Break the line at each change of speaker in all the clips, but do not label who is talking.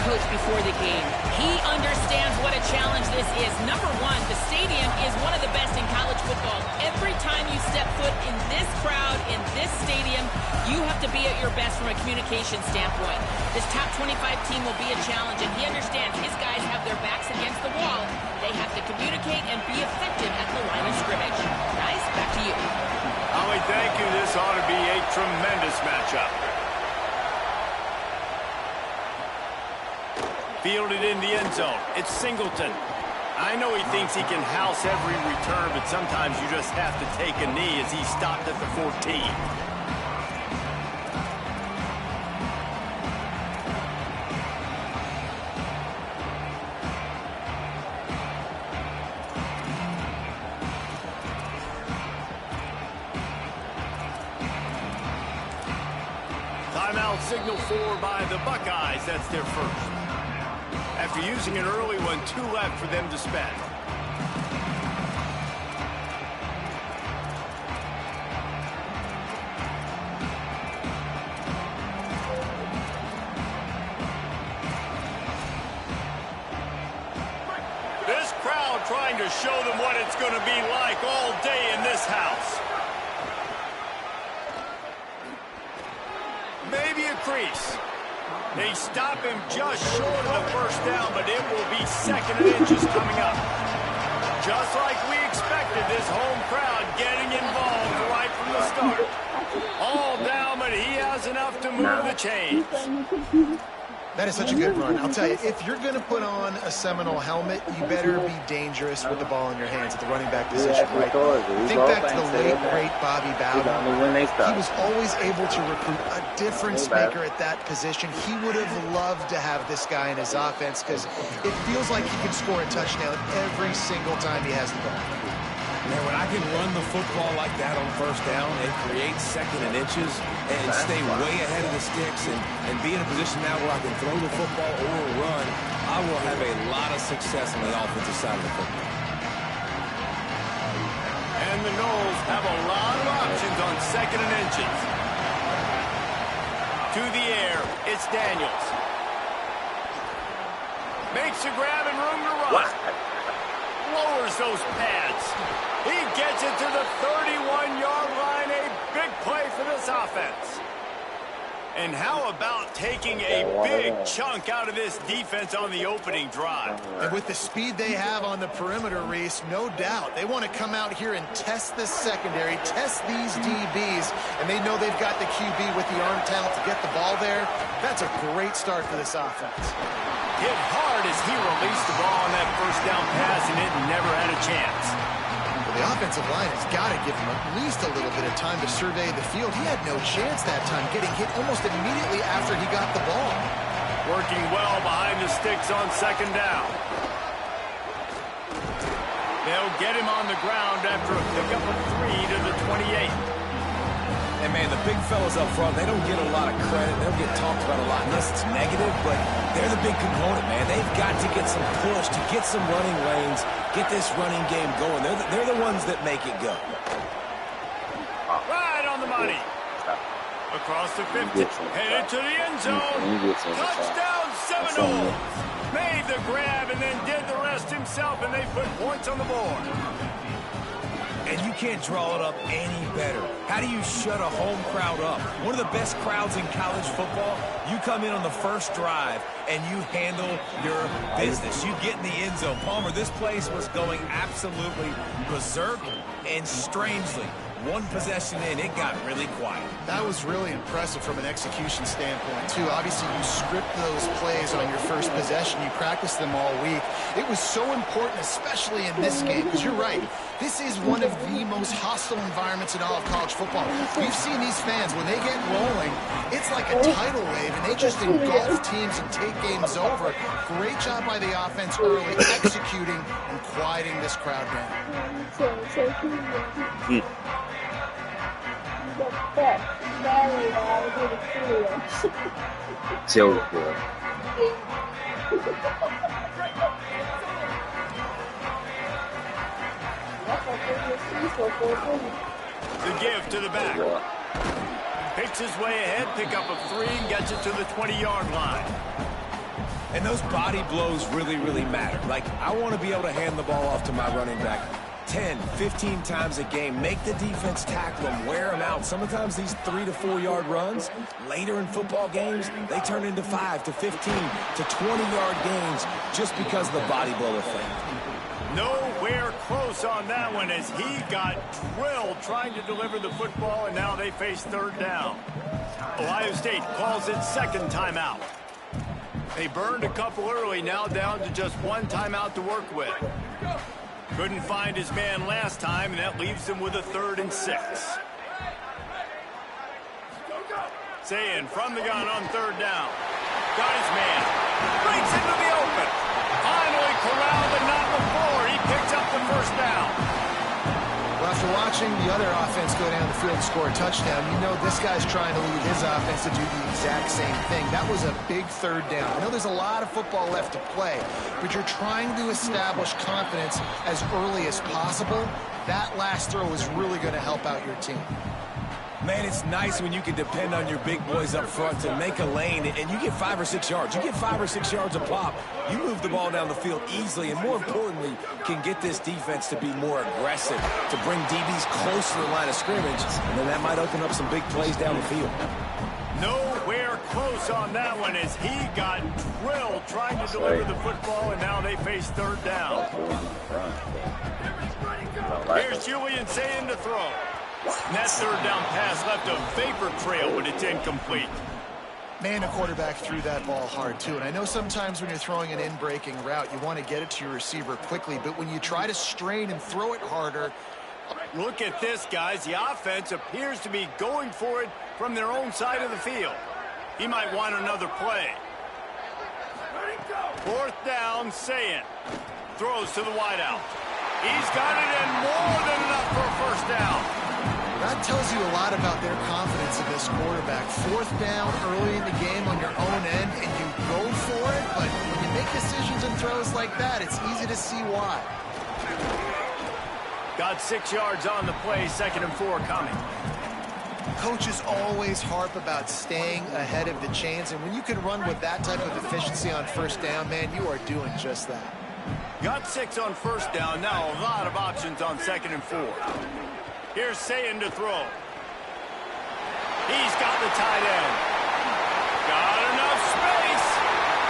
coach before the game. He understands what a challenge this is. Number one, the stadium is one of the best in college football. Every time you step foot in this crowd, in this stadium, you have to be at your best from a communication standpoint. This top 25 team will be a challenge, and he understands his guys have their backs against the wall. They have to communicate and be effective at the line of scrimmage. Guys, back to you.
Holly, thank you. This ought to be a tremendous matchup. Fielded in the end zone. It's Singleton. I know he thinks he can house every return, but sometimes you just have to take a knee as he stopped at the 14. Timeout signal for by the Buckeyes. That's their first. After using an early one, 2 left for them to spend. This crowd trying to show them what it's going to be like all day in this house. Maybe a crease. They stop him just short of the first down, but it will be 2nd and inches coming up. Just like we expected, this home crowd getting involved right from the start. All down, but he has enough to move the chains.
That is such a good run. I'll tell you, if you're going to put on a Seminole helmet, you better be dangerous with the ball in your hands at the running back position, right? Think back to the late, great Bobby Bowden. He was always able to recruit a difference maker at that position. He would have loved to have this guy in his offense because it feels like he can score a touchdown every single time he has the ball.
Man, when I can run the football like that on first down and create 2nd and inches and stay way ahead of the sticks and be in a position now where I can throw the football or run, I will have a lot of success on the offensive side of the football.
And the Noles have a lot of options on 2nd and inches. To the air, it's Daniels. Makes a grab and room to run. Lowers those pads. He gets it to the 31-yard line. A big play for this offense. And how about taking a big chunk out of this defense on the opening drive?
And with the speed they have on the perimeter, Reese, no doubt, they want to come out here and test this secondary, test these DBs, and they know they've got the QB with the arm talent to get the ball there. That's a great start for this offense.
Hit hard as he released the ball on that first down pass, and it never had a chance.
Well, the offensive line has got to give him at least a little bit of time to survey the field. He had no chance that time, getting hit almost immediately after he got the ball.
Working well behind the sticks on 2nd down. They'll get him on the ground after a pickup of 3 to the 28.
And, man, the big fellas up front, they don't get a lot of credit. They don't get talked about a lot unless it's negative, but they're the big component, man. They've got to get some push, to get some running lanes, get this running game going. They're the ones that make it go.
Right on the money. Across the 50. Headed to the end zone. Touchdown Seminoles. Made the grab and then did the rest himself, and they put points on the board.
And you can't draw it up any better. How do you shut a home crowd up? One of the best crowds in college football. You come in on the first drive and you handle your business. You get in the end zone. Palmer, this place was going absolutely berserk, and strangely, one possession in, it got really quiet.
That was really impressive from an execution standpoint, too. Obviously, you script those plays on your first possession. You practice them all week. It was so important, especially in this game, because you're right. This is one of the most hostile environments in all of college football. We've seen these fans, when they get rolling, it's like a tidal wave, and they just engulf teams and take games over. Great job by the offense early, executing and quieting this crowd down.
The give to the back. Picks his way ahead, pick up a 3, and gets it to the 20-yard line.
And those body blows really, really matter. Like, I want to be able to hand the ball off to my running back 10, 15 times a game. Make the defense tackle them, wear them out. Sometimes these 3 to 4 yard runs, later in football games, they turn into 5 to 15 to 20-yard gains just because of the body blow effect.
Nowhere close on that one as he got drilled trying to deliver the football, and now they face third down. Ohio State calls it second timeout. They burned a couple early, now down to just one timeout to work with. Couldn't find his man last time, and that leaves him with a 3rd and 6. Saying from the gun on third down. Got his man. Breaks into the open. Finally corralled, but not before. He picks up the first down.
Well, after watching the other offense go down the field and score a touchdown, you know this guy's trying to lead his offense to do the exact same thing. That was a big third down. I know there's a lot of football left to play, but you're trying to establish confidence as early as possible. That last throw is really going to help out your team.
Man, it's nice when you can depend on your big boys up front to make a lane, and you get 5 or 6 yards. You get 5 or 6 yards a pop. You move the ball down the field easily, and more importantly, can get this defense to be more aggressive, to bring DBs close to the line of scrimmage, and then that might open up some big plays down the field.
Nowhere close on that one as he got drilled trying to deliver the football, and now they face third down. Here's Julian saying to throw. And that third down pass left a vapor trail, but it's incomplete.
Man, the quarterback threw that ball hard, too. And I know sometimes when you're throwing an in-breaking route, you want to get it to your receiver quickly. But when you try to strain and throw it harder...
Look at this, guys. The offense appears to be going for it from their own side of the field. He might want another play. Fourth down, Sayin. Throws to the wideout. He's got it, and more than enough for a first down.
That tells you a lot about their confidence in this quarterback. Fourth down early in the game on your own end, and you go for it, but when you make decisions and throws like that, it's easy to see why.
Got 6 yards on the play, 2nd and 4 coming.
Coaches always harp about staying ahead of the chains, and when you can run with that type of efficiency on first down, man, you are doing just that.
Got 6 on first down, now a lot of options on 2nd and 4. Here's Sayin to throw. He's got the tight end. Got enough space.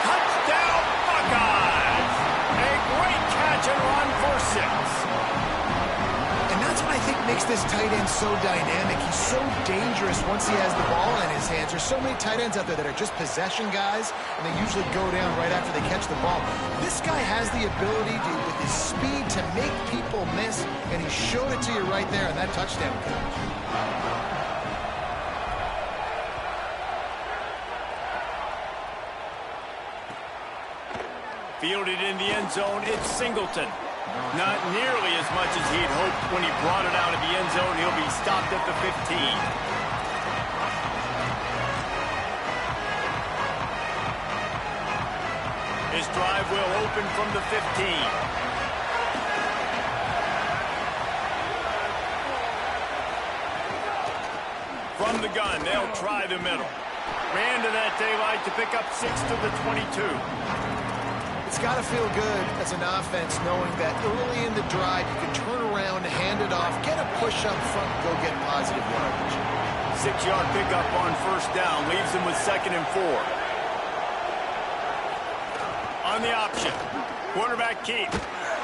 Touchdown, Buckeyes. A great catch and run for 6.
And that's what I think makes this tight end so dynamic. He's so dangerous once he has the ball in his hands. There's so many tight ends out there that are just possession guys, and they usually go down right after they catch the ball. This guy has the ability to, with his speed, to make people miss, and he showed it to you right there in that touchdown catch.
Fielded in the end zone, it's Singleton. Not nearly as much as he'd hoped when he brought it out of the end zone. He'll be stopped at the 15. His drive will open from the 15. From the gun, they'll try the middle. Ran to that daylight to pick up 6 to the 22.
It's got to feel good as an offense knowing that early in the drive you can turn around, hand it off, get a push up front, and go get positive yardage.
6-yard pickup on first down leaves him with 2nd and 4. On the option, quarterback keep.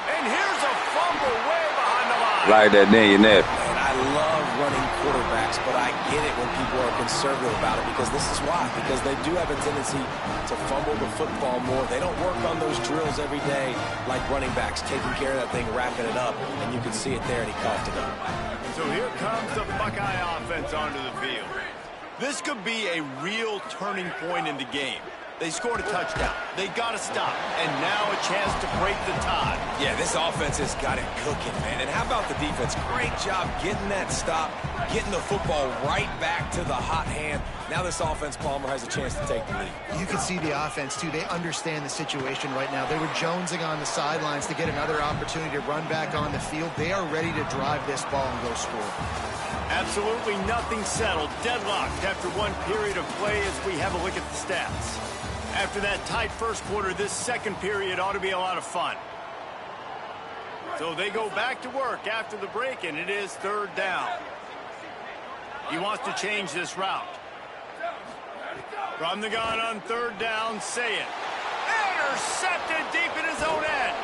And here's a fumble way behind the line.
Like that then your net.
And I love running quarterbacks, but I get it when people are conservative about it because this is why. Because they do have a tendency to fumble the football more. They don't work on those drills every day like running backs, taking care of that thing, wrapping it up, and you can see it there, and he coughed it up.
So here comes the Buckeye offense onto the field. This could be a real turning point in the game. They scored a touchdown. They got to stop. And now a chance to break the tie.
Yeah, this offense has got it cooking, man. And how about the defense? Great job getting that stop, getting the football right back to the hot hand. Now this offense, Palmer, has a chance to take the lead.
You can see the offense, too. They understand the situation right now. They were jonesing on the sidelines to get another opportunity to run back on the field. They are ready to drive this ball and go score.
Absolutely nothing settled. Deadlocked after one period of play as we have a look at the stats. After that tight first quarter, this second period ought to be a lot of fun. So they go back to work after the break, and it is third down. He wants to change this route. From the gun on third down, say it. Intercepted deep in his own end.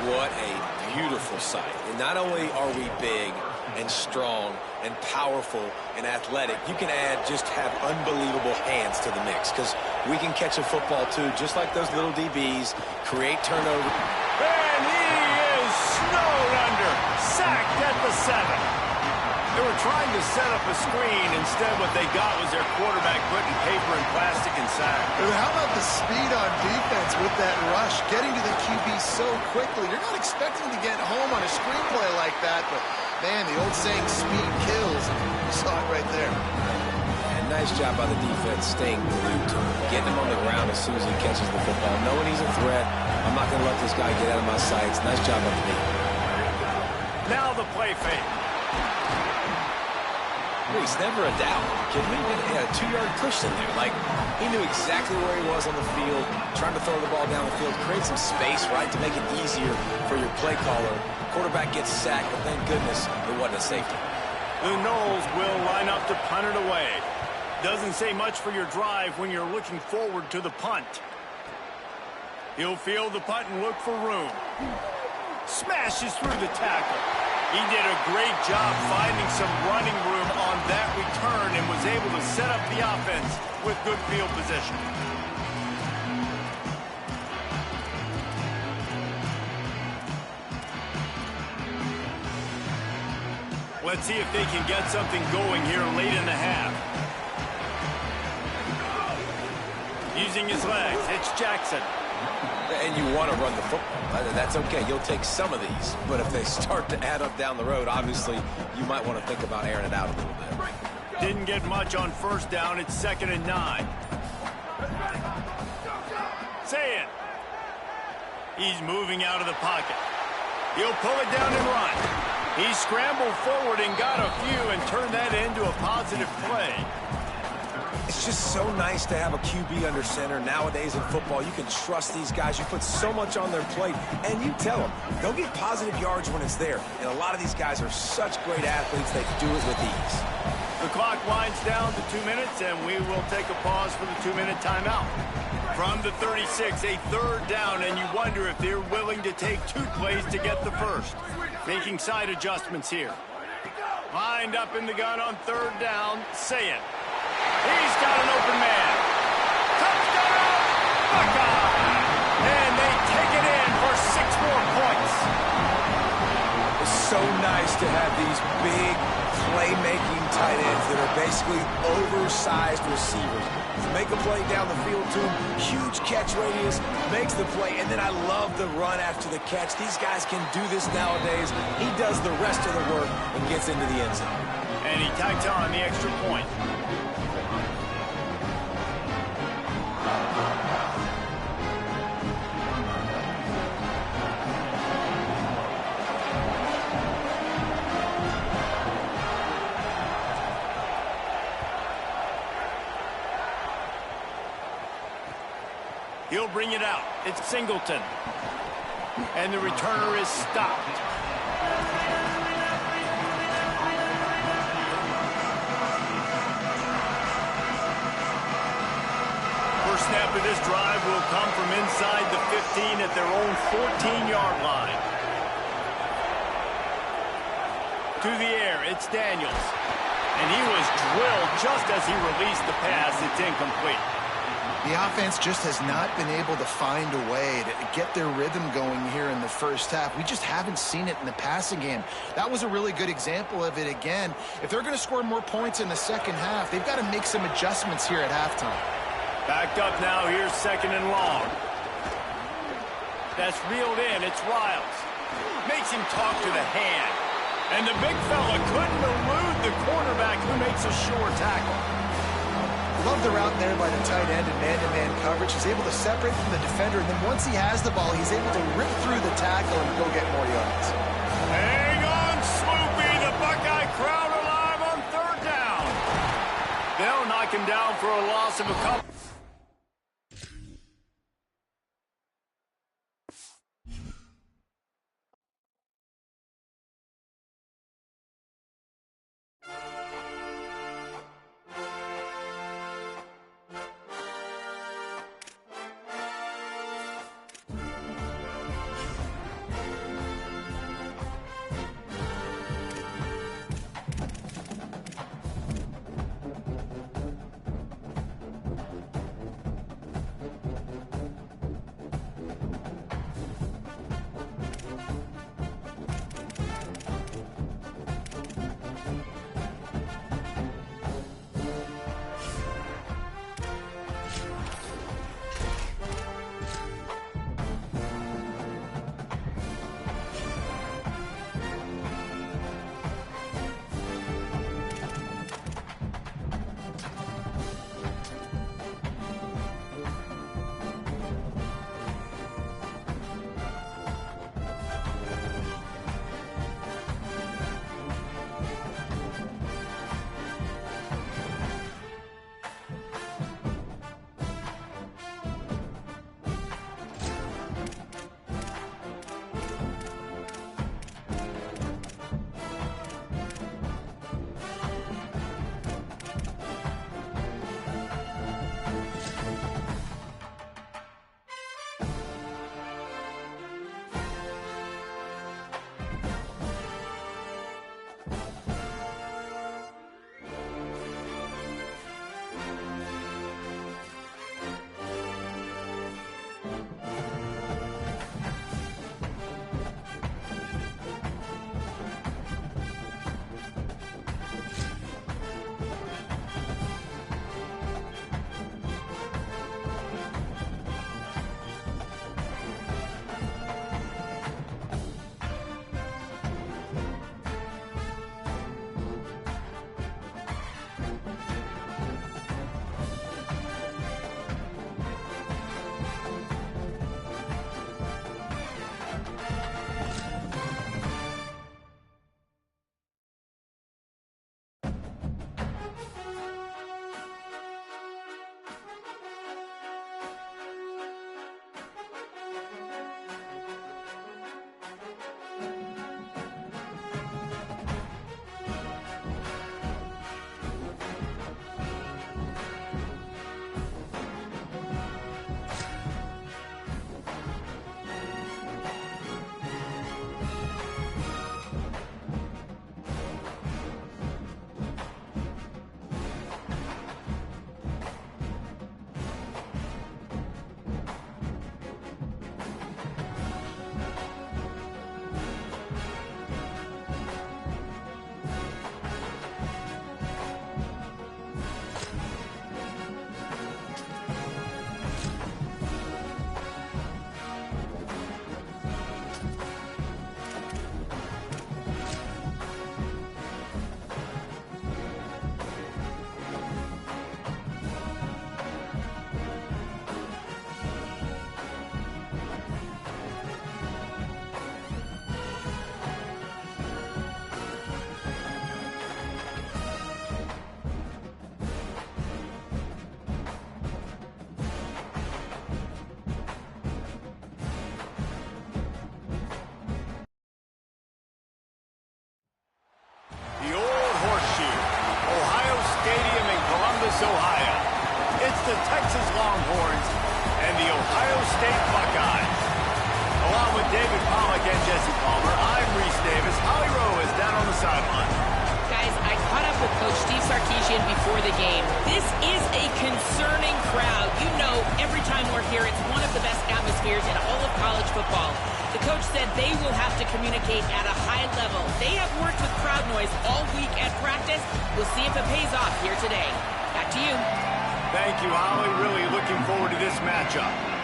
What a beautiful sight. And not only are we big and strong and powerful and athletic, you can just have unbelievable hands to the mix, because we can catch a football too, just like those little DBs, create turnover.
And he is snowed under, sacked at the 7. They were trying to set up a screen. Instead, what they got was their quarterback putting paper and plastic and sack.
And how about the speed on defense with that rush, getting to the QB so quickly? You're not expecting to get home on a screenplay like that, but, man, the old saying, speed kills. You saw it right there.
And nice job by the defense staying glued to him, getting him on the ground as soon as he catches the football, knowing he's a threat. I'm not going to let this guy get out of my sights. Nice job by the defense.
Now the play fake.
He's never a doubt. Kidding me? He had a 2-yard push in there. Like, he knew exactly where he was on the field, trying to throw the ball down the field, create some space, right, to make it easier for your play caller. Quarterback gets sacked, but thank goodness it wasn't a safety.
The Knowles will line up to punt it away. Doesn't say much for your drive when you're looking forward to the punt. He'll field the punt and look for room. Smashes through the tackle. He did a great job finding some running room on that return and was able to set up the offense with good field position. Let's see if they can get something going here late in the half. Using his legs, it's Jackson.
And you want to run the football. That's okay. You'll take some of these. But if they start to add up down the road, obviously, you might want to think about airing it out a little bit.
Didn't get much on first down. It's 2nd and 9. Say it. He's moving out of the pocket. He'll pull it down and run. He scrambled forward and got a few and turned that into a positive play.
It's just so nice to have a QB under center. Nowadays in football, you can trust these guys. You put so much on their plate, and you tell them, they'll get positive yards when it's there. And a lot of these guys are such great athletes, they do it with ease.
The clock winds down to 2 minutes, and we will take a pause for the 2-minute timeout. From the 36, a third down, and you wonder if they're willing to take 2 plays to get the first. Making side adjustments here. Lined up in the gun on third down, say it. He's got an open man. Touchdown, Buckeye! And they take it in for 6 more points.
It's so nice to have these big playmaking tight ends that are basically oversized receivers. Make a play down the field to him, huge catch radius, makes the play, and then I love the run after the catch. These guys can do this nowadays. He does the rest of the work and gets into the end zone.
And he tacks on the extra point. He'll bring it out. It's Singleton. And the returner is stopped. First snap of this drive will come from inside the 15 at their own 14-yard line. To the air, it's Daniels. And he was drilled just as he released the pass. It's incomplete.
The offense just has not been able to find a way to get their rhythm going here in the first half. We just haven't seen it in the passing game. That was a really good example of it again. If they're going to score more points in the second half, they've got to make some adjustments here at halftime.
Backed up now, here's 2nd and long. That's reeled in, it's Riles. Makes him talk to the hand. And the big fella couldn't elude the quarterback who makes a sure tackle.
Love the route there by the tight end in man-to-man coverage. He's able to separate from the defender, and then once he has the ball, he's able to rip through the tackle and go get more yards.
Hang on, Sloopy, the Buckeye crowd alive on third down. They'll not knock him down for a loss of a couple. Ohio. It's the Texas Longhorns and the Ohio State Buckeyes. Along with David Pollack and Jesse Palmer, I'm Reese Davis. Holly Rowe is down on the sideline.
Guys, I caught up with Coach Steve Sarkisian before the game. This is a concerning crowd. You know, every time we're here, it's one of the best atmospheres in all of college football. The coach said they will have to communicate at a high level. They have worked with crowd noise all week at practice. We'll see if it pays off here today. Back to you.
Thank you, Holly. Really looking forward to this matchup.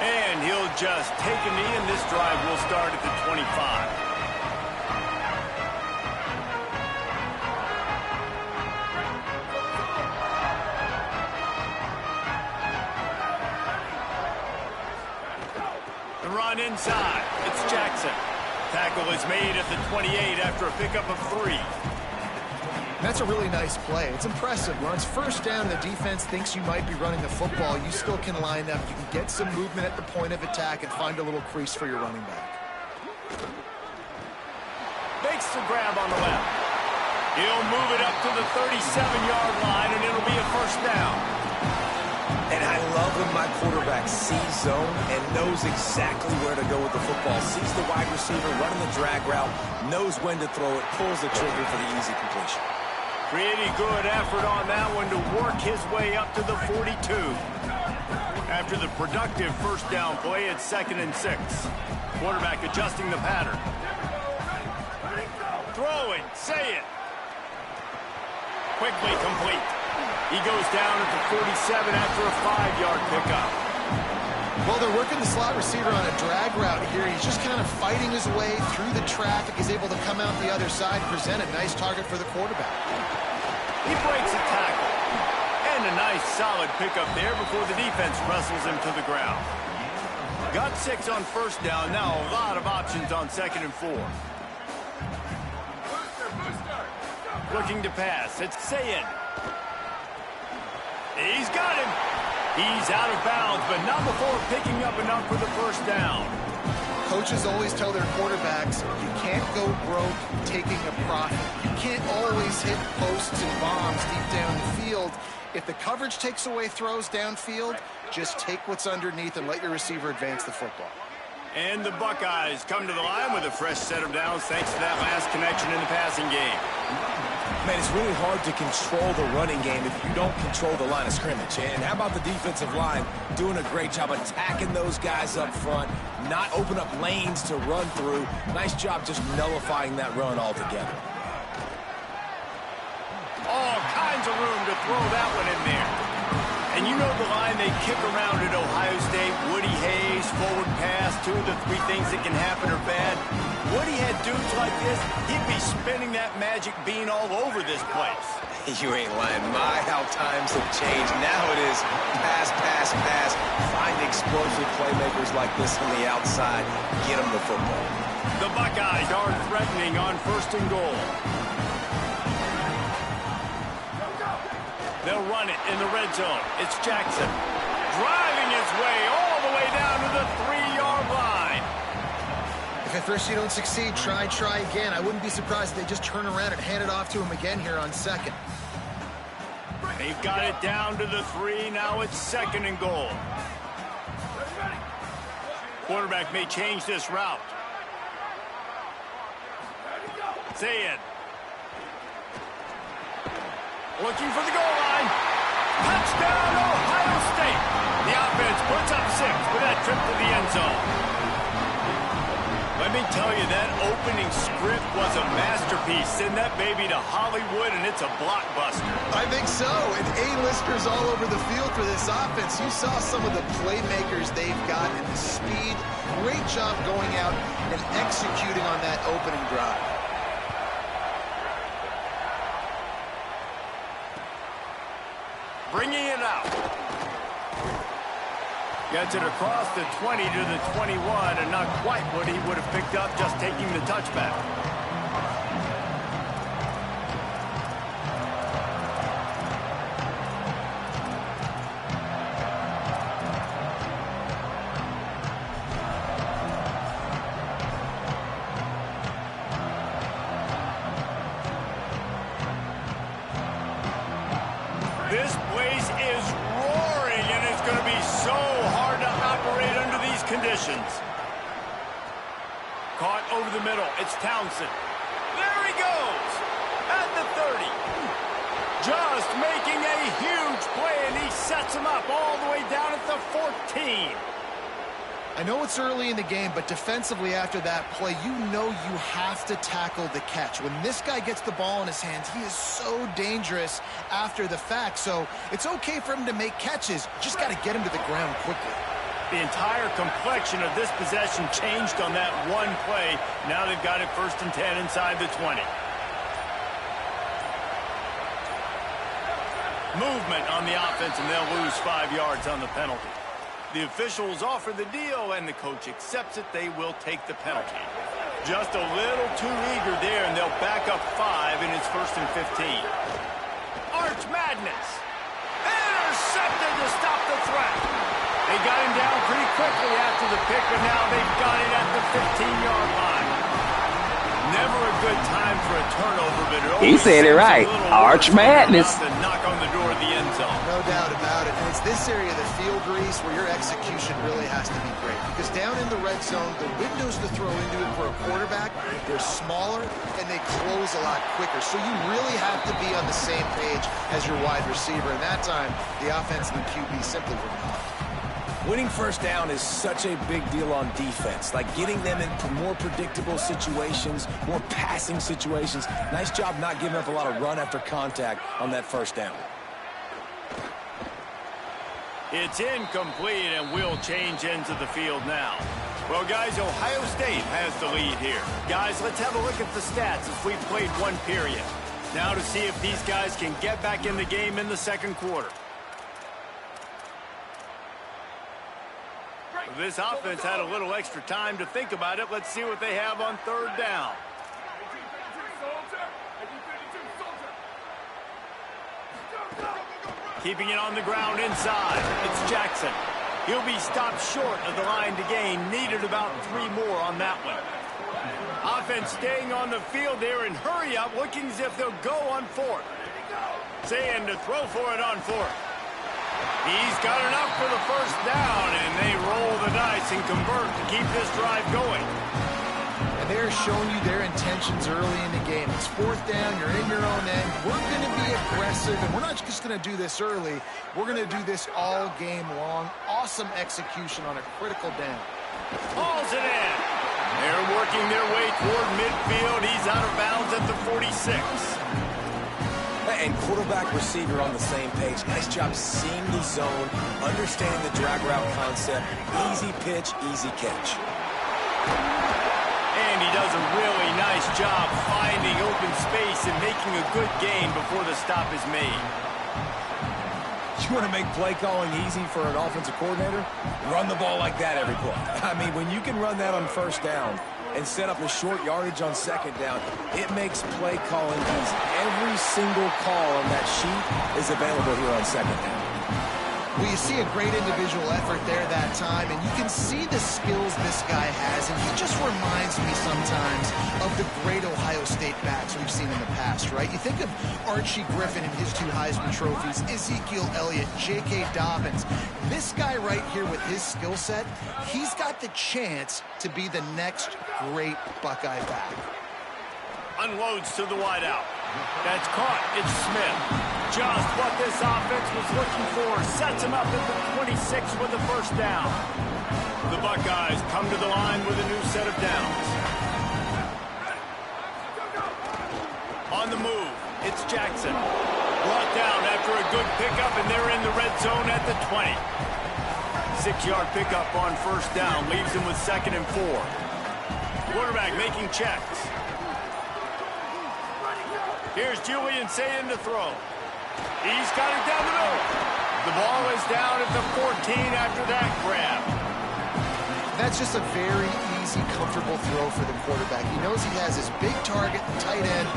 And he'll just take a knee, and this drive will start at the 25. The run inside. It's Jackson. Tackle is made at the 28 after a pickup of 3.
That's a really nice play. It's impressive. When it's first down, the defense thinks you might be running the football. You still can line up. You can get some movement at the point of attack and find a little crease for your running back.
Makes the grab on the left. He'll move it up to the 37-yard line, and it'll be a first down.
And I love when my quarterback sees zone and knows exactly where to go with the football. Sees the wide receiver running the drag route, knows when to throw it, pulls the trigger for the easy completion.
Pretty good effort on that one to work his way up to the 42. After the productive first down play, it's 2nd and 6. Quarterback adjusting the pattern. Throwing, say it. Quickly complete. He goes down at the 47 after a 5-yard pickup.
Well, they're working the slot receiver on a drag route here. He's just kind of fighting his way through the traffic. He's able to come out the other side, present a nice target for the quarterback.
He breaks a tackle. And a nice solid pickup there before the defense wrestles him to the ground. Got 6 on first down. Now a lot of options on 2nd and 4. Looking to pass. It's Sayin. He's got him. He's out of bounds, but not before picking up enough for the first down.
Coaches always tell their quarterbacks, you can't go broke taking a profit. You can't always hit posts and bombs deep down the field. If the coverage takes away throws downfield, just take what's underneath and let your receiver advance the football.
And the Buckeyes come to the line with a fresh set of downs thanks to that last connection in the passing game.
Man, it's really hard to control the running game if you don't control the line of scrimmage. And how about the defensive line doing a great job attacking those guys up front, not open up lanes to run through. Nice job just nullifying that run altogether.
All kinds of room to throw that one in there. And you know the line they kick around at Ohio State, Woody Hayes, forward pass, 2 of the 3 things that can happen are bad. Woody had dudes like this, he'd be spinning that magic bean all over this place.
You ain't lying. My, how times have changed. Now it is pass, pass, pass. Find explosive playmakers like this on the outside. Get them the football.
The Buckeyes are threatening on 1st and goal. They'll run it in the red zone. It's Jackson driving his way all the way down to the 3-yard line.
If at first you don't succeed, try again. I wouldn't be surprised if they just turn around and hand it off to him again here on 2nd.
They've got it down to the 3. Now it's 2nd and goal. Quarterback may change this route. Say it. Looking for the goal line. Touchdown, Ohio State. The offense puts up 6 with that trip to the end zone. Let me tell you, that opening script was a masterpiece. Send that baby to Hollywood, and it's a blockbuster.
I think so. And A-listers all over the field for this offense. You saw some of the playmakers they've got and the speed. Great job going out and executing on that opening drive.
Bringing it out. Gets it across the 20 to the 21, and not quite what he would have picked up just taking the touchback. This place is roaring, and it's going to be so hard to operate under these conditions. Caught over the middle. It's Townsend. There he goes at the 30. Just making a huge play, and he sets him up all the way down at the 14.
I know it's early in the game, but defensively after that play, you know you have to tackle the catch. When this guy gets the ball in his hands, he is so dangerous after the fact. So it's okay for him to make catches. Just got to get him to the ground quickly.
The entire complexion of this possession changed on that one play. Now they've got it 1st and 10 inside the 20. Movement on the offense, and they'll lose 5 yards on the penalty. The officials offer the deal, and the coach accepts it. They will take the penalty. Just a little too eager there, and they'll back up 5, and it's 1st and 15. Arch Madness. Intercepted to stop the threat. They got him down pretty quickly after the pick, but now they've got it at the 15-yard line. Never a good time for a turnover, but it
he said it right. Arch Madness.
To knock on the door of the end zone.
No doubt about it. And it's this area of the field, Grease, where your execution really has to be great. Because down in the red zone, the windows to throw into it for a quarterback, they're smaller and they close a lot quicker. So you really have to be on the same page as your wide receiver. And that time, the offense and the QB simply were not.
Winning first down is such a big deal on defense, like getting them into more predictable situations, more passing situations. Nice job not giving up a lot of run after contact on that first down.
It's incomplete, and we'll change into the field now. Well, guys, Ohio State has the lead here. Guys, let's have a look at the stats as we've played one period. Now to see if these guys can get back in the game in the second quarter. This offense had a little extra time to think about it. Let's see what they have on 3rd down. Keeping it on the ground inside. It's Jackson. He'll be stopped short of the line to gain. Needed about 3 more on that one. Offense staying on the field there and hurry up, looking as if they'll go on 4th. Saying to throw for it on 4th. He's got enough for the 1st down, and they roll the dice and convert to keep this drive going.
And they're showing you their intentions early in the game. It's 4th down, you're in your own end. We're going to be aggressive, and we're not just going to do this early. We're going to do this all game long. Awesome execution on a critical down.
Hauls it in. They're working their way toward midfield. He's out of bounds at the 46.
And quarterback receiver on the same page. Nice job seeing the zone, understanding the drag route concept. Easy pitch, easy catch.
And he does a really nice job finding open space and making a good gain before the stop is made.
You want to make play calling easy for an offensive coordinator? Run the ball like that every play. I mean, when you can run that on 1st down and set up a short yardage on 2nd down, it makes play calling easy. Every single call on that sheet is available here on 2nd down.
Well, you see a great individual effort there that time, and you can see the skills this guy has, and he just reminds me sometimes of the great Ohio State backs we've seen in the past, right? You think of Archie Griffin and his 2 Heisman trophies, Ezekiel Elliott, J.K. Dobbins. This guy right here with his skill set, he's got the chance to be the next great Buckeye back.
Unloads to the wideout. That's caught. It's Smith. Just what this offense was looking for. Sets him up at the 26 with the 1st down. The Buckeyes come to the line with a new set of downs. On the move, it's Jackson. Brought down after a good pickup, and they're in the red zone at the 20. 6-yard pickup on 1st down. Leaves him with 2nd and 4. Quarterback making checks. Here's Julian Sayin to throw. He's got it down the middle. The ball is down at the 14 after that grab.
That's just a very easy, comfortable throw for the quarterback. He knows he has his big target, the tight end,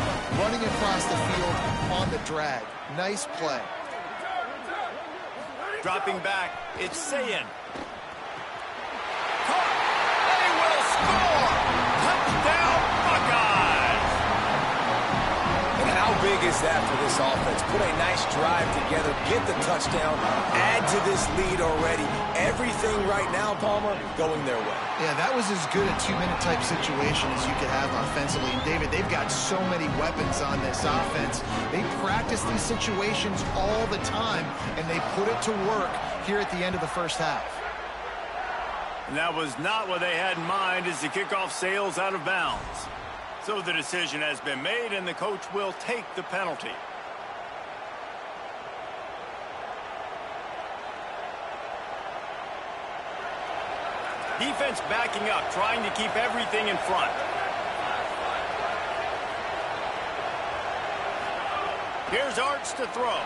running across the field on the drag. Nice play.
Dropping back, it's Sayin. Caught. They will score. Touchdown, Buckeyes.
And how big is that for this offense? Put a nice drive together, get the touchdown, add to this lead already. Everything right now, Palmer, going their way.
Yeah, that was as good a 2-minute type situation as you could have offensively. And David, they've got so many weapons on this offense. They practice these situations all the time, and they put it to work here at the end of the 1st half.
And that was not what they had in mind as the kickoff sails out of bounds. So the decision has been made, and the coach will take the penalty. Defense backing up, trying to keep everything in front. Here's Arch to throw.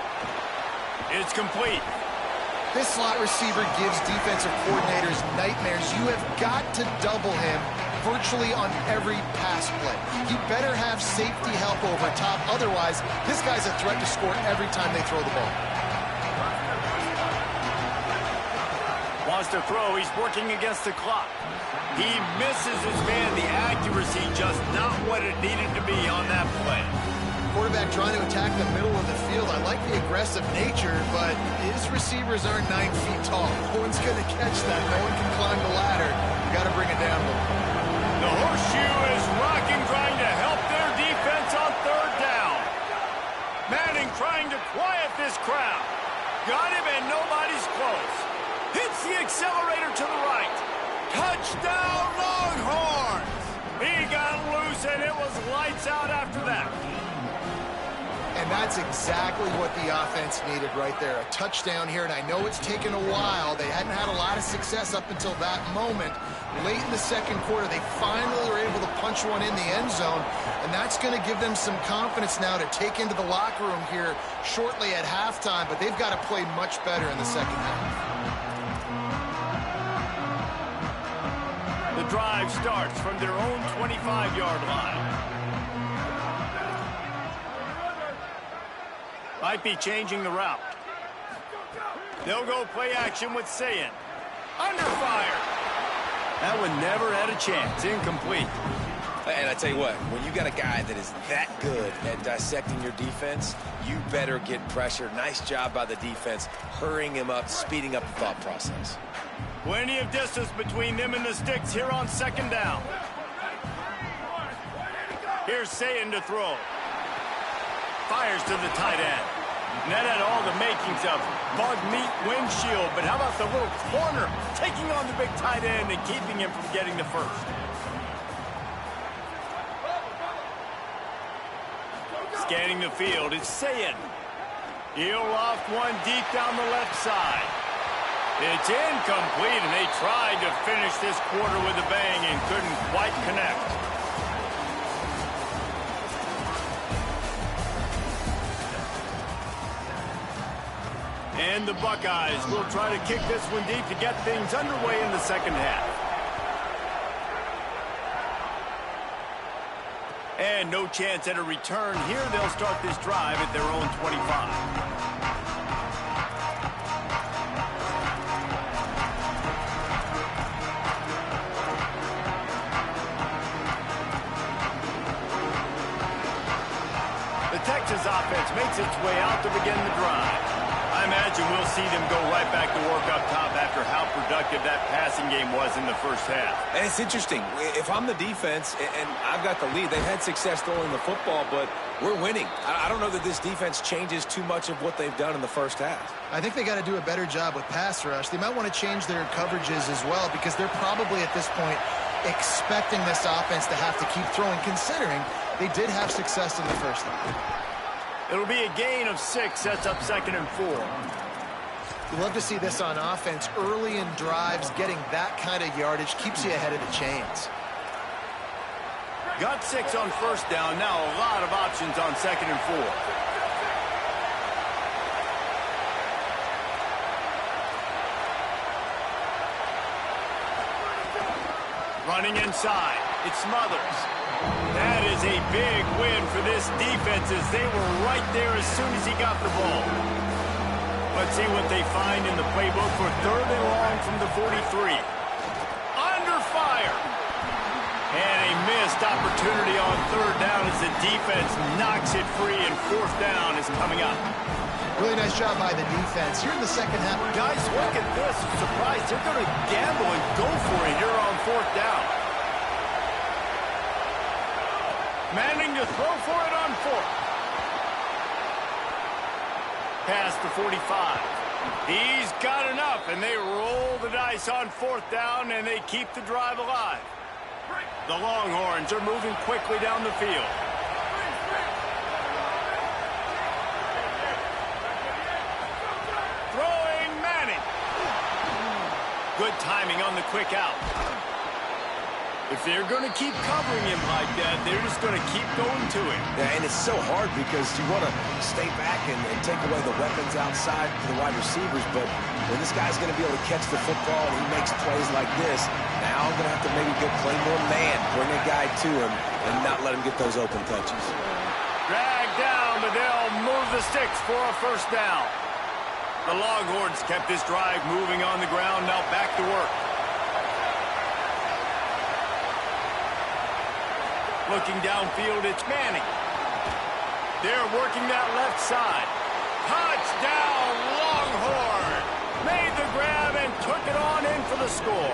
It's complete.
This slot receiver gives defensive coordinators nightmares. You have got to double him virtually on every pass play. He better have safety help over top. Otherwise, this guy's a threat to score every time they throw the ball.
Wants to throw. He's working against the clock. He misses his man. The accuracy just not what it needed to be on that play.
Quarterback trying to attack the middle of the field. I like the aggressive nature, but his receivers aren't 9 feet tall. No one's going to catch that. No one can climb the ladder. You got to bring it down a little.
The horseshoe is rocking, trying to help their defense on third down. Manning trying to quiet this crowd. Got him, and nobody's close. Hits the accelerator to the right. Touchdown, Longhorns! He got loose, and it was lights out after that.
And that's exactly what the offense needed right there. A touchdown here, and I know it's taken a while. They hadn't had a lot of success up until that moment. Late in the second quarter, they finally were able to punch one in the end zone, and that's going to give them some confidence now to take into the locker room here shortly at halftime, but they've got to play much better in the second half.
The drive starts from their own 25-yard line. Might be changing the route. They'll go play action with Sayin. Under fire. That one never had a chance. Incomplete.
And I tell you what, when you got a guy that is that good at dissecting your defense, you better get pressure. Nice job by the defense, hurrying him up, speeding up the thought process.
Plenty of distance between them and the sticks here on second down. Here's Sayin to throw. Fires to the tight end. And that had all the makings of bug meat windshield, but how about the little corner taking on the big tight end and keeping him from getting the first? Scanning the field, it's Sayin. He'll loft one deep down the left side. It's incomplete, and they tried to finish this quarter with a bang and couldn't quite connect. And the Buckeyes will try to kick this one deep to get things underway in the second half. And no chance at a return here. They'll start this drive at their own 25. The Texas offense makes its way out to begin the drive. I imagine we'll see them go right back to work up top after how productive that passing game was in the first half.
And it's interesting. If I'm the defense and I've got the lead, they've had success throwing the football, but we're winning. I don't know that this defense changes too much of what they've done in the first half.
I think they got to do a better job with pass rush. They might want to change their coverages as well, because they're probably at this point expecting this offense to have to keep throwing, considering they did have success in the first half.
It'll be a gain of 6, sets up 2nd and 4.
You love to see this on offense. Early in drives, getting that kind of yardage keeps you ahead of the chains.
Got 6 on first down. Now a lot of options on 2nd and 4. Running inside. It Smothers. That is a big win for this defense, as they were right there as soon as he got the ball. Let's see what they find in the playbook for 3rd and long from the 43. Under fire. And a missed opportunity on 3rd down as the defense knocks it free, and 4th down is coming up.
Really nice job by the defense. Here in the second half.
Guys, look at this. I'm surprised they're going to gamble and go for it here on 4th down. Manning to throw for it on 4th. Past the 45. He's got enough, and they roll the dice on 4th down, and they keep the drive alive. The Longhorns are moving quickly down the field. Throwing Manning. Good timing on the quick out. If they're going to keep covering him like that, they're just going to keep going to him.
Yeah, and it's so hard because you want to stay back and take away the weapons outside for the wide receivers, but when this guy's going to be able to catch the football and he makes plays like this, now I'm going to have to maybe go play more man, bring a guy to him, and not let him get those open touches.
Drag down, but they'll move the sticks for a first down. The Longhorns kept this drive moving on the ground, now back to work. Looking downfield, it's Manning. They're working that left side. Touchdown, Longhorn! Made the grab and took it on in for the score.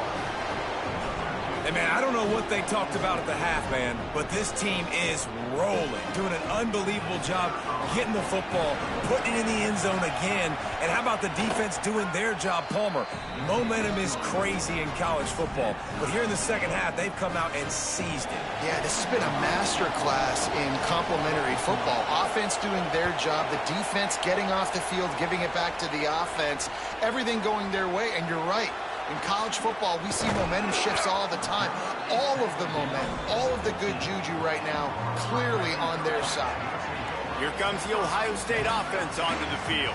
Hey, man, I don't know what they talked about at the half, man, but this team is rolling, doing an unbelievable job getting the football, putting it in the end zone again, and how about the defense doing their job, Palmer? Momentum is crazy in college football, but here in the second half, they've come out and seized it.
Yeah, this has been a master class in complementary football. Offense doing their job, the defense getting off the field, giving it back to the offense, everything going their way, and you're right. In college football, we see momentum shifts all the time. All of the momentum, all of the good juju right now, clearly on their side.
Here comes the Ohio State offense onto the field.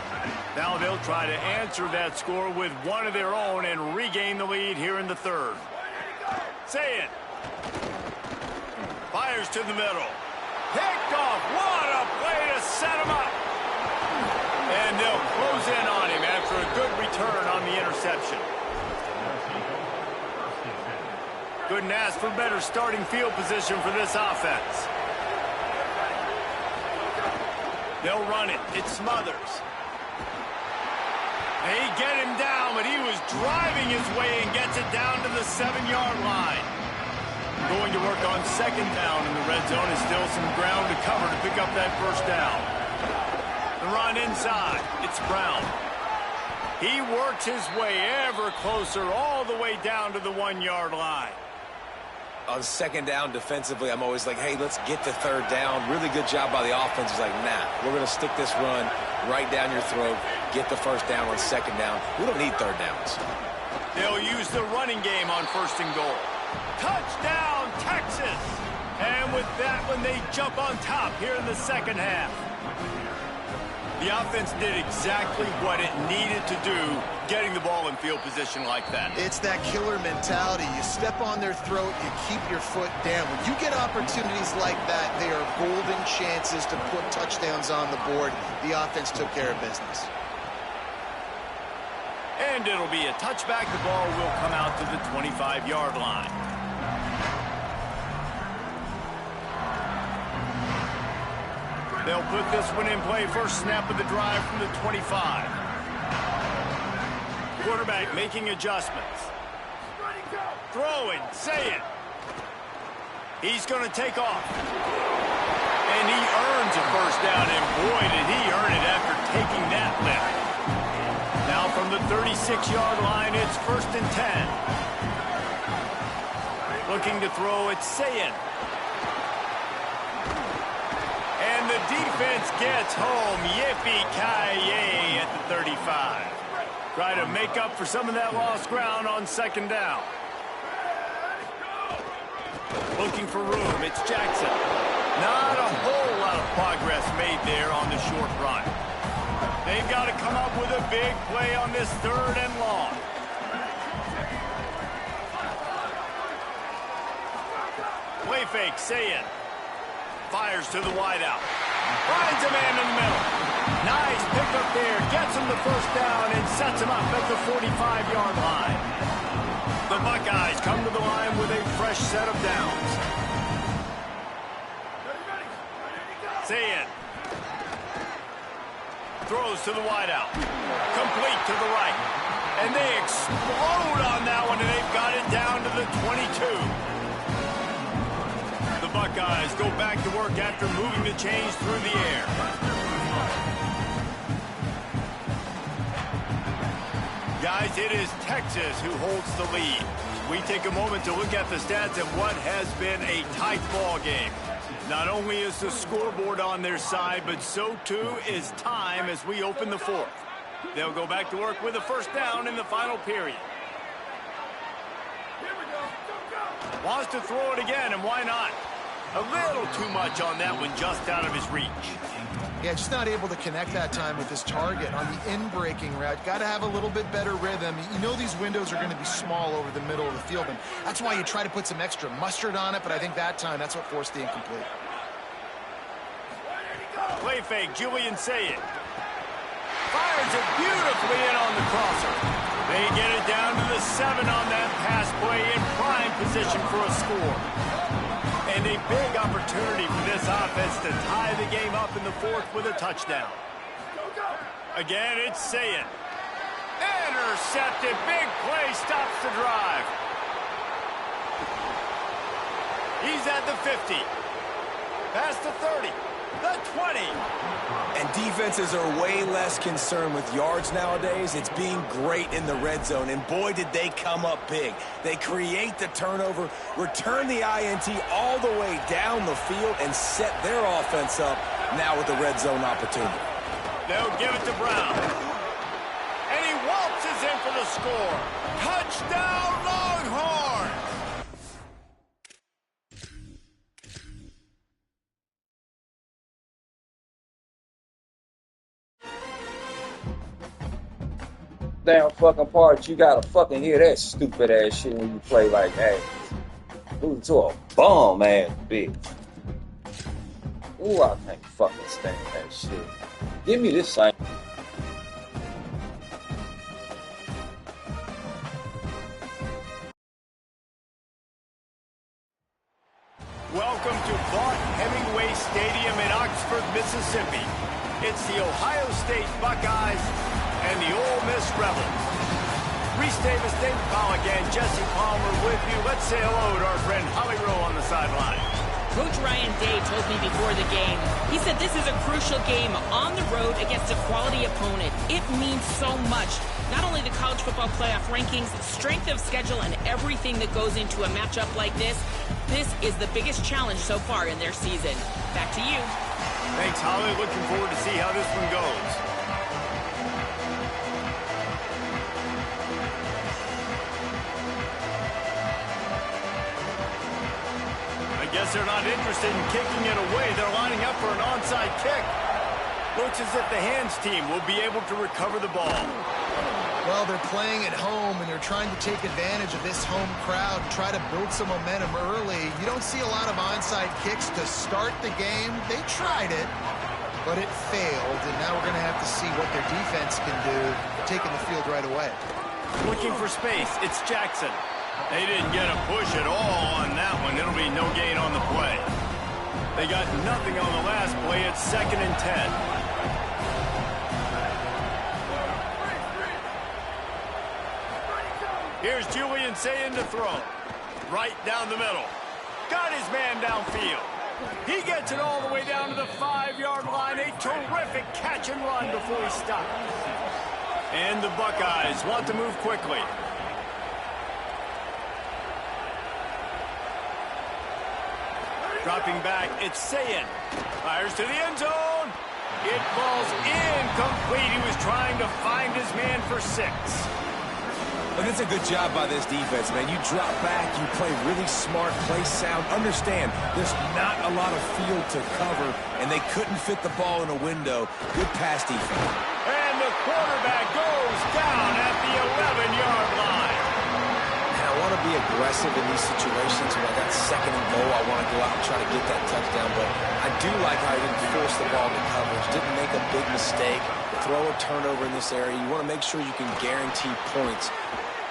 Now they'll try to answer that score with one of their own and regain the lead here in the third. Say it. Fires to the middle. Picked off. What a play to set him up. And they'll close in on him after a good return on the interception. Couldn't ask for better starting field position for this offense. They'll run it. It's Smothers. They get him down, but he was driving his way and gets it down to the 7-yard line. Going to work on second down in the red zone. Is still some ground to cover to pick up that first down. The run inside. It's Brown. He works his way ever closer all the way down to the 1-yard line.
On second down defensively, I'm always like, hey, let's get the third down. Really good job by the offense. It's like, nah, we're going to stick this run right down your throat, get the first down on second down. We don't need third downs.
They'll use the running game on first and goal. Touchdown, Texas! And with that one, they jump on top here in the second half. The offense did exactly what it needed to do, getting the ball in field position like that.
It's that killer mentality. You step on their throat, you keep your foot down. When you get opportunities like that, they are golden chances to put touchdowns on the board. The offense took care of business.
And it'll be a touchback. The ball will come out to the 25-yard line. They'll put this one in play. First snap of the drive from the 25. Quarterback making adjustments. Throwing, say it. He's going to take off. And he earns a first down, and boy, did he earn it after taking that lift. Now from the 36-yard line, it's 1st and 10. Looking to throw, it's Sayin. And the defense gets home. Yippee-ki-yay at the 35. Try to make up for some of that lost ground on second down. Looking for room. It's Jackson. Not a whole lot of progress made there on the short run. They've got to come up with a big play on this 3rd and long. Play fake, Sayin. Fires to the wideout. Finds a man in the middle. Nice pickup there. Gets him the first down and sets him up at the 45-yard line. The Buckeyes come to the line with a fresh set of downs. Sayin. Throws to the wideout. Complete to the right. And they explode on that one, and they've got it down to the 22. The Buckeyes go back to work after moving the chains through the air. Guys, it is Texas who holds the lead. We take a moment to look at the stats of what has been a tight ball game. Not only is the scoreboard on their side, but so too is time as we open the 4th. They'll go back to work with a first down in the final period. Wants to throw it again, and why not? A little too much on that one, just out of his reach.
Yeah, just not able to connect that time with his target on the in-breaking route. Got to have a little bit better rhythm. You know these windows are going to be small over the middle of the field, and that's why you try to put some extra mustard on it, but I think that time, that's what forced the incomplete.
Play fake, Julian Sayed. Fires it beautifully in on the crosser. They get it down to the 7 on that pass play in prime position for a score. And a big opportunity for this offense to tie the game up in the 4th with a touchdown. Again, it's Sayed. Intercepted. Big play stops the drive. He's at the 50. Past the 30. The 20.
And defenses are way less concerned with yards nowadays. It's being great in the red zone. And boy, did they come up big. They create the turnover, return the INT all the way down the field, and set their offense up now with the red zone opportunity.
They'll give it to Brown. And he waltzes in for the score. Touchdown, Longhorns!
Damn fucking part, you gotta fucking hear that stupid ass shit when you play like that. Losing to a bum ass bitch. Ooh, I can't fucking stand that shit. Give me this thing.
Welcome to Vaught Hemingway Stadium in Oxford, Mississippi. It's the Ohio State Buckeyes and the Ole Miss Rebels. Reese Davis, David Pollack, and Jesse Palmer with you. Let's say hello to our friend Holly Rowe on the sideline.
Coach Ryan Day told me before the game, he said this is a crucial game on the road against a quality opponent. It means so much. Not only the college football playoff rankings, strength of schedule, and everything that goes into a matchup like this. This is the biggest challenge so far in their season. Back to you.
Thanks, Holly. Looking forward to see how this one goes. I guess they're not interested in kicking it away. They're lining up for an onside kick. Looks as if the hands team will be able to recover the ball.
Well, they're playing at home, and they're trying to take advantage of this home crowd and try to build some momentum early. You don't see a lot of onside kicks to start the game. They tried it, but it failed, and now we're going to have to see what their defense can do, taking the field right away.
Looking for space. It's Jackson. They didn't get a push at all on that one. It'll be no gain on the play. They got nothing on the last play. It's 2nd and 10. Here's Julian Sayed to throw. Right down the middle. Got his man downfield. He gets it all the way down to the 5-yard line. A terrific catch and run before he stops. And the Buckeyes want to move quickly. Dropping back, it's Sayed. Fires to the end zone. It falls incomplete. He was trying to find his man for 6.
But it's a good job by this defense, man. You drop back, you play really smart, play sound. Understand, there's not a lot of field to cover, and they couldn't fit the ball in a window. Good pass defense.
And the quarterback goes down at the 11-yard line.
And I want to be aggressive in these situations. When I got 2nd and goal, I want to go out and try to get that touchdown. But I do like how he didn't force the ball to coverage, didn't make a big mistake, throw a turnover in this area. You want to make sure you can guarantee points.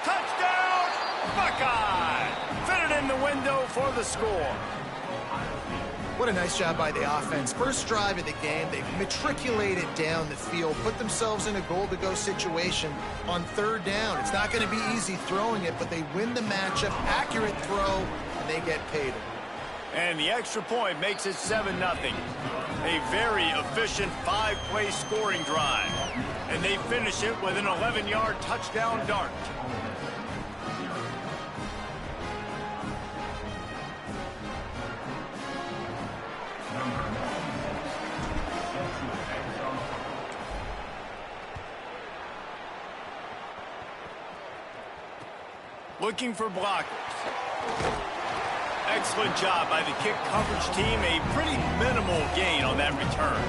Touchdown, Buckeye! Fit it in the window for the score.
What a nice job by the offense. First drive of the game, they matriculated down the field, put themselves in a goal-to-go situation on 3rd down. It's not going to be easy throwing it, but they win the matchup, accurate throw, and they get paid.
And the extra point makes it 7-0. A very efficient 5-play scoring drive. And they finish it with an 11-yard touchdown dart. Looking for blockers. Excellent job by the kick coverage team. A pretty minimal gain on that return.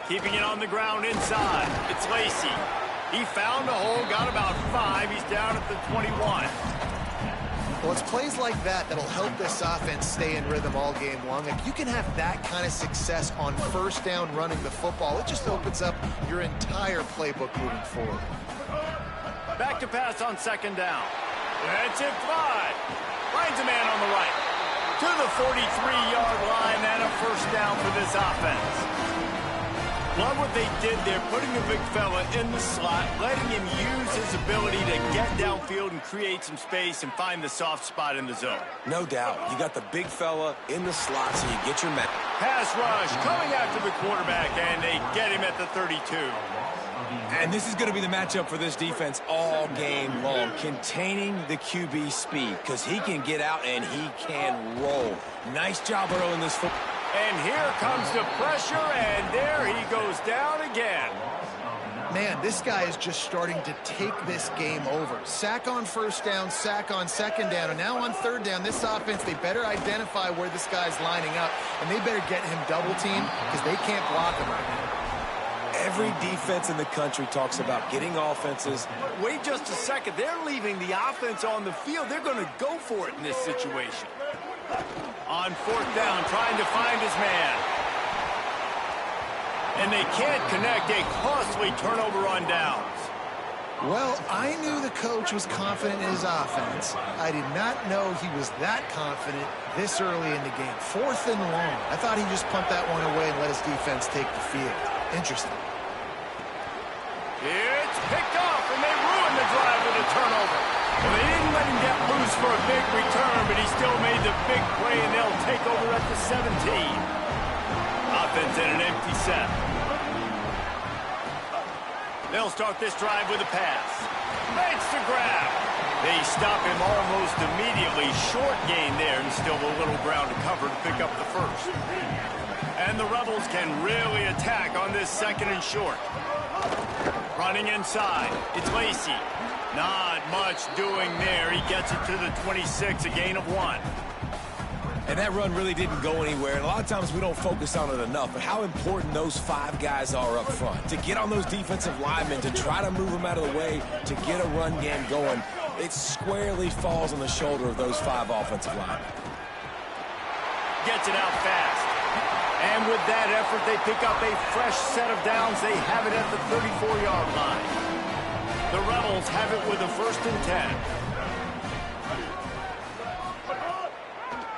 Keeping it on the ground inside. It's Lacey. He found a hole, got about 5. He's down at the 21.
Well, it's plays like that that'll help this offense stay in rhythm all game long. If you can have that kind of success on first down running the football, it just opens up your entire playbook moving forward.
Back to pass on second down. That's it wide. Finds a man on the right. To the 43-yard line and a first down for this offense. Love what they did there, putting the big fella in the slot, letting him use his ability to get downfield and create some space and find the soft spot in the zone.
No doubt. You got the big fella in the slot, so you get your man.
Pass rush coming after the quarterback, and they get him at the 32.
And this is going to be the matchup for this defense all game long, containing the QB speed, because he can get out and he can roll. Nice job early in this football.
And here comes the pressure, and there he goes down again.
Man, this guy is just starting to take this game over. Sack on first down, sack on second down, and now on third down, this offense, they better identify where this guy's lining up, and they better get him double-teamed because they can't block him right now.
Every defense in the country talks about getting offenses.
Wait just a second. They're leaving the offense on the field. They're going to go for it in this situation. On fourth down, trying to find his man. And they can't connect. A costly turnover on downs.
Well, I knew the coach was confident in his offense. I did not know he was that confident this early in the game. 4th and long. I thought he just pumped that one away and let his defense take the field. Interesting.
It's picked off, and they ruined the drive with a turnover. Well, they didn't let him get loose for a big return, but he still made the big play, and they'll take over at the 17. Offense in an empty set. They'll start this drive with a pass. Makes the grab. They stop him almost immediately. Short gain there, and still a little ground to cover to pick up the first. And the Rebels can really attack on this second and short. Running inside, it's Lacey. Not much doing there. He gets it to the 26, a gain of 1.
And that run really didn't go anywhere. And a lot of times we don't focus on it enough, but how important those 5 guys are up front. To get on those defensive linemen, to try to move them out of the way, to get a run game going, it squarely falls on the shoulder of those 5 offensive linemen.
Gets it out fast. And with that effort, they pick up a fresh set of downs. They have it at the 34-yard line. The Rebels have it with a 1st and 10.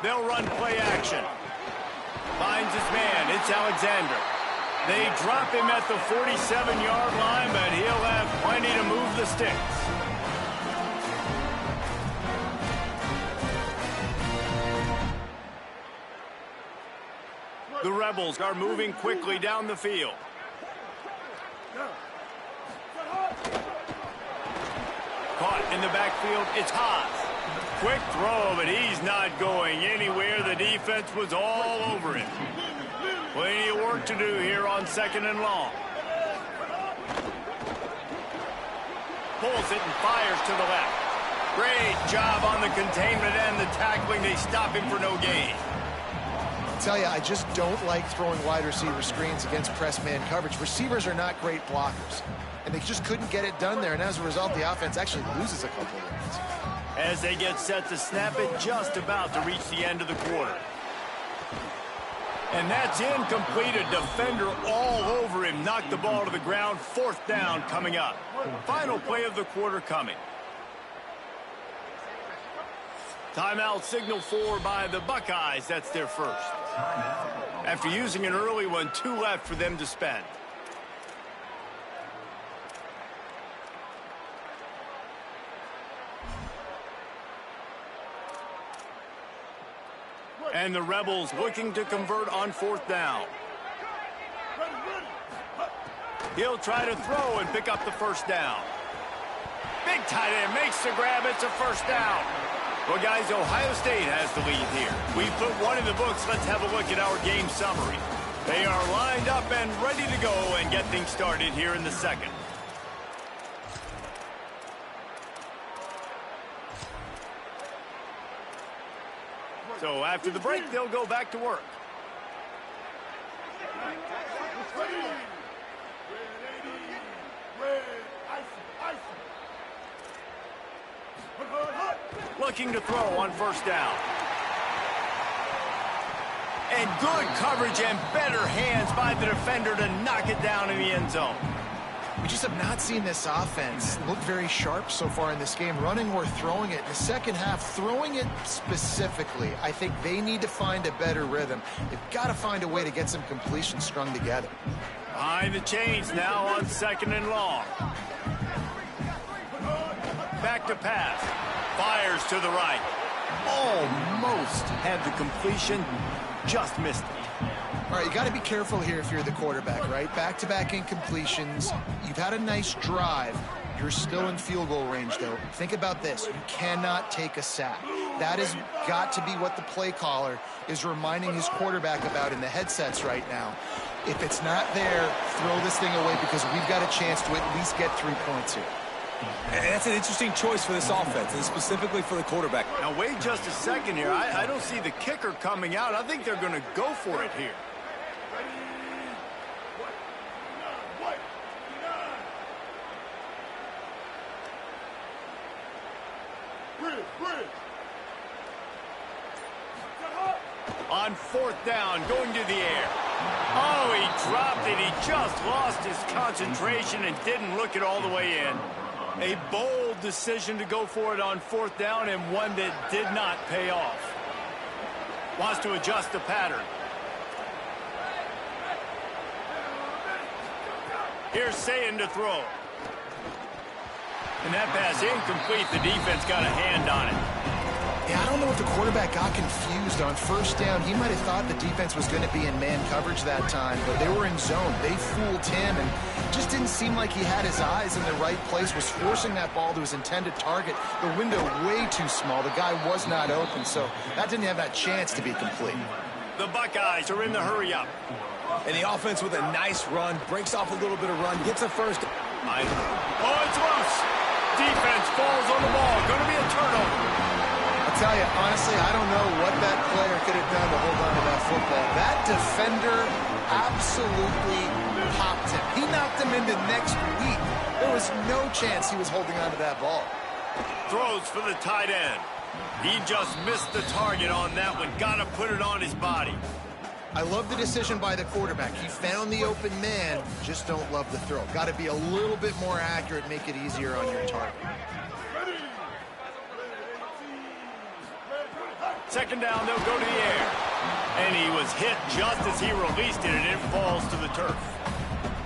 They'll run play action. Finds his man. It's Alexander. They drop him at the 47-yard line, but he'll have plenty to move the sticks. The Rebels are moving quickly down the field. Caught in the backfield, it's Haas. Quick throw, but he's not going anywhere. The defense was all over him. Plenty of work to do here on 2nd and long. Pulls it and fires to the left. Great job on the containment and the tackling. They stop him for no gain.
I tell you, I just don't like throwing wide receiver screens against press man coverage. Receivers are not great blockers, and they just couldn't get it done there, and as a result, the offense actually loses a couple of yards.
As they get set to snap it, just about to reach the end of the quarter. And that's incomplete. A defender all over him. Knocked the ball to the ground. 4th down coming up. Final play of the quarter coming. Timeout signal for by the Buckeyes. That's their first. After using an early one, 2 left for them to spend. And the Rebels looking to convert on 4th down. He'll try to throw and pick up the first down. Big tight end makes the grab. It's a first down. Well, guys, Ohio State has the lead here. We put one in the books. Let's have a look at our game summary. They are lined up and ready to go and get things started here in the second. So after the break, they'll go back to work. Looking to throw on first down. And good coverage and better hands by the defender to knock it down in the end zone.
We just have not seen this offense look very sharp so far in this game, running or throwing it. In the second half, throwing it specifically, I think they need to find a better rhythm. They've got to find a way to get some completions strung together.
Behind the chains now on second and long. Back to pass. Fires to the right. Almost had the completion. Just missed it.
All right, you got to be careful here if you're the quarterback, right? Back-to-back incompletions. You've had a nice drive. You're still in field goal range, though. Think about this. You cannot take a sack. That has got to be what the play caller is reminding his quarterback about in the headsets right now. If it's not there, throw this thing away because we've got a chance to at least get 3 points here.
And that's an interesting choice for this offense, and specifically for the quarterback.
Now, wait just a second here. I don't see the kicker coming out. I think they're going to go for it here. On fourth down, going to the air. Oh, he dropped it. He just lost his concentration and didn't look it all the way in. A bold decision to go for it on fourth down and one that did not pay off. Wants to adjust the pattern. Here's Sayin to throw. And that pass incomplete. The defense got a hand on it.
Yeah, I don't know if the quarterback got confused on first down. He might have thought the defense was going to be in man coverage that time, but they were in zone. They fooled him and just didn't seem like he had his eyes in the right place, was forcing that ball to his intended target. The window way too small. The guy was not open, so that didn't have that chance to be complete.
The Buckeyes are in the hurry up.
And the offense with a nice run, breaks off a little bit of run, gets a first.
Oh, it's loose. Defense falls on the ball. Going to be a turnover.
I'll tell you, honestly, I don't know what that player could have done to hold on to that football. That defender absolutely popped him. He knocked him into next week. There was no chance he was holding on to that ball.
Throws for the tight end. He just missed the target on that one. Got to put it on his body.
I love the decision by the quarterback. He found the open man, just don't love the throw. Got to be a little bit more accurate, make it easier on your target.
Second down, they'll go to the air. And he was hit just as he released it, and it falls to the turf.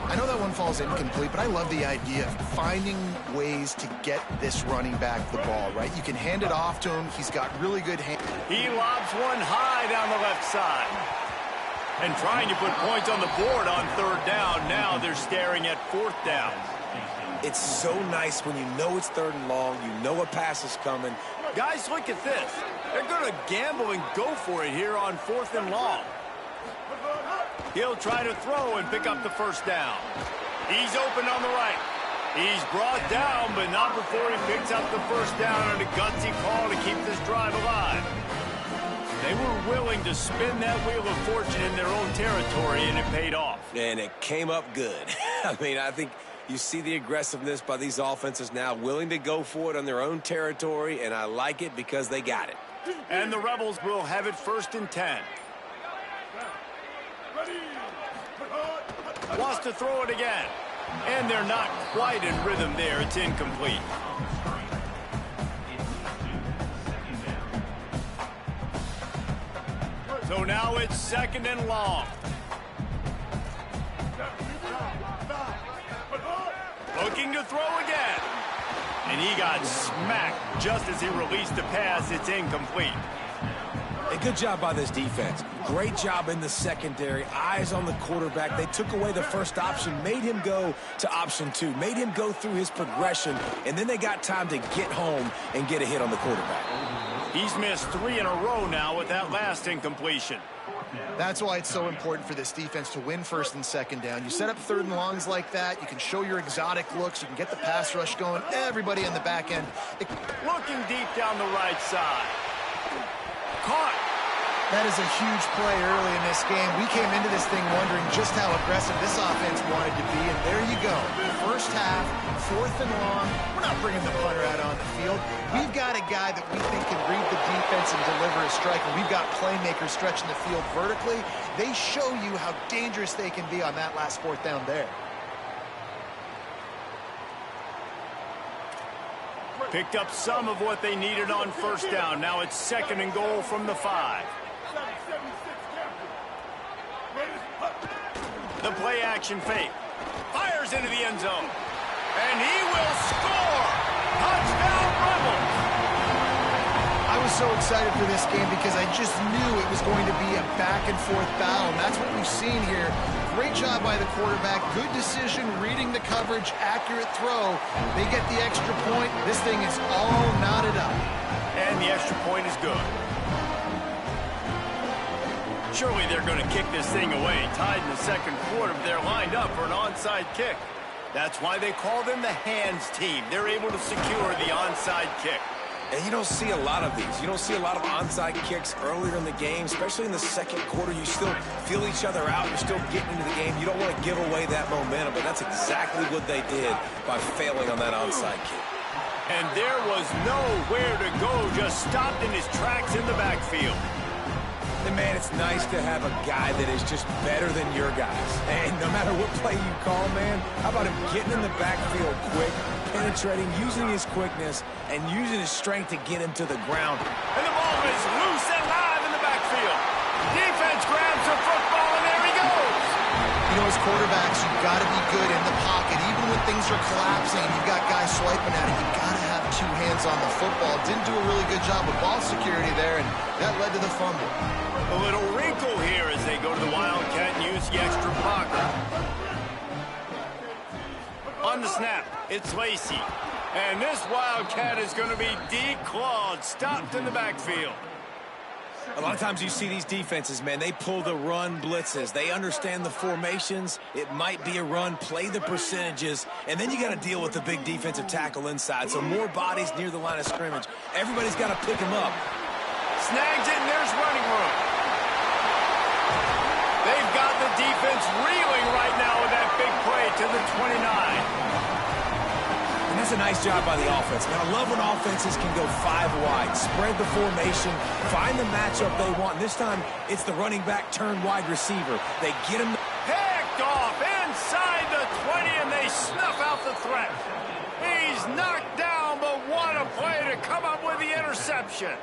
I know that one falls incomplete, but I love the idea of finding ways to get this running back the ball, right? You can hand it off to him. He's got really good hands.
He lobs one high down the left side. And trying to put points on the board on third down. Now they're staring at fourth down.
It's so nice when you know it's third and long, you know a pass is coming.
Guys, look at this. They're going to gamble and go for it here on fourth and long. He'll try to throw and pick up the first down. He's open on the right. He's brought down, but not before he picks up the first down on a gutsy call to keep this drive alive. They were willing to spin that wheel of fortune in their own territory, and it paid off.
And it came up good. I mean, I think you see the aggressiveness by these offenses now, willing to go for it on their own territory, and I like it because they got it.
And the Rebels will have it 1st and 10. Wants to throw it again. And they're not quite in rhythm there. It's incomplete. So now it's 2nd and long. Looking to throw again. And he got smacked just as he released the pass. It's incomplete.
A good job by this defense. Great job in the secondary. Eyes on the quarterback. They took away the first option, made him go to option 2, made him go through his progression, and then they got time to get home and get a hit on the quarterback.
He's missed 3 in a row now with that last incompletion.
That's why it's so important for this defense to win first and second down. You set up third and longs like that. You can show your exotic looks. You can get the pass rush going. Everybody in the back end.
Looking deep down the right side. Caught.
That is a huge play early in this game. We came into this thing wondering just how aggressive this offense wanted to be, and there you go. First half, 4th and long. We're not bringing the punter out on the field. We've got a guy that we think can read the defense and deliver a strike, and we've got playmakers stretching the field vertically. They show you how dangerous they can be on that last 4th down there.
Picked up some of what they needed on first down. Now it's 2nd and goal from the 5. The play action fake. Fires into the end zone. And he will score! Touchdown Rebels!
I was so excited for this game because I just knew it was going to be a back-and-forth battle, and that's what we've seen here. Great job by the quarterback. Good decision, reading the coverage, accurate throw. They get the extra point. This thing is all knotted up.
And the extra point is good. Surely they're going to kick this thing away. Tied in the 2nd quarter, they're lined up for an onside kick. That's why they call them the hands team. They're able to secure the onside kick.
And you don't see a lot of these. You don't see a lot of onside kicks earlier in the game, especially in the 2nd quarter. You still feel each other out. You're still getting into the game. You don't want to give away that momentum, but that's exactly what they did by failing on that onside kick.
And there was nowhere to go, just stopped in his tracks in the backfield.
And man, it's nice to have a guy that is just better than your guys. And no matter what play you call, man, how about him getting in the backfield quick, penetrating, using his quickness, and using his strength to get him to the ground.
And the ball is loose and live in the backfield. Defense grabs the football, and there he goes.
You know, as quarterbacks, you've got to be good in the pocket. Even when things are collapsing, you've got guys swiping at it. You've got to have 2 hands on the football. Didn't do a really good job with ball security there, and that led to the fumble.
A little wrinkle here as they go to the Wildcat and use the extra blocker. On the snap, it's Lacey. And this Wildcat is going to be declawed, stopped in the backfield.
A lot of times you see these defenses, man, they pull the run blitzes. They understand the formations. It might be a run, play the percentages, and then you got to deal with the big defensive tackle inside. So more bodies near the line of scrimmage. Everybody's got to pick them up.
Snags it, and there's running room. They've got the defense reeling right now with that big play to the 29.
And that's a nice job by the offense. Man, I love when offenses can go 5 wide, spread the formation, find the matchup they want. And this time, it's the running back turned wide receiver. They get him.
Picked off inside the 20, and they snuff out the threat. He's knocked down, but what a play to come up with the interception.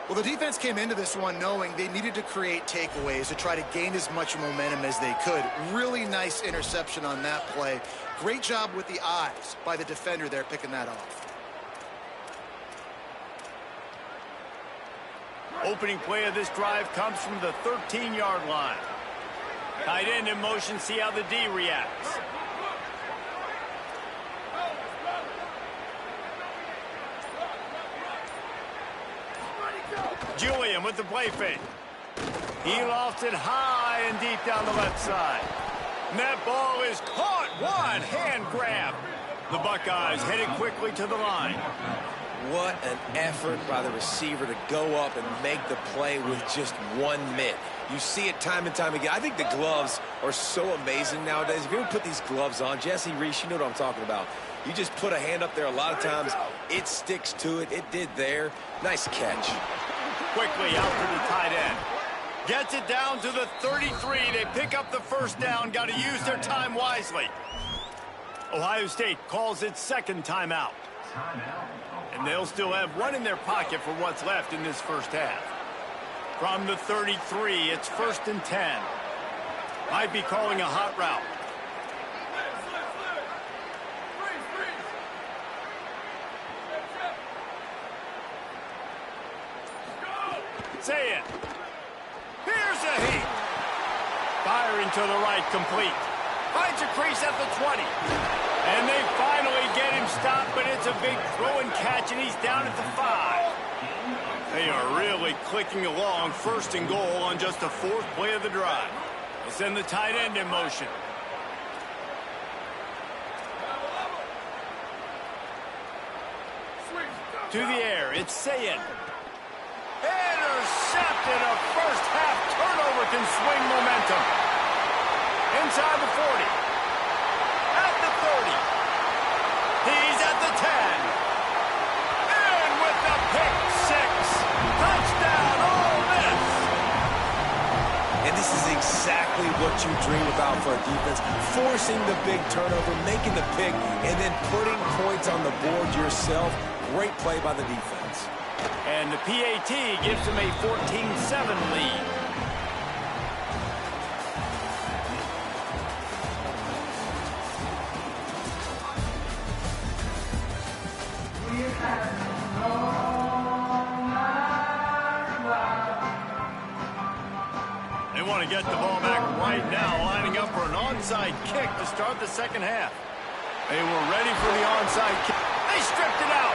Well, the defense came into this one knowing they needed to create takeaways to try to gain as much momentum as they could. Really nice interception on that play. Great job with the eyes by the defender there picking that off.
Opening play of this drive comes from the 13-yard line. Tight end in motion, see how the D reacts. Julian with the play fake. He lost it high and deep down the left side. And that ball is caught. One hand grab. The Buckeyes headed quickly to the line.
What an effort by the receiver to go up and make the play with just 1 minute. You see it time and time again. I think the gloves are so amazing nowadays. If you ever put these gloves on, Jesse Reese, you know what I'm talking about. You just put a hand up there a lot of times. It sticks to it. It did there. Nice catch.
Quickly out to the tight end. Gets it down to the 33. They pick up the first down. Got to use their time wisely. Ohio State calls its 2nd timeout. And they'll still have 1 in their pocket for what's left in this first half. From the 33, it's 1st and 10. Might be calling a hot route. say it. Here's a heat. Firing to the right, complete. Finds a crease at the 20. And they finally get him stopped, but it's a big throw and catch, and he's down at the 5. They are really clicking along, first and goal on just the 4th play of the drive. They send the tight end in motion. To the air, it's Sayin. Intercepted. A first-half turnover can swing momentum. Inside the 40. At the 30. He's at the 10. And with the pick 6. Touchdown, Ole Miss.
And this is exactly what you dream about for a defense. Forcing the big turnover, making the pick, and then putting points on the board yourself. Great play by the defense.
And the PAT gives them a 14-7 lead. They want to get the ball back right now, lining up for an onside kick to start the second half. They were ready for the onside kick. They stripped it out.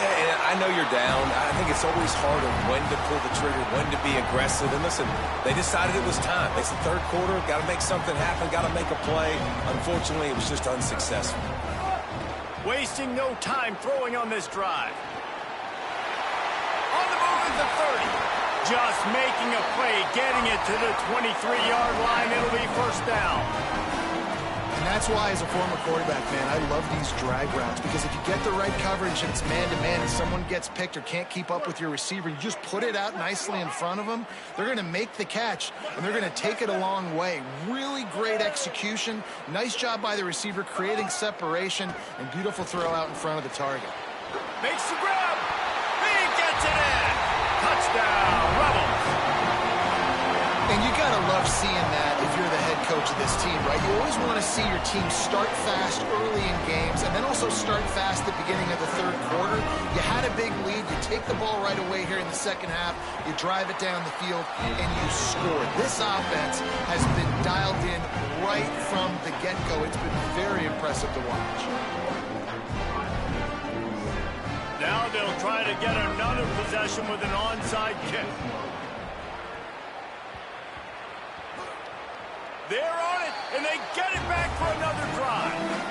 And I know you're down. I think it's always hard of when to pull the trigger, when to be aggressive. And listen, they decided it was time. It's the 3rd quarter. Got to make something happen. Got to make a play. Unfortunately, it was just unsuccessful.
Wasting no time throwing on this drive. On the move at the 30. Just making a play, getting it to the 23-yard line. It'll be first down.
And that's why, as a former quarterback, man, I love these drag routes, because if you get the right coverage and it's man-to-man and someone gets picked or can't keep up with your receiver, you just put it out nicely in front of them, they're going to make the catch, and they're going to take it a long way. Really great execution. Nice job by the receiver creating separation, and beautiful throw out in front of the target.
Makes the grab. He gets it in. Touchdown, Rebels.
And you got to love seeing that if you're the head coach of this team, right? You always want to see your team start fast early in games and then also start fast at the beginning of the 3rd quarter. You had a big lead. You take the ball right away here in the second half. You drive it down the field, and you score. This offense has been dialed in right from the get-go. It's been very impressive to watch.
Now they'll try to get another possession with an onside kick. They're on it, and they get it back for another drive.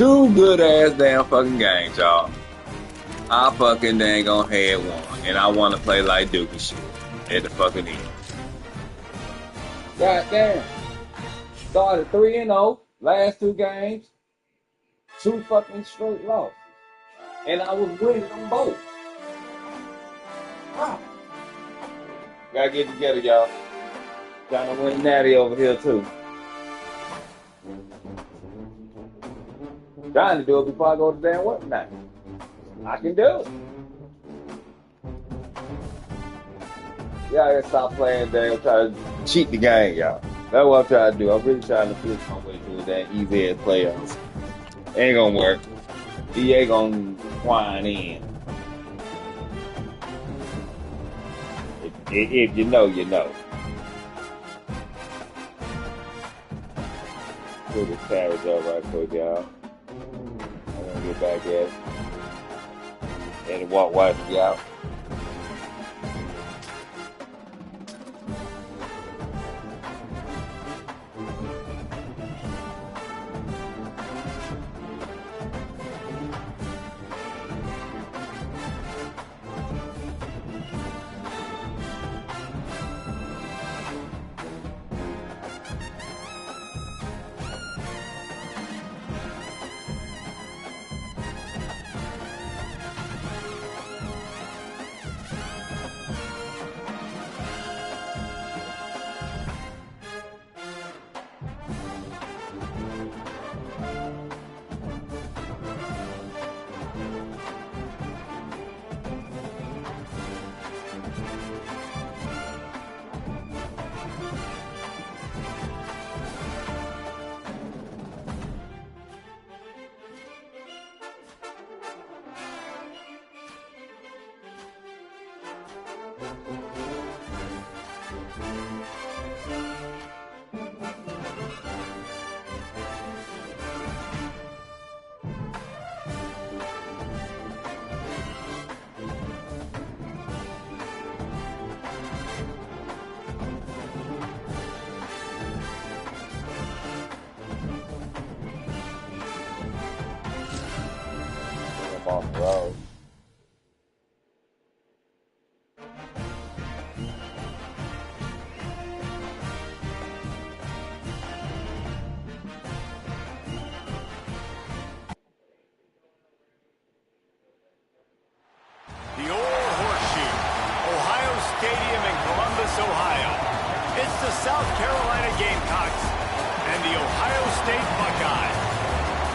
2 good-ass damn fucking games, y'all. I fucking dang on had one. And I want to play like Duke and shit. At the fucking end. God damn. Started 3-0. Last 2 games. 2 fucking straight losses. And I was winning them both. Wow. Gotta get together, y'all. Trying to win Natty over here, too. Trying to do it before I go to damn work now. I can do it. Y'all gotta stop playing damn, try to cheat the game, y'all. That's what I'm trying to do. I'm really trying to feel my way through that easy ass playoffs. Ain't gonna work. EA gonna whine in. If you know, you know. Put this carriage up right quick, y'all. I'm gonna get back at it. And walk wifey out. Off the road.
The old horseshoe, Ohio Stadium in Columbus, Ohio. It's the South Carolina Gamecocks and the Ohio State Buckeyes.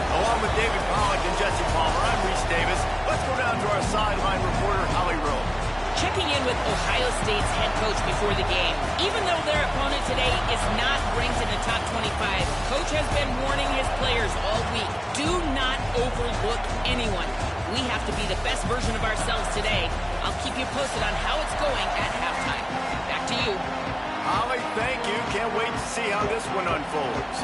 Along with David Pollack and Jesse Palmer, I'm Reese Davis. Let's go down to our sideline reporter, Holly Rowe.
Checking in with Ohio State's head coach before the game. Even though their opponent today is not ranked in the top 25, Coach has been warning his players all week. Do not overlook anyone. We have to be the best version of ourselves today. I'll keep you posted on how it's going at halftime. Back to you.
Holly, thank you. Can't wait to see how this one unfolds.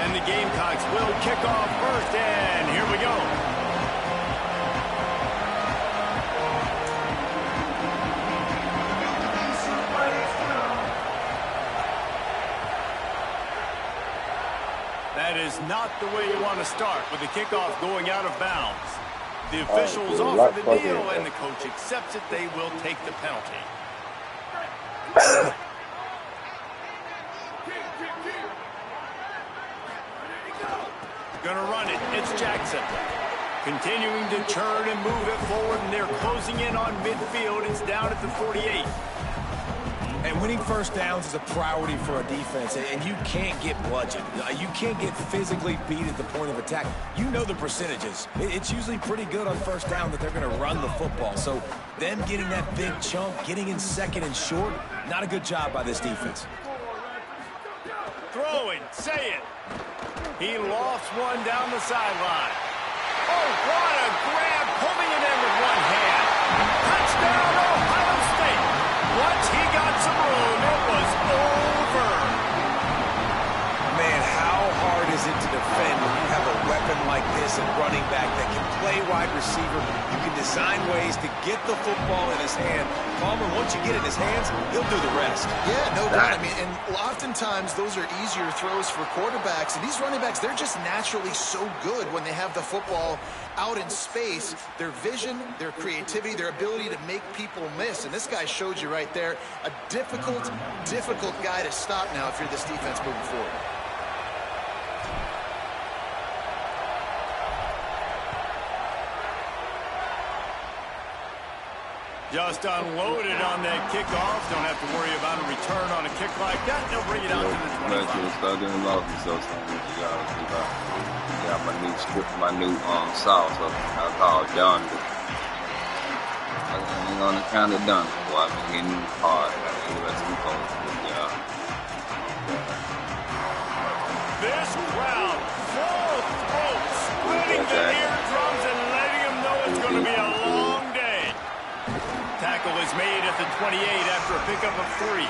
And the Gamecocks will kick off first, and here we go. That is not the way you want to start with the kickoff going out of bounds. The officials offer the deal, and the coach accepts it. They will take the penalty. Gonna run it. It's Jackson. Continuing to churn and move it forward, and they're closing in on midfield. It's down at the 48.
And winning first downs is a priority for a defense, and you can't get bludgeoned. You can't get physically beat at the point of attack. You know the percentages. It's usually pretty good on first down that they're going to run the football. So them getting that big chunk, getting in second and short, not a good job by this defense.
Throwing, say it. He lofts one down the sideline. Oh, what a grab, pulling it in with one hand. Touchdown, Ohio State. Once he got some room, it was over.
Man, how hard is it to defend when you have a weapon like this at running back that can play wide receiver? find ways to get the football in his hand. Palmer, once you get it in his hands, he'll do the rest.
Yeah, no doubt. I mean, and oftentimes those are easier throws for quarterbacks. And these running backs, they're just naturally so good when they have the football out in space. Their vision, their creativity, their ability to make people miss. And this guy showed you right there, a difficult guy to stop now if you're this defense moving forward.
Just unloaded on that kickoff. Don't have to worry about a return on a kick like that. They'll bring it out to the 25.
Yeah, my new sauce. I call it done. I'm gonna kind of done. Well, I've been getting hard.
This crowd, full throat, splitting the eardrums and letting them know it's going to be a long day. Tackle is made at the 28 after a pickup of 3.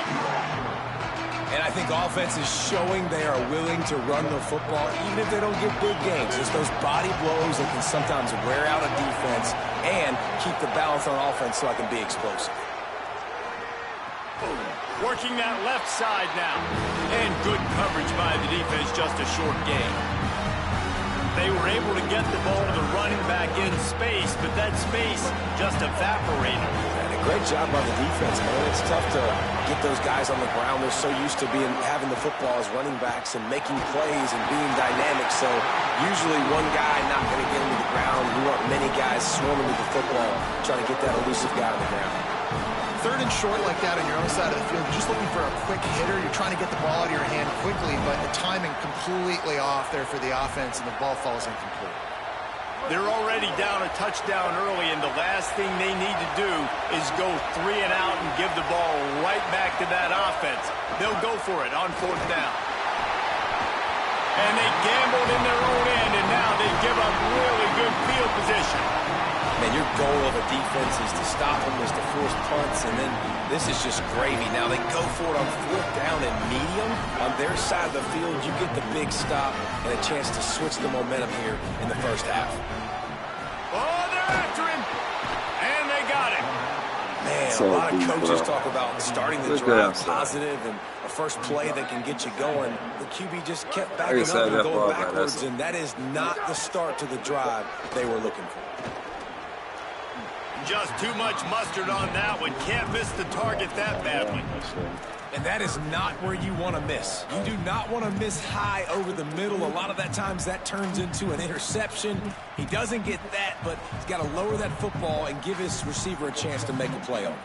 And I think offense is showing they are willing to run the football even if they don't get big gains. It's those body blows that can sometimes wear out a defense and keep the balance on offense so I can be explosive.
Working that left side now. And good coverage by the defense, just a short gain. They were able to get the ball to the running back in space, but that space just evaporated.
And a great job by the defense, man. It's tough to get those guys on the ground. They're so used to having the football as running backs and making plays and being dynamic. So usually one guy not going to get into the ground. You want many guys swarming to the football, trying to get that elusive guy on the ground.
3rd and short like that on your own side of the field, you're just looking for a quick hitter. You're trying to get the ball out of your hand quickly, but the timing completely off there for the offense, and the ball falls incomplete.
They're already down a touchdown early, and the last thing they need to do is go 3 and out and give the ball right back to that offense. They'll go for it on 4th down. And they gambled in their own end, and now they give up really good field position.
Man, your goal of a defense is to stop them, is to force punts, and then this is just gravy. Now they go for it on 4th down and medium. On their side of the field, you get the big stop and a chance to switch the momentum here in the first half.
Oh, they're after him, and they got him.
Man, a lot of coaches talk about starting the drive positive and a first play that can get you going. The QB just kept backing up and going backwards, and that is not the start to the drive they were looking for.
Just too much mustard on that one. Can't miss the target that badly.
And that is not where you want to miss. You do not want to miss high over the middle. A lot of that times that turns into an interception. He doesn't get that, but he's got to lower that football and give his receiver a chance to make a play on it.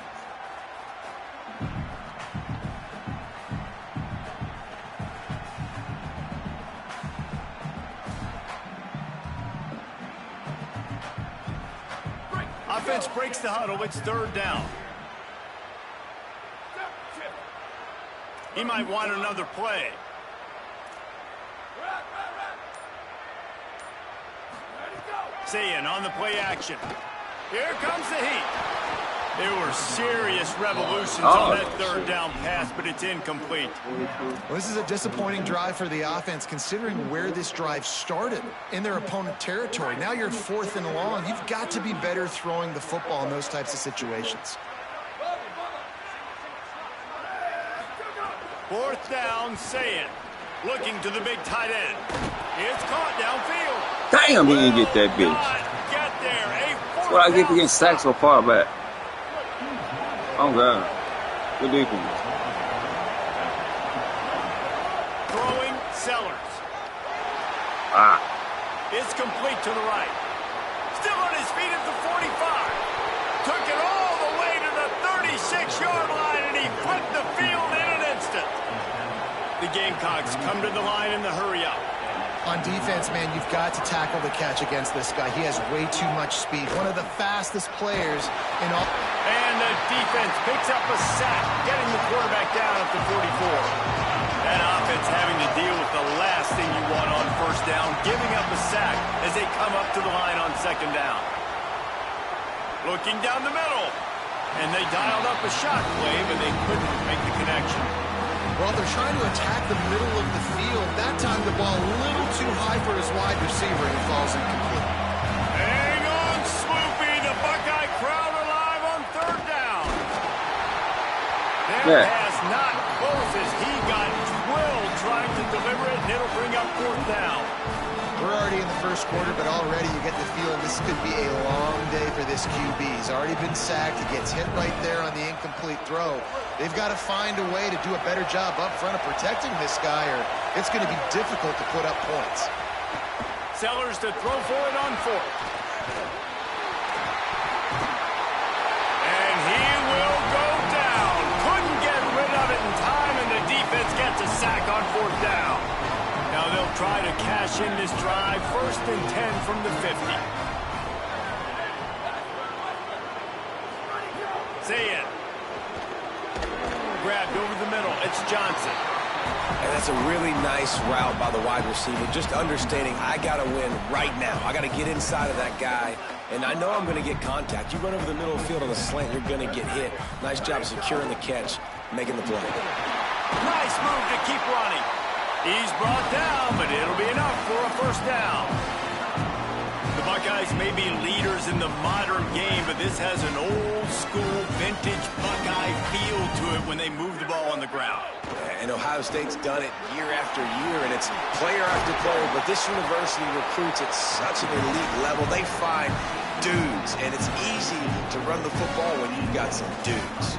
Offense breaks the huddle. It's 3rd down. He might want another play. Sayin on the play action. Here comes the heat. There were serious revolutions on that 3rd down pass, but it's incomplete.
Well, this is a disappointing drive for the offense, considering where this drive started, in their opponent territory. Now you're 4th and long. You've got to be better throwing the football in those types of situations.
4th down, Sayin. Looking to the big tight end. It's caught downfield.
Damn, he didn't get that bitch.
Get there.
That's what I get to get sacked so far back. Oh, God. Good defense.
Throwing Sellers. It's complete to the right. Still on his feet at the 45. Took it all the way to the 36-yard line, and he flipped the field in an instant. The Gamecocks come to the line in the hurry-up.
On defense, man, you've got to tackle the catch against this guy. He has way too much speed. One of the fastest players in all.
And the defense picks up a sack, getting the quarterback down at the 44. That offense having to deal with the last thing you want on 1st down, giving up a sack as they come up to the line on 2nd down. Looking down the middle. And they dialed up a shot play, but they couldn't make the connection.
Well, they're trying to attack the middle of the field. That time the ball a little too high for his wide receiver, and it falls incomplete.
Hang on, Swoopy. The Buckeye
Yeah.
pass not close as he got drilled trying to deliver it, and it'll bring up 4th down.
We're already in the first quarter, but already you get the feeling this could be a long day for this QB. He's already been sacked. He gets hit right there on the incomplete throw. They've got to find a way to do a better job up front of protecting this guy, or it's going to be difficult to put up points.
Sellers to throw for it on 4th. And he will go down. Couldn't get rid of it in time, and the defense gets a sack on 4th down. Now they'll try to cash in this drive. 1st and 10 from the 50. Say it. Grabbed over the middle. It's Johnson.
And that's a really nice route by the wide receiver. Just understanding I got to win right now. I got to get inside of that guy. And I know I'm going to get contact. You run over the middle of the field on a slant, you're going to get hit. Nice job securing the catch, making the play.
Nice move to keep running. He's brought down, but it'll be enough for a 1st down. The Buckeyes may be leaders in the modern game, but this has an old-school, vintage Buckeye feel to it when they move the ball on the ground.
And Ohio State's done it year after year, and it's player after player, but this university recruits at such an elite level. They find dudes, and it's easy to run the football when you've got some dudes.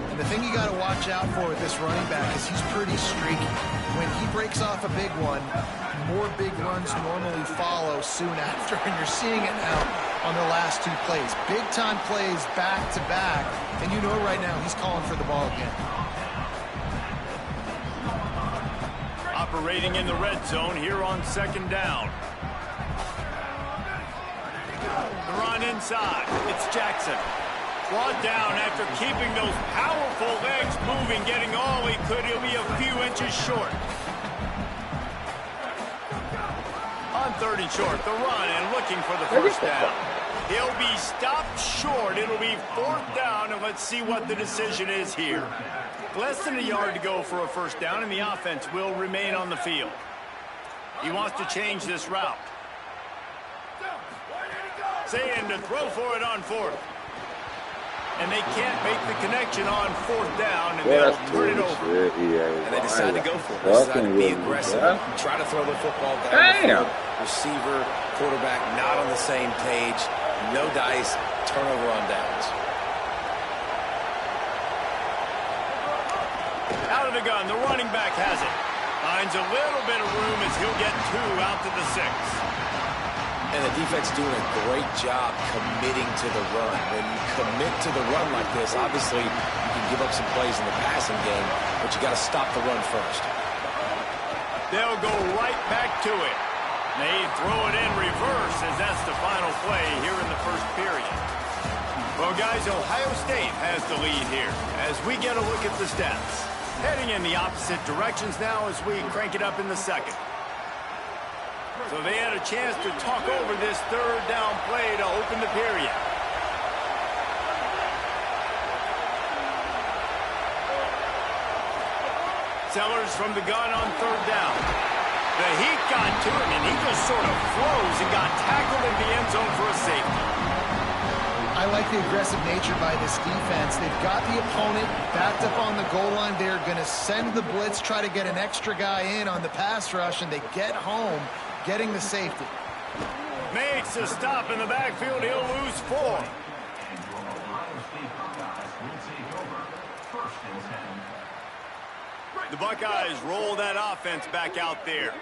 And the thing you got to watch out for with this running back is he's pretty streaky. When he breaks off a big one, more big runs normally follow soon after, and you're seeing it now on the last 2 plays. Big-time plays back-to-back, and you know right now he's calling for the ball again.
Operating in the red zone here on 2nd down. The run inside. It's Jackson. Brought down after keeping those powerful legs moving, getting all he could. He'll be a few inches short. On 3rd and short, the run and looking for the 1st down. He'll be stopped short. It'll be 4th down, and let's see what the decision is here. Less than a yard to go for a 1st down, and the offense will remain on the field. He wants to change this route. Saying to throw for it on 4th. And they can't make the connection on 4th down, and they'll turn it over.
And they decide to go for it. They decide to be aggressive, try to throw the football down. Receiver, quarterback not on the same page. No dice, turnover on downs.
Out of the gun, the running back has it. Finds a little bit of room as he'll get 2 out to the 6.
And the defense doing a great job committing to the run. When you commit to the run like this, obviously you can give up some plays in the passing game, but you got to stop the run first.
They'll go right back to it. They throw it in reverse as that's the final play here in the 1st period. Well, guys, Ohio State has the lead here as we get a look at the stats. Heading in the opposite directions now as we crank it up in the 2nd. So they had a chance to talk over this 3rd down play to open the period. Sellers from the gun on 3rd down. The heat got to him, and he just sort of froze and got tackled in the end zone for a safety.
I like the aggressive nature by this defense. They've got the opponent backed up on the goal line. They're going to send the blitz, try to get an extra guy in on the pass rush, and they get home, getting the safety.
Makes a stop in the backfield. He'll lose 4. The Buckeyes roll that offense back out there.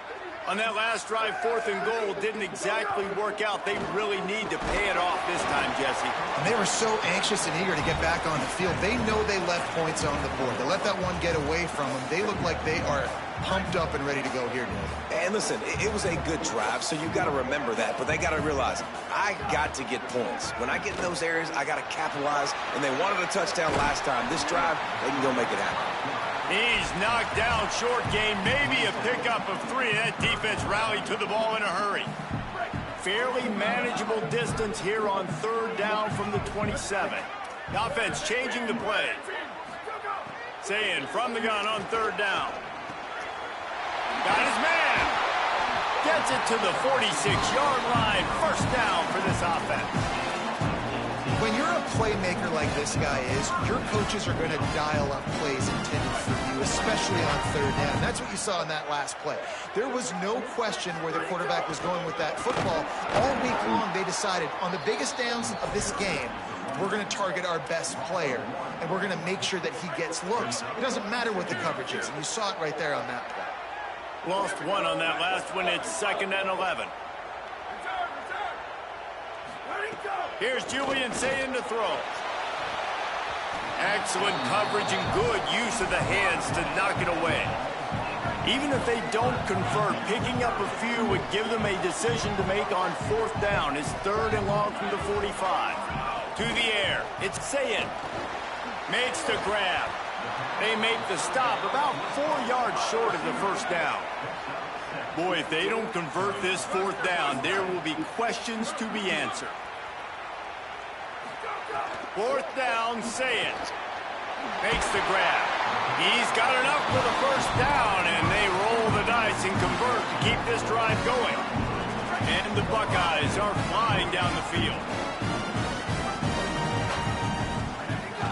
On that last drive, 4th and goal didn't exactly work out. They really need to pay it off this time, Jesse.
And they were so anxious and eager to get back on the field. They know they left points on the board. They let that one get away from them. They look like they are pumped up and ready to go here, Dave.
And listen, it was a good drive, so you got to remember that. But they got to realize, I got to get points. When I get in those areas, I got to capitalize. And they wanted a touchdown last time. This drive, they can go make it happen.
He's knocked down short gain, maybe a pickup of 3. That defense rallied to the ball in a hurry. Fairly manageable distance here on 3rd down from the 27. The offense changing the play. Saying from the gun on 3rd down. Got his man. Gets it to the 46-yard line. 1st down for this offense.
When you're a playmaker like this guy is, your coaches are going to dial up plays intended for you, especially on third down. That's what you saw in that last play. There was no question where the quarterback was going with that football. All week long, they decided on the biggest downs of this game, we're going to target our best player, and we're going to make sure that he gets looks. It doesn't matter what the coverage is, and you saw it right there on that play.
Lost one on that last one. It's 2nd and 11. Here's Julian saying to throw. Excellent coverage and good use of the hands to knock it away. Even if they don't convert, picking up a few would give them a decision to make on 4th down. It's 3rd and long from the 45. To the air. It's Sayin. Makes the grab. They make the stop about 4 yards short of the 1st down. Boy, if they don't convert this 4th down, there will be questions to be answered. 4th down, Sayin. Makes the grab. He's got enough for the 1st down, and they roll the dice and convert to keep this drive going. And the Buckeyes are flying down the field.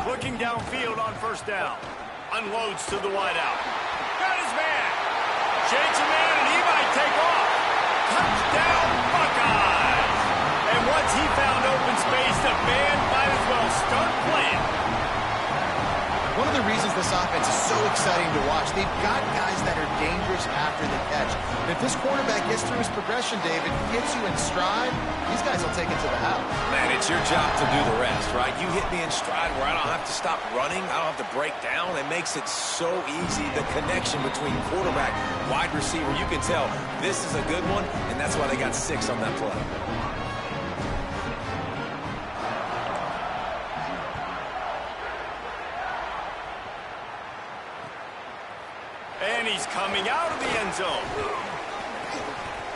Looking downfield on 1st down. Unloads to the wideout. Got his man. Shakes a man, and he might take off. Touchdown, Buckeyes. And once he found open space, the band might as well start playing.
One of the reasons this offense is so exciting to watch, they've got guys that are dangerous after the catch. And if this quarterback gets through his progression, David, hits you in stride, these guys will take it to the house.
Man, it's your job to do the rest, right? You hit me in stride where I don't have to stop running. I don't have to break down. It makes it so easy. The connection between quarterback, wide receiver, you can tell this is a good one, and that's why they got 6 on that play.
And he's coming out of the end zone.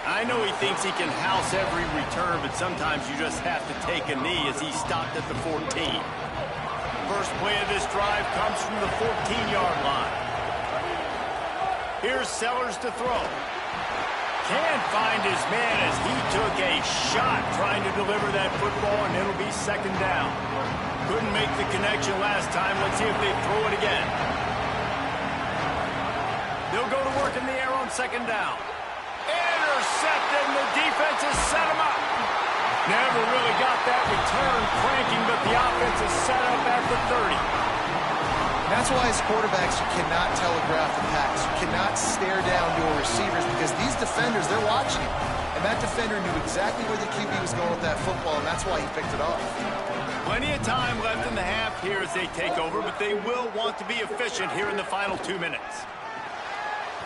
I know he thinks he can house every return, but sometimes you just have to take a knee as he stopped at the 14. First play of this drive comes from the 14-yard line. Here's Sellers to throw. Can't find his man as he took a shot trying to deliver that football, and it'll be 2nd down. Couldn't make the connection last time. Let's see if they throw it again. They'll go to work in the air on 2nd down. Intercepted, and the defense has set him up. Never really got that return cranking, but the offense is set up at the 30.
That's why as quarterbacks, you cannot telegraph the pass. You cannot stare down your receivers because these defenders, they're watching you. And that defender knew exactly where the QB was going with that football, and that's why he picked it off.
Plenty of time left in the half here as they take over, but they will want to be efficient here in the final 2 minutes.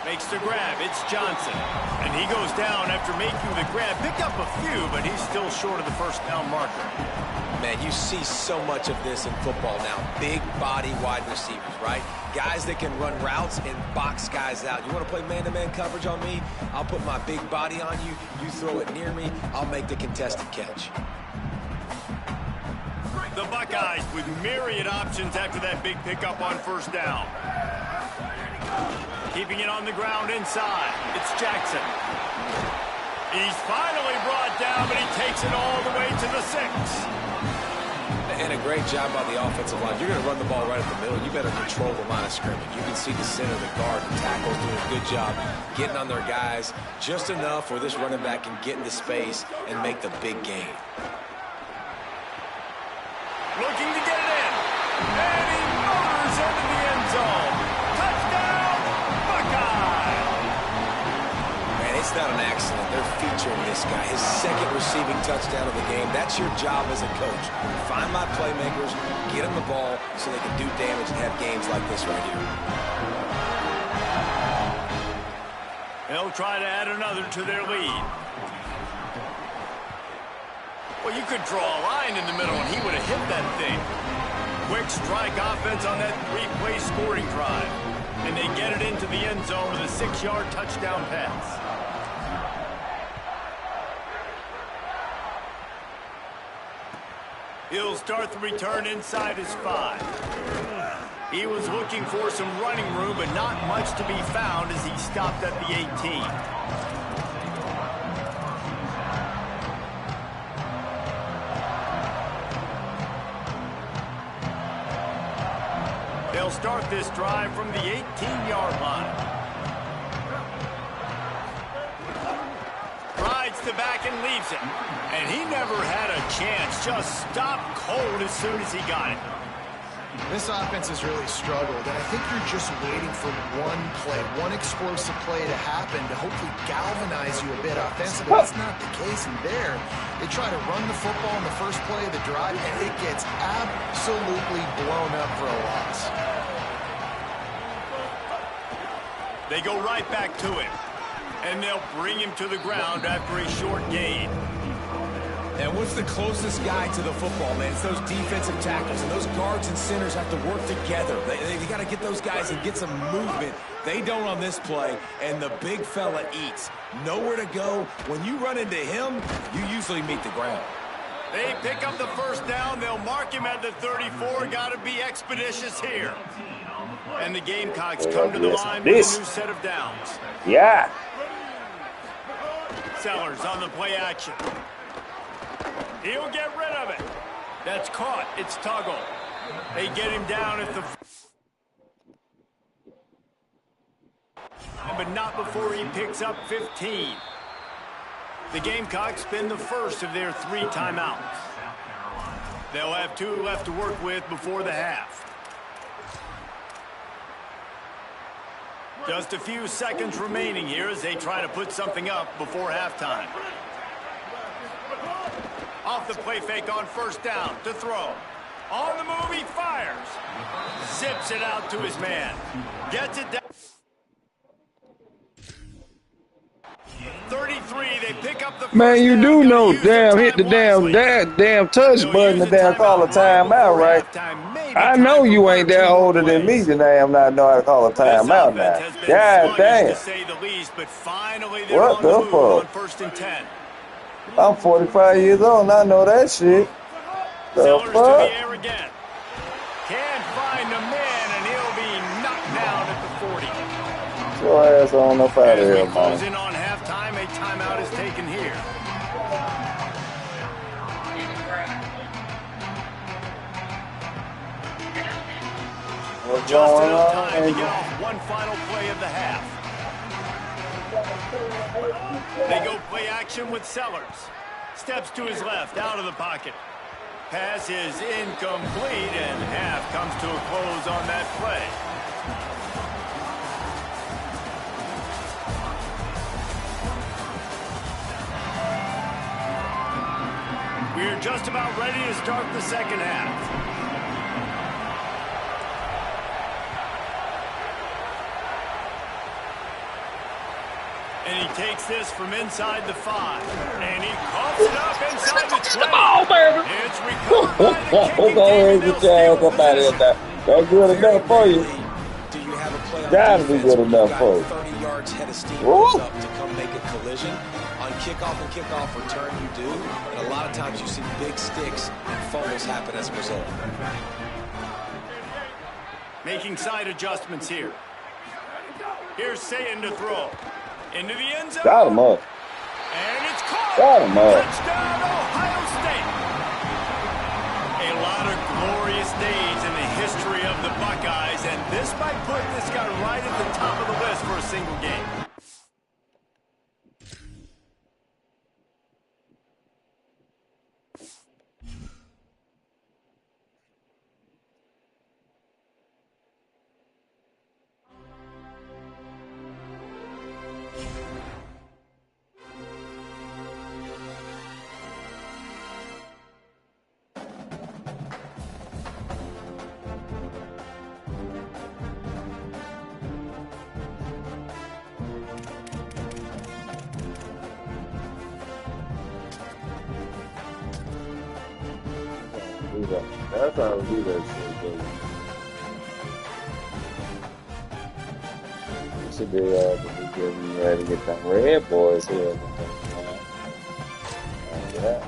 Makes the grab. It's Johnson. And he goes down after making the grab. Picked up a few, but he's still short of the 1st down marker.
Man, you see so much of this in football now. Big body wide receivers, right? Guys that can run routes and box guys out. You want to play man-to-man coverage on me? I'll put my big body on you. You throw it near me, I'll make the contested catch.
The Buckeyes with myriad options after that big pickup on 1st down. Keeping it on the ground inside. It's Jackson. He's finally brought down, but he takes it all the way to the 6.
And a great job by the offensive line. You're going to run the ball right at the middle. You better control the line of scrimmage. You can see the center, the guard, the tackles doing a good job getting on their guys just enough where this running back can get into space and make the big game.
Looking to get it in. And he motors into the end zone. Touchdown, Buckeye!
Man, it's not an accident. They're featuring this guy. His 2nd receiving touchdown of the game. That's your job as a coach. Find my playmakers, get them the ball so they can do damage and have games like this right here.
They'll try to add another to their lead. Well, you could draw a line in the middle, and he would have hit that thing. Quick strike offense on that 3-play scoring drive. And they get it into the end zone with a 6-yard touchdown pass. He'll start the return inside his 5. He was looking for some running room, but not much to be found as he stopped at the 18. They'll start this drive from the 18-yard line. Rides the back and leaves it. And he never had a chance. Just stopped cold as soon as he got it.
This offense has really struggled, and I think you're just waiting for one play, one explosive play to happen to hopefully galvanize you a bit offensively. That's not the case in there. They try to run the football in the first play of the drive, and it gets absolutely blown up for a loss.
They go right back to him, and they'll bring him to the ground after a short gain.
And what's the closest guy to the football, man? It's those defensive tackles, and those guards and centers have to work together. They got to get those guys and get some movement. They don't on this play, and the big fella eats. Nowhere to go. When you run into him, you usually meet the ground.
They pick up the first down. They'll mark him at the 34. Got to be expeditious here. And the Gamecocks come to the line with a new set of downs.
Yeah.
Sellers on the play action. He'll get rid of it. That's caught. It's Tuggle. They get him down at the... But not before he picks up 15. The Gamecocks spend the first of their 3 timeouts. They'll have 2 left to work with before the half. Just a few seconds remaining here as they try to put something up before halftime. Off the play fake on first down to throw. On the move, he fires. Zips it out to his man. Gets it down. 33, they pick up the first
Man, you
down.
do know,
Use
damn,
the
hit the
time
damn touch
They'll
button,
use
the damn call a timeout, right?
halftime. Maybe
I
time
know
for
you
one
ain't
or
that
two more
older than me
plays.
to damn not know how to call a
This
timeout
offense
now.
has been
God
sluggish,
damn.
to say the least, but finally they're
What
on the
the
move on
fuck?
first and 10.
I'm 45 years old and I know that shit. The
Sellers to the
fuck?
air again. Can't find a man, and he'll be knocked down at the 40.
Get your ass on up out of
As
here,
we close
man.
in on halftime, a timeout is taken here.
What's
Just
going
enough
on?
time to get off one final play of the half. They go play action with Sellers. Steps to his left, out of the pocket. Pass is incomplete, and half comes to a close on that play. We're just about ready to start the second half. And he takes this from inside the 5. And he coughs it up inside the 20.
Oh, baby.
It's recovered by the kicking
Go
team,
ahead
and
and get
they'll
your ass
steal
up out of here.
possession.
That's good enough for you.
Do you have a play on
Gotta be
defense
good
where
enough
you've
for you.
got 30 yards head of steam
Woo!
goes up to come make a collision? On kickoff and kickoff return, you do. And a lot of times you see big sticks and fumbles happen as a result.
Making side adjustments here. Here's Satan to throw. Into the end zone.
Got him up.
And it's caught.
Got him up.
Touchdown, Ohio State. A lot of glorious days in the history of the Buckeyes, and this might put this guy right at the top of the list for a single game.
That's how we do that shit, baby. We should be getting ready to get them red boys here. Yeah.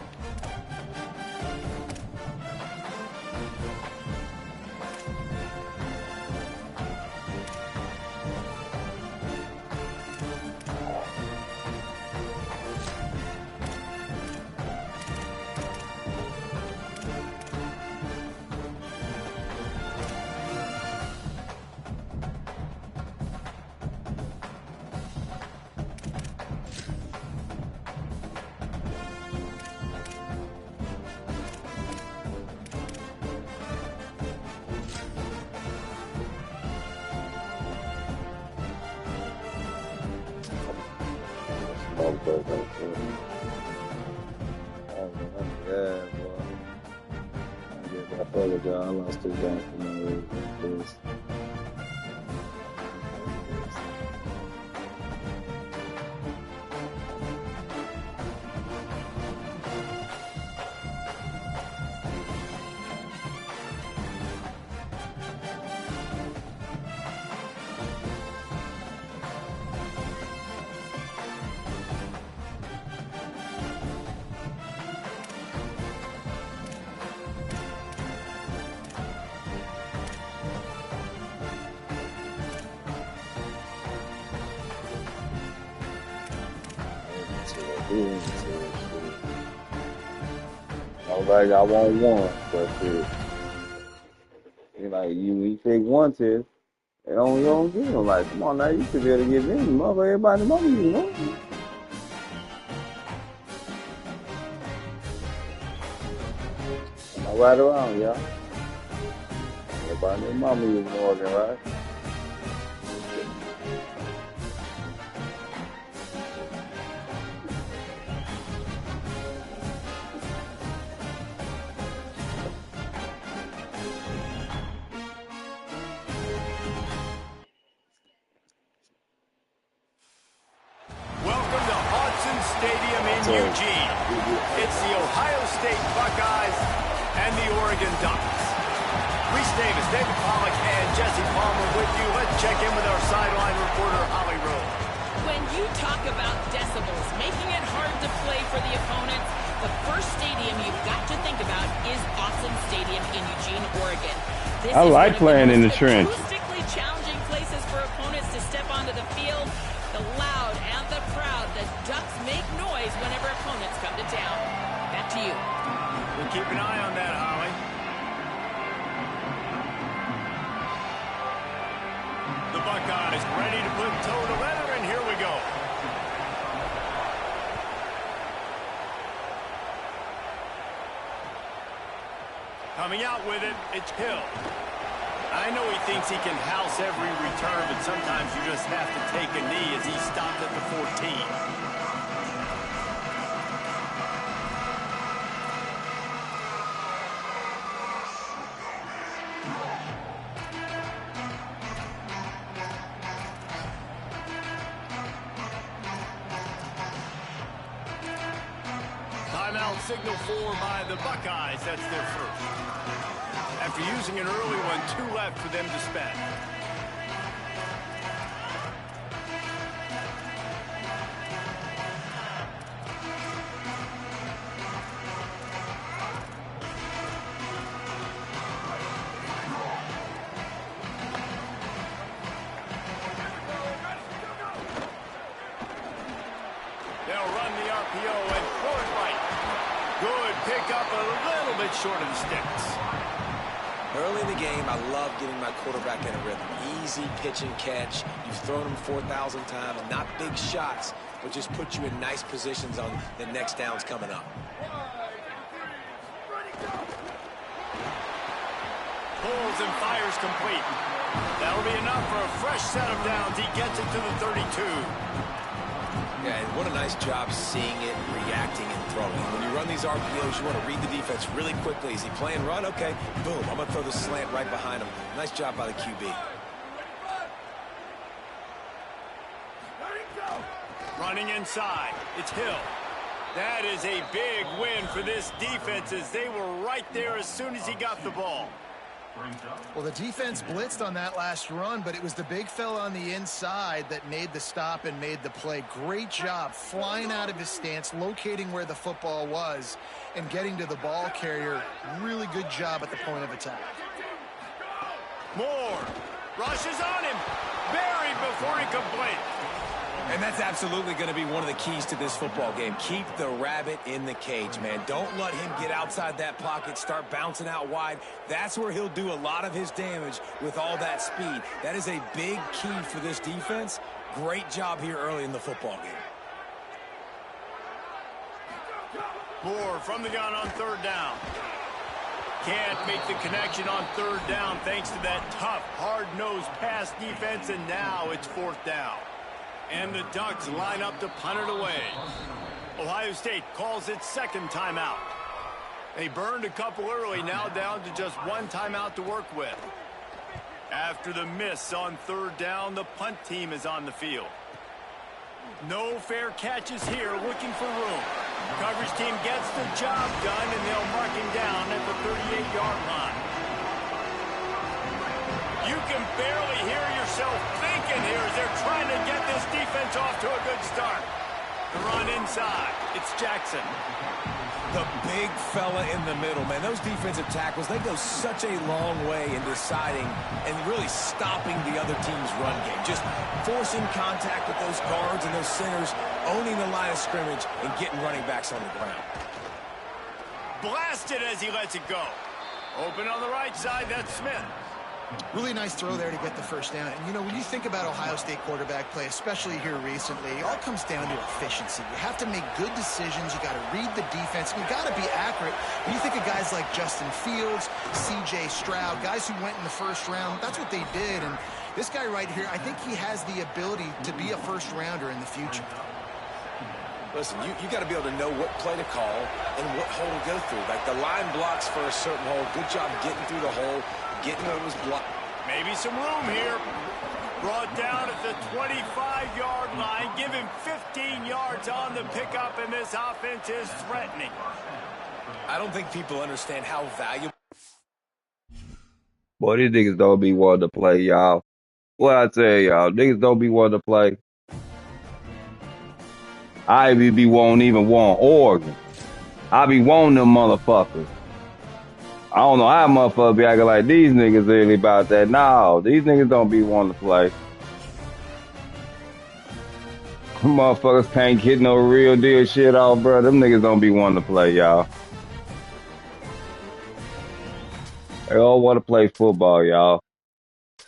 but yeah, boy. I get that further, y'all. I lost 2 games for no reason. Like I want one, but shit. You like you pick one test, and you don't get them. Like, come on now, you should be able to get me. Mother, everybody in the mother, you know. Am I right around, y'all? Everybody in the mama is Morgan, right?
Eugene. It's the Ohio State Buckeyes and the Oregon Ducks. Reese Davis, David Pollack, and Jesse Palmer with you. Let's check in with our sideline reporter, Holly Rowe.
When you talk about decibels, making it hard to play for the opponents, the first stadium you've got to think about is Austin Stadium in Eugene, Oregon.
I like playing in the trench.
Acoustically challenging places for opponents to step onto the field. The loud and the proud, the Ducks make noise whenever opponents come to town. Back to you.
We'll keep an eye on that, Holly. The Buckeyes ready to put toe to leather, and here we go. Coming out with it, it's Hill. I know he thinks he can house every return, but sometimes you just have to take a knee as he stopped at the 14. Timeout signal for by the Buckeyes. That's their first. After using an early one, 2 left for them to spend. They'll run the RPO and throw it right. Good pickup, a little bit short of the sticks.
Early in the game, I love getting my quarterback in a rhythm. Easy pitch and catch. You've thrown him 4,000 times. Not big shots, but just put you in nice positions on the next downs coming up.
Pulls and fires complete. That'll be enough for a fresh set of downs. He gets it to the 32.
Yeah, and what a nice job seeing it, reacting, and throwing. When you run these RPOs, you want to read the defense really quickly. Is he playing run? Okay, boom. I'm going to throw the slant right behind him. Nice job by the QB.
Running inside. It's Hill. That is a big win for this defense as they were right there as soon as he got the ball.
Well, the defense blitzed on that last run, but it was the big fella on the inside that made the stop and made the play. Great job flying out of his stance, locating where the football was, and getting to the ball carrier. Really good job at the point of attack.
Moore rushes on him. Buried before he could blink.
And that's absolutely going to be one of the keys to this football game. Keep the rabbit in the cage, man. Don't let him get outside that pocket, start bouncing out wide. That's where he'll do a lot of his damage with all that speed. That is a big key for this defense. Great job here early in the football game.
Moore from the gun on 3rd down. Can't make the connection on 3rd down thanks to that tough, hard-nosed pass defense, and now it's 4th down. And the Ducks line up to punt it away. Ohio State calls its second timeout. They burned a couple early, now down to just one timeout to work with. After the miss on third down, the punt team is on the field. No fair catches here, looking for room. Coverage team gets the job done, and they'll mark him down at the 38-yard line. You can barely hear yourself thinking here as they're trying to get this defense off to a good start. The run inside. It's Jackson.
The big fella in the middle, man. Those defensive tackles, they go such a long way in deciding and really stopping the other team's run game. Just forcing contact with those guards and those centers, owning the line of scrimmage, and getting running backs on the ground.
Blasted as he lets it go. Open on the right side, that's Smith.
Really nice throw there to get the first down. And, you know, when you think about Ohio State quarterback play, especially here recently, it all comes down to efficiency. You have to make good decisions. You got to read the defense. And you got to be accurate. When you think of guys like Justin Fields, C.J. Stroud, guys who went in the first round, that's what they did. And this guy right here, I think he has the ability to be a first-rounder in the future.
Listen, you got to be able to know what play to call and what hole to go through. Like the line blocks for a certain hole. Good job getting through the hole, getting what was blocked.
Maybe some room here. Brought down at the 25-yard line. Give him 15 yards on the pickup, and this offense is threatening.
I don't think people understand how valuable.
Boy, these niggas don't be wanting to play, y'all. What I tell y'all, niggas don't be wanting to play. I be wanting even want Oregon. I be wanting them motherfuckers. I don't know how motherfuckers be acting like these niggas really about that. No, these niggas don't be wanting to play. Motherfuckers can't get no real deal shit off, bro. Them niggas don't be wanting to play, y'all. They all want to play football, y'all.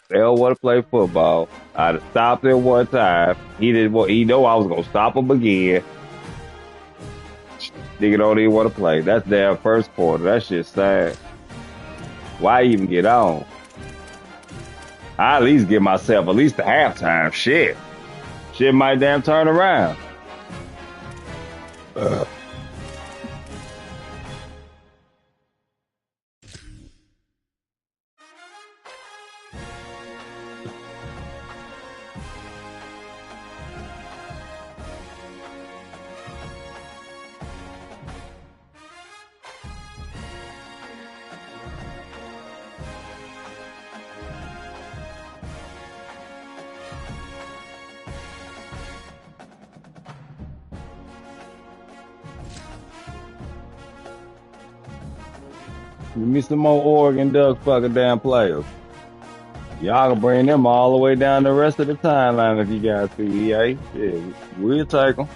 They all want to play football. I'd have stopped him one time. He didn't want. He know I was gonna stop him again. Nigga don't even want to play. That's their first quarter. That shit's sad. Why even get on? I at least give myself at least a halftime. Shit might damn turn around. Give me some more Oregon Ducks fucking damn players. Y'all can bring them all the way down the rest of the timeline if you guys see EA. Yeah, we'll take them.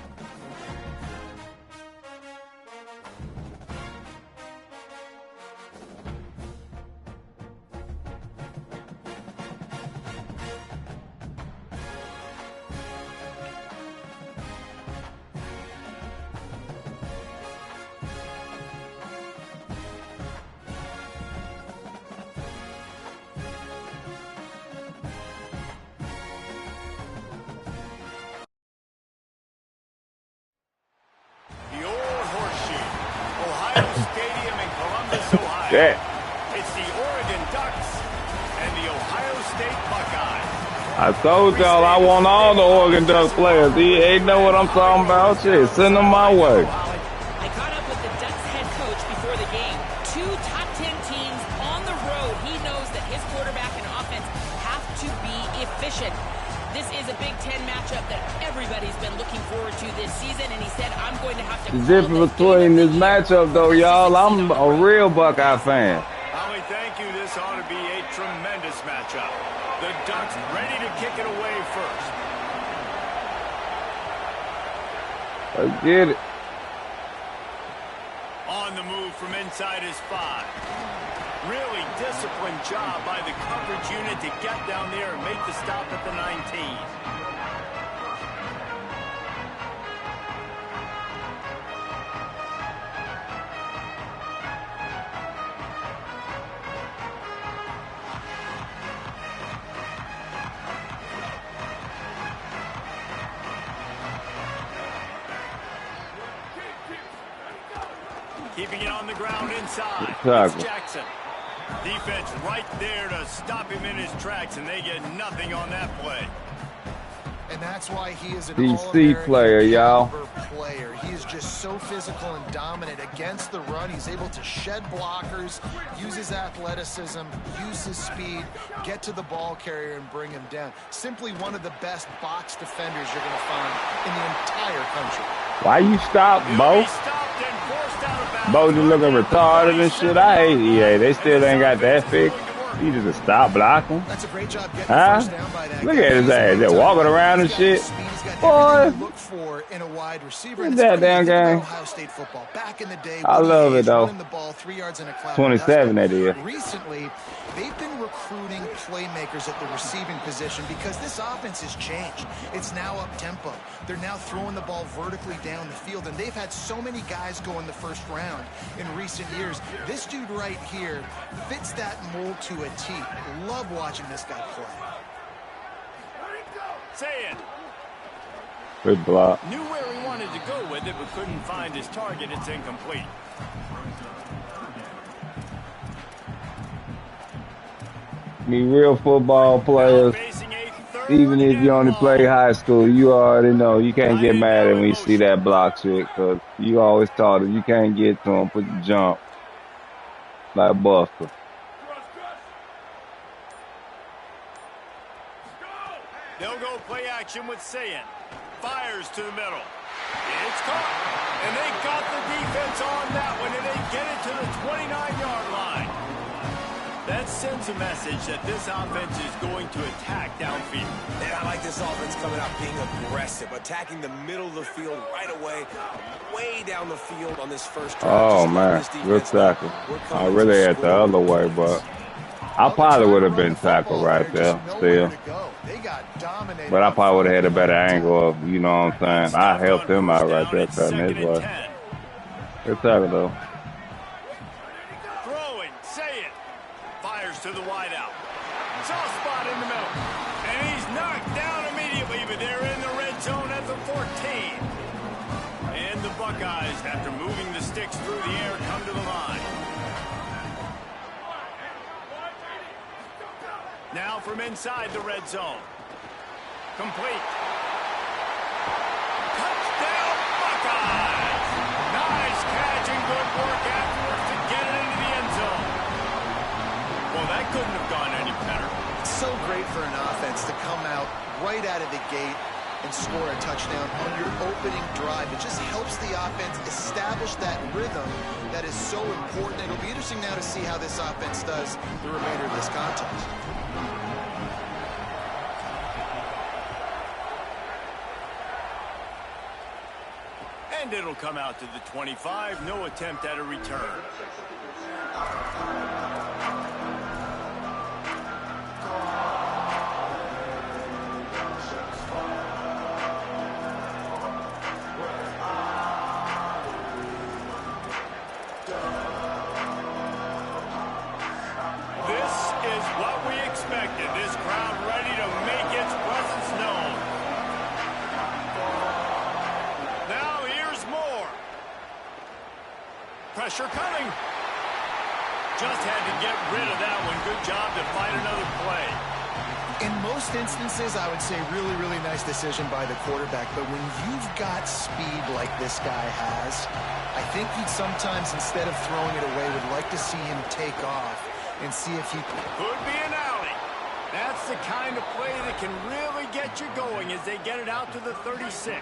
Yeah.
It's the Oregon Ducks and the Ohio State Buckeyes.
I told y'all I want all the Oregon Ducks players. He ain't know what I'm talking about. Shit, send them my way.
I caught up with the Ducks head coach before the game. 2 top 10 teams on the road. He knows that his quarterback and offense have to be efficient. This is a Big Ten matchup that everybody's been looking forward to this season, and he said, I'm going to have to...
The difference between this matchup, though, y'all, I'm a real Buckeye fan.
Holly, thank you. This ought to be a tremendous matchup. The Ducks ready to kick it away first.
Let's get it.
On the move from inside his 5. Really disciplined job by the coverage unit to get down there and make the stop at the 19. Keeping it on the ground inside.
Tackle.
It's Jackson. Defense right there to stop him in his tracks, and they get nothing on that play.
And that's why he is an
DC player, y'all.
Player. He is just so physical and dominant against the run. He's able to shed blockers, use his athleticism, use his speed, get to the ball carrier and bring him down. Simply one of the best box defenders you're going to find in the entire country.
Why you stop, Bo? Bo just looking retarded and shit. I hate EA. They still ain't got that fixed. He just stop blocking.
That's a great job getting
huh?
first down by that
Look
guy.
at his ass. They're walking around and shit. Boy.
Look for in a wide receiver.
Look at that damn game.
Ohio State football. Back in the day,
I love it though.
The ball 3 yards in a cloud.
27 that is.
Recently, they've been recruiting playmakers at the receiving position because this offense has changed. It's now up tempo. They're now throwing the ball vertically down the field, and they've had so many guys go in the first round in recent years. This dude right here fits that mold to a T. Love watching this guy play.
Say it.
Good block.
Knew where he wanted to go with it, but couldn't find his target. It's incomplete.
Me real football players, even if you only play high school, you already know you can't get mad at when you see that block shit, because you always taught him you can't get to him, put the jump like Buster.
They'll go play action with Sayin. Fires to the middle. It's caught. And they got the defense on that one, and they get it to the 29-yard line. That sends a message that this offense is going to attack downfield.
And I like this offense coming out being aggressive, attacking the middle of the field right away, way down the field on this first drive.
Oh, man. Good tackle. I really had the other way, but I probably would have been tackled right there still. But I probably would have had a better angle of, you know what I'm saying? I helped him out right there cutting his way. Good tackle, though.
Throwing, say it. Fires to the wideout. Soft spot in the middle. And he's knocked down immediately, but they're in the red zone at the 14. And the Buckeyes, after moving the sticks through the air, come to the line. Now from inside the red zone. Complete. Touchdown, Buckeyes! Nice catch and good work afterwards to get it into the end zone. Well, that couldn't have gone any better.
It's so great for an offense to come out right out of the gate and score a touchdown on your opening drive. It just helps the offense establish that rhythm that is so important. It'll be interesting now to see how this offense does the remainder of this contest.
And it'll come out to the 25. No attempt at a return. This is what we expected. This crowd ready to make its presence known. Now here's more. Pressure coming. Just had to get rid of that one. Good job to find another play.
In most instances, I would say really, really nice decision by the quarterback. But when you've got speed like this guy has, I think you'd sometimes, instead of throwing it away, would like to see him take off and see if he
could be an alley. That's the kind of play that can really get you going as they get it out to the 36.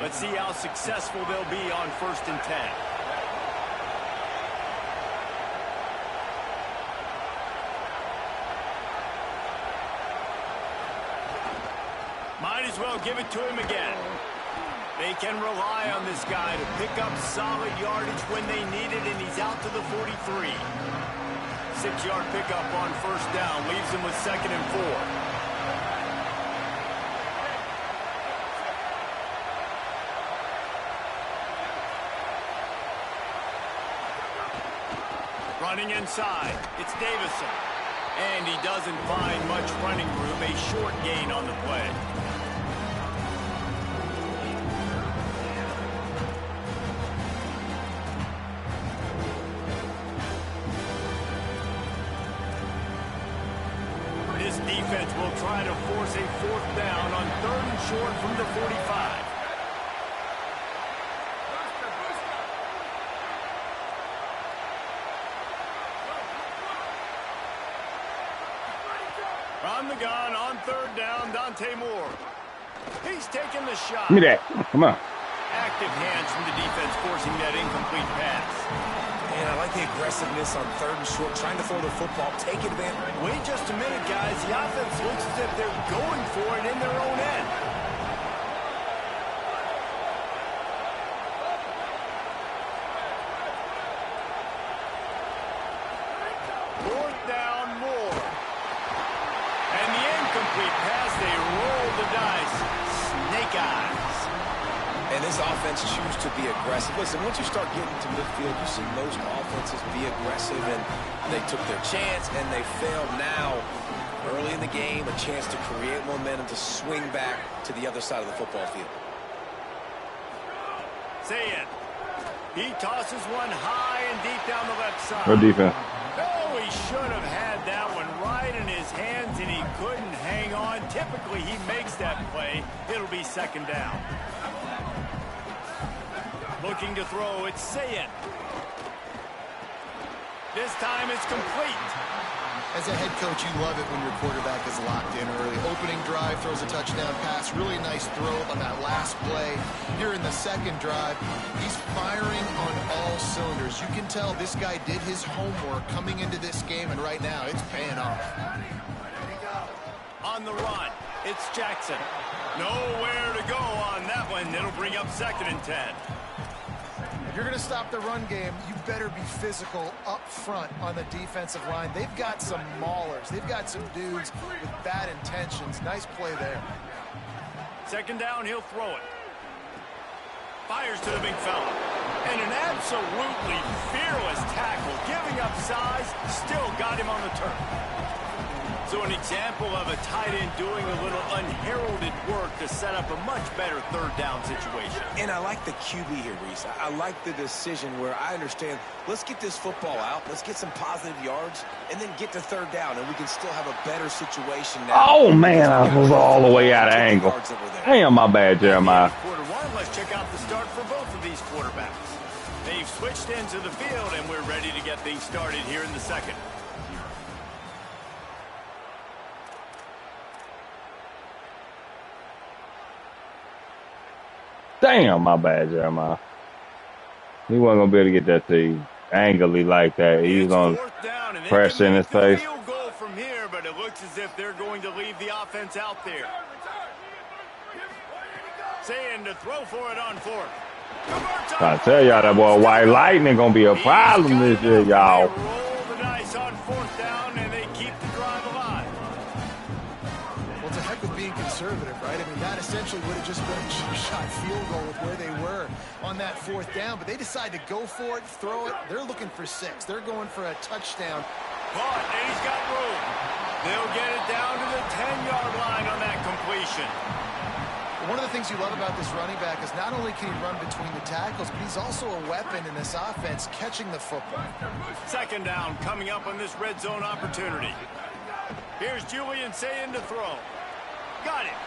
Let's see how successful they'll be on 1st and 10. Might as well give it to him again. They can rely on this guy to pick up solid yardage when they need it, and he's out to the 43. 6-yard pickup on 1st down leaves him with 2nd and 4. Running inside, it's Davison. And he doesn't find much running room, a short gain on the play. defense will try to force a 4th down on 3rd and short from the 45. On the gun, on 3rd down, Dante Moore. He's taking the shot.
Give me that. Come on.
Active hands from the defense forcing that incomplete pass.
And I like the aggressiveness on 3rd and short, trying to throw the football, take advantage.
Wait just a minute, guys. The offense looks as if they're going for it in their own end. Fourth down, Moore. And the incomplete pass, they roll the dice. Snake eyes.
And this offense chooses to be aggressive. Listen, once you start getting to midfield, you see most offenses be aggressive, and they took their chance, and they failed now. Early in the game, a chance to create momentum to swing back to the other side of the football field.
Say it. He tosses one high and deep down the left side.
Good defense.
Oh, he should have had that one right in his hands, and he couldn't hang on. Typically, he makes that play. It'll be 2nd down. Looking to throw, it's Sayin. This time it's complete.
As a head coach, you love it when your quarterback is locked in early. Opening drive, throws a touchdown pass. Really nice throw on that last play. Here in the 2nd drive, he's firing on all cylinders. You can tell this guy did his homework coming into this game, and right now it's paying off.
On the run, it's Jackson. Nowhere to go on that one. It'll bring up 2nd and 10.
If you're going to stop the run game, you better be physical up front on the defensive line. They've got some maulers. They've got some dudes with bad intentions. Nice play there.
2nd down, he'll throw it. Fires to the big fella. And an absolutely fearless tackle. Giving up size, still got him on the turf. So an example of a tight end doing a little unheralded work to set up a much better 3rd down situation.
And I like the QB here, Reese. I like the decision where I understand, let's get this football out, let's get some positive yards, and then get to 3rd down, and we can still have a better situation now.
Oh, man, I was all the way out of angle. Damn, my bad, Jeremiah.
Quarter 1, let's check out the start for both of these quarterbacks. They've switched into the field, and we're ready to get things started here in the 2nd.
Damn, my bad, Jeremiah. He wasn't going to be able to get that to you angly like that. He was on pressure in his face.
Field goal from here, but it looks as if they're going to leave the offense out there. Saying to throw for it on 4th.
I tell y'all that boy White Lightning going to be a problem this year, y'all.
They roll the dice on 4th down, and they keep the drive alive.
Well, it's a heck of being conservative, right? I mean, that essentially would have just been a two-shot field goal with where they were on that 4th down, but they decide to go for it, throw it. They're looking for 6. They're going for a touchdown.
But and he's got room. They'll get it down to the 10-yard line on that completion.
One of the things you love about this running back is not only can he run between the tackles, but he's also a weapon in this offense, catching the football.
2nd down coming up on this red zone opportunity. Here's Julian Sayin to throw. Got it.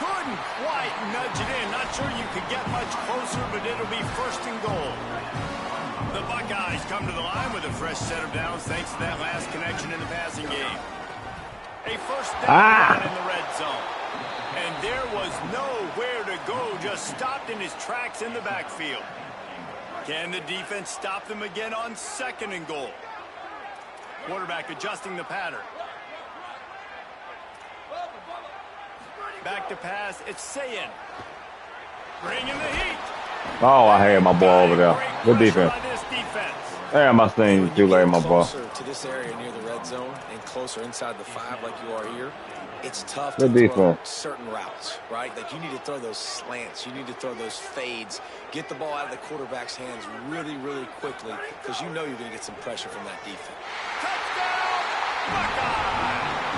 Couldn't quite nudge it in. Not sure you could get much closer, but it'll be 1st and goal. The Buckeyes come to the line with a fresh set of downs thanks to that last connection in the passing game. A 1st down in the red zone. And there was nowhere to go, just stopped in his tracks in the backfield. Can the defense stop them again on 2nd and goal? Quarterback adjusting the pattern. Back to pass, it's Sayin. Bringing the heat.
Oh, I had my ball over there. Good defense. Damn, my thing too late, my ball.
Closer to this area near the red zone and closer inside the 5 like you are here, it's tough
Good
to throw
defense.
certain routes, right? Like you need to throw those slants, you need to throw those fades, get the ball out of the quarterback's hands really, really quickly because you know you're going to get some pressure from that defense.
Touchdown! Buckeye!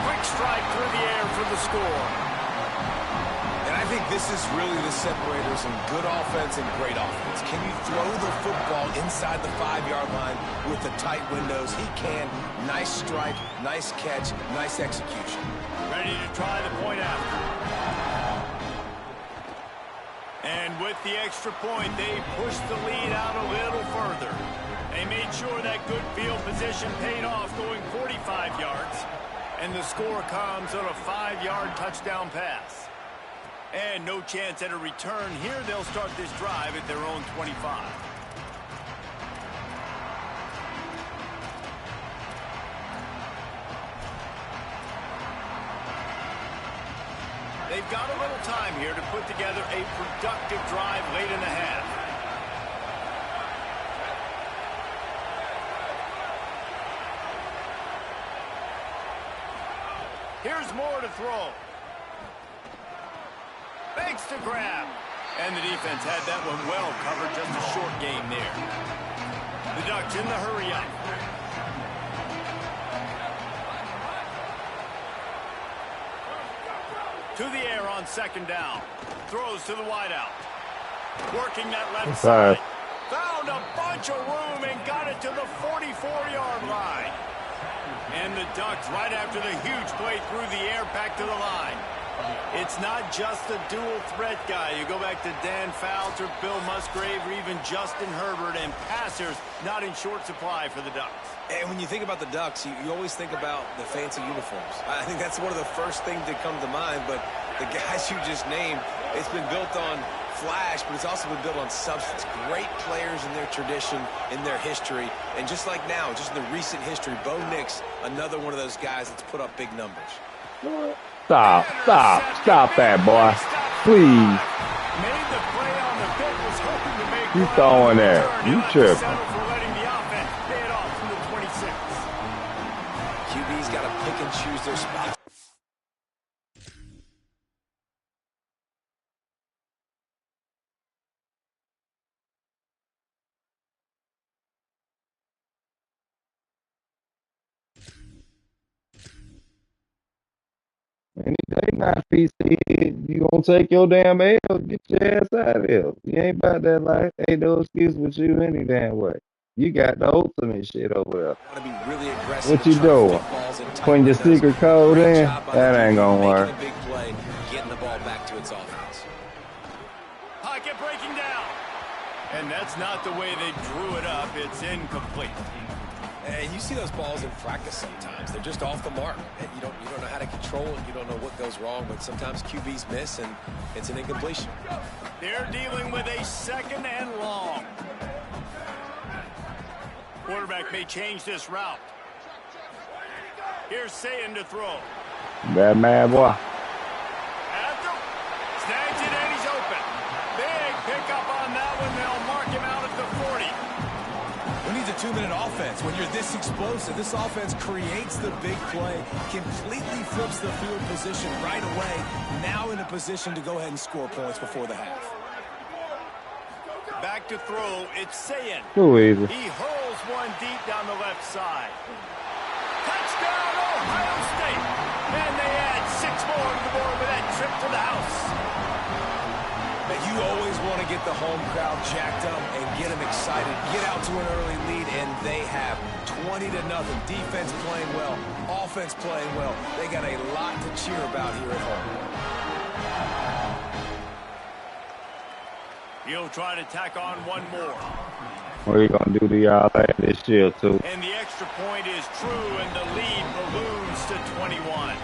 Quick strike through the air for the score.
And I think this is really the separators in good offense and great offense. Can you throw the football inside the 5-yard line with the tight windows? He can. Nice strike, nice catch, nice execution.
Ready to try the point after. And with the extra point, they pushed the lead out a little further. They made sure that good field position paid off, going 45 yards. And the score comes on a 5-yard touchdown pass. And no chance at a return here. They'll start this drive at their own 25. They've got a little time here to put together a productive drive late in the half. Here's more to throw. Thanks to grab. And the defense had that one well covered. Just a short game there. The Ducks in the hurry up. To the air on second down. Throws to the wideout. Working that left side. Found a bunch of room and got it to the 44-yard line. And the Ducks, right after the huge play through the air, back to the line. It's not just a dual threat guy. You go back to Dan Fouts or Bill Musgrave or even Justin Herbert, and passers not in short supply for the Ducks.
And when you think about the Ducks, you always think about the fancy uniforms. I think that's one of the first things that come to mind, but the guys you just named, it's been built on flash, but it's also been built on substance. Great players in their tradition, in their history, and just like now, just in the recent history, Bo Nix, another one of those guys that's put up big numbers.
Stop that, boy. Please.
Made the play on the bit, was hoping to make
You throwing that. You tripping.
for letting the offense pay it off from the 26.
QB's got to pick and choose their spots.
Any day not PC, you gonna take your damn L, get your ass out of here. You ain't about that life. Ain't no excuse with you any damn way. You got the ultimate shit over there.
Want to be really aggressive.
What you doing? Putting your secret code in? That ain't gonna work.
A big play, getting the ball back to its offense.
Pocket breaking down. And that's not the way they drew it up. It's incomplete.
And you see those balls in practice sometimes. They're just off the mark. And you don't know how to control it. You don't know what goes wrong. But sometimes QBs miss, and it's an incompletion.
They're dealing with a second and long. Quarterback may change this route. Here's Sayin to throw.
That man, boy.
Snags it and he's open. Big pickup on that one. They'll mark him out at the 40.
Who needs a 2-minute offense? When you're this explosive, this offense creates the big play, completely flips the field position right away, now in a position to go ahead and score points before the half.
Back to throw, it's Sayin.
Too easy.
He hurls one deep down the left side. Touchdown, Ohio State! And they add 6 more to the board with that trip to the house.
But you always want to get the home crowd jacked up and get them excited, get out to an early lead, and they have 20-0. Defense playing well, offense playing well. They got a lot to cheer about here at home.
He'll try to tack on one more.
What are you gonna do to y'all this year too?
And the extra point is true, and the lead balloons to 21.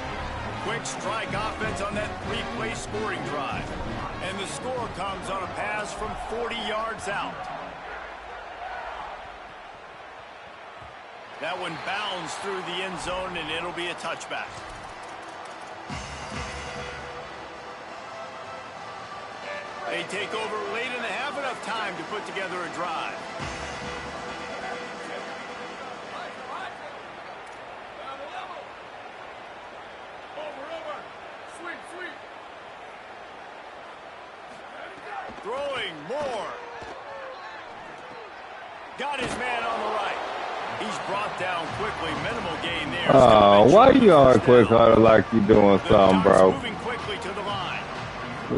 Quick strike offense on that 3-play scoring drive. And the score comes on a pass from 40 yards out. That one bounds through the end zone, and it'll be a touchback. They take over late in the half, enough time to put together a drive. Throwing more. Got his man on the right. He's brought down quickly. Minimal gain there.
Oh, why you on quick hunter like you doing something, bro?
Moving quickly to the line.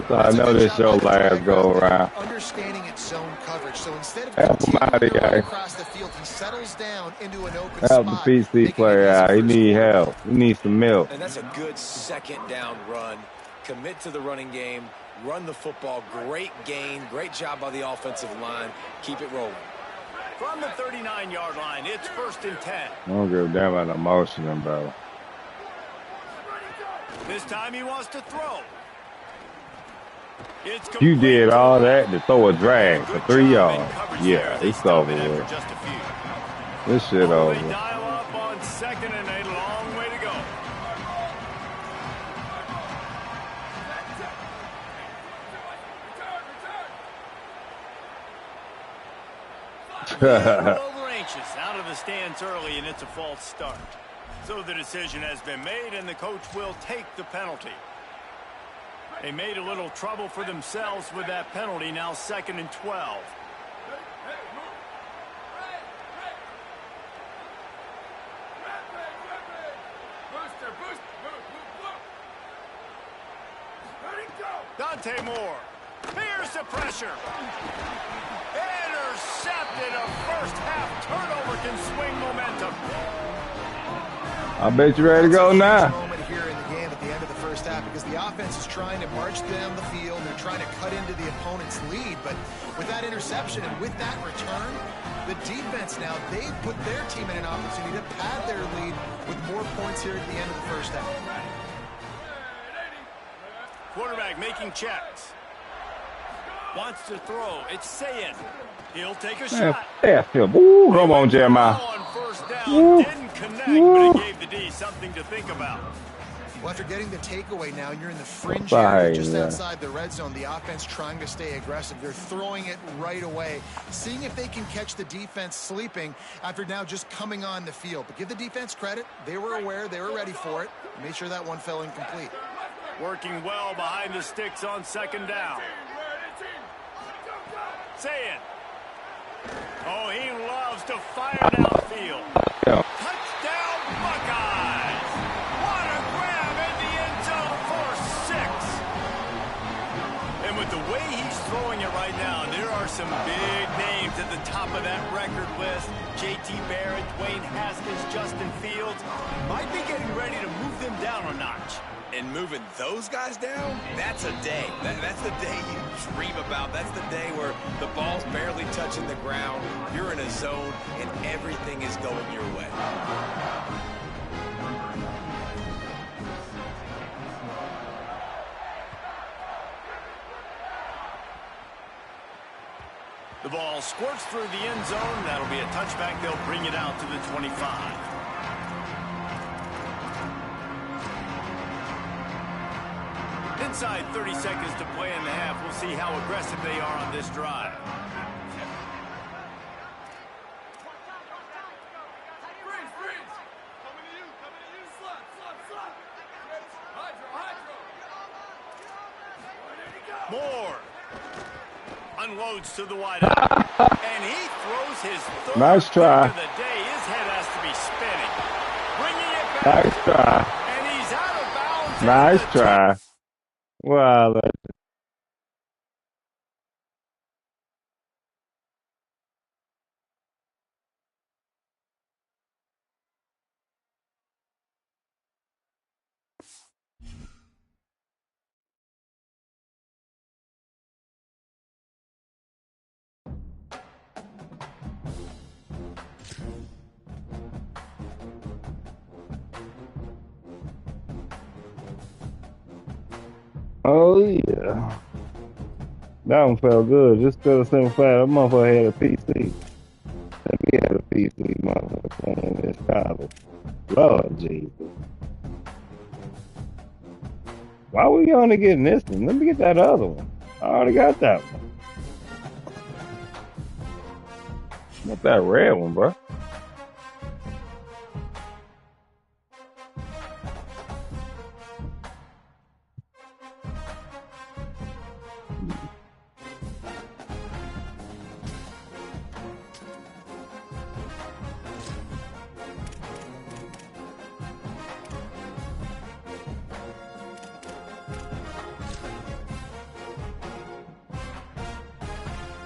I know this your last go around.
Understanding its zone coverage. So instead of
Help him out
continuing to run
here.
across the field, he settles down into an open
Help the
spot.
PC player out. He need help. He needs some milk.
And that's a good second down run. Commit to the running game. Run the football. Great gain. Great job by the offensive line. Keep it rolling.
From the 39-yard line, it's 1st and 10.
I don't give a damn about the motion, bro.
This time he wants to throw.
You did all that to throw a drag for 3 yards. Yeah, it's over with. This shit over.
They dial up on 2nd and 8. Long way to go. A little anxious, out of the stands early, and it's a false start. So the decision has been made, and the coach will take the penalty. They made a little trouble for themselves with that penalty. Now 2nd and 12. Dante Moore. Here's the pressure. Intercepted. A first-half turnover can swing momentum.
I bet you ready to go now.
Moment here in the game at the end of the first half because the offense is trying to march down the field. They're trying to cut into the opponent's lead. But with that interception and with that return, the defense now, they've put their team in an opportunity to pad their lead with more points here at the end of the first half.
Quarterback making checks. Wants to throw. It's Sayin. He'll take a shot.
Yeah, ooh, come on, Jeremiah.
On first down, didn't connect, but it gave the D something to think about.
Well, after getting the takeaway now, you're in the fringe area just outside the red zone. The offense trying to stay aggressive. They're throwing it right away, seeing if they can catch the defense sleeping after now just coming on the field. But give the defense credit. They were aware. They were ready for it. Made sure that one fell incomplete.
Working well behind the sticks on 2nd down. Say it. Oh, he loves to fire downfield. Touchdown, Buckeyes. What a grab in the end zone for 6. And with the way he's throwing it right now, there are some big names at the top of that record list. J.T. Barrett, Dwayne Haskins, Justin Fields. Might be getting ready to move them down a notch.
And moving those guys down, that's a day. That's the day you dream about. That's the day where the ball's barely touching the ground. You're in a zone, and everything is going your way.
The ball squirts through the end zone. That'll be a touchback. They'll bring it out to the 25. Inside 30 seconds to play in the half. We'll see how aggressive they are on this drive. Moore unloads to the wideout, and he throws his third
nice try.
of the day. His head has to be spinning. Bringing it back.
Nice try.
And he's out of bounds.
Nice try. Wow. Oh, yeah. That one felt good. Just because of 7 flat, that motherfucker had a PC. Let me have a PC, motherfucker, in this college. Lord Jesus. Why are we only getting this one? Let me get that other one. I already got that one. Not that red one, bro.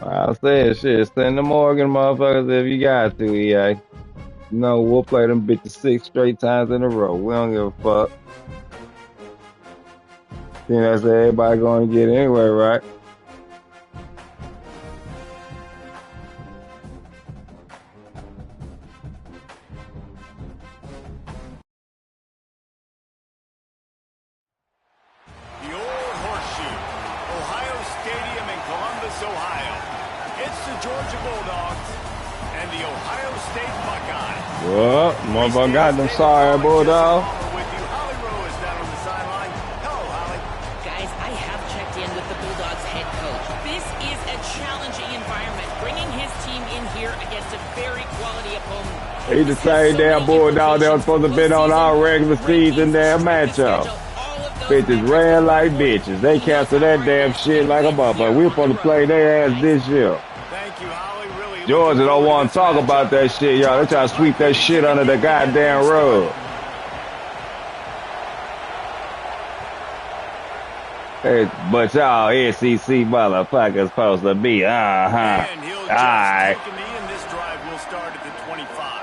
I said shit. Send the Morgan motherfuckers if you got to, EA. No, we'll play them bitches 6 straight times in a row. We don't give a fuck. Think that's everybody going to get anyway, right?
The old horseshoe, Ohio Stadium in Columbus, Ohio. It's the Georgia Bulldogs and the Ohio State Buckeyes.
Well, motherfucker got them sorry Bulldogs.
With you, Holly Rowe is down on the sideline. Hello, Holly.
Guys, I have checked in with the Bulldogs head coach. This is a challenging environment, bringing his team in here against a very quality opponent.
He's the same damn Bulldog that was supposed to be on our regular season damn matchup. Bitches ran like bitches. They canceled that damn shit like a motherfucker. We were supposed to play their ass this year.
Thank you, Holly. Really.
Georgia don't want to talk about that shit, y'all. They try to sweep that shit under the goddamn rug. Hey, but y'all SEC motherfuckers supposed to be,
And he'll just
Alright.
take a knee, and this drive will start at the 25.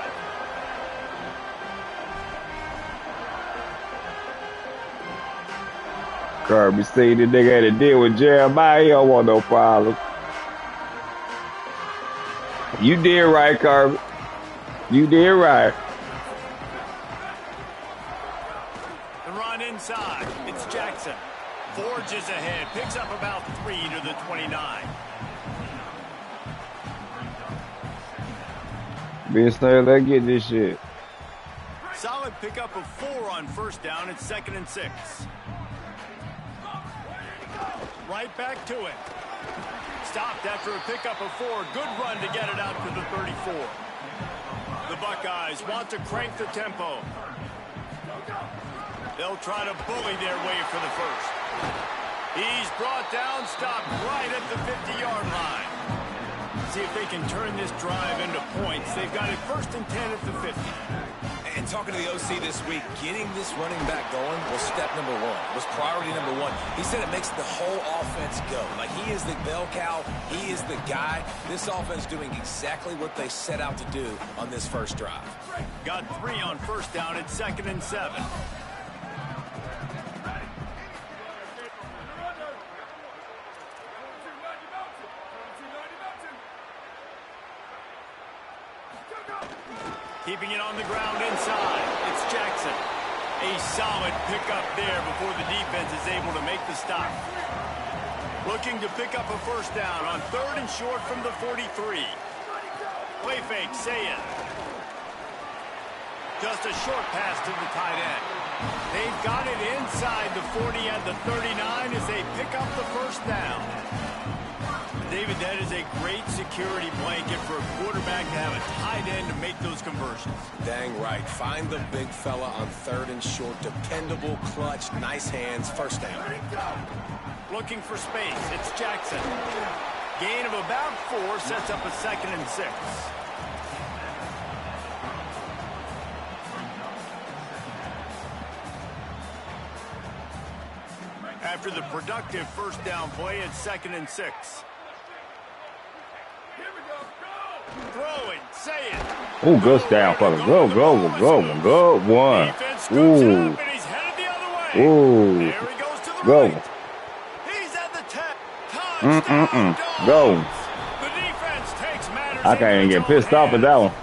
Kirby see the nigga had to deal with Jeremiah. He don't want no problem. You did right, Kirby. You did right.
The run inside. It's Jackson. Forges ahead. Picks up about 3 to the 29.
Bitch, let's get this shit.
Solid pickup of 4 on first down. It's 2nd and 6. Right back to it. Stopped after a pickup of 4. Good run to get it out to the 34. The Buckeyes want to crank the tempo. They'll try to bully their way for the first. He's brought down, stopped right at the 50-yard line. See if they can turn this drive into points. They've got it 1st and 10 at the 50.
And talking to the OC this week, getting this running back going was step number 1. Was priority number 1. He said it makes the whole offense go. Like, he is the bell cow. He is the guy. This offense doing exactly what they set out to do on this first drive.
Got 3 on first down. It's 2nd and 7. Keeping it on the ground inside. It's Jackson. A solid pickup there before the defense is able to make the stop. Looking to pick up a first down on 3rd and short from the 43. Play fake, say it. Just a short pass to the tight end. They've got it inside the 40 and the 39 as they pick up the first down. David, that is a great security blanket for a quarterback to have a tight end to make those conversions.
Dang right. Find the big fella on 3rd and short. Dependable, clutch, nice hands, first down.
Looking for space. It's Jackson. Gain of about 4 sets up a 2nd and 6. After the productive first down play, it's 2nd and 6. Throw it, say it.
Oh, good down, fucker. Go one.
Defense scoops it
Ooh.
up, and he's headed the other way.
Ooh.
There he goes to the
Go.
right. He's at the 10. Touchdown, Dogs.
Go.
The defense takes matters
I can't even
into
get
its
pissed
own
off at that one.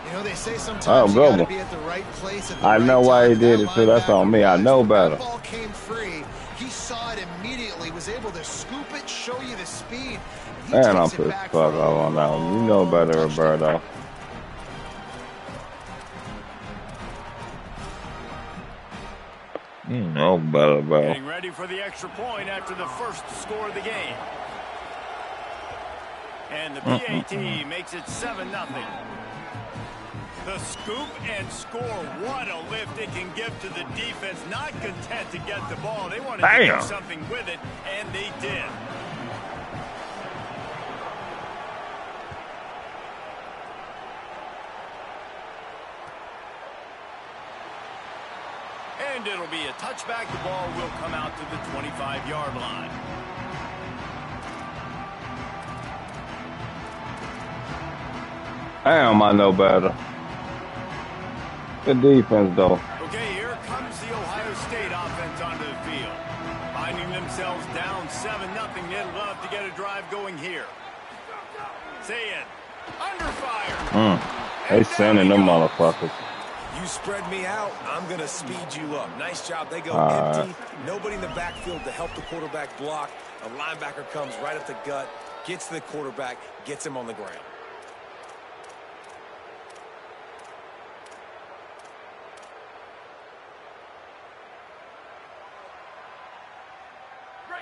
You know, they say sometimes
Oh,
you
go.
gotta be at the right place at the
I
right
know why he
time.
did
That
it, too. That's on me. I
linebacker
know
realized
better.
That ball came free. He saw it immediately, was able to scoop it, show you the speed. He
Man, I'm
takes it
pissed
back
fuck
for a
off on that one. You know better, Roberto. You know better, bro.
Getting ready for the extra point after the first score of the game. And the PAT makes it 7-0. The scoop and score. What a lift it can give to the defense. Not content to get the ball. They wanted to do something with it, and they did. And it'll be a touchback. The ball will come out to the 25-yard line.
Damn, I know better. Good defense, though.
Okay, here comes the Ohio State offense onto the field. Finding themselves down 7-0. They'd love to get a drive going here. Say it. Under fire.
They sending them motherfuckers.
You spread me out, I'm going to speed you up. Nice job. They go empty. Nobody in the backfield to help the quarterback block. A linebacker comes right at the gut, gets to the quarterback, gets him on the ground.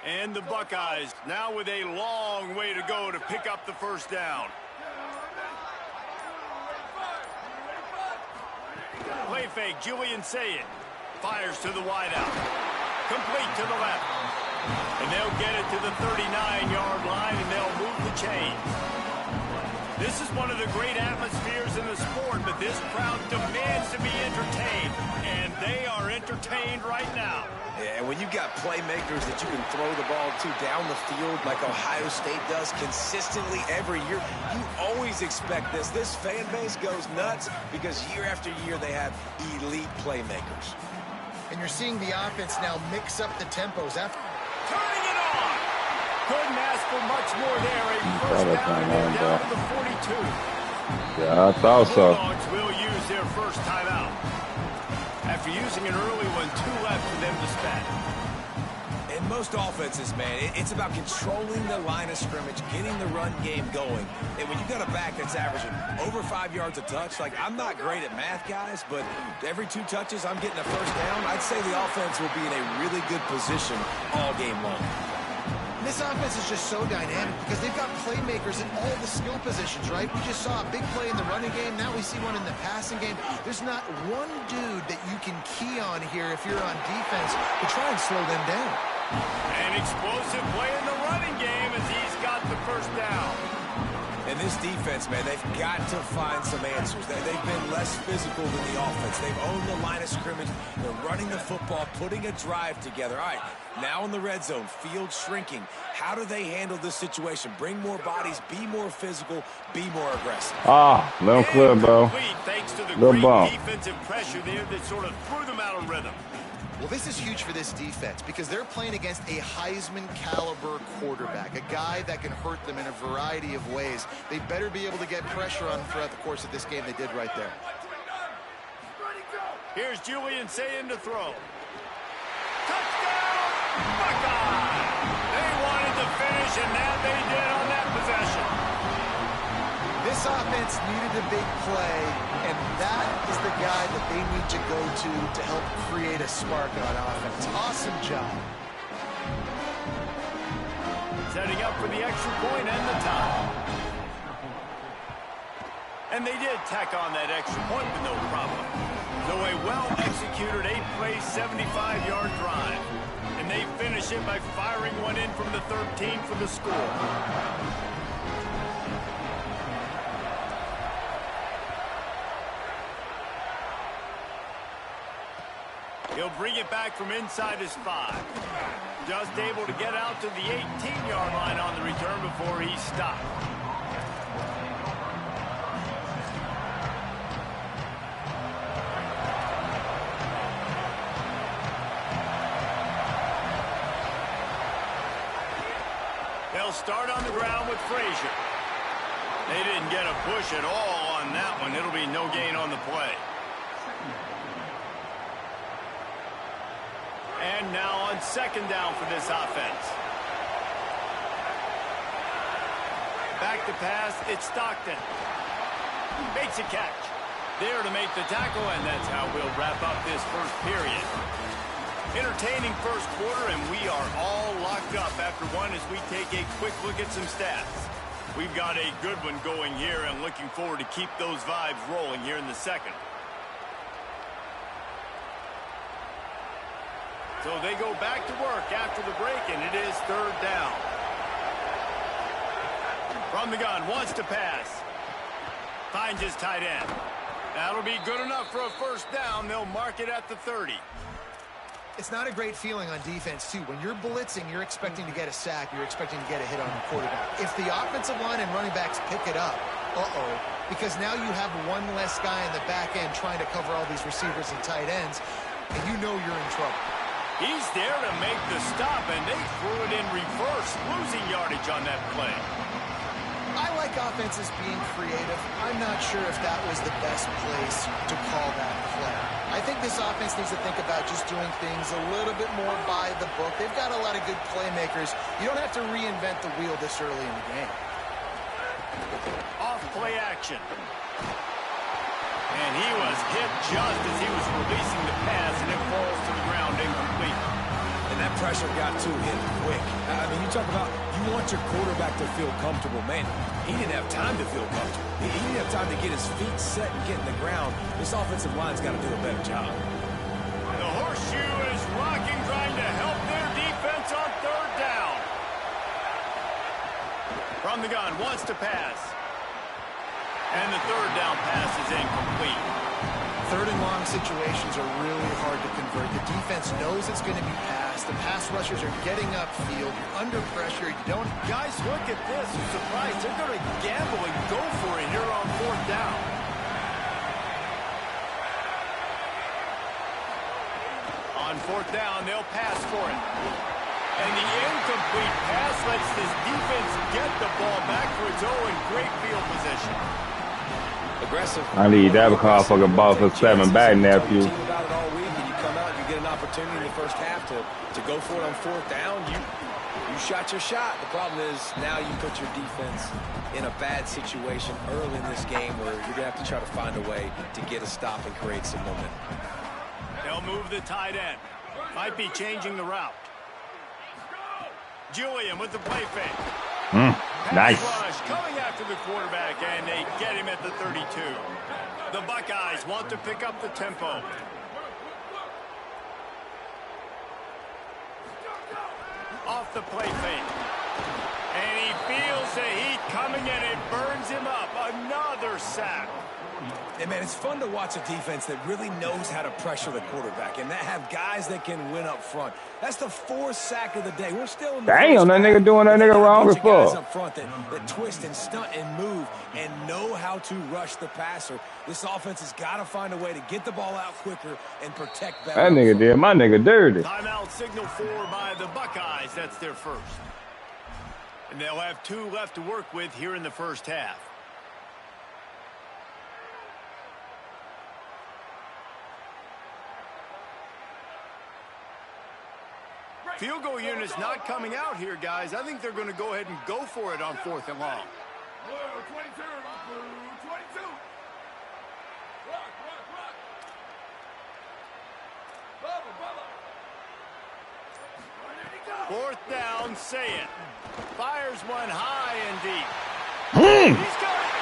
And the Buckeyes now with a long way to go to pick up the first down. Play fake, Julian Sayed. Fires to the wideout. Complete to the left. And they'll get it to the 39-yard line, and they'll move the chain. This is one of the great atmospheres in the sport, but this crowd demands to be entertained, and they are entertained right now.
Yeah, and when you've got playmakers that you can throw the ball to down the field like Ohio State does consistently every year, you always expect this. This fan base goes nuts because year after year they have elite playmakers.
And you're seeing the offense now mix up the tempos after.
Turning it on. Couldn't ask for much more there. A first down, and they're down to the 42.
Yeah, I thought so.
Bulldogs will use their first timeout. After using an early one, 2 left for them to spend.
In most offenses, man, it's about controlling the line of scrimmage, getting the run game going. And when you got a back that's averaging over 5 yards a touch, like, I'm not great at math, guys, but every 2 touches, I'm getting a first down. I'd say the offense will be in a really good position all game long.
This offense is just so dynamic because they've got playmakers in all the skill positions, right? We just saw a big play in the running game. Now we see one in the passing game. There's not one dude that you can key on here if you're on defense to try and slow them down.
An explosive play in the running game as he's got the first down.
And this defense, man, they've got to find some answers. They've been less physical than the offense. They've owned the line of scrimmage. They're running the football, putting a drive together. All right, now in the red zone, field shrinking. How do they handle this situation? Bring more bodies, be more physical, be more aggressive.
Ah, little clear, bro.
Thanks to the
Little
great
bump.
defensive pressure there that sort of threw them out of rhythm.
Well, this is huge for this defense because they're playing against a Heisman-caliber quarterback, a guy that can hurt them in a variety of ways. They better be able to get pressure on him throughout the course of this game. They did right there.
Here's Julian Saying to throw. Touchdown, Buckeye! They wanted to finish, and now they did on that possession.
This offense needed a big play, and that is the guy that they need to go to help create a spark on offense. Awesome job.
Setting up for the extra point and the tie. And they did tack on that extra point with no problem. So a well-executed 8-play, 75-yard drive. And they finish it by firing one in from the 13 for the score. He'll bring it back from inside his 5. Just able to get out to the 18-yard line on the return before he stopped. They'll start on the ground with Frazier. They didn't get a push at all on that one. It'll be no gain on the play. And now on second down for this offense. Back to pass, it's Stockton. Makes a catch. There to make the tackle, and that's how we'll wrap up this first period. Entertaining first quarter, and we are all locked up after one as we take a quick look at some stats. We've got a good one going here, and looking forward to keep those vibes rolling here in the second. So they go back to work after the break, and it is third down. From the gun, wants to pass. Finds his tight end. That'll be good enough for a first down. They'll mark it at the 30.
It's not a great feeling on defense, too. When you're blitzing, you're expecting to get a sack. You're expecting to get a hit on the quarterback. If the offensive line and running backs pick it up, because now you have one less guy in the back end trying to cover all these receivers and tight ends, and you know you're in trouble.
He's there to make the stop, and they threw it in reverse, losing yardage on that play.
I like offenses being creative. I'm not sure if that was the best place to call that play. I think this offense needs to think about just doing things a little bit more by the book. They've got a lot of good playmakers. You don't have to reinvent the wheel this early in the game.
Off play action. And he was hit just as he was releasing the pass, and it falls to the ground incomplete.
And that pressure got to him quick. I mean, you talk about you want your quarterback to feel comfortable. Man, he didn't have time to feel comfortable. He didn't have time to get his feet set and get in the ground. This offensive line's got to do a better job.
The horseshoe is rocking, trying to help their defense on third down. From the gun, wants to pass. And the third down pass is incomplete.
Third and long situations are really hard to convert. The defense knows it's going to be passed. The pass rushers are getting upfield. You're under pressure. You don't...
Guys, look at this. I'm surprised. They're going to gamble and go for it here on fourth down. On fourth down, they'll pass for it. And the incomplete pass lets this defense get the ball back for its own great field position.
Aggressive.
I need that motherfucker ball for 7 back, nephew.
About it all week, and you come out, you get an opportunity in the first half to go for it on fourth down. You shot your shot. The problem is now you put your defense in a bad situation early in this game where you're gonna have to try to find a way to get a stop and create some momentum.
They'll move the tight end. Might be changing the route. Julian with the play fake.
Nice.
Rush coming after the quarterback, and they get him at the 32. The Buckeyes want to pick up the tempo. Off the play fake. And he feels the heat coming, and it burns him up. Another sack.
And, man, it's fun to watch a defense that really knows how to pressure the quarterback and that have guys that can win up front. That's the 4th sack of the day. We're still in the
Damn, that nigga doing that nigga wrong as
guys
fuck.
up front that twist and stunt and move and know how to rush the passer. This offense has got to find a way to get the ball out quicker and protect better.
That nigga did my nigga dirty.
Timeout signal 4 by the Buckeyes. That's their first. And they'll have 2 left to work with here in the first half. Field goal unit's not coming out here, guys. I think they're going to go ahead and go for it on 4th and long.
Blue 22, blue 22. Rock. Bubba.
4th down, say it. Fires one high and deep. He's got it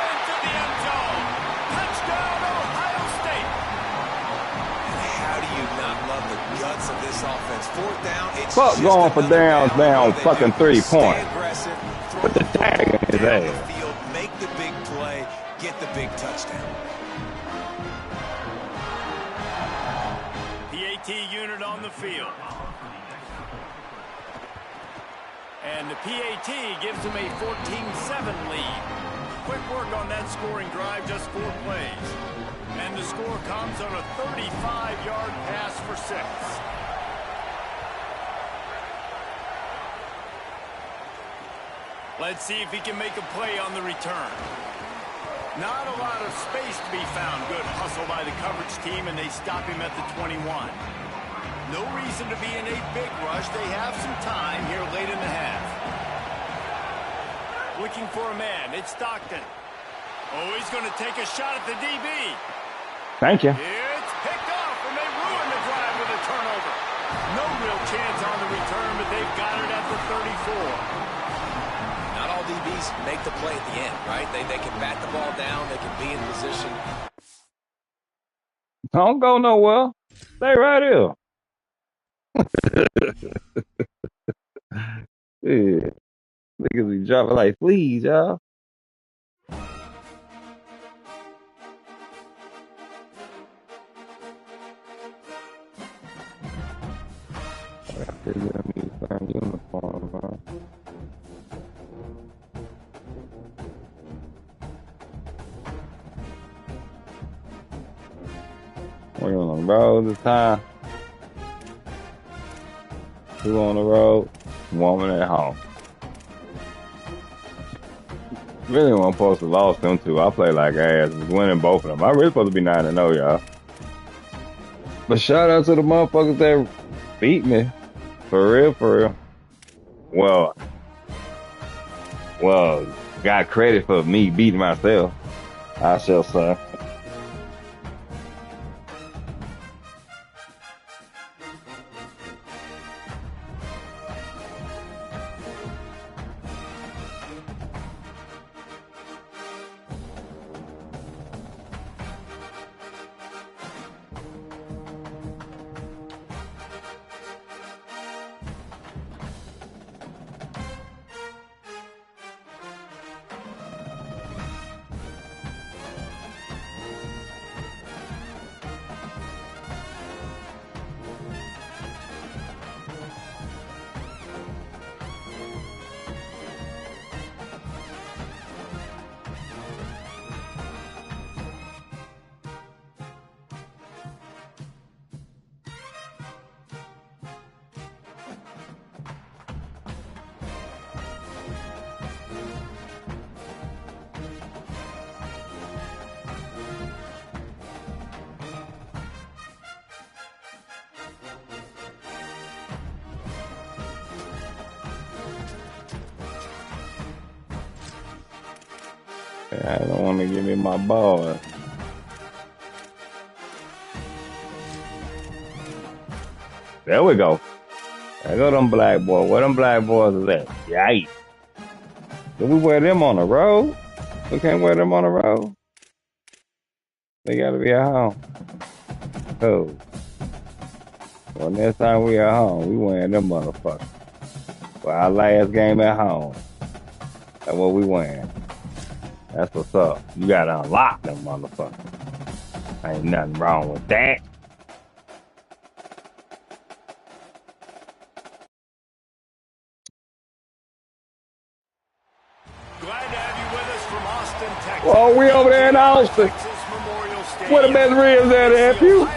into the end zone. Touchdown, Ohio State.
How do you not love the guts of this offense? 4th down, it's
Fuck
just
going for
another
downs down
where they
fucking
do
3
stay
points.
aggressive, throw
Put the
the
tag in
football
his
down
ass.
the field, make the big play, get the big touchdown.
PAT unit on the field. And the PAT gives them a 14-7 lead. Quick work on that scoring drive, just 4 plays. And the score comes on a 35-yard pass for 6. Let's see if he can make a play on the return. Not a lot of space to be found. Good hustle by the coverage team, and they stop him at the 21. No reason to be in a big rush. They have some time here late in the half. Looking for a man. It's Stockton. Oh, he's going to take a shot at the DB.
Thank you.
It's picked off, and they ruin the drive with a turnover. No real chance on the return, but they've got it at the 34.
Not all DBs make the play at the end, right? They can bat the ball down. They can be in position.
Don't go nowhere. Stay right here. Yeah. Niggas be dropping like fleas, y'all. Uniform, man. We're on the road this time. 2 on the road, 1 at home. Really wasn't supposed to lost them 2. I played like ass. Was winning both of them. I really supposed to be 9-0, y'all. But shout out to the motherfuckers that beat me. For real, for real. Well, got credit for me beating myself. I shall say. I don't want to give me my ball. There we go. There go them black boys. Where them black boys is at? Yikes. Do we wear them on the road? We can't wear them on the road. They gotta be at home. Cool. Well, next time we at home, we wearing them motherfuckers. For our last game at home. That's what we wearing. That's what's up. You gotta unlock them motherfuckers. Ain't nothing wrong with that.
Glad to have you with us from Austin, Texas.
Well, we over there in Austin. Where the best ribs at, nephew?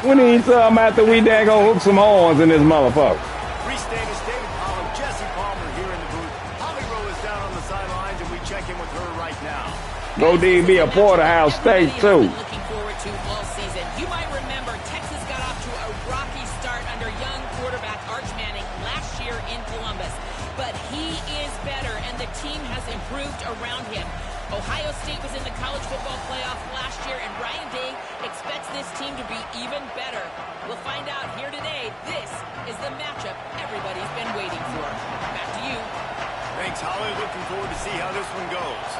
We need some after we dang gonna hook some horns in this motherfucker.
Restatus David Pollard, Jesse Palmer here in the booth. Holly Rowe is down on the sidelines, and we check in with her right now.
Go DB a porterhouse steak too.
Looking forward to all season. You might remember Texas got off to a rocky start under young quarterback Arch Manning last year in Columbus, but he is better, and the team has improved around him. Ohio State was in the college football playoff last year, and Ryan Day expects this team to be even better. We'll find out here today. This is the matchup everybody's been waiting for. Back to you.
Thanks, Holly. Looking forward to see how this one goes.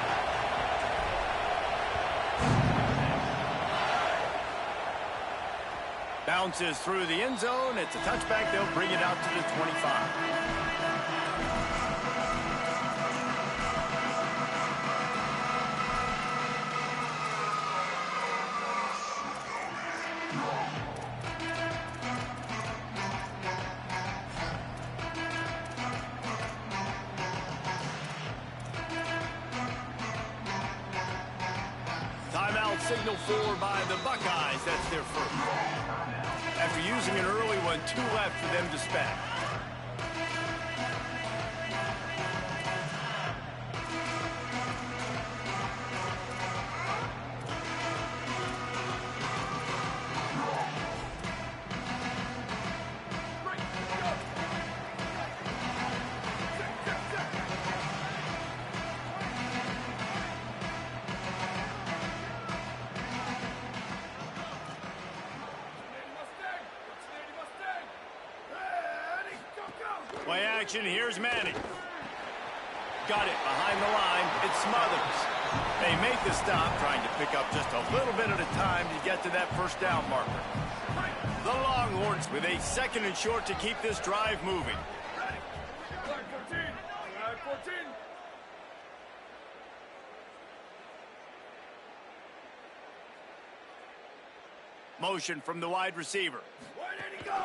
Bounces through the end zone. It's a touchback. They'll bring it out to the 25. Signal for by the Buckeyes. That's their first. After using an early one, 2 left for them to spend. Play action, here's Manning. Got it behind the line, it's Smothers. They make the stop, trying to pick up just a little bit at a time to get to that first down marker. The Longhorns with a 2nd and short to keep this drive moving.
Flag 14. Flag 14.
Motion from the wide receiver.
Where did he go?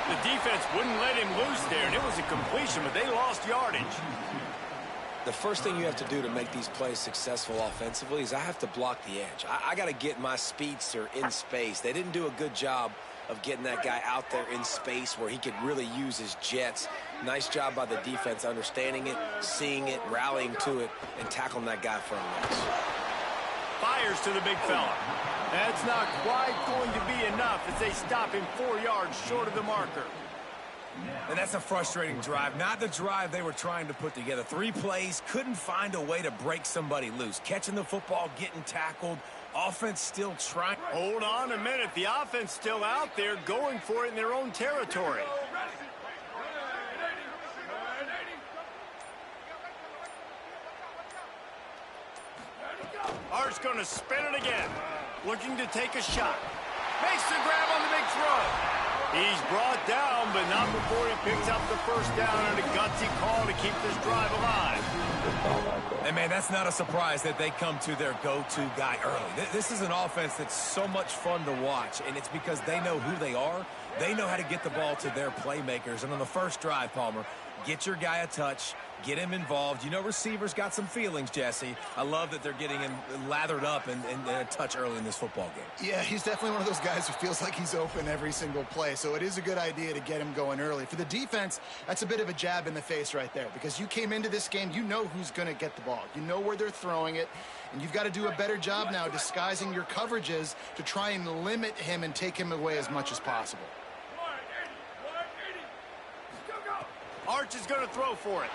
The defense wouldn't let him loose there, and it was a completion, but they lost yardage.
The first thing you have to do to make these plays successful offensively is I have to block the edge. I got to get my speedster in space. They didn't do a good job of getting that guy out there in space where he could really use his jets. Nice job by the defense understanding it, seeing it, rallying to it, and tackling that guy for a loss.
Fires to the big fella. That's not quite going to be enough as they stop him 4 yards short of the marker.
And that's a frustrating drive. Not the drive they were trying to put together. 3 plays, couldn't find a way to break somebody loose. Catching the football, getting tackled. Offense still trying.
Hold on a minute. The offense still out there going for it in their own territory. Art's going to spin it again. Looking to take a shot. Makes the grab on the big throw. He's brought down, but not before he picks up the first down and a gutsy call to keep this drive alive.
And, man, that's not a surprise that they come to their go-to guy early. This is an offense that's so much fun to watch, and it's because they know who they are. They know how to get the ball to their playmakers. And on the first drive, Palmer, get your guy a touch, get him involved. You know receivers got some feelings, Jesse. I love that they're getting him lathered up and a touch early in this football game.
Yeah, he's definitely one of those guys who feels like he's open every single play, so it is a good idea to get him going early. For the defense, that's a bit of a jab in the face right there because you came into this game, you know who's going to get the ball. You know where they're throwing it, and you've got to do a better job now disguising your coverages to try and limit him and take him away as much as possible.
Arch is going to throw for it.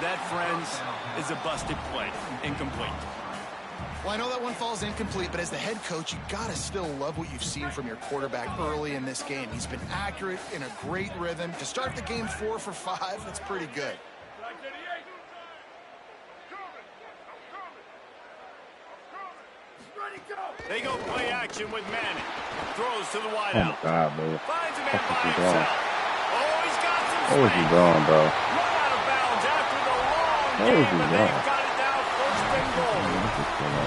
That, friends, is a busted play. Incomplete.
Well, I know that one falls incomplete, but as the head coach, you got to still love what you've seen from your quarterback early in this game. He's been accurate, in a great rhythm. To start the game 4 for 5, that's pretty good.
They go play action with Manning. Throws to the wideout.
Oh, God, bro.
Finds a man by himself. Oh, he's got some
What was he doing, bro?
Run out of bounds after the long
What was
game,
he
and
doing?
they've got it down first and goal.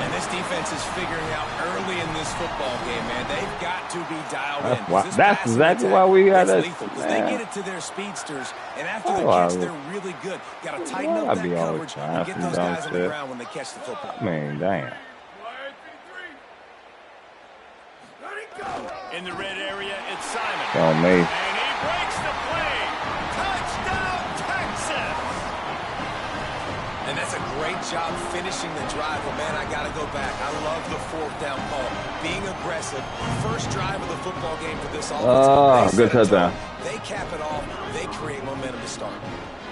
And this defense is figuring out early in this football game, man. They've got to be dialed in.
That's exactly why we got
it.
it.
They get it to their speedsters, and after the catch, they're really good. Got to tighten up that coverage and get those guys on the ground when they catch the football.
Man, damn.
In the red area, it's Simon.
On me.
And he breaks the play. Touchdown, Texas!
And that's a great job finishing the drive. But, man, I got to go back. I love the 4th down call. Being aggressive. First drive of the football game for this offense.
Good touchdown.
They cap it off. They create momentum to start.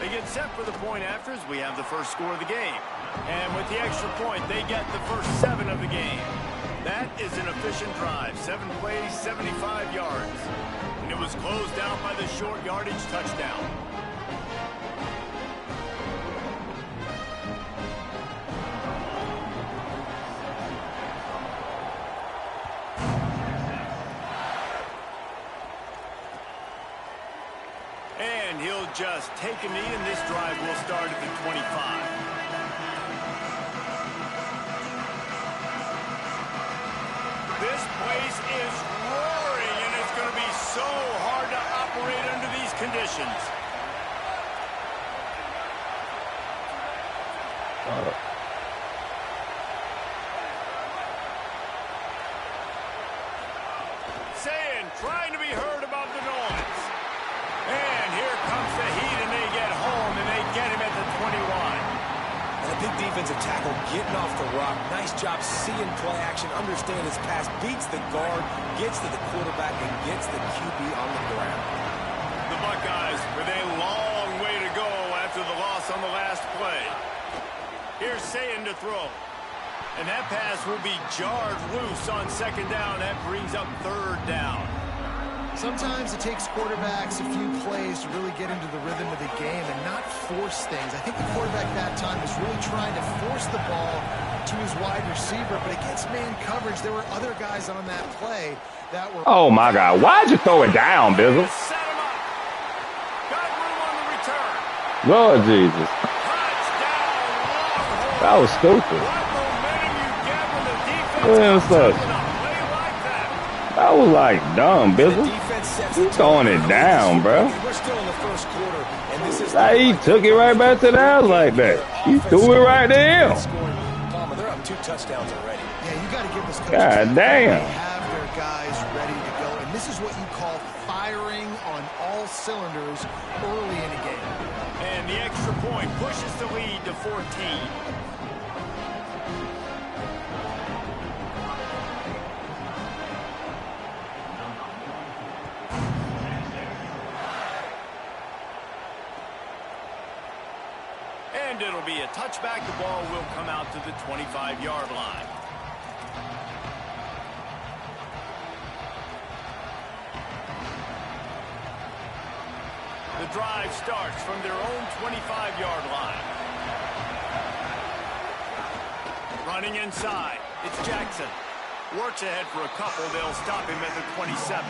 They get set for the point afters. We have the first score of the game. And with the extra point, they get the first 7 of the game. That is an efficient drive. 7 plays, 75 yards. And it was closed out by the short yardage touchdown. And he'll just take a knee, and this drive will start at the 25. This place is roaring, and it's going to be so hard to operate under these conditions. Saying, trying to be heard about the noise. And here comes the heat, and they get home, and they get him at the 21.
And a big defensive tackle getting off the rock. Nice job seeing play action, understand his pass, beats the guard, gets to the quarterback, and gets the QB on the ground.
The Buckeyes with a long way to go after the loss on the last play. Here's Sayin to throw. And that pass will be jarred loose on 2nd down. That brings up 3rd down.
Sometimes it takes quarterbacks a few plays to really get into the rhythm of the game and not force things. I think the quarterback that time was really trying to force the ball to his wide receiver, but against man coverage, there were other guys on that play that were...
Oh, my God. Why'd you throw it down, Bizzle?
Set him up. Got room on the return.
Lord Jesus.
Touchdown, Longhorns.
That was stupid.
What momentum you get when the defense
Yeah,
comes
so-
up with a play like that.
I was like, dumb, Bizzle. You throwing it down, bro.
We're still in the first quarter, and this is
Like, he took it right back to the house like that. He threw it right to him.
Palmer, they're up 2 touchdowns already.
Yeah, you got to give this coach.
God damn.
They have their guys ready to go, and this is what you call firing on all cylinders early in a game.
And the extra point pushes the lead to 14. And it'll be a touchback. The ball will come out to the 25-yard line. The drive starts from their own 25-yard line. Running inside, it's Jackson. Works ahead for a couple. They'll stop him at the 27.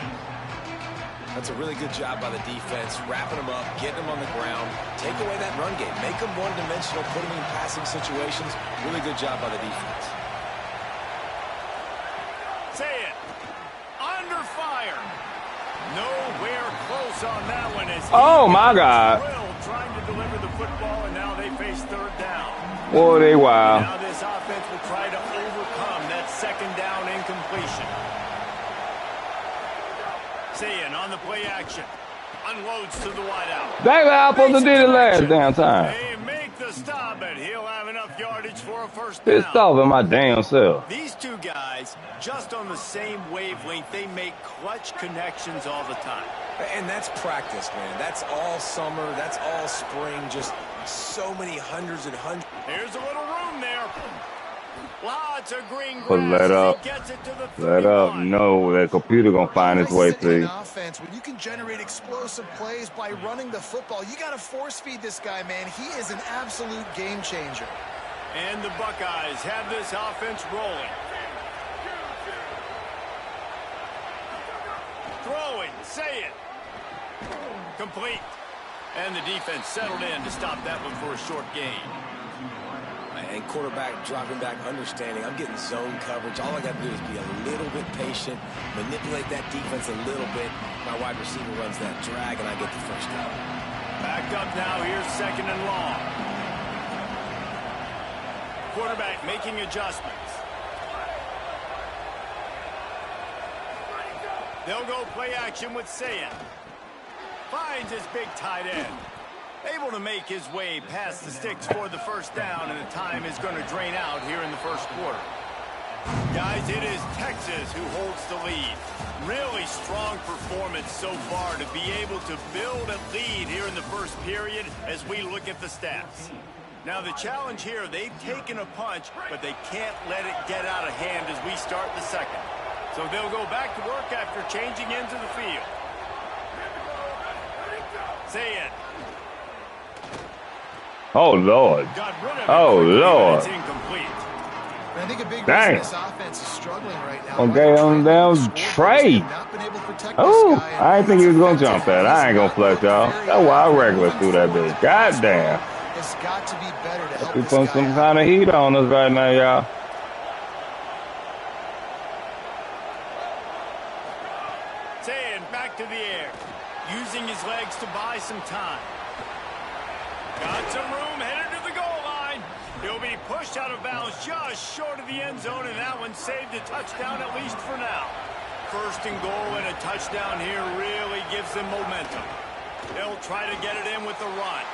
That's a really good job by the defense, wrapping them up, getting them on the ground, take away that run game, make them one-dimensional, put them in passing situations. Really good job by the defense.
Say it. Under fire. Nowhere close on that one.
Oh, my God.
Trying to deliver the football, and now they face third down.
Boy, they wild.
Now this offense will try to overcome that second down incompletion. Sayin on the play action. Unloads to the wideout.
They were supposed to do it last damn time.
They make the stop, but he'll have enough yardage for a first down.
Pissed off at my damn self.
These two guys, just on the same wavelength, they make clutch connections all the time.
And that's practice, man. That's all summer. That's all spring. Just so many hundreds and hundreds.
Here's a little room there. Lots of green grass.
But let up. Let up. No, that computer gonna find its way to you.
Offense, when you can generate explosive plays by running the football, you got to force feed this guy, man. He is an absolute game changer.
And the Buckeyes have this offense rolling. Throwing, say it. Complete. And the defense settled in to stop that one for a short gain.
And quarterback dropping back, understanding I'm getting zone coverage. All I got to do is be a little bit patient, manipulate that defense a little bit. My wide receiver runs that drag, and I get the first down.
Backed up now. Here's second and long. Quarterback making adjustments. They'll go play action with Sayin. Finds his big tight end. Able to make his way past the sticks for the first down, and the time is going to drain out here in the first quarter. Guys, it is Texas who holds the lead. Really strong performance so far to be able to build a lead here in the first period as we look at the stats. Now the challenge here, they've taken a punch, but they can't let it get out of hand as we start the second. So they'll go back to work after changing into the field. Say it.
Oh, Lord. Oh, Lord.
It's incomplete.
I think a big
Dang.
reason this offense is struggling right now.
Okay, on down Trey. Oh, I didn't think he was going to jump that. I ain't going to flex, y'all. That's why I regular threw that bitch. Goddamn.
It's got to be better to help
We
this
putting
guy
some
out.
kind of heat on us right now, y'all.
Sayin back to the air. Using his legs to buy some time. Got some room, headed to the goal line. He'll be pushed out of bounds just short of the end zone, and that one saved a touchdown, at least for now. First and goal and a touchdown here really gives them momentum. They'll try to get it in with the run.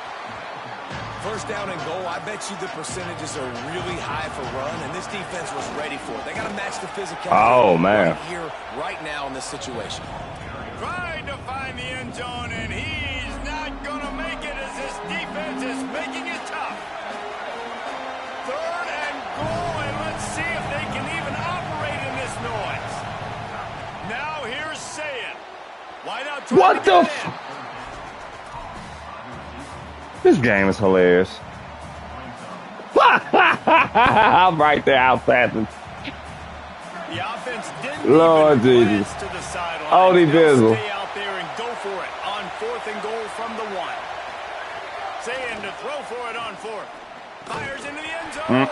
First down and goal, I bet you the percentages are really high for run, and this defense was ready for it. They got to match the physicality right here, right now in this situation.
Trying to find the end zone, and he's not going to make it as this defense is making it tough. Third and goal, and let's see if they can even operate in this noise. Now here's Sayin. Wide out.
What the f... This game is hilarious. I'm right there outside.
The offense didn't
Lord
even
Jesus.
glance to the sideline.
Holy
They'll
Bizzle.
stay out there and go for it on fourth and goal from the one. Sayin to throw for it on fourth. Fires into the end zone.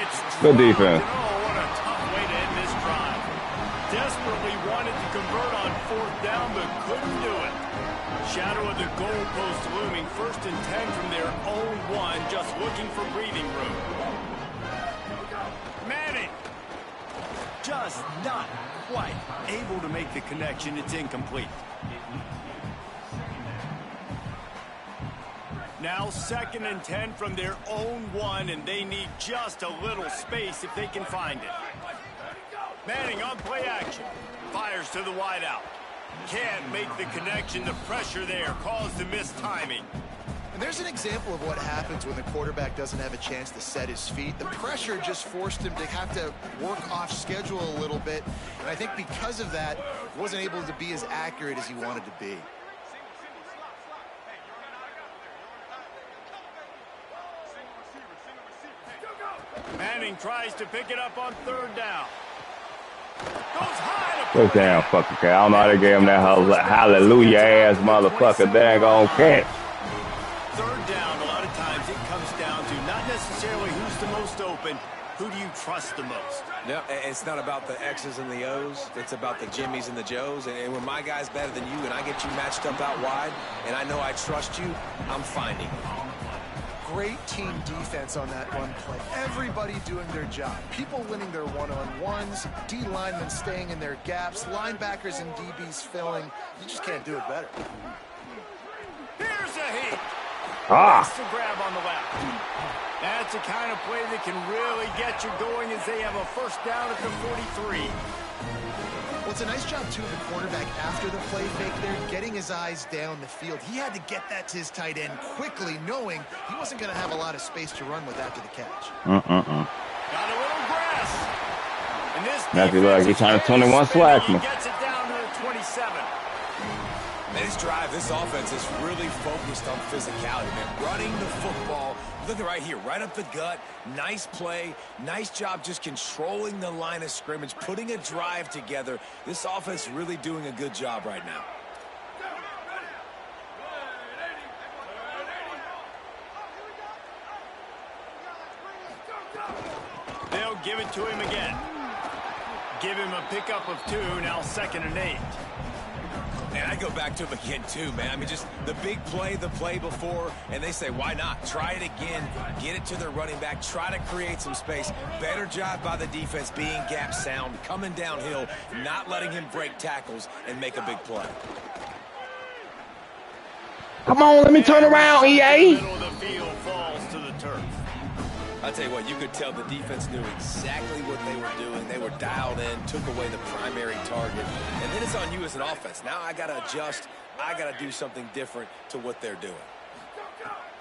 It's
Good
dropped.
defense.
Oh, what a tough way to end this drive. desperately wanted to convert on 4th down, but couldn't do it. Shadow of the goalpost looming, 1st and 10 from their own 1, just looking for breathing room. Manning, just not quite able to make the connection. It's incomplete. Now 2nd and 10 from their own 1, and they need just a little space if they can find it. Manning on play action. Fires to the wideout. Can't make the connection. The pressure there caused the missed timing.
And there's an example of what happens when the quarterback doesn't have a chance to set his feet. The pressure just forced him to have to work off schedule a little bit. And I think because of that, he wasn't able to be as accurate as he wanted to be.
Manning tries to pick it up on 3rd down. Goes high to
First down, fucking cat. I don't know how they gave him that hallelujah ass motherfucker daggone catch.
3rd down, a lot of times it comes down to not necessarily who's the most open, who do you trust the most?
No, it's not about the X's and the O's. It's about the Jimmys and the Joes. And when my guy's better than you and I get you matched up out wide and I know I trust you, I'm finding you.
Great team defense on that run play. Everybody doing their job. People winning their one-on-ones, D linemen staying in their gaps, linebackers and DBs filling. You just can't do it better.
Here's a hit.
Ah.
Nice to grab on the left. That's the kind of play that can really get you going as they have a 1st down at the 43.
Well, it's a nice job, too, of the quarterback after the play fake there, getting his eyes down the field. He had to get that to his tight end quickly, knowing he wasn't going to have a lot of space to run with after the catch.
Got a little grass. And this
Now if you look, he's trying to 21 slack me.
He gets it down to the 27.
This drive, this offense is really focused on physicality, man. Running the football. Look at right here, right up the gut. Nice play. Nice job just controlling the line of scrimmage, putting a drive together. This offense really doing a good job right now.
They'll give it to him again. Give him a pickup of 2, now 2nd and 8.
And I go back to him again, too, man. I mean, just the big play, the play before, and they say, why not? Try it again, get it to their running back, try to create some space. Better job by the defense being gap sound, coming downhill, not letting him break tackles and make a big play.
Come on, let me turn around, EA.
The middle of the field falls to the turf.
I'll tell you what, you could tell the defense knew exactly what they were doing. They were dialed in, took away the primary target. And then it's on you as an offense. Now I got to adjust. I got to do something different to what they're doing.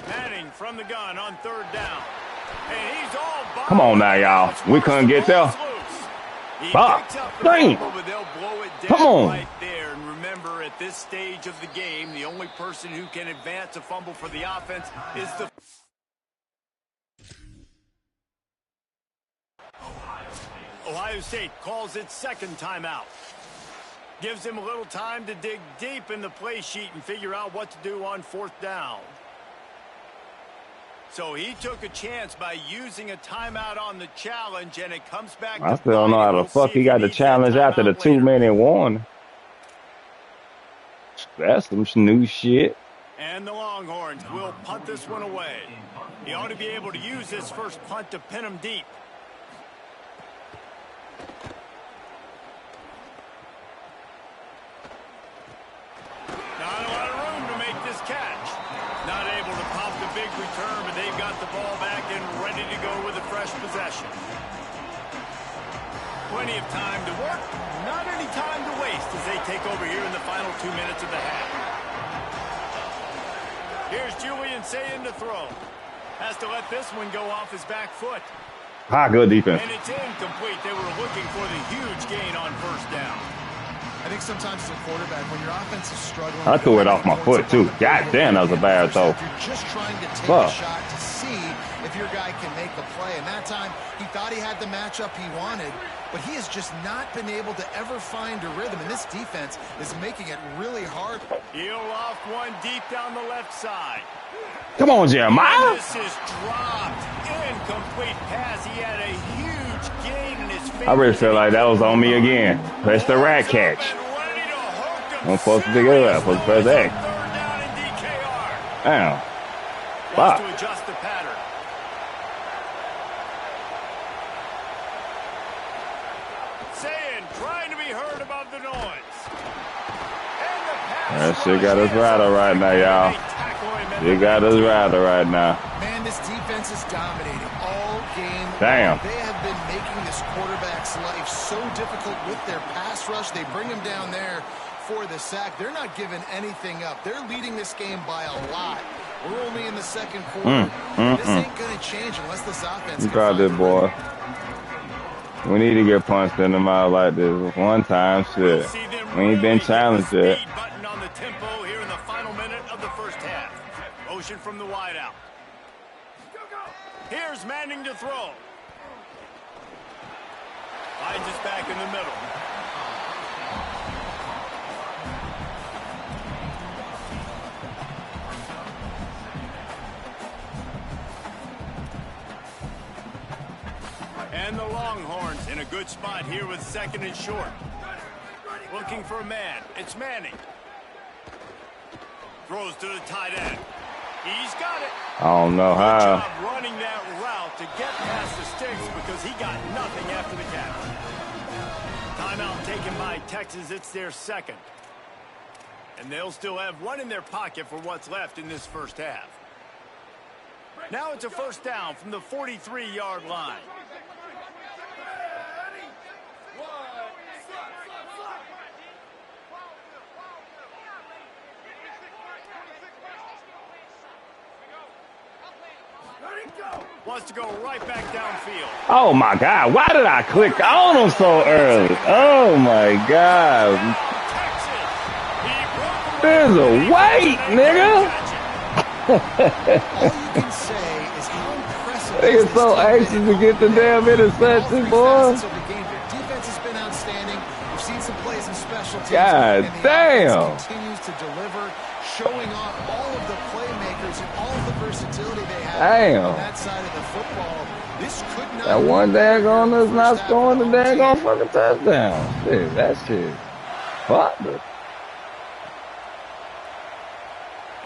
Manning from the gun on 3rd down. And he's all
Come on now, y'all. We couldn't get there. Dang. Come on.
Right there. And remember, at this stage of the game, the only person who can advance a fumble for the offense is the... Ohio State calls its 2nd timeout. Gives him a little time to dig deep in the play sheet and figure out what to do on 4th down. So he took a chance by using a timeout on the challenge, and it comes back.
I still don't know how the fuck he got the challenge after the 2-minute warning. That's some new shit.
And the Longhorns will punt this one away. He ought to be able to use this first punt to pin him deep. Not a lot of room to make this catch. Not able to pop the big return, but they've got the ball back and ready to go with a fresh possession. Plenty of time to work, not any time to waste as they take over here in the final 2 minutes of the half. Here's Julian Sayin to throw. Has to let this one go off his back foot.
Good defense.
And it's incomplete. They were looking for the huge gain on 1st down.
I think sometimes as a quarterback, when your offense is struggling...
I threw it off my foot, too. God damn, that was a bad throw.
If you're just trying to take a shot to see if your guy can make a play. And that time, he thought he had the matchup he wanted, but he has just not been able to ever find a rhythm. And this defense is making it really hard.
He'll off one deep down the left side.
Come on, Jeremiah.
This is dropped. Incomplete pass. He had a huge yards gain in his favor.
I really feel like that was on me again. Press the rat catch. I'm supposed to pick it up. I'm supposed to press X. Damn. Fuck.
To adjust the pattern. Saying, trying to be heard above the noise.
That shit got us rattled right now, y'all. It got us rattled right now.
Man, this defense is dominating all game.
Damn.
They have been making this quarterback's life so difficult with their pass rush. They bring him down there for the sack. They're not giving anything up. They're leading this game by a lot. We're only in the second quarter. This ain't going to change unless this offense.
You got this, boy. We need to get punched in the mouth like this one time. Shit. We ain't been challenged yet.
Button on the tempo here in the final minute of the first half. Motion from the wideout. Here's Manning to throw. Finds us back in the middle. And the Longhorns in a good spot here with second and short. Looking for a man. It's Manning. Throws to the tight end. He's got it.
I don't know how.
Good job running that route to get past the sticks because he got nothing after the catch. Timeout taken by Texas. It's their second. And they'll still have one in their pocket for what's left in this first half. Now it's a first down from the 43-yard line. Wants to go right back downfield.
Oh my God! Why did I click on him so early? Oh my God! There's a wait, nigga.
All you can say is how impressive.
Nigga so anxious to get the damn interception, boy.
Defense has been outstanding. We've seen some plays in special teams.
God damn.
Continues to deliver, showing off all of the playmakers and all of the versatility they have
Damn.
on that side of the football. This could not.
That one daggone us not scoring the daggone fucking touchdown. Shit, that shit. Fuck it.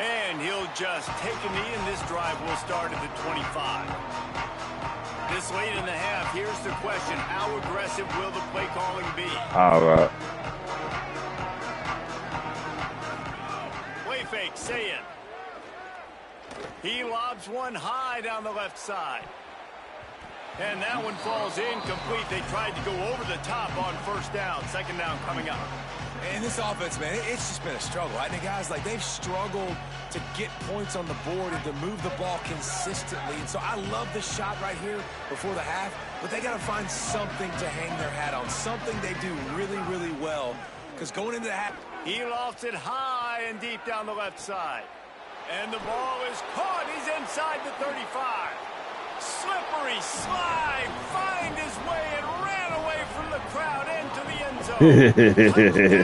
And he'll just take a knee, and this drive will start at the 25. This late in the half, here's the question. How aggressive will the play calling be?
All right.
Play fake, say it. He lobs one high down the left side. And that one falls incomplete. They tried to go over the top on first down. Second down coming up.
And this offense, man, it's just been a struggle. I think guys, like, they've struggled to get points on the board and to move the ball consistently. And so I love the shot right here before the half, but they got to find something to hang their hat on, something they do really, really well. Because going into the half,
he lofts it high and deep down the left side. And the ball is caught. He's inside the 35. Slippery slide, find his way and ran away from the crowd into the end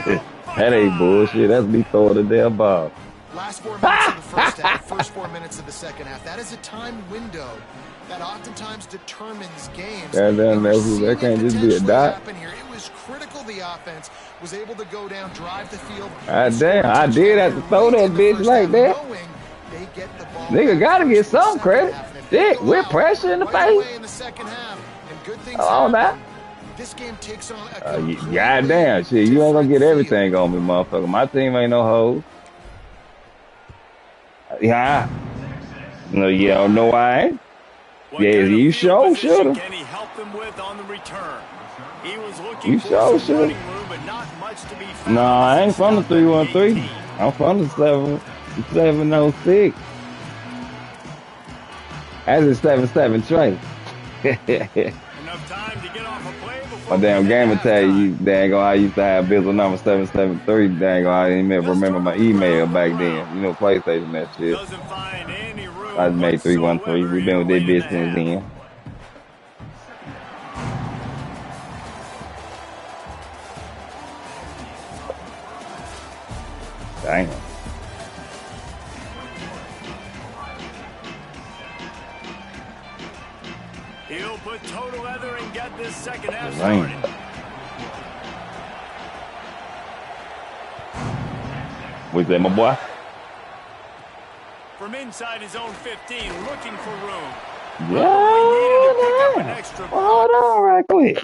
zone.
That ain't bullshit. That's me throwing the damn ball.
Last 4 minutes of the first half, first 4 minutes of the second half. That is a time window that oftentimes determines games.
That can't just be a dot.
It was critical the offense was able to go down, drive the field.
God damn, I did have to throw that bitch like that. Nigga gotta get some credit. Dick, we're pressure in the face. Oh, now.
This game takes on
goddamn, shit, you ain't gonna get everything on me, motherfucker. My team ain't no hoes. Yeah. No, you don't know why I ain't. Yeah, you sure should've. You sure should've. No, I ain't from the 313. I'm from the 706. That's a 77 train. My damn game will tell you, dang, I used to have Bizzle number 773. Dang, I didn't even remember my email back then. You know, PlayStation, that shit. I just made 313. We've been with that bitch since then. Damn.
this second half
Dang.
started.
What's that, my boy?
From inside his own 15, looking for room.
Yeah.
Needed to pick up an extra.
Hold on right quick.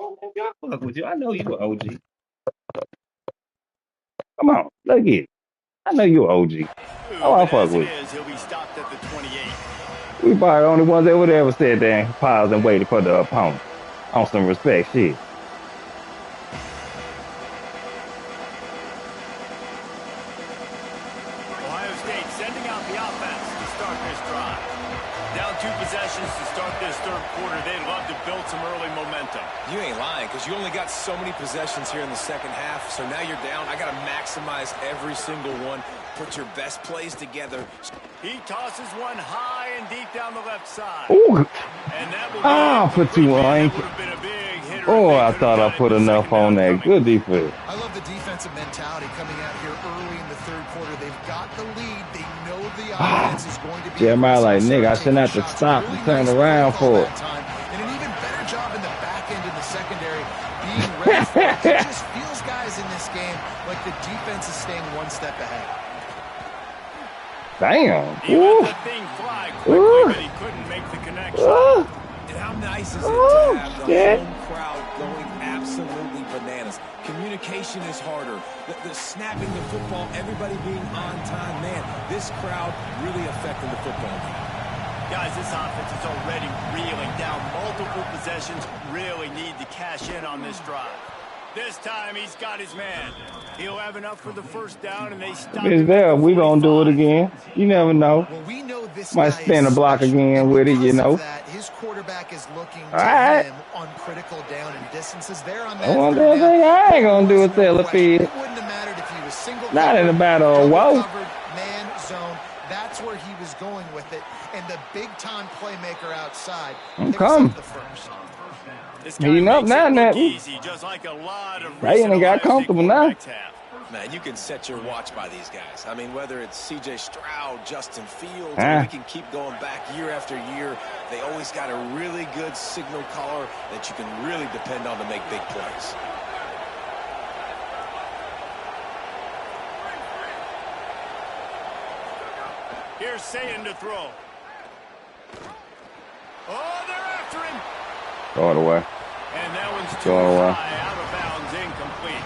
Oh, maybe I fuck with you. I know you an OG. Come on, look it. I know you an OG. Oh, I
But
fuck
as it
with you.
is, he'll be stopped at the 28.
We probably the only ones that would ever sit there and pause and waited for the opponent. On some respect shit.
Ohio State sending out the offense to start this drive. Down 2 possessions to start this third quarter. They'd love to build some early momentum.
You ain't lying, because you only got so many possessions here in the second half, so now you're down. I got to maximize every single one. Put your best plays together.
He tosses one high and deep down the left side.
Ooh.
And that will
Put you on. Oh, I thought I put enough on that. Good defense.
I love the defensive mentality coming out here early in the third quarter. They've got the lead. They know the offense is going to be.
Jeremiah like, nigga, I shouldn't have to stop and turn around for it.
And an even better job in the back end in the secondary, being ready for it. It just feels, guys, in this game like the defense is staying one step ahead.
Damn.
He let the thing fly quickly, but he couldn't make the connection.
And how nice is it to have the home crowd going absolutely bananas? Communication is harder. The snapping the football, everybody being on time. Man, this crowd really affecting the football game.
Guys, this offense is already reeling down multiple possessions. Really need to cash in on this drive. This time he's got his man. He'll have enough for the first down, and they stop.
It's there. We gonna do it again. You never know.
Well, we know this
might spin a block again with it, you know.
His quarterback is looking to
right.
him on critical down and distances there on
I
that.
want that thing. I ain't gonna do a Sellafield.
It wouldn't have mattered if he was single.
Not in the battle of whoa.
Man zone. That's where he was going with it. And the big-time playmaker outside.
I'm coming. Heating up now, Nat. They ain't got comfortable now.
Man, you can set your watch by these guys. I mean, whether it's C.J. Stroud, Justin Fields, we can keep going back year after year. They always got a really good signal caller that you can really depend on to make big plays.
Here's Sayin to throw. Oh, they're after him.
Throw it away.
And that one's too
Throw it away.
high, out of bounds, incomplete.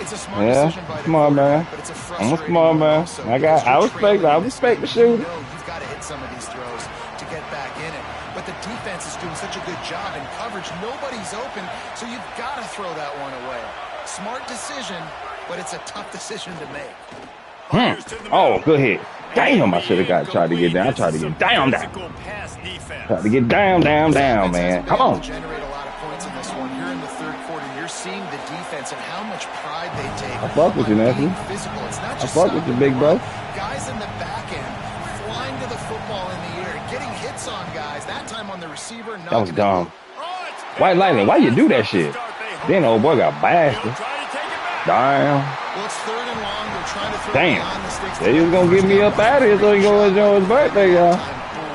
It's a smart
Yeah,
decision by the
smart man.
quarterback, but it's a
I'm a
frustrating
smart
one
man.
also,
I
because you're
respect.
trailing
I
in this
respect
game,
the
and
shooter.
you know you've got to hit some of these throws to get back in it. But the defense is doing such a good job in coverage. Nobody's open, so you've got to throw that one away. Smart decision, but it's a tough decision to make.
Oh, good hit. Damn, I should have tried to get down. I tried to get down. Tried to get down, man. Come on.
Generate a lot of points in this one. Here in the third quarter, you're seeing the defense and how much pride they take.
I fuck with you, nephew.
Physical. It's not
I
just
fuck with you, big bro.
Guys in the back end flying to the football in the air, getting hits on guys. That time on the receiver.
That was dumb. White Lightning, why you do that shit? Then old boy got blasted. Damn.
Well, it's third and long. They're trying to throw
Damn.
beyond the sticks.
They was gonna get me up out of here so he can go enjoy his birthday, y'all.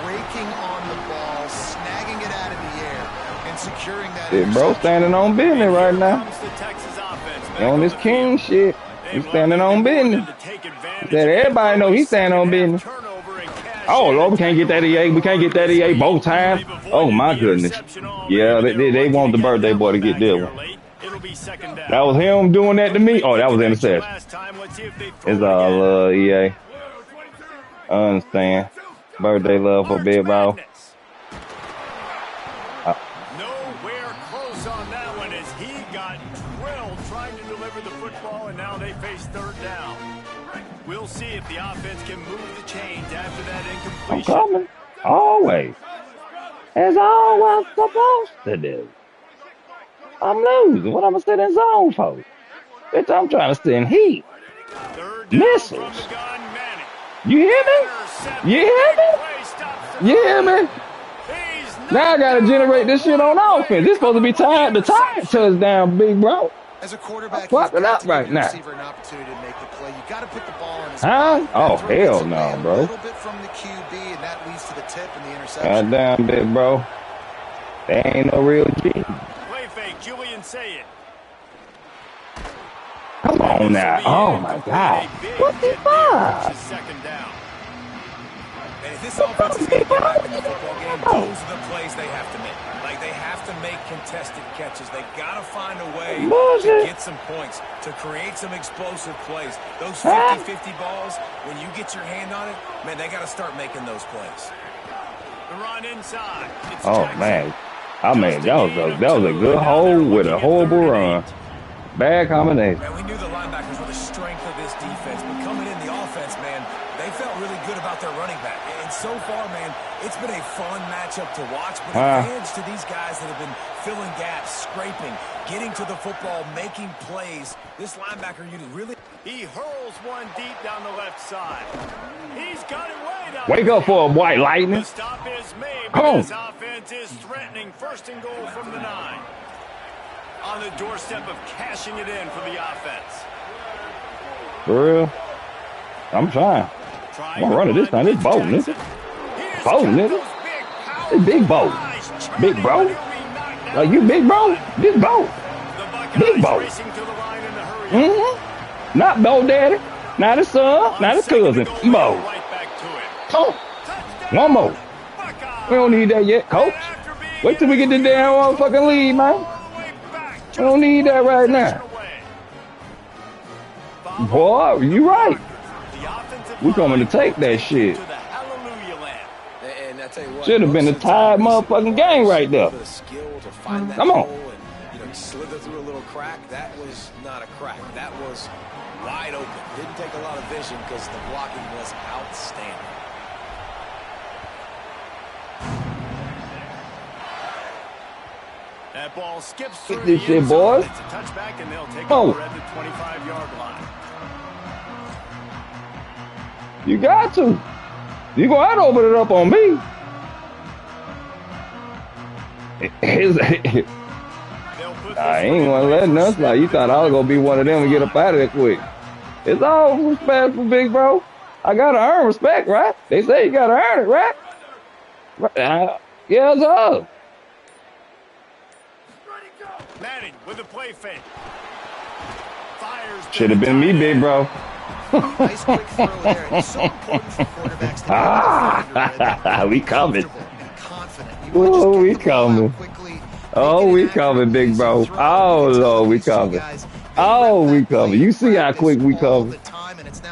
Breaking on the ball, snagging it out of the air, and securing that.
Big bro standing on business right now. He on this king shit. He's standing on business. Said everybody know he's standing on business. Oh Lord, we can't get that EA. We can't get that EA both times. Oh my goodness. Yeah, they want the birthday boy to get that one. That was him doing that to me. Oh, that was interception. It's all EA. I understand. Birthday love for Big Bro.
Nowhere close on that one as he got drilled trying to deliver the football, and now they face third down. We'll see if the offense can move the chains after that
I'm
incompletion.
coming. Always. As always supposed to do. I'm losing. What I'm going to sit in zone for? Bitch, I'm trying to sit in heat. Missiles. You hear me? You hear me? You hear me? Now I got to generate this shit on offense. This supposed to be the time touchdown, big bro.
As a quarterback,
I'm fucking up right now.
An opportunity to make the play. You got to put the ball in his
Huh? Oh, hell no,
A
bro.
little bit from the QB, and that leads to the tip and the interception.
Goddamn, big bro. That ain't no real G.
Play fake, Julian say it.
Come on now. Oh, my God. What the fuck?
Second down.
And if this offense is going to get back in the football game, those are the plays they have to make. Like, they have to make contested catches. They've got to find a way to get some points, to create some explosive plays. Those 50-50 balls, when you get your hand on it, man, they got to start making those plays.
The run inside. It's
Oh,
Jackson.
man. I mean, that was a good hole with a horrible run. Bad combination.
Man, we knew the linebackers were the strength of this defense, but coming in the offense, man, they felt really good about their running back. And so far, man, it's been a fun matchup to watch, but advantage to these guys that have been filling gaps, scraping, getting to the football, making plays. This linebacker unit really...
He hurls one deep down the left side. He's got it way down.
Wake up for a White Lightning.
The stop is made,
Come
but
on.
his offense is threatening. First and goal from the 9. On the doorstep of cashing it in for the offense.
For real? I'm trying. I'm going to run it this time. It's bold, nigga. Bold, nigga. It's big bold. Big bro. Like you big bro? This bold. Big bold. Mm-hmm. Not bold daddy. Not his son. Not his cousin. Bold. Oh. One more. We don't need that yet, coach. Wait till we get the damn motherfucking lead, man. We don't need that right now. Boy, you right. We coming to take that shit. Should have been a tied motherfucking game right there. Come on.
Slither through a little crack. That was not a crack. That was wide open. Didn't take a lot of vision because the blocking was outstanding.
That ball skips through
Get this
the
shit,
end zone.
boys.
It's a touchback, and they'll take
Oh.
over at the 25-yard line.
You got to. You gonna have to open it up on me. I ain't gonna let nothing slide. You thought I was gonna be one of them and get up out of there quick. It's all respect for big bro. I gotta earn respect, right? They say you gotta earn it, right? Yeah, so.
Manning with the play fake. Fires.
Should have been me, big bro.
Nice quick throw there. It's so important for quarterbacks to
We coming.
confident.
Oh, we coming. Oh, we coming, big bro. Oh, Lord, we coming. Oh, we cover. You see how quick we cover.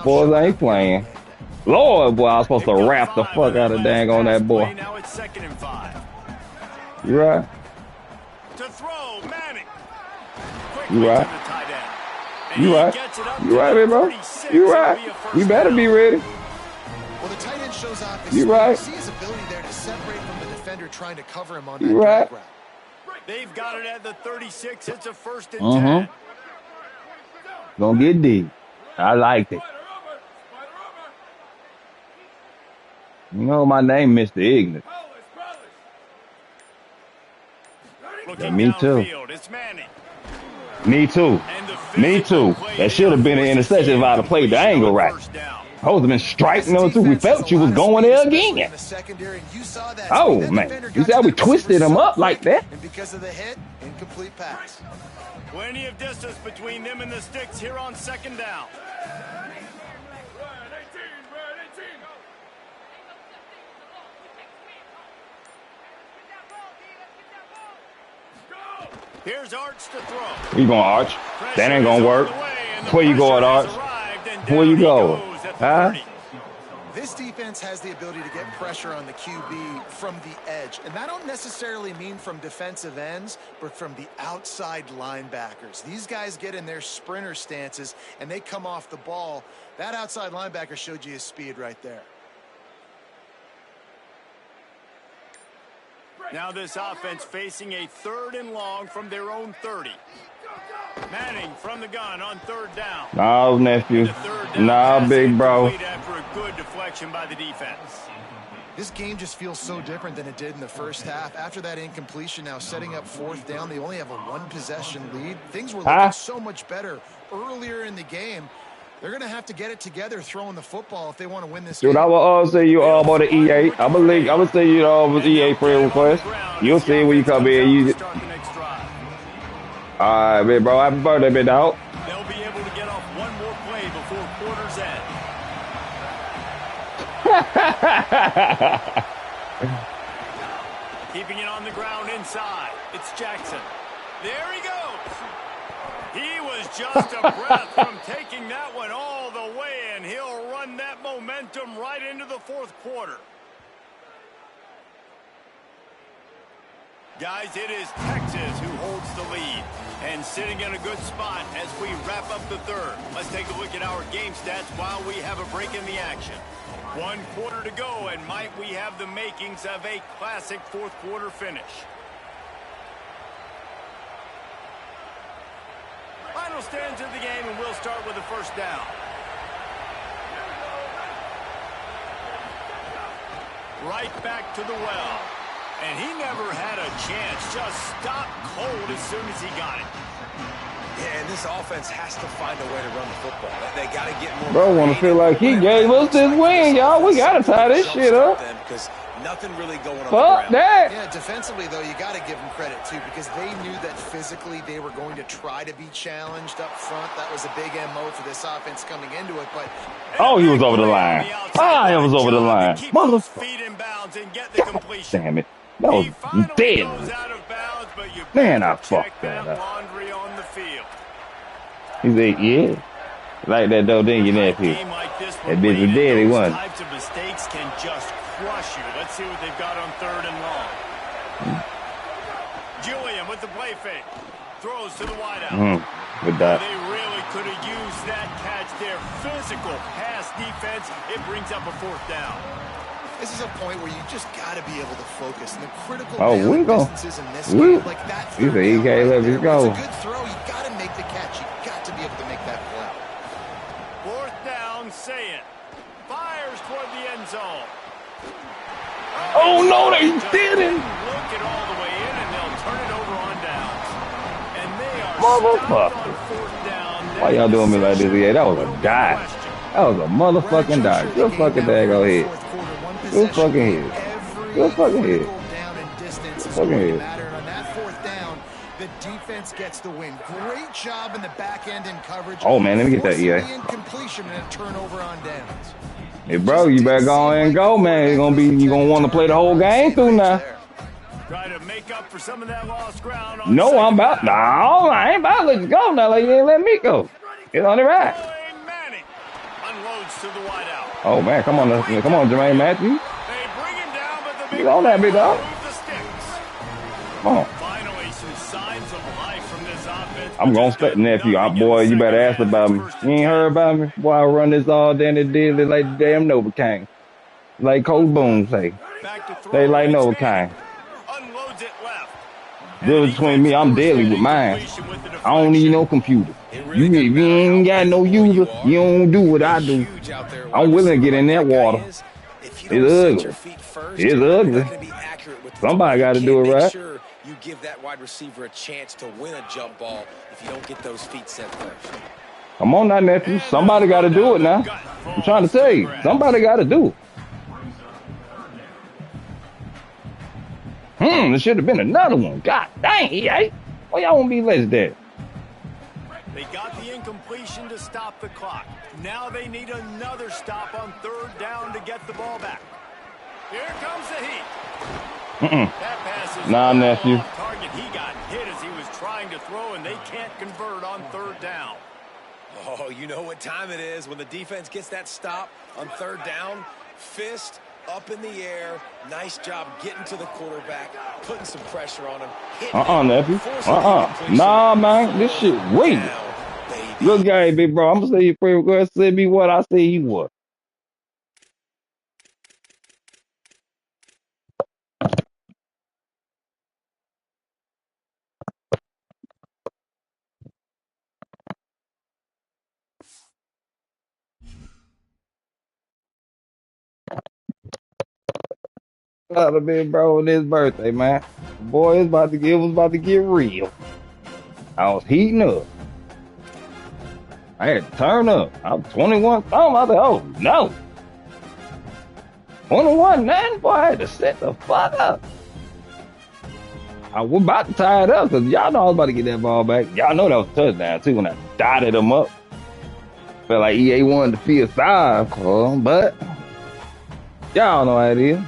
Boys ain't playing. Lord, boy, I was supposed to wrap the fuck out of dang on that boy.
Now it's 2nd and 5.
You right?
To throw, Manning.
You right? You right? You right, man, bro? You right? You better be ready.
Well, the tight end shows off his
You right?
see his ability there to separate from the defender trying to cover him on that
You right?
drag route.
They've got it at the 36. It's a 1st and 10.
Gonna get deep. I liked it. You know my name, Mr. Ignorant. Yeah, me too. Me too. Me too. That should have been an interception if I'd have played the angle right. I would have been striking them too. We felt you was going there again. Oh man, you see how we twisted him up like that?
And because of the hit, incomplete pass.
Plenty of distance between them and the sticks here on 2nd down. Here's Arch to throw.
You going Arch? That ain't gonna work. Where you going, Arch? Where you going? Huh?
This defense has the ability to get pressure on the QB from the edge. And that don't necessarily mean from defensive ends, but from the outside linebackers. These guys get in their sprinter stances, and they come off the ball. That outside linebacker showed you his speed right there.
Now this offense facing a 3rd and long from their own 30. Manning from the gun on 3rd down.
No, nephew. No, big bro.
After a good deflection by the defense.
This game just feels so different than it did in the first half. After that incompletion, now setting up 4th down, they only have a 1-possession lead. Things were looking so much better earlier in the game. They're going to have to get it together throwing the football if they want to win this game.
Dude, I will say you all about the E8. I would say you all with EA friend request. You'll see when you come in. All right, man, bro. Happy birthday, man, dog.
They'll be able to get off one more play before quarter's end. Keeping it on the ground inside. It's Jackson. There he goes. He was just a breath from taking that one all the way, and he'll run that momentum right into the 4th quarter. Guys, it is Texas who holds the lead and sitting in a good spot as we wrap up the 3rd. Let's take a look at our game stats while we have a break in the action. 1 quarter to go, and might we have the makings of a classic 4th quarter finish. Final stands of the game, and we'll start with the 1st down. Right back to the well. And he never had a chance. Just stopped cold as soon as he got it.
Yeah, and this offense has to find a way to run the football. They got to get more.
Bro, want to feel like he gave us this win, y'all. We got to tie this shit up.
Because nothing really going on.
Fuck that.
Yeah, defensively, though, you got to give them credit, too, because they knew that physically they were going to try to be challenged up front. That was a big MO for this offense coming into it, but...
Oh, he was over the line. Ah, he was over the line.
Motherfucker.
Damn it. That was dead. Man, I fucked that up. He said, yeah. Like that, though, didn't you, nephew? That bitch was dead, he wasn't.
Types of mistakes can just crush you. Let's see what they've got on 3rd and long. Julian with the play fake. Throws to the wideout.
With that.
They really could have used that catch there. Physical pass defense. It brings up a 4th down.
This is a point where you just got to be able to focus. And the critical
we go.
distances in this game, like that third down,
let's go.
it's a good throw. You got to make the catch. You got to be able to make that play.
4th down, say it. Fires toward the end zone.
Oh, no, they didn't.
Look it all the way in, and they'll turn it over on downs. And they are
motherfucker.
stopped on 4th down.
Why y'all doing me like this? Yeah, that was a dive. That was a motherfucking dive. Good fucking daggone head. Good fucking head. Good fucking head. Fucking head.
On that 4th down, the defense gets the win. Great job in the back end in coverage.
Oh man, let me get that
incompletion and a turnover on downs.
Hey bro, you better go and go, man. You gonna want to play the whole game through now.
Try to make up for some of that lost ground on
No, I'm about.
down.
No, I ain't about to let you go now. Like you ain't let me go. Get on the right.
Manning unloads to the wideout.
Oh man, come on, Jermaine Matthews.
They bring him down, but the big
Get on that big dog.
the sticks.
Come on.
Finally, some signs of life from this offense.
I'm gonna stay, nephew. Boy, you better ask about me. You ain't heard about me? Boy, I run this all day and it did it like the damn Novocaine. Like Coach Boone say. They like Novocaine.
Unloads it left.
Difference between me, I'm deadly with mine. I don't need no computer. You ain't got no user, you don't do what I do. I'm willing to get in that water. It's ugly. It's ugly. Somebody got to do it right.
You give that wide receiver a chance to win a jump ball if you don't get those feet set first.
Come on now, nephew. Somebody got to do it now. I'm trying to tell you, somebody got to do it. There should have been another one. God dang, EA. Why y'all won't be less dead?
They got the incompletion to stop the clock. Now they need another stop on third down to get the ball back. Here comes the heat. That pass is
nephew.
off target. He got hit as he was trying to throw, and they can't convert on third down.
Oh, you know what time it is when the defense gets that stop on third down. Fist up in the air. Nice job getting to the quarterback, putting some pressure on him.
Nephew. Nah, man. This shit weak. Good game, big bro. I'm going to say you favorite girl. Say me what, I say you what. Got a big bro on his birthday, man. Boy, it was about to get real. I was heating up. I had to turn up. I was 21. I was like, oh no. 21 nothing, boy. I had to set the fuck up. I was about to tie it up because y'all know I was about to get that ball back. Y'all know that was a touchdown too when I dotted them up. Felt like EA wanted to feel sorry for him, but y'all know how it is.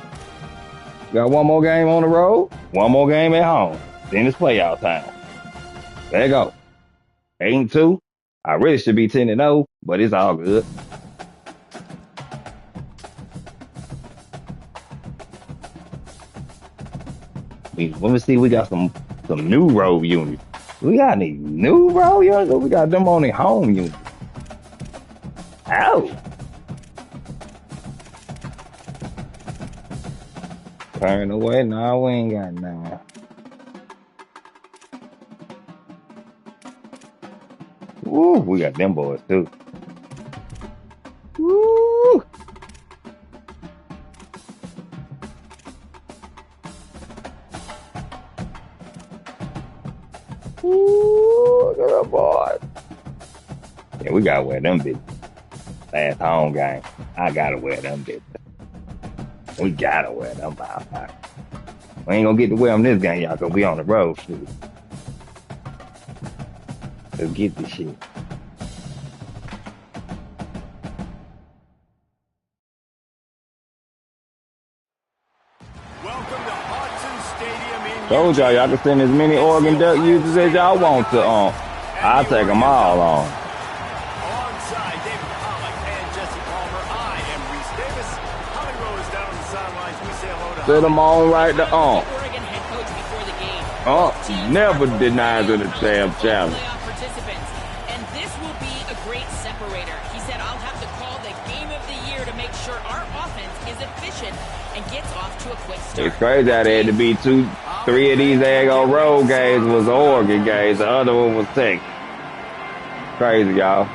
Got one more game on the road, one more game at home. Then it's playoff time. There you go. 8-2. I really should be 10-0, but it's all good. Let me see. We got some new road units. We got any new road units? Or we got them on the home unit. Ow. Turn away. No, we ain't got none. Woo, we got them boys too. Woo. Woo, look at that boy. Yeah, we gotta wear them bitches. Last home game, I gotta wear them bitches. We gotta wear them by. We ain't gonna get to wear them this game, y'all, cause we on the road, shoot. Let's get this shit.
Welcome to Hudson Stadium in
Told y'all can send as many Oregon Duck users as y'all want to on. I'll take them all on.
Alongside David Pollack and Jesse Palmer, I am Reese Davis. Holly Rose down on the sidelines. We say hello to
Set them on right to on.
Oregon head coach before the game.
Never denies it a champ challenge.
Playoff participants, and this will be a great separator. He said, "I'll have to call the game of the year to make sure our offense is efficient and gets off to a quick start."
It's crazy how they had to be 3 of these daggone road games was Oregon games. The other one was Texas. Crazy, y'all.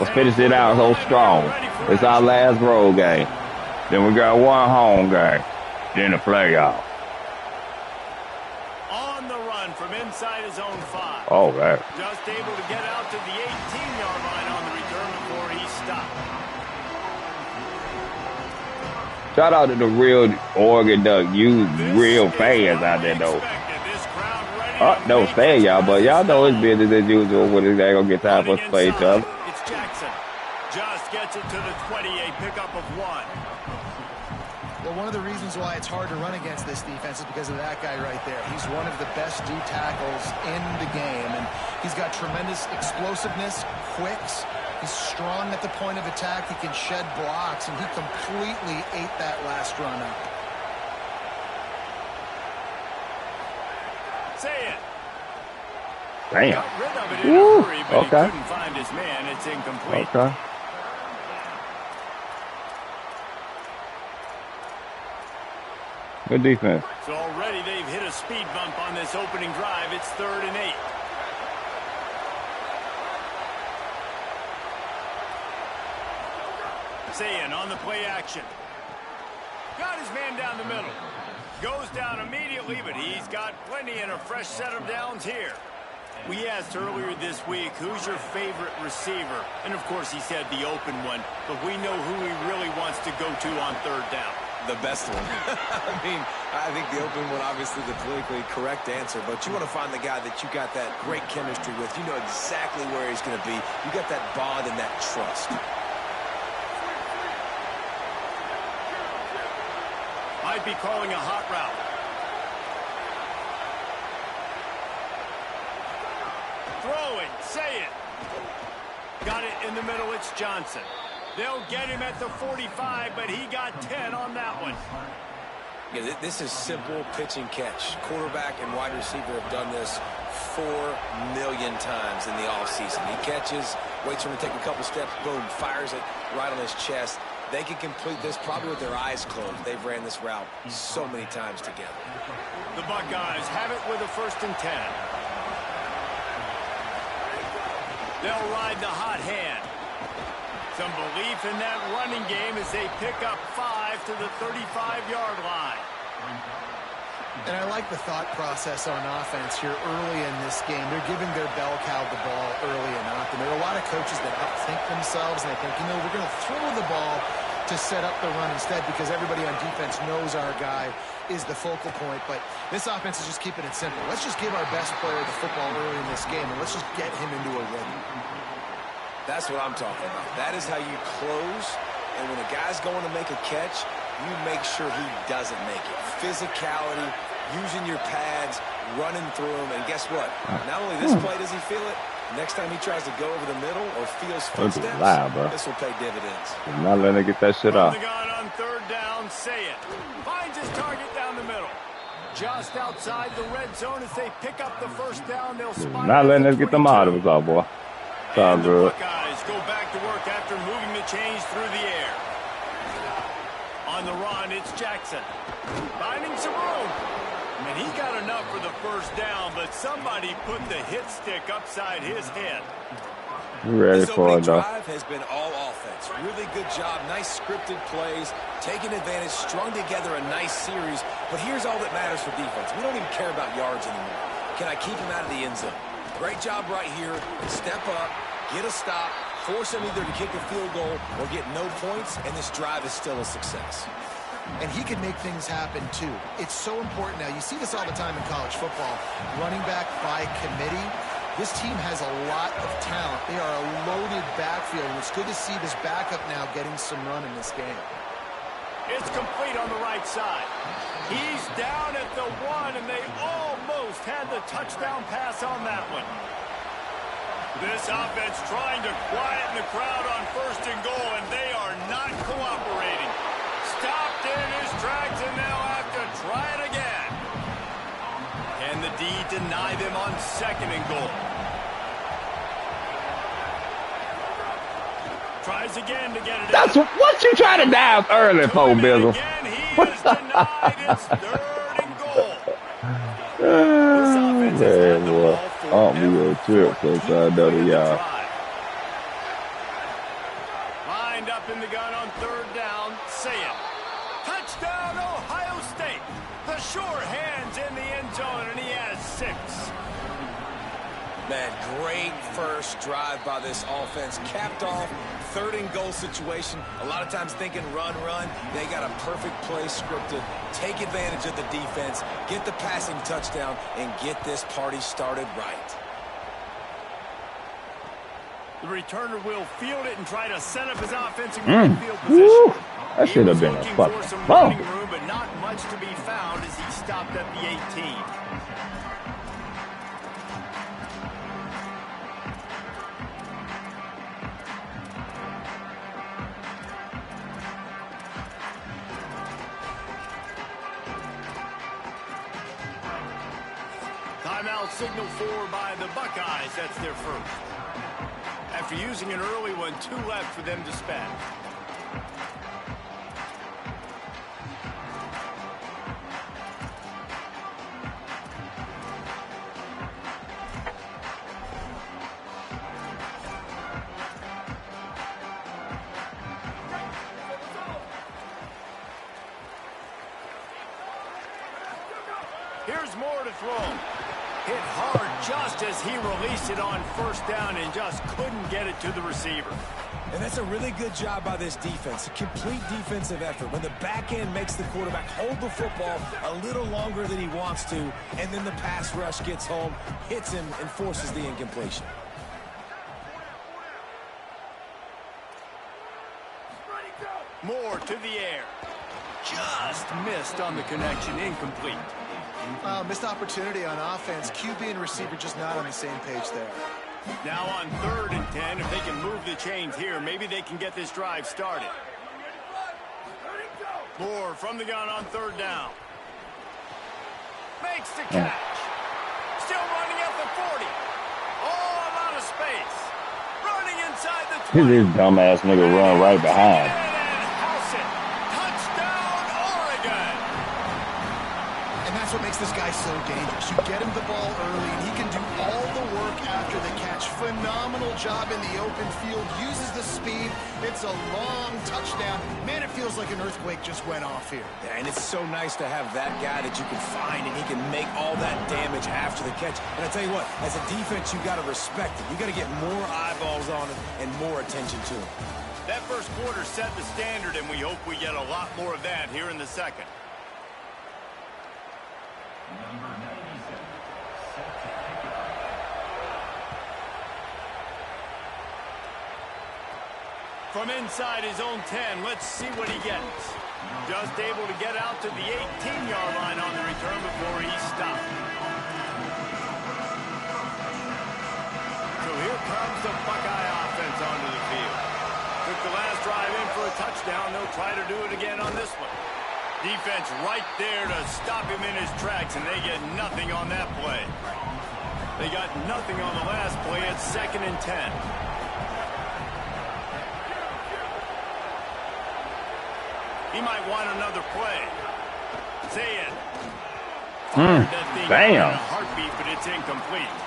Let's finish it out so strong. It's our last road game. Then we got one home game. Then the playoff.
on the run from inside his own 5.
Oh, right.
Just able to get out to the 18-yard line on the return before he stopped.
Shout out to the real Oregon Duck. You real fans out there, though. Those fans, y'all, but y'all know it's business as usual when they gonna get time for us to play each other.
It's Jackson. Just gets it to the 20, a pickup of 1.
Well, one of the reasons why it's hard to run against this defense is because of that guy right there. He's one of the best D tackles in the game, and he's got tremendous explosiveness, quicks. He's strong at the point of attack. He can shed blocks, and he completely ate that last run up.
Say it.
Damn.
Got rid of it in a hurry, but he couldn't find his man. It's incomplete.
Okay. Good defense.
So already they've hit a speed bump on this opening drive. It's 3rd and 8. Sayin on the play action. Got his man down the middle. Goes down immediately, but he's got plenty and a fresh set of downs here. We asked earlier this week, who's your favorite receiver? And, of course, he said the open one, but we know who he really wants to go to on 3rd down.
The best one. I mean, I think the open one, obviously the politically correct answer, but you want to find the guy that you got that great chemistry with. You know exactly where he's going to be. You got that bond and that trust.
Might be calling a hot route. Throwing, say it. Got it in the middle, it's Johnson. They'll get him at the 45, but he got 10 on that one.
Yeah, this is simple pitch and catch. Quarterback and wide receiver have done this 4 million times in the offseason. He catches, waits for him to take a couple steps, boom, fires it right on his chest. They can complete this probably with their eyes closed. They've ran this route so many times together.
The Buckeyes have it with a 1st and 10. They'll ride the hot hand. Some belief in that running game as they pick up 5 to the 35-yard line.
And I like the thought process on offense here early in this game. They're giving their bell cow the ball early enough. And there are a lot of coaches that outthink themselves, and they think, you know, we're going to throw the ball to set up the run instead because everybody on defense knows our guy is the focal point. But this offense is just keeping it simple. Let's just give our best player the football early in this game, and let's just get him into a rhythm.
That's what I'm talking about. That is how you close. And when a guy's going to make a catch, you make sure he doesn't make it. Physicality, using your pads, running through them. And guess what? Not only this play does he feel it, next time he tries to go over the middle or feels footsteps, this will pay dividends.
Not letting it get that shit off.
The gun on 3rd down, say it. Finds his target down the middle. Just outside the red zone as they pick up the 1st down. They'll spot
not letting us get them out of us, all boy.
And the Buckeyes go back to work after moving the chains through the air. On the run, it's Jackson. Finding some room. And he got enough for the 1st down, but somebody put the hit stick upside his head.
Ready
this
for
opening
it, though.
drive has been all offense. Really good job. Nice scripted plays. Taking advantage. Strung together a nice series. But here's all that matters for defense. We don't even care about yards anymore. Can I keep him out of the end zone? Great job right here. Step up, get a stop, force him either to kick a field goal or get no points, and this drive is still a success.
And he can make things happen, too. It's so important now. You see this all the time in college football. Running back by committee. This team has a lot of talent. They are a loaded backfield, and it's good to see this backup now getting some run in this game.
It's complete on the right side. He's down at the 1, and they almost had the touchdown pass on that one. This offense trying to quieten the crowd on 1st and goal, and they are not cooperating. Stopped in his tracks, and now have to try it again. Can the D deny them on 2nd and goal? Tries again to get it.
That's what you trying to dive early for, Bizzle.
He is denied. It's 3rd and goal.
Man, boy. I'll be a trip inside the yard.
Lined up in the gun on 3rd down. Say it. Touchdown, Ohio State. The sure hands in the end zone, and he has 6.
Man, great first drive by this offense. Capped off, 3rd and goal situation. A lot of times thinking run. They got a perfect play scripted. Take advantage of the defense, get the passing touchdown, and get this party started right.
The returner will field it and try to set up his offense in good field position.
That should have been a fucking ball.
timeout signaled for by the Buckeyes. That's their first. After using an early one, 2 left for them to spend. Here's Moore to throw. Hit hard just as he released it on first down and just couldn't get it to the receiver.
And that's a really good job by this defense. A complete defensive effort. When the back end makes the quarterback hold the football a little longer than he wants to, and then the pass rush gets home, hits him, and forces the incompletion.
Moore to the air. Just missed on the connection, incomplete.
Missed opportunity on offense. QB and receiver just not on the same page there.
Now on 3rd and 10, if they can move the chains here, maybe they can get this drive started. Moore from the gun on 3rd down. Makes the catch. Still running at the 40. All out of space. Running inside the 20.
This dumbass nigga run right behind.
That's what makes this guy so dangerous. You get him the ball early, and he can do all the work after the catch. Phenomenal job in the open field. Uses the speed. It's a long touchdown. Man, it feels like an earthquake just went off here.
Yeah, and it's so nice to have that guy that you can find, and he can make all that damage after the catch. And I tell you what, as a defense, you got to respect it. You got to get more eyeballs on it and more attention to it.
That first quarter set the standard, and we hope we get a lot more of that here in the second. From inside his own 10, let's see what he gets. Just able to get out to the 18-yard line on the return before he stopped. So here comes the Buckeye offense onto the field. Took the last drive in for a touchdown. They'll try to do it again on this one. Defense right there to stop him in his tracks, and they get nothing on that play. They got nothing on the last play. It's 2nd and 10. He might want another play. Say it. That thing
damn.
in a heartbeat, but it's incomplete.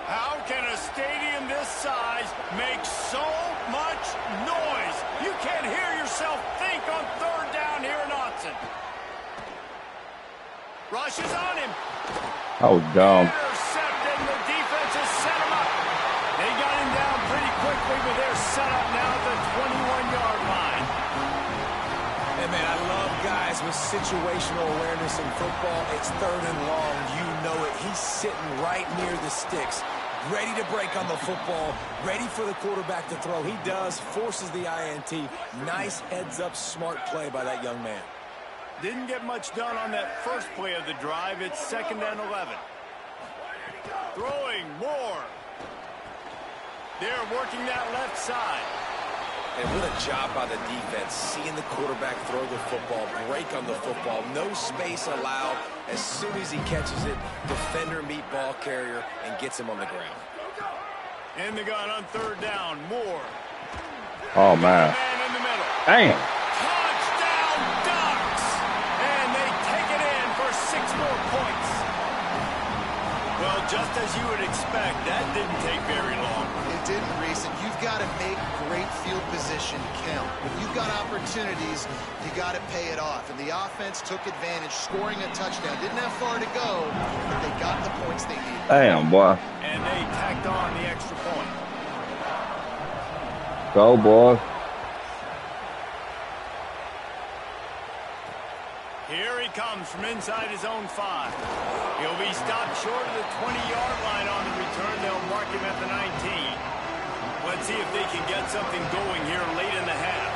How can a stadium this size make so much noise? You can't hear yourself think on 3rd down here in Austin. Rushes on him.
Oh, dumb.
Intercepted, and the defense has set him up. They got him down pretty quickly, but they're set up now at the 21-yard line.
And man, I love guys with situational awareness in football. It's 3rd and long. You know it. He's sitting right near the sticks, ready to break on the football, ready for the quarterback to throw. He does, forces the INT. Nice heads-up, smart play by that young man.
Didn't get much done on that first play of the drive. It's 2nd and 11. Throwing more. They're working that left side.
And what a job by the defense, seeing the quarterback throw the football, break on the football, no space allowed. As soon as he catches it, defender meet ball carrier and gets him on the ground.
In the gun on 3rd down, Moore.
Oh, man.
Man in the middle.
Damn.
Touchdown, Ducks! And they take it in for 6 more points. Well, just as you would expect, that didn't take very long.
It didn't, Reese, and you've got to make great field position count. When you've got opportunities, you got to pay it off. And the offense took advantage, scoring a touchdown. Didn't have far to go, but they got the points they needed.
Damn, boy.
And they tacked on the extra point.
Go, boy.
Here he comes from inside his own 5. He'll be stopped short of the 20-yard line on the return. They'll mark him at the 19. Let's see if they can get something going here late in the half.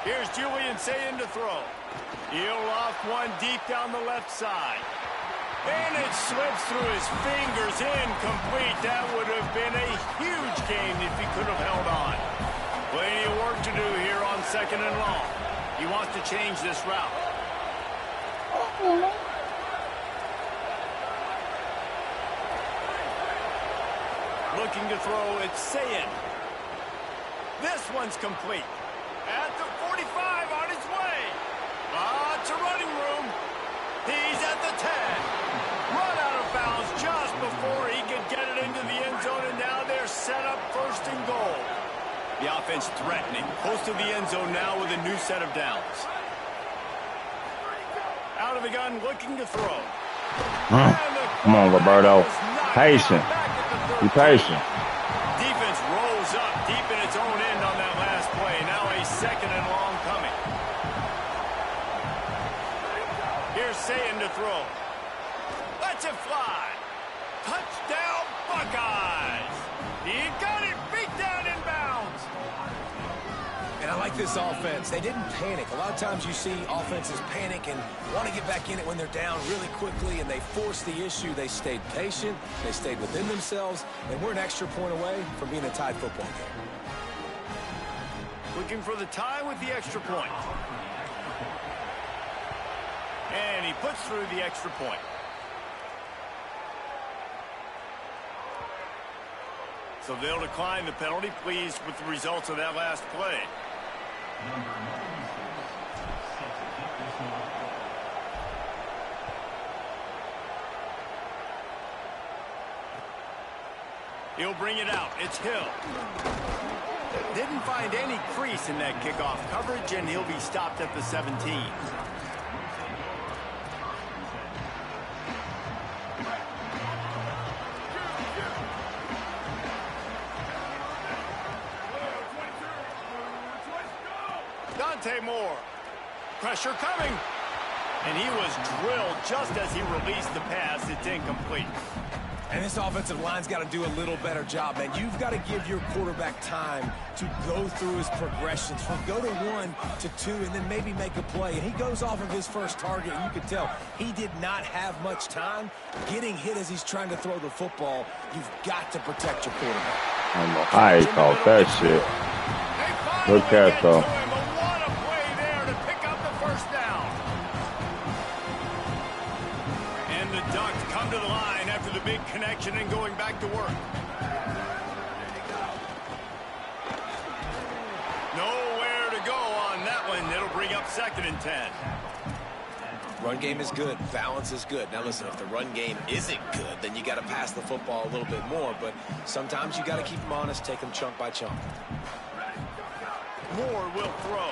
Here's Julian Sayin to throw. He'll off one deep down the left side. And it slips through his fingers, incomplete. That would have been a huge gain if he could have held on. Plenty of work to do here on 2nd and long. He wants to change this route. Looking to throw, it's Sayin. This one's complete. At the 45, on his way. Lots of running room. He's at the 10. Run out of bounds just before he could get it into the end zone, and now they're set up 1st and goal. The offense threatening. Close to the end zone now with a new set of downs. Out of the gun, looking to throw.
Come on, Roberto. Patient. Be patient.
Defense rolls up deep in its own end on that last play. Now a 2nd and long coming. Here's Sayin to throw. Lets it fly. Touchdown, Buckeyes. He got it. Beat down in bounds.
And I like this offense. They didn't panic. A lot of times you see offenses panic and want to get back in it when they're down really quickly, and they force the issue. They stayed patient. They stayed within themselves, and we're an extra point away from being a tied football game.
Looking for the tie with the extra point. And he puts through the extra point. So they'll decline the penalty, pleased with the results of that last play. He'll bring it out. It's Hill. Didn't find any crease in that kickoff coverage, and he'll be stopped at the 17. Moore. Pressure coming. And he was drilled just as he released the pass. It's incomplete.
And this offensive line's got to do a little better job, man. You've got to give your quarterback time to go through his progressions from go to 1 to 2 and then maybe make a play. And he goes off of his first target, and you can tell he did not have much time getting hit as he's trying to throw the football. You've got to protect your quarterback.
I don't know how he caught that shit. Good catch, though.
Connection and going back to work. Nowhere to go on that one. It'll bring up 2nd and 10.
Run game is good. Balance is good. Now listen, if the run game isn't good, then you got to pass the football a little bit more. But sometimes you got to keep them honest, take them chunk by chunk.
Moore will throw.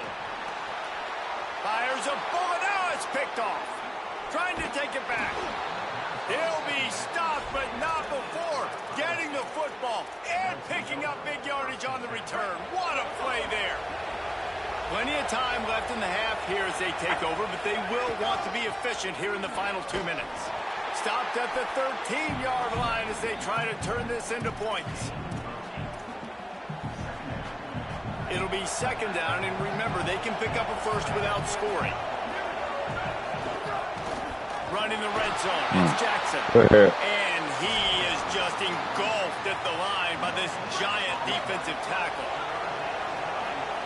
Fires a bullet. Now it's picked off. Trying to take it back. He'll be stopped, but not before getting the football and picking up big yardage on the return. What a play there. Plenty of time left in the half here as they take over, but they will want to be efficient here in the final 2 minutes. Stopped at the 13-yard line as they try to turn this into points. It'll be 2nd down, and remember, they can pick up a first without scoring. Running the red zone, it's Jackson. And he is just engulfed at the line by this giant defensive tackle.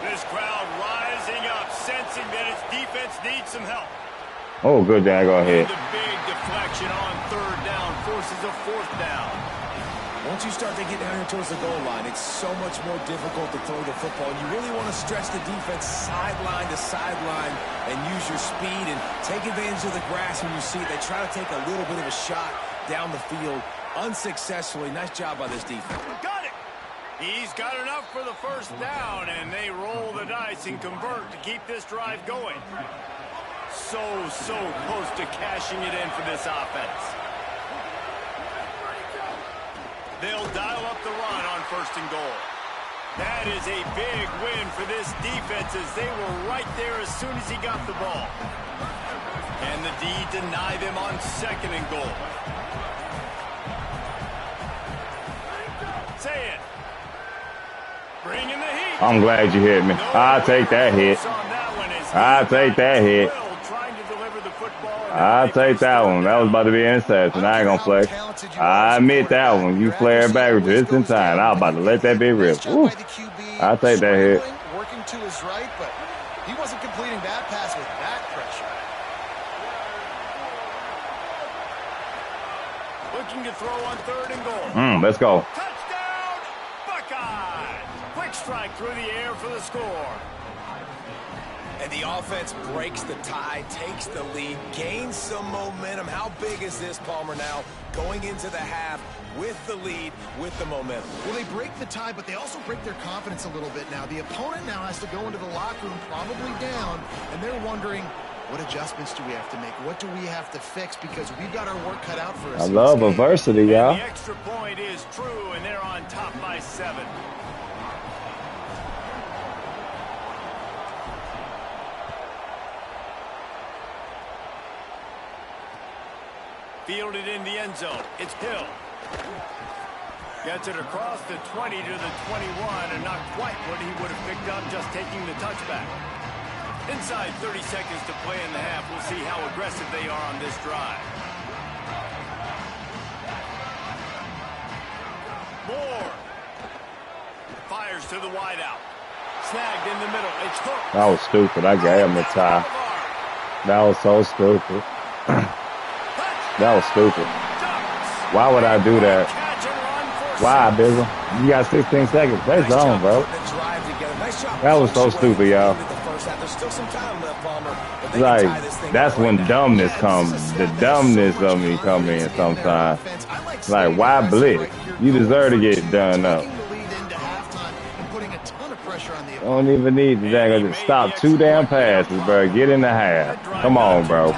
This crowd rising up, sensing that its defense needs some help.
Oh, good down. Go ahead.
The big deflection on 3rd down forces a 4th down.
Once you start to get down here towards the goal line, it's so much more difficult to throw the football. And you really want to stretch the defense sideline to sideline and use your speed and take advantage of the grass when you see it. They try to take a little bit of a shot down the field unsuccessfully. Nice job by this defense.
Got it. He's got enough for the 1st down, and they roll the dice and convert to keep this drive going. So close to cashing it in for this offense. They'll dial up the run on 1st and goal. That is a big win for this defense as they were right there as soon as he got the ball. And the D deny them on 2nd and goal. Say it. Bringing the heat.
I'm glad you hit me. I'll take that hit.
On that
I'll take that hit. I'll take that one. That was about to be an interception. I ain't gonna flex. I admit that one. You flared back just in time. I was about to let that be rip. Ooh. I'll take that hit.
Working to his right, but he wasn't completing that pass with that pressure.
Looking to throw on 3rd and goal.
Let's go.
Touchdown, Buckeye! Quick strike through the air for the score.
And the offense breaks the tie, takes the lead, gains some momentum. How big is this, Palmer, now? Going into the half with the lead, with the momentum.
Well, they break the tie, but they also break their confidence a little bit now. The opponent now has to go into the locker room probably down, and they're wondering, what adjustments do we have to make? What do we have to fix? Because we've got our work cut out for us.
I love adversity, y'all.
The extra point is true, and they're on top by 7. Fielded in the end zone. It's Hill. Gets it across the 20 to the 21, and not quite what he would have picked up just taking the touchback. Inside 30 seconds to play in the half. We'll see how aggressive they are on this drive. Moore. Fires to the wideout. Snagged in the middle. It's hooked.
That was stupid. I gave him the tie. That was so stupid. That was stupid. Why would I do that? Why, Bizzle? You got 16 seconds. That's zone, bro. That was so stupid, y'all. Like, that's when dumbness comes. The dumbness of me come in sometimes. Like, why blitz? You deserve to get done up. Don't even need the dang. Just stop 2 damn passes, bro. Get in the half. Come on, bro.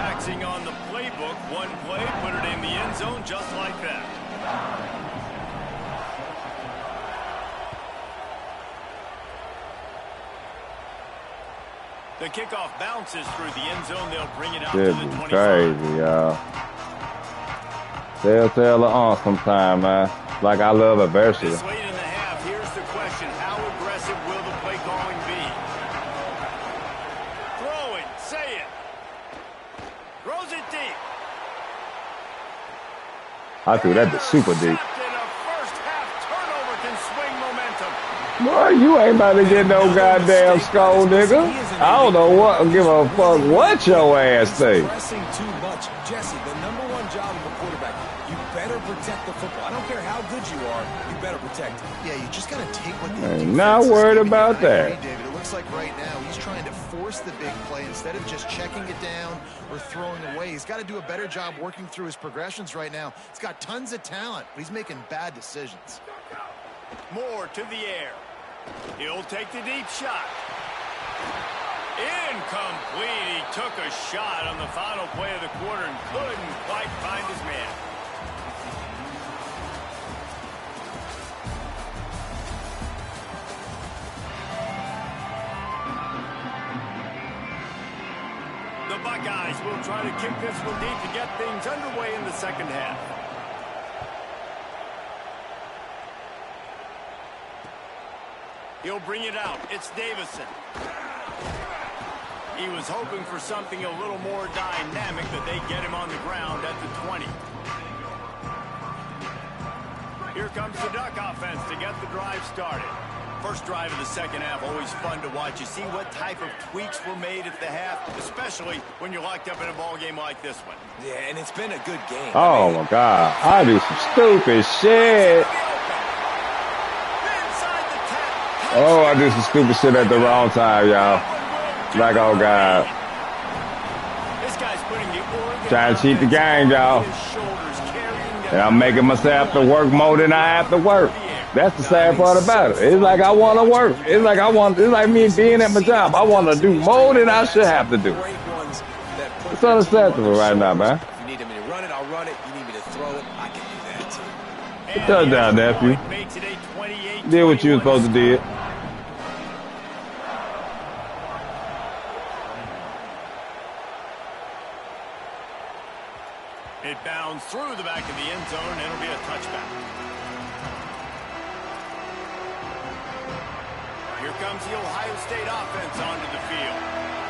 The kickoff bounces through the end zone. They'll bring it out
This
to the
is
25.
crazy, y'all. Tell on sometime, man. Like, I love adversity.
This late in the half, here's the question. How aggressive will the play calling be? Throwing, say it. Throws it deep.
I threw that super deep. Boy, you ain't about to get no goddamn skull, nigga. I don't know what, give a fuck what your ass say.
Pressing too much. Jesse, the #1 job of a quarterback, you better protect the football. I don't care how good you are, you better protect it.
Yeah, you just got to take what the
Ain't not worried about that.
David, it looks like right now he's trying to force the big play instead of just checking it down or throwing away. He's got to do a better job working through his progressions right now. He's got tons of talent, but he's making bad decisions.
Moore to the air. He'll take the deep shot. Incomplete. He took a shot on the final play of the quarter and couldn't quite find his man. The Buckeyes will try to kick this one deep to get things underway in the second half. He'll bring it out. It's Davison. He was hoping for something a little more dynamic, that they get him on the ground at the 20. Here comes the Duck offense to get the drive started. First drive of the second half, always fun to watch. You see what type of tweaks were made at the half, especially when you're locked up in a ball game like this one.
Yeah, and it's been a good game.
Oh, my God. I do some stupid shit. Oh, I do some stupid shit at the wrong time, y'all. Like, oh, God. Trying to cheat the game, y'all. And I'm making myself have to work more than I have to work. That's the sad part about it. It's like I want to work. It's like me being at my job. I want to do more than I should have to do. It's unacceptable right now, man.
If you need me to run it, I'll run it. You need me to throw it, I can do that too.
Touchdown, nephew. Did what you were supposed to do.
It bounds through the back of the end zone, and it'll be a touchback. Here comes the Ohio State offense onto the field.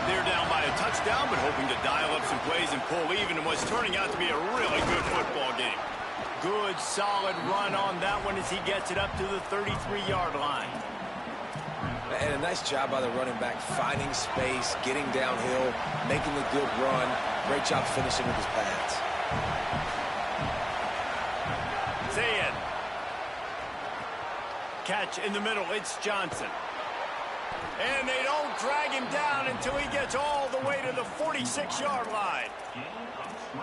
They're down by a touchdown, but hoping to dial up some plays and pull even in what's turning out to be a really good football game. Good, solid run on that one as he gets it up to the 33-yard line.
And a nice job by the running back, finding space, getting downhill, making a good run. Great job finishing with his pads.
Zayed. Catch in the middle, it's Johnson. And they don't drag him down until he gets all the way to the 46-yard line.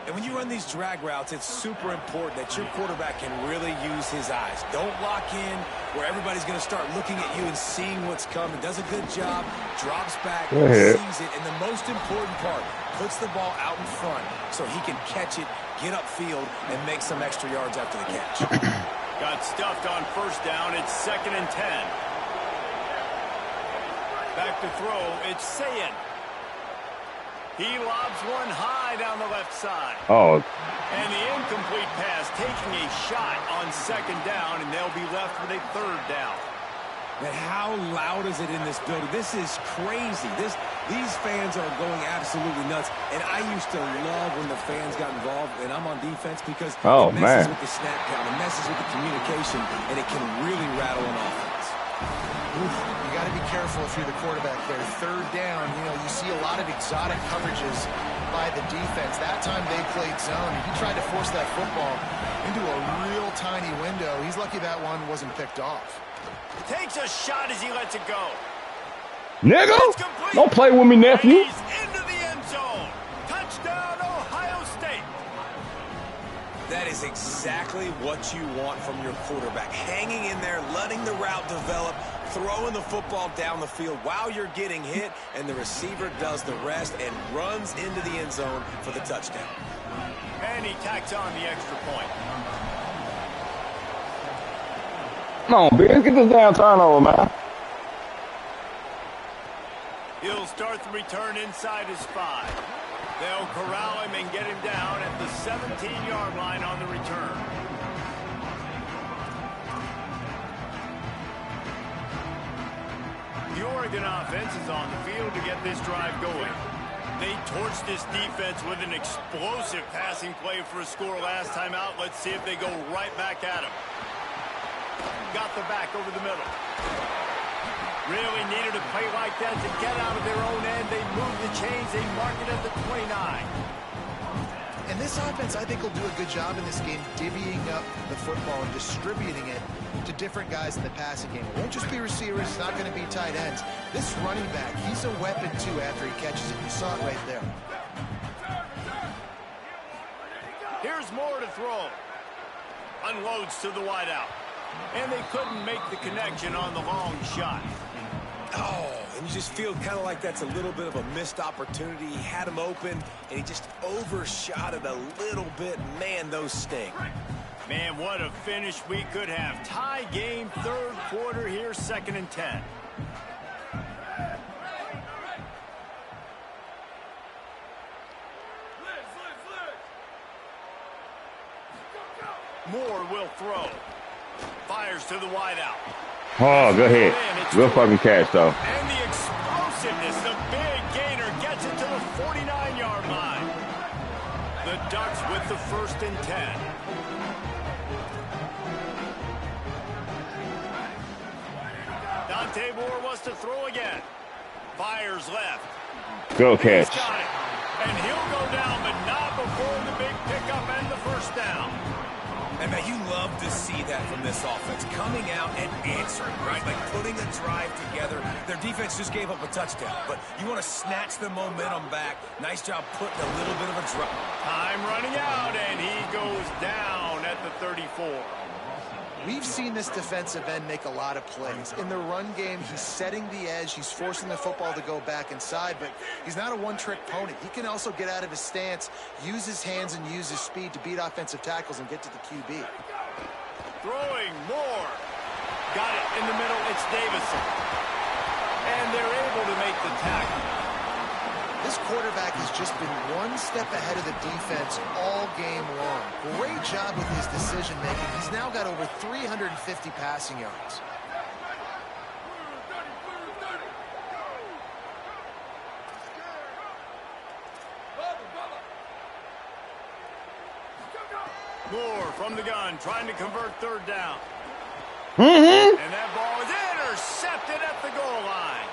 And when you run these drag routes, it's super important that your quarterback can really use his eyes. Don't lock in where everybody's going to start looking at you and seeing what's coming. Does a good job, drops back, sees it, and the most important part, puts the ball out in front so he can catch it, get upfield, and make some extra yards after the catch.
Got stuffed on first down. It's 2nd and 10. Back to throw. It's Sayin. He lobs one high down the left side.
Oh.
And the incomplete pass taking a shot on 2nd down, and they'll be left with a 3rd down.
Man, how loud is it in this building? This is crazy. These fans are going absolutely nuts. And I used to love when the fans got involved, and I'm on defense because it messes with the snap count, it messes with the communication, and it can really rattle an offense.
You got to be careful if you're the quarterback there. 3rd down, you see a lot of exotic coverages by the defense. That time they played zone. If he tried to force that football into a real tiny window, he's lucky that one wasn't picked off.
Takes a shot as he lets it go.
Nigga, don't play with me, nephew.
And he's into the end zone. Touchdown, Ohio State.
That is exactly what you want from your quarterback. Hanging in there, letting the route develop, throwing the football down the field while you're getting hit, and the receiver does the rest and runs into the end zone for the touchdown.
And he tacks on the extra point.
Come on, Biz, get this damn turnover, man.
He'll start the return inside his 5. They'll corral him and get him down at the 17-yard line on the return. The Oregon offense is on the field to get this drive going. They torched this defense with an explosive passing play for a score last time out. Let's see if they go right back at him. Got the back over the middle. Really needed a play like that to get out of their own end. They move the chains. They mark it at the 29.
And this offense, I think, will do a good job in this game divvying up the football and distributing it to different guys in the passing game. It won't just be receivers. It's not going to be tight ends. This running back, he's a weapon, too, after he catches it. You saw it right there.
Here's more to throw. Unloads to the wideout. And they couldn't make the connection on the long shot.
Oh, and you just feel kind of like that's a little bit of a missed opportunity. He had him open, and he just overshot it a little bit. Man, those sting.
Man, what a finish we could have. Tie game, 3rd quarter here, 2nd and 10. Moore will throw. Fires to the wideout.
Oh, go ahead. Good fucking catch, though.
And the explosiveness, the big gainer gets it to the 49-yard line. The Ducks with the 1st and 10. Dante Moore wants to throw again. Fires left.
Good catch.
He's got it. And he'll go down, but not before the big pickup and the 1st down.
And man, you love to see that from this offense, coming out and answering, right? Like putting a drive together. Their defense just gave up a touchdown, but you want to snatch the momentum back. Nice job putting a little bit of a drop.
Time running out, and he goes down at the 34.
We've seen this defensive end make a lot of plays. In the run game, he's setting the edge. He's forcing the football to go back inside, but he's not a one-trick pony. He can also get out of his stance, use his hands, and use his speed to beat offensive tackles and get to the QB.
Throwing more. Got it in the middle. It's Davison. And they're able to make the tackle.
This quarterback has just been one step ahead of the defense all game long. Great job with his decision-making. He's now got over 350 passing yards.
Moore from the gun, trying to convert third down.
Mm-hmm.
And that ball is intercepted at the goal line.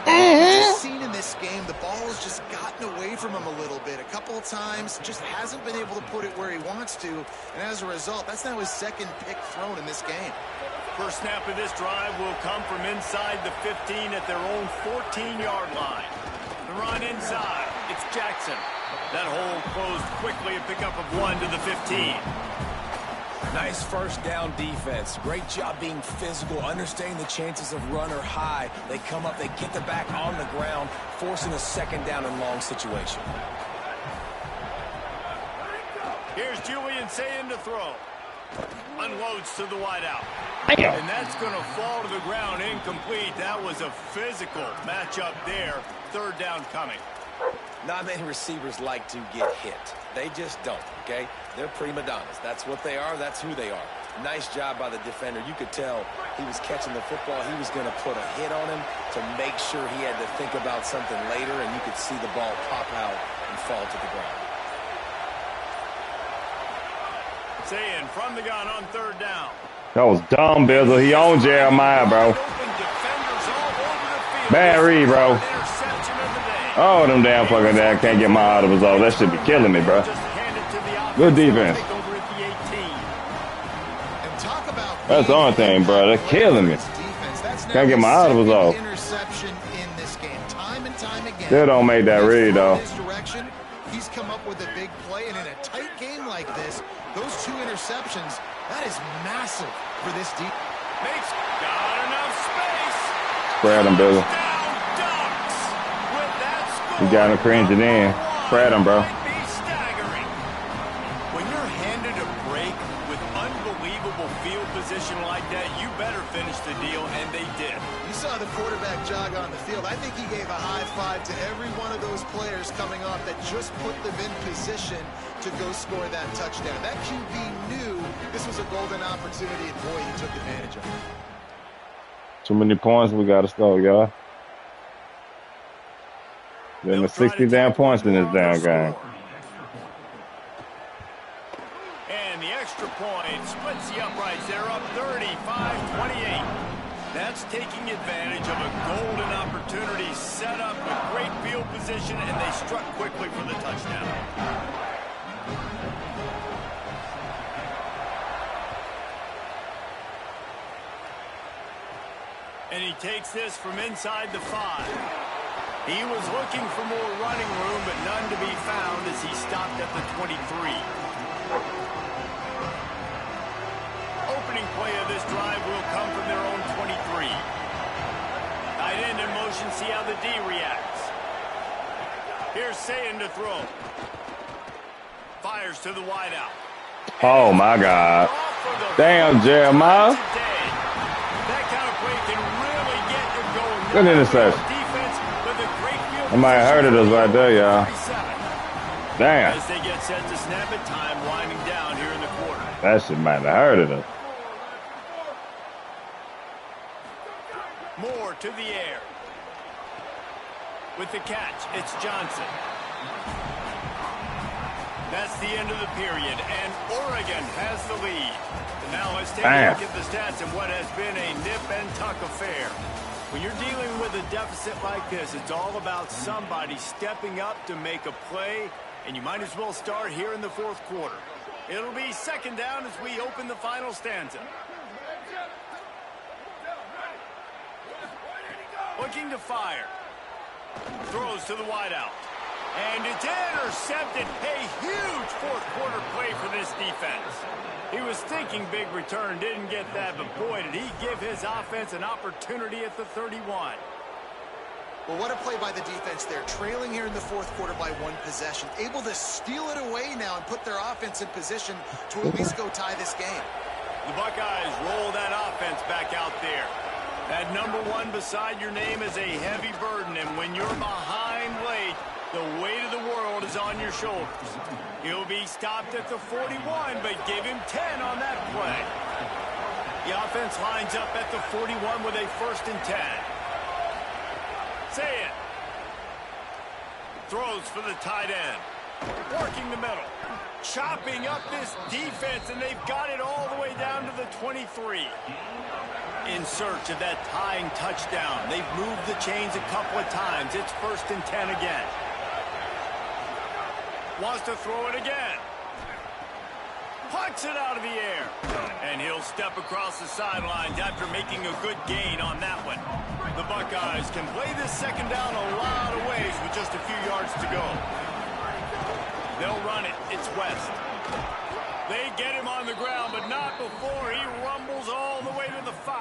Just seen in this game, the ball has just gotten away from him a little bit. A couple of times, just hasn't been able to put it where he wants to. And as a result, that's now his second pick thrown in this game.
First snap of this drive will come from inside the 15 at their own 14-yard line. The run inside. It's Jackson. That hole closed quickly, a pickup of 1 to the 15.
Nice first down defense. Great job being physical, understanding the chances of run are high. They come up, they get the back on the ground, forcing a second down and long situation.
Here's Julian saying to throw. Unloads to the wideout. And that's going to fall to the ground incomplete. That was a physical matchup there. Third down coming.
Not many receivers like to get hit. They just don't, okay? They're prima donnas. That's what they are. That's who they are. Nice job by the defender. You could tell he was catching the football. He was going to put a hit on him to make sure he had to think about something later, and you could see the ball pop out and fall to the ground.
Saying from the gun on third down.
That was dumb, Bizzle. He owned Jeremiah, bro. Bad read, bro. Oh, them damn fucking damn can't get my audibles off. That should be killing me, bro. Good defense. That's the only thing, bro. They're killing me. Can't get my audibles off. Still don't make that read, though.
He's come up with a big play, and in a tight game like this, those 2 interceptions, that is massive for this deep.
Got enough space.
Spread him, Bizzle. You got him cringing in. Spread him, bro.
When you're handed a break with unbelievable field position like that, you better finish the deal, and they did.
You saw the quarterback jog on the field. I think he gave a high five to every one of those players coming off that just put them in position to go score that touchdown. That QB knew this was a golden opportunity, and boy, he took advantage of it.
Too many points we got to score, y'all. Then the 60 damn points in this damn game.
And the extra point splits the uprights. They're up 35-28. That's taking advantage of a golden opportunity set up with great field position, and they struck quickly for the touchdown. And he takes this from inside the 5. He was looking for more running room, but none to be found as he stopped at the 23. Opening play of this drive will come from their own 23. Tight end in motion, see how the D reacts. Here's Sayin to throw. Fires to the wideout.
Oh, my God. Damn, Jeremiah.
That kind of play can really get you going.
Good interception. That might have hurted us right there, y'all. Damn.
As they get set to snap it, time winding down here in the quarter.
That shit might have hurted us.
Moore to the air. With the catch, it's Johnson. That's the end of the period, and Oregon has the lead. And now let's take a look at the stats and what has been a nip-and-tuck affair. When you're dealing with a deficit like this, it's all about somebody stepping up to make a play, and you might as well start here in the fourth quarter. It'll be second down as we open the final stanza. Looking to fire. Throws to the wideout. And it's intercepted. A huge fourth quarter play for this defense. He was thinking big return, didn't get that, but boy, did he give his offense an opportunity at the 31.
Well, what a play by the defense there. Trailing here in the fourth quarter by 1 possession. Able to steal it away now and put their offense in position to at least go tie this game.
The Buckeyes roll that offense back out there. That number 1 beside your name is a heavy burden, and when you're behind late, the weight of the world is on your shoulders. He'll be stopped at the 41, but give him 10 on that play. The offense lines up at the 41 with a 1st and 10. Say it. Throws for the tight end. Working the middle. chopping up this defense, and they've got it all the way down to the 23. In search of that tying touchdown. They've moved the chains a couple of times. It's 1st and 10 again. Wants to throw it again. Punts it out of the air. And he'll step across the sidelines after making a good gain on that one. The Buckeyes can play this second down a lot of ways with just a few yards to go. They'll run it. It's West. They get him on the ground, but not before he rumbles all the way to the 5.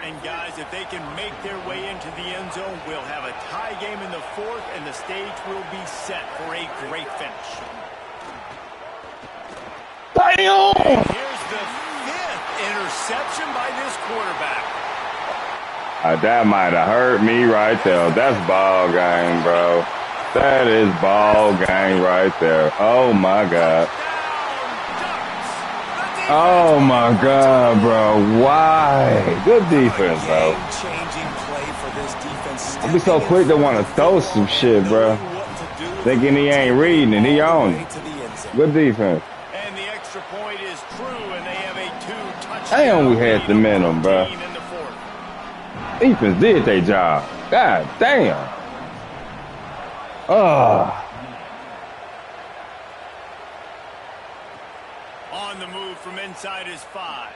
And guys, if they can make their way into the end zone, we'll have a tie game in the 4th, and the stage will be set for a great finish.
Damn!
Here's the 5th interception by this quarterback.
That might have hurt me right there. That's ball game, bro. That is ball game right there. Oh, my God. Oh, my God, bro. Why? Good defense, bro. I'll be so quick to want to throw some shit, bro. Thinking he ain't reading and he on it. Good defense.
And the extra point is true, and they have a 2-touchdown.
Damn, we had the minimum, bro. Defense did their job. God damn.
On the move from inside his 5.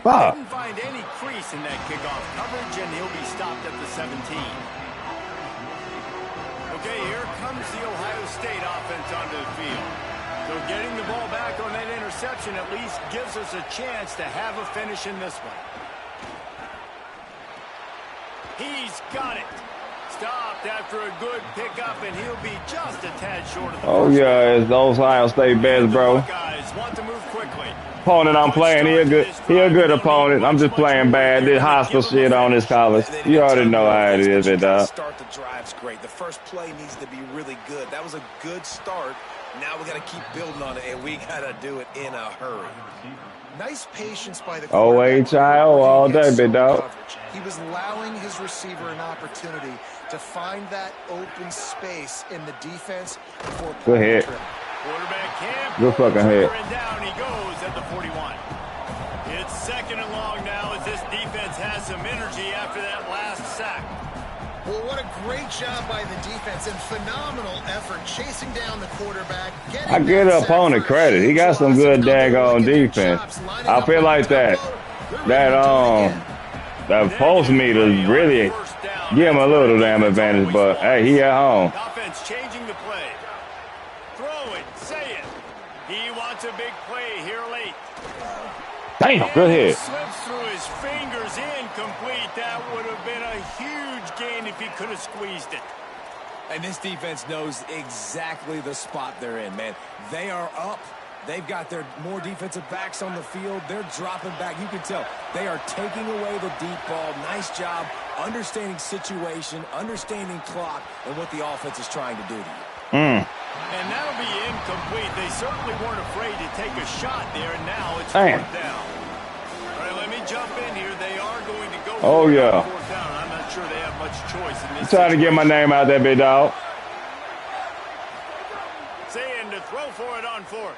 Fuck.
Didn't find any crease in that kickoff coverage, and he'll be stopped at the 17. Okay, here comes the Ohio State offense onto the field. So getting the ball back on that interception at least gives us a chance to have a finish in this one. He's got it. Stopped after a good pickup, and he'll be just a tad short of the
Oh, yeah, it's those Ohio State best, bro.
Guys want to move quickly.
Opponent I'm playing, he a good opponent. I'm just playing bad. This hostile shit on this college. You already know how it is, dog.
Start the drive's great. The first play needs to be really good. That was a good start. Now we got to keep building on it, and we got to do it in a hurry.
Nice patience by the
OHIO all day, big dog.
He was allowing his receiver an opportunity to find that open space in the defense before
good hit.
Quarterback camp.
Good fucking hit.
And down he goes at the 41. It's 2nd and long now as this defense has some energy after that last sack.
Well, what a great job by the defense and phenomenal effort chasing down the quarteback.
I give the opponent credit. He got some good daggone defense. I feel like that post meter really give him a little damn advantage, but hey, he at home.
Offense changing the play. Throw it, say it. He wants a big play here late.
Damn, good hit.
Slips through his fingers, incomplete. That would have been a huge gain if he could have squeezed it.
And this defense knows exactly the spot they're in, man. They are up. They've got their more defensive backs on the field. They're dropping back. You can tell they are taking away the deep ball. Nice job understanding situation, understanding clock, and what the offense is trying to do to you.
And that'll be incomplete. They certainly weren't afraid to take a shot there, and now it's 4th down. All right, let me jump in here. They are going to go
for
4th down. I'm not sure they have much choice in this
trying to get my name out there, big dog.
Saying to throw for it on 4th.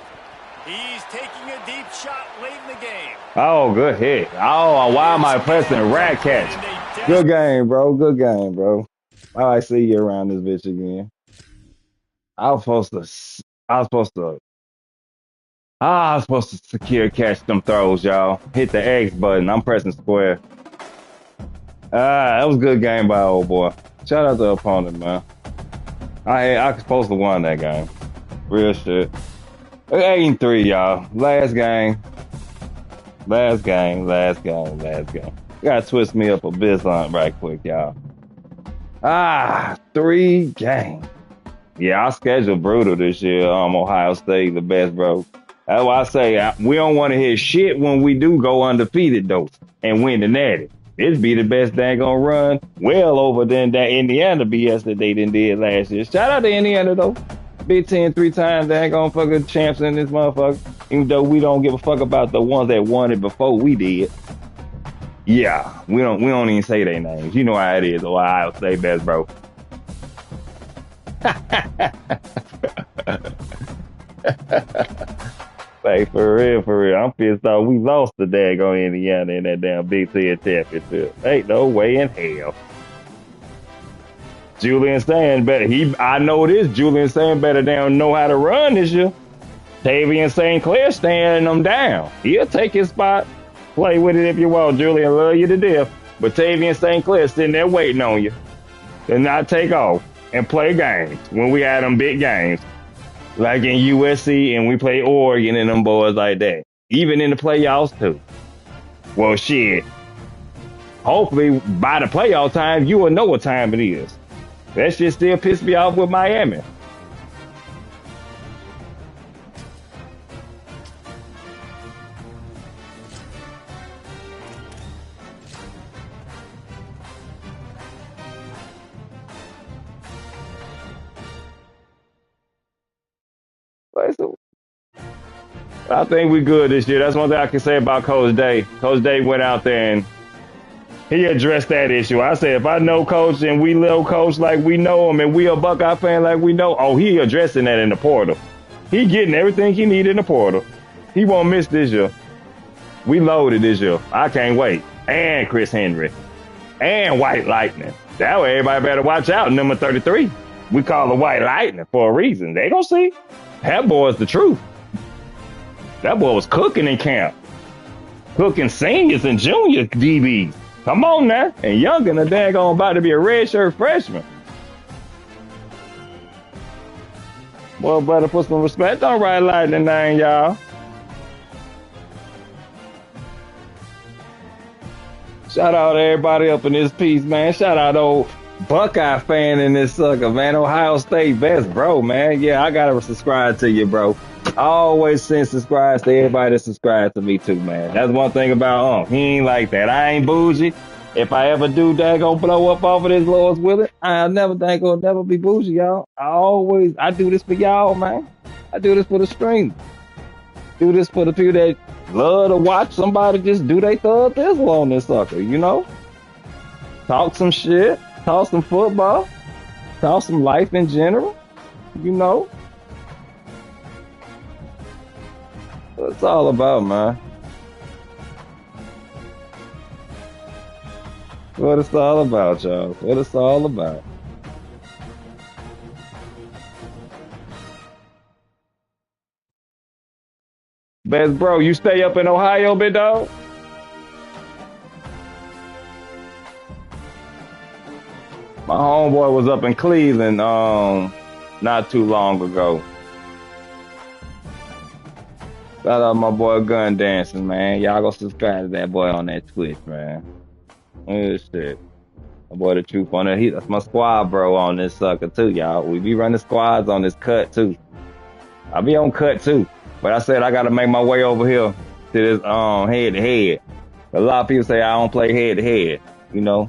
He's taking a deep shot late in the game.
Oh, good hit. Oh, why am I pressing rat catch? Good game, bro. Good game, bro. I see you around this bitch again. I was supposed to secure catch them throws, y'all. Hit the X button. I'm pressing square. That was a good game by old boy. Shout out to the opponent, man. I was supposed to win that game. Real shit. 8-3, y'all. Last game. Gotta twist me up a bit on right quick, y'all. 3 games. Yeah, our schedule brutal this year. Ohio State, the best, bro. That's why I say we don't want to hear shit when we do go undefeated, though, and win the natty. It'd be the best daggone run, well over than that Indiana BS that they did last year. Shout out to Indiana, though. Big 10 3 times daggone fucking champs in this motherfucker. Even though we don't give a fuck about the ones that won it before we did. Yeah, we don't even say their names. You know how it is. Ohio State best, bro. Hey, for real, for real. I'm pissed off. We lost the daggone Indiana in that damn Big Ten championship. Ain't no way in hell. Julian saying better. I know this. Julian saying better damn know how to run this year. Tavian St. Clair standing them down. He'll take his spot. Play with it if you want, Julian. Love you to death. But Tavian St. Clair sitting there waiting on you. And not take off and play games when we had them big games. Like in USC and we play Oregon and them boys like that. Even in the playoffs too. Well, shit. Hopefully by the playoff time, you will know what time it is. That shit still pissed me off with Miami. I think we good this year. That's one thing I can say about Coach Day. Coach Day went out there and he addressed that issue. I said, if I know Coach and we know Coach like we know him and we a Buckeye fan like we know, oh, he addressing that in the portal. He getting everything he need in the portal. He won't miss this year. We loaded this year. I can't wait. And Chris Henry. And White Lightning. That way everybody better watch out. Number 33. We call it White Lightning for a reason. They gonna see. That boy's the truth. That boy was cooking in camp. Cooking seniors and junior DBs. Come on now. And Young and the daggone about to be a redshirt freshman. Boy, better put some respect on White Lightning name, y'all. Shout out to everybody up in this piece, man. Shout out to old Buckeye fan in this sucker, man. Ohio State best, bro, man. Yeah, I gotta subscribe to you, bro. I always send subscribes to everybody that subscribes to me too, man. That's one thing about he ain't like that. I ain't bougie. If I ever do daggone blow up off of this Lord's willing, I'll never be bougie, y'all. I do this for y'all, man. I do this for the stream. Do this for the people that love to watch somebody just do their thug thistle on this sucker, you know? Talk some shit, talk some football, talk some life in general, you know? What it's all about, man. What it's all about, y'all. What it's all about. Best bro, you stay up in Ohio, big dog? My homeboy was up in Cleveland not too long ago. Shout out my boy Gun Dancing, man. Y'all go subscribe to that boy on that Twitch, man. Shit. My boy the truth on that. That's my squad bro on this sucker too, y'all. We be running squads on this cut too. I be on cut too. But I said I gotta make my way over here to this head to head. A lot of people say I don't play head to head, you know.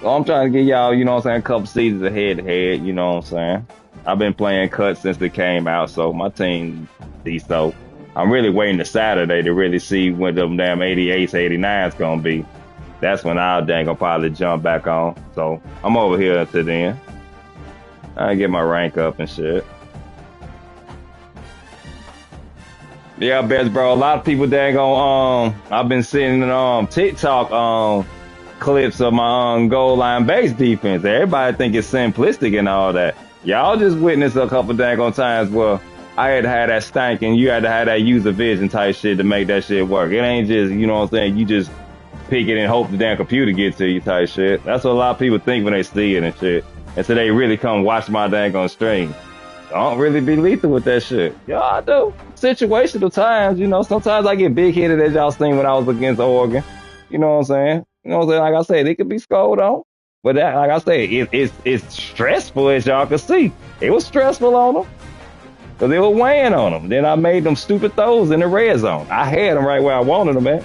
So I'm trying to get y'all, you know what I'm saying, a couple seasons of head to head, you know what I'm saying. I've been playing cut since it came out, so my team so I'm really waiting to Saturday to really see when them damn 88s, 89s gonna be. That's when I'll gonna probably jump back on. So I'm over here until then. I get my rank up and shit. Yeah, best bro. A lot of people I've been seeing TikTok clips of my goal line base defense. Everybody think it's simplistic and all that. Y'all just witnessed a couple daggone times where I had to have that stank and you had to have that user vision type shit to make that shit work. It ain't just, you know what I'm saying, you just pick it and hope the damn computer gets to you type shit. That's what a lot of people think when they see it and shit. And so they really come watch my daggone stream. I don't really be lethal with that shit. Yeah, I do. Situational times, you know, sometimes I get big headed as y'all seen when I was against Oregon. You know what I'm saying? You know what I'm saying? Like I said, it could be scored on. But that, like I said, it's stressful as y'all can see. It was stressful on them. Because they were weighing on them. Then I made them stupid throws in the red zone. I had them right where I wanted them at.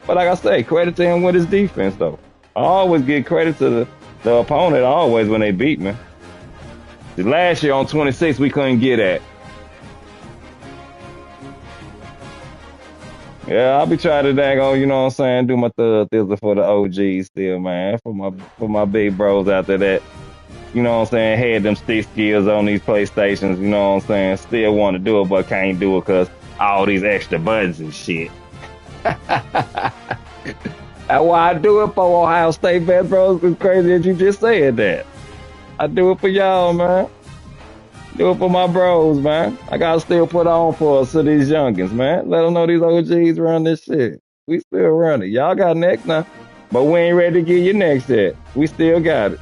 But like I say, credit to him with his defense, though. I always give credit to the opponent, always, when they beat me. The last year on 26, we couldn't get at. Yeah, I'll be trying to you know what I'm saying, do my thug thizzle for the OGs still, man. For my big bros out there that, you know what I'm saying, had them stick skills on these PlayStations, you know what I'm saying, still want to do it but can't do it because all these extra buttons and shit. That's why I do it for Ohio State fans, bro. It's crazy that you just said that. I do it for y'all, man. Do it for my bros, man. I gotta still put on for us to these youngins, man. Let them know these OGs run this shit. We still run it. Y'all got next now, but we ain't ready to get you next yet. We still got it.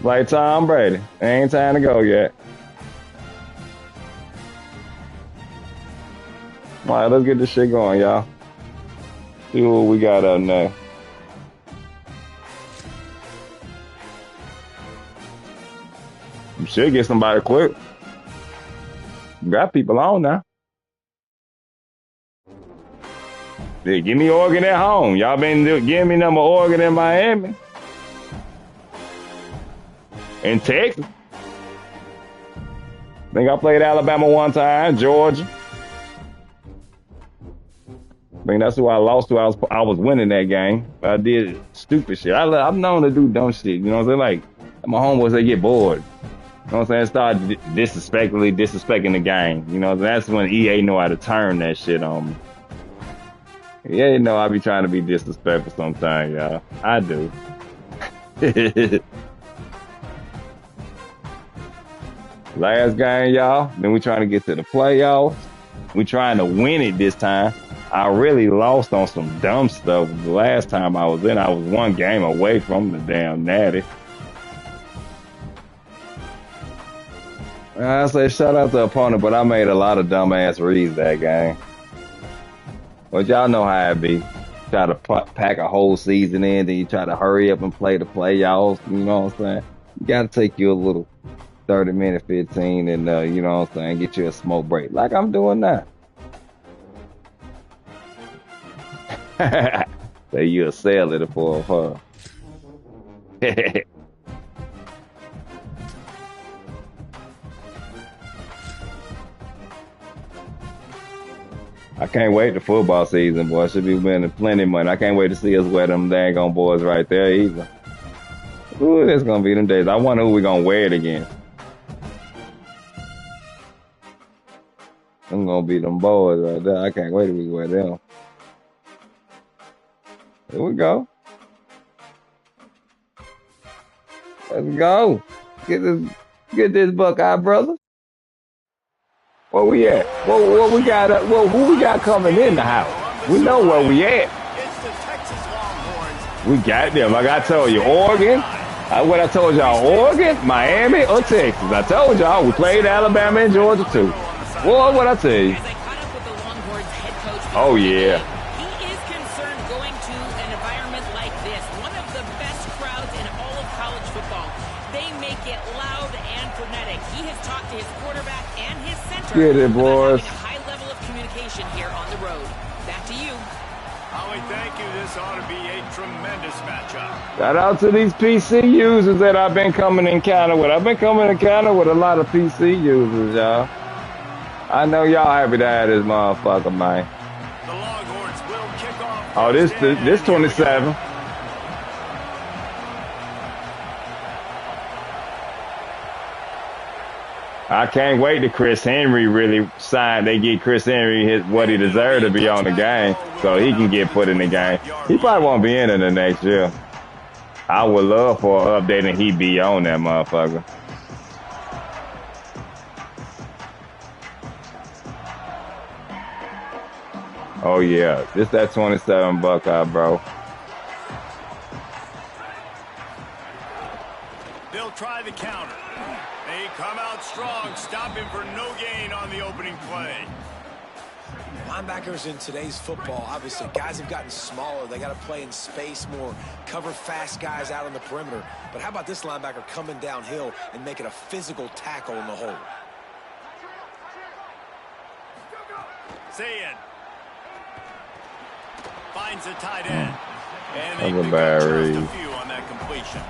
Like Tom Brady, ain't time to go yet. All right, let's get this shit going, y'all. See what we got up now. You should get somebody quick. You got people on now. Yeah, give me Oregon at home. Y'all been giving me number Oregon in Miami. In Texas. I think I played Alabama one time, Georgia. I mean, that's who I lost to. I was winning that game. But I did stupid shit. I'm known to do dumb shit. You know what I'm saying? Like, my homeboys, they get bored. You know what I'm saying? Start disrespecting the game. You know, that's when EA know how to turn that shit on me. Yeah, you know, I be trying to be disrespectful sometimes, y'all. I do. Last game, y'all. Then we trying to get to the playoffs. We trying to win it this time. I really lost on some dumb stuff. The last time I was in, I was one game away from the damn Natty. I say shout out to the opponent, but I made a lot of dumbass reads that game. But y'all know how it be. Try to pack a whole season in, then you try to hurry up and play the playoffs. You know what I'm saying? You got to take you a little 30-minute, 15, and you know what I'm saying, get you a smoke break like I'm doing now. Say you a sailor for her. I can't wait the football season, boy. Should be winning plenty of money. I can't wait to see us wear them dang on boys right there either. Ooh, that's gonna be them days. I wonder who we gonna wear it against. I'm gonna be them boys right there. I can't wait till we wear them. Here we go. Let's go. Get this Buckeye brother. Where we at? What we got? Who we got coming in the house? We know where we at. We got them. Like I told you, Oregon. What I told y'all, Oregon, Miami, or Texas. I told y'all we played Alabama and Georgia too. Boy, what I tell you? Oh yeah.
He is concerned going to an environment like this. One of the best crowds in all of college football. They make it loud and frenetic. He has talked to his quarterback and his center
Get it, boys.
about having a high level of communication here on the road. Back to you.
Holly, thank you. This ought to be a tremendous matchup.
Shout out to these PC users that I've been coming in encounter with. I've been coming in encounter with a lot of PC users, y'all. I know y'all happy to have this motherfucker, man.
The Longhorns will kick off.
Oh, this 27. I can't wait till Chris Henry really sign. They get Chris Henry what he deserved to be on the game, so he can get put in the game. He probably won't be in it the next year. I would love for an update and he be on that motherfucker. Oh yeah, this that 27 Buckeye, bro.
They'll try the counter. They come out strong, stopping for no gain on the opening play.
Linebackers in today's football, obviously, guys have gotten smaller. They got to play in space more, cover fast guys out on the perimeter. But how about this linebacker coming downhill and making a physical tackle in the hole?
Sayin finds a tight end. And they
That's a
pick
bad
up just
read.
a few on that completion.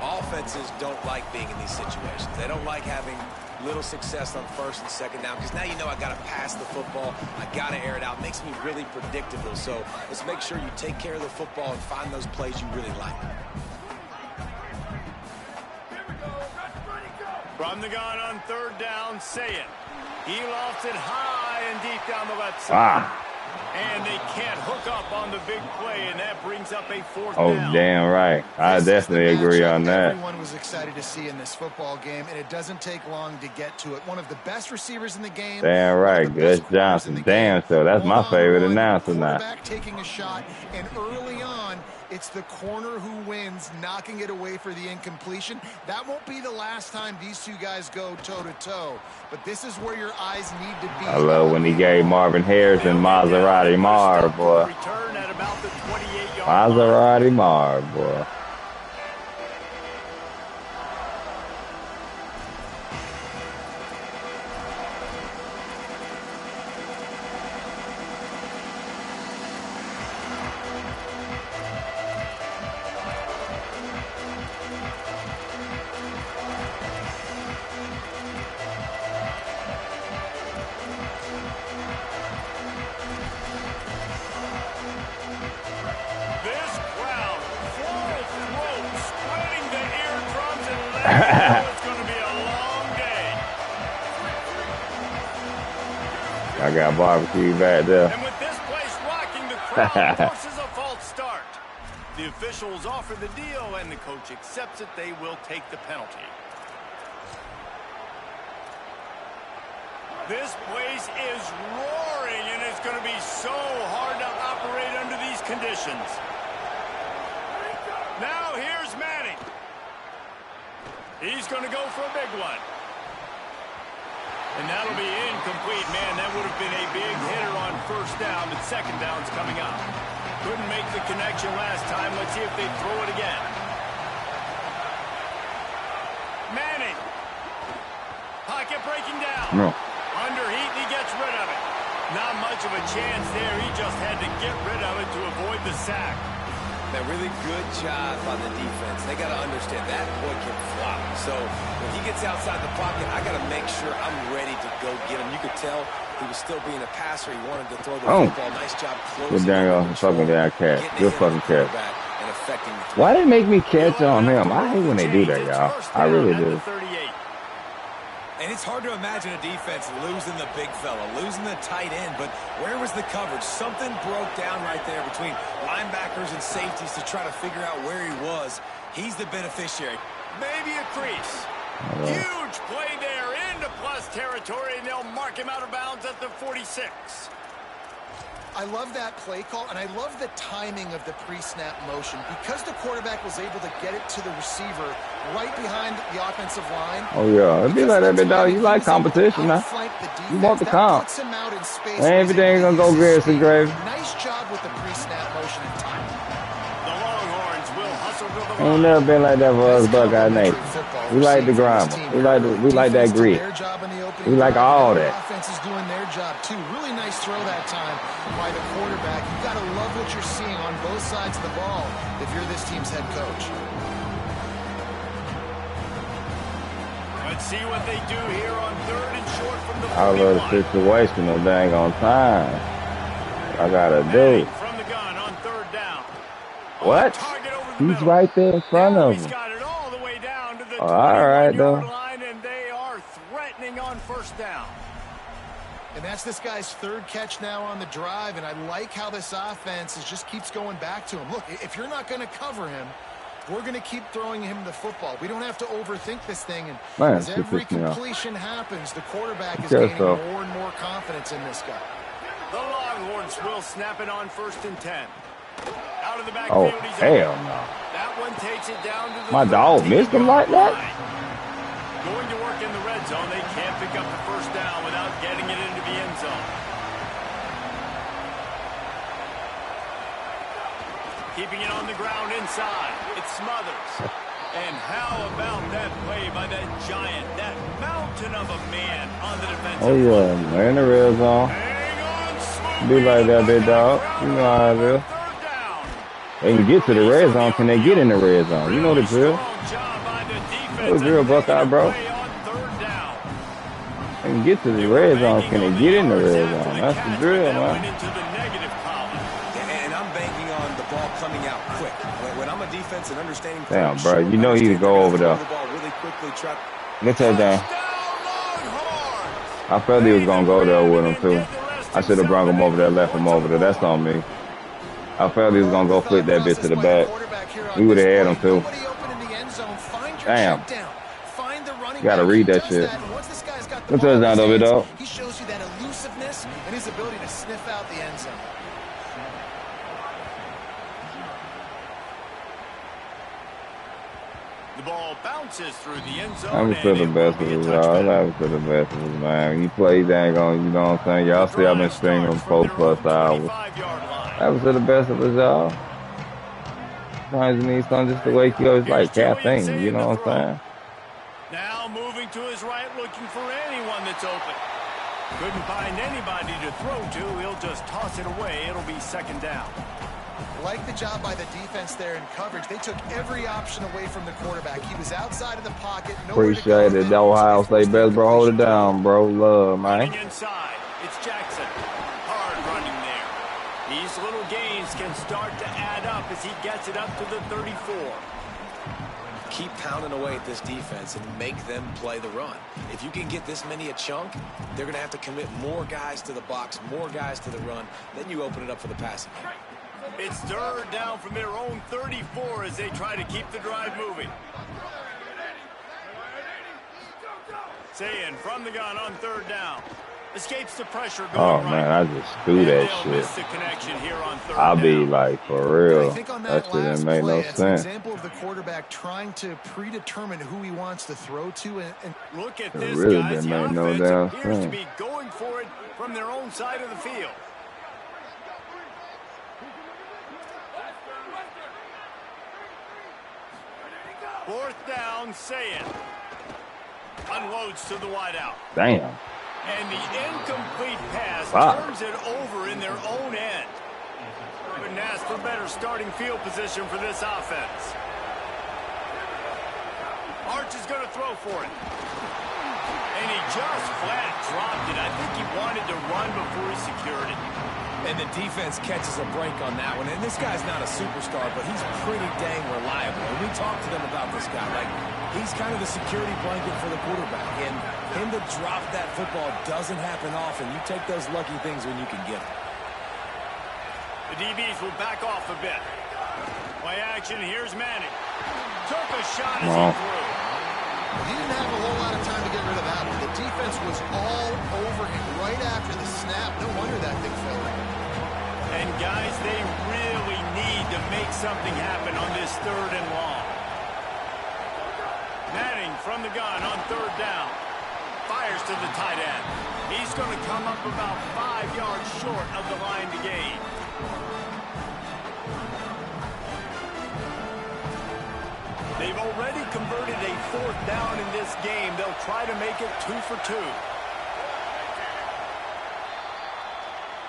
Offenses don't like being in these situations. They don't like having little success on first and second down because now you know I got to pass the football. I got to air it out. It makes me really predictable. So let's make sure you take care of the football and find those plays you really like.
From the gun on third down, say it. He lofts it high and deep down the left side.
Ah.
And they can't hook up on the big play, and that brings up a fourth
Oh,
down.
damn right. I definitely agree on that.
Everyone was excited to see in this football game, and it doesn't take long to get to it. One of the best receivers in the game.
Damn right. Gus Johnson. Damn sure. That's my favorite announcer now.
Quarterback taking a shot, and early on, it's the corner who wins, knocking it away for the incompletion. That won't be the last time these two guys go toe-to-toe, but this is where your eyes need to be.
I love when he gave Marvin Harrison Maserati Marv, boy.
Return at about the 28-yard
Maserati Marv, boy.
It's going to be a long day.
I got barbecue back there.
And with this place rocking, the crowd forces a false start. The officials offer the deal, and the coach accepts it. They will take the penalty. This place is roaring, and it's going to be so hard to operate under these conditions. Now here's Manning. He's going to go for a big one. And that'll be incomplete, man. That would have been a big hitter on first down, but second down's coming up. Couldn't make the connection last time. Let's see if they throw it again. Manning. Pocket breaking down.
No.
Under heat, he gets rid of it. Not much of a chance there. He just had to get rid of it to avoid the sack.
A really good job by the defense. They got to understand that boy can flop. So when he gets outside the pocket, I got to make sure I'm ready to go get him. You could tell he was still being a passer. He wanted to throw the football. Nice job closing.
Good dang fucking down catch. Good fucking catch.
And affecting the
Why they make me catch on him? I hate when they do that, y'all. I really do.
And it's hard to imagine a defense losing the big fella, losing the tight end, but where was the coverage? Something broke down right there between linebackers and safeties to try to figure out where he was. He's the beneficiary.
Maybe a crease. Huge play there into plus territory, and they'll mark him out of bounds at the 46.
I love that play call, and I love the timing of the pre-snap motion. Because the quarterback was able to get it to the receiver right behind the offensive line.
Oh, yeah. It'd be like that, big dog. You like competition, man. You want the comp. Everything gonna go good, and gravy.
Nice job with the pre-snap motion and timing.
The Longhorns will hustle to the
Ain't never been like that for us, Buckeye Nation. We like the grammar. We like that grit. We like all that.
Offense is doing their job too. Really nice throw that time by the quarterback. You got to love what you're seeing on both sides of the ball if you're this team's head coach.
Let's see what they do here on third and short from the 41.
I love the situation no dang on time. I gotta do.
From the gun on third down.
What? He's right there in front of him.
Got it all the way down to the
all right, though.
line, and they are threatening on first down.
And that's this guy's third catch now on the drive, and I like how this offense just keeps going back to him. Look, if you're not going to cover him, we're going to keep throwing him the football. We don't have to overthink this thing, and as every completion happens, the quarterback is gaining more and more confidence in this guy.
The Longhorns will snap it on first and 10. Out of the backfield,
Oh,
he's
hell
out.
no.
That one takes it down to the
My dog missed him like that?
Going to work in the red zone. They can't pick up the first down without getting it into the end zone. Keeping it on the ground inside. It's Smothers. And how about that play by that giant, that mountain of a man on the defensive
Oh, yeah. They're in the red zone. Be like that, big dog. You know how it is. They can get to the red zone. Can they get in the red zone? You know the drill. You know the drill, Buckeye, bro. They can get to the red zone. Can they get in the red zone? That's the drill, man.
And I'm banking on the ball coming out quick. When I'm a defense and understanding.
Damn, bro. You know you to go over there. Good touchdown.
Longhorns.
I felt he was gonna go there with him too. I should have brought him over there, left him over there. That's on me. I felt he was gonna go flick that bitch to the back. We would have had him too. Damn. You gotta read that shit. Good touchdown, though, dog.
He shows you that elusiveness and his ability to sniff out the end zone.
The ball bounces through the end zone.
I'm still the best of us, y'all. I'm still the best of us, man. You play dang on, you know what I'm saying? Y'all see I've been stringing them 4+ hours. That was the best of us, y'all. Sometimes you need something just to wake you up. It's like caffeine, you know what I'm saying?
Now moving to his right, looking for anyone that's open. Couldn't find anybody to throw to. He'll just toss it away. It'll be second down.
Like the job by the defense there in coverage. They took every option away from the quarterback. He was outside of the pocket.
Appreciate it. That Ohio State best, bro. Hold it down, bro. Love, man.
Running inside. It's Jackson. Hard running there. These little gains can start to add up as he gets it up to the 34.
Keep pounding away at this defense and make them play the run. If you can get this many a chunk, they're going to have to commit more guys to the box, more guys to the run. Then you open it up for the passing game.
It's third down from their own 34 as they try to keep the drive moving. Sayin from the gun on third down. Escapes the pressure going
right. Man, I just threw that shit. I'll be like, for real. That shit didn't make no sense.
An example of the quarterback trying to predetermine who he wants to throw to. And
look at this,
really
guys.
Didn't make
The
no damn
appears
sense.
to be going for it from their own side of the field. Fourth down, Sayin. Unloads to the wideout.
Damn.
And the incomplete pass turns it over in their own end. Couldn't ask for better starting field position for this offense. Arch is going to throw for it. And he just flat dropped it. I think he wanted to run before he secured it.
And the defense catches a break on that one. And this guy's not a superstar, but he's pretty dang reliable. And we talked to them about this guy. Like, he's kind of the security blanket for the quarterback. And him to drop that football doesn't happen often. You take those lucky things when you can get them.
The DBs will back off a bit. Play action, here's Manning. Took a shot as he threw.
He didn't have a whole lot of time to get rid of that one. The defense was all over him right after the snap. No wonder that thing fell in.
And guys, they really need to make something happen on this third and long. Manning from the gun on third down. Fires to the tight end. He's going to come up about 5 yards short of the line to gain. They've already converted a fourth down in this game. They'll try to make it 2 for 2.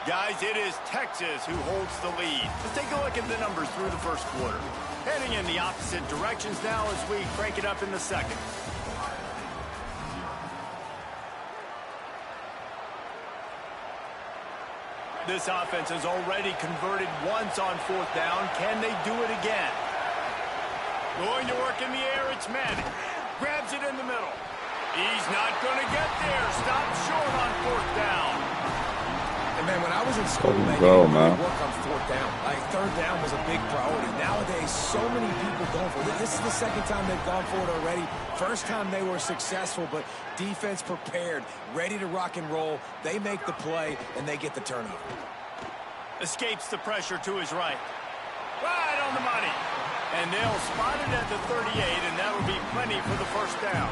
Guys, it is Texas who holds the lead. Let's take a look at the numbers through the first quarter. Heading in the opposite directions now as we crank it up in the second. This offense has already converted once on fourth down. Can they do it again? Going to work in the air, it's Manning. Grabs it in the middle. He's not going to get there. Stopped short on fourth down.
And, man, when I was in school, man, you didn't really work on fourth down. Like, third down was a big priority. Nowadays, so many people going for it. This is the second time they've gone for it already. First time they were successful, but defense prepared, ready to rock and roll. They make the play, and they get the turnover.
Escapes the pressure to his right. Right on the money. And they'll spot it at the 38, and that'll be plenty for the first down.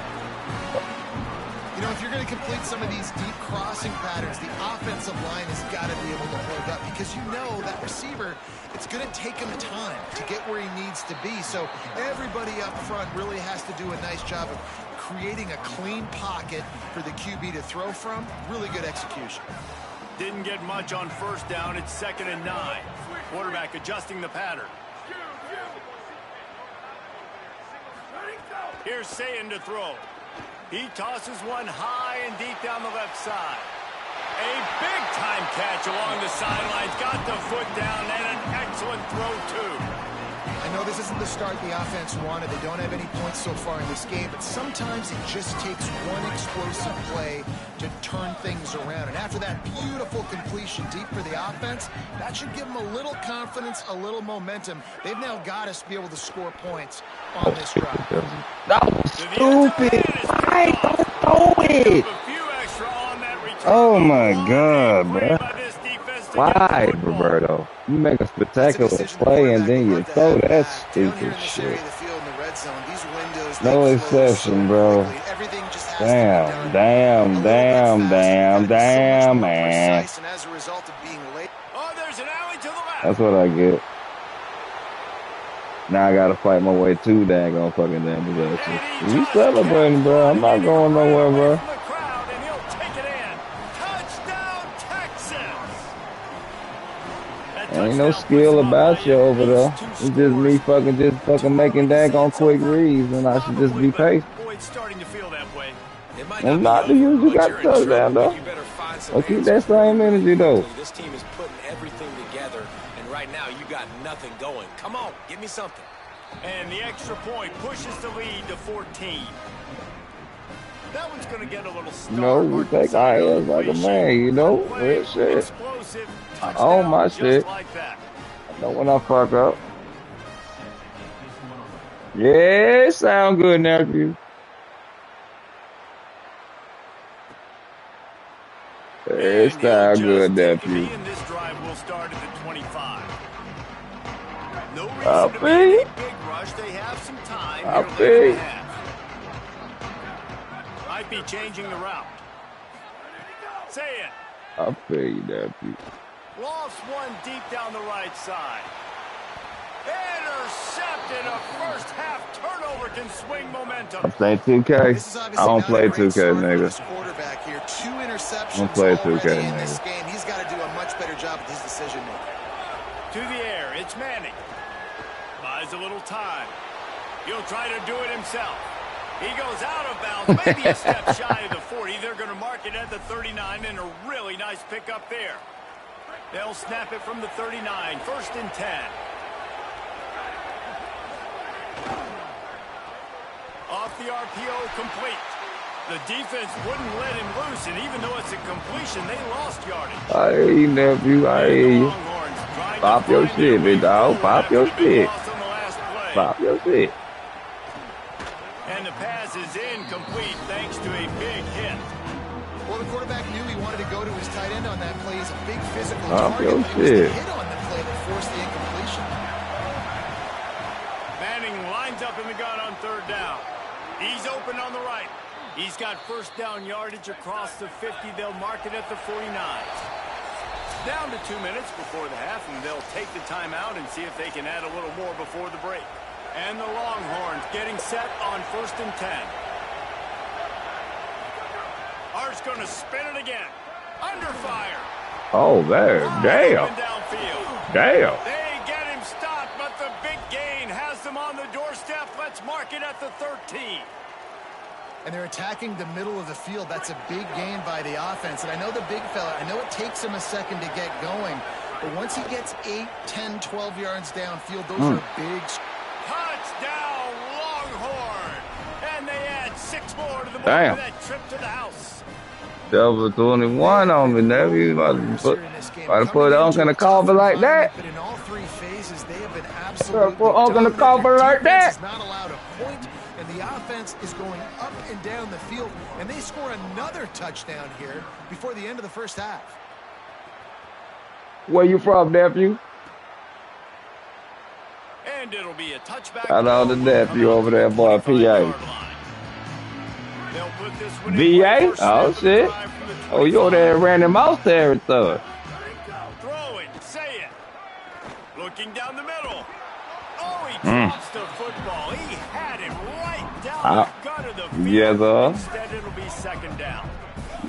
You know, if you're going to complete some of these deep crossing patterns, the offensive line has got to be able to hold up because you know that receiver, it's going to take him time to get where he needs to be. So everybody up front really has to do a nice job of creating a clean pocket for the QB to throw from. Really good execution.
Didn't get much on first down. It's 2nd and 9. Quarterback adjusting the pattern. Here's Sayin to throw. He tosses one high and deep down the left side. A big-time catch along the sidelines. Got the foot down and an excellent throw, too.
I know this isn't the start the offense wanted. They don't have any points so far in this game, but sometimes it just takes one explosive play to turn things around. And after that beautiful completion deep for the offense, that should give them a little confidence, a little momentum. They've now got us to be able to score points on this drive.
That was stupid. Why don't throw it? Oh my God, bro. Why, Roberto? You make a spectacular play and then you throw that stupid shit. No exception, bro. Damn, man. That's what I get. Now I gotta fight my way to daggone fucking damn possession. You celebrating, bro. I'm not going nowhere, bro. Ain't no skill about you over there. It's just me fucking making daggone quick reads, and I should just be patient. I'm not the usual. You got to touch down though. I'll keep that same energy though.
This team is putting everything together, and right now you got nothing going. Come on, give me something.
And the extra point pushes the lead to 14. That one's going to get a little started.
You know, we take our ass like a man, you know? Real shit. I own my shit. I know when I fuck up. Yeah, it sound good, nephew. It sound good, nephew.
This drive will start at the 25. No reason
I
to
feel
be
you.
a big rush. They have some time.
I
here
feel
late in
you.
the half. Might be changing the route. Say it.
I feel you, nephew.
Lost one deep down the right side. Intercepted. A first half turnover can swing momentum.
This ain't 2K. I don't play 2K, nigga.
Quarterback here, 2 interceptions
Don't play 2K,
already in this
nigga.
game. He's got to do a much better job with his decision making.
To the air, it's Manning. Buys a little time. He'll try to do it himself. He goes out of bounds, maybe a step shy of the 40. They're going to mark it at the 39, and a really nice pickup there. They'll snap it from the 39, 1st and 10. Off the RPO, complete. The defense wouldn't let him loose, and even though it's a completion, they lost yardage.
I hear you, nephew. I hear you. Pop your shit, big dog. Pop your shit. Pop your shit.
And the pass is incomplete thanks to a big hit.
Well, the quarterback knew he wanted to go to his tight end on that play. He's a big physical
Pop
target.
your
But it was the
shit.
hit on the play that forced the incompletion.
Manning lines up in the gun on 3rd down. He's open on the right. He's got 1st down yardage across the 50. They'll mark it at the 49. Down to 2 minutes before the half, and they'll take the timeout and see if they can add a little more before the break. And the Longhorns getting set on 1st and 10. Hart's going to spin it again. Under fire.
Oh, there. Damn. Damn.
They get him stopped, but the big gain has them on the doorstep. Let's mark it at the 13.
And they're attacking the middle of the field. That's a big gain by the offense. And I know the big fella, I know it takes him a second to get going. But once he gets 8, 10, 12 yards downfield, those are big.
Touchdown, Longhorn. And they add 6 more to the board
Damn.
for that trip to the house.
Double 21 on me, nephew. About to put Uncle in the coffin like that.
But in all 3 phases, they have been absolutely
Put Uncle in the
dominant.
coffin like
Their defense
that.
is not allowed a point, and the offense is going up and down the field, and they score another touchdown here before the end of the first half.
Where you from, nephew?
And it'll be a touchback.
I know the nephew over there, boy, PA. VA? Oh, shit. Oh, you over there ran him out territory.
Throwing, say it. Looking down the middle. Oh, he drops the football. He had him right down the gut of the field.
Yes, sir.
Instead, it'll be 2nd down.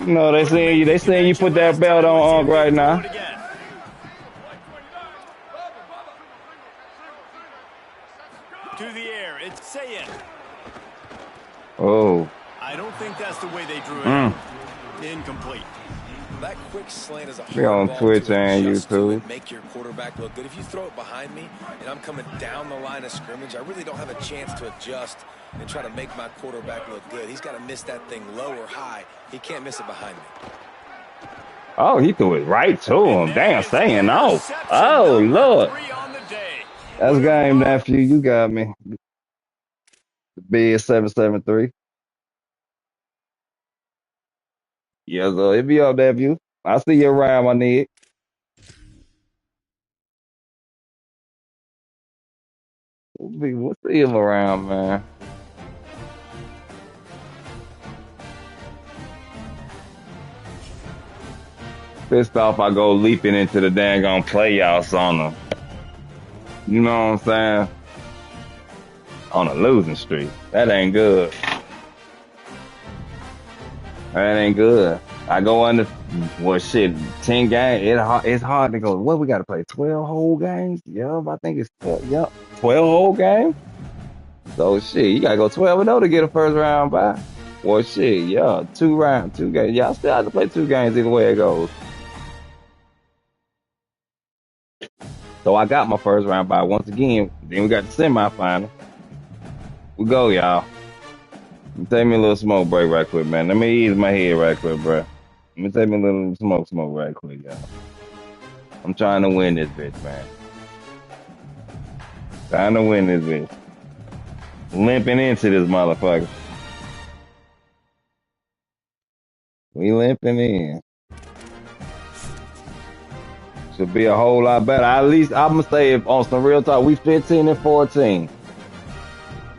No, they saying you put that belt on Unc right now.
To the air, it's say it.
Oh.
I don't think that's the way they drew it. Incomplete.
that quick slant is a
Be
hard
on
ball
Twitch
to
and
adjust to
YouTube.
and make your quarterback look good. If you throw it behind me and I'm coming down the line of scrimmage, I really don't have a chance to adjust and try to make my quarterback look good. He's got to miss that thing low or high. He can't miss it behind me.
Oh, he threw it right to him. Damn, staying off.
Interception
Oh,
number
Lord.
3 on the day.
That's game, nephew. You got me. The big 773. Yes, sir. It be up, nephew. I see you around, my nigga. We'll see him around, man. Pissed off, I go leaping into the dang playoffs on them. You know what I'm saying? On a losing streak. That ain't good. That ain't good. I go under, well, shit, 10 games. It's hard to go. What, we got to play 12 whole games? Yup, I think it's 12. Yup, 12 whole games? So, shit, you got to go 12-0 to get a first round bye. Well, shit, yeah, 2 games. Y'all still have to play 2 games either way it goes. So, I got my first round bye once again. Then we got the semifinal. We go, y'all. Take me a little smoke break right quick, man. Let me ease my head right quick, bro. Let me take me a little smoke right quick, y'all. I'm trying to win this bitch, man. Trying to win this bitch. Limping into this motherfucker. We limping in. Should be a whole lot better. At least I'm gonna say, if on some real talk, we 15-14.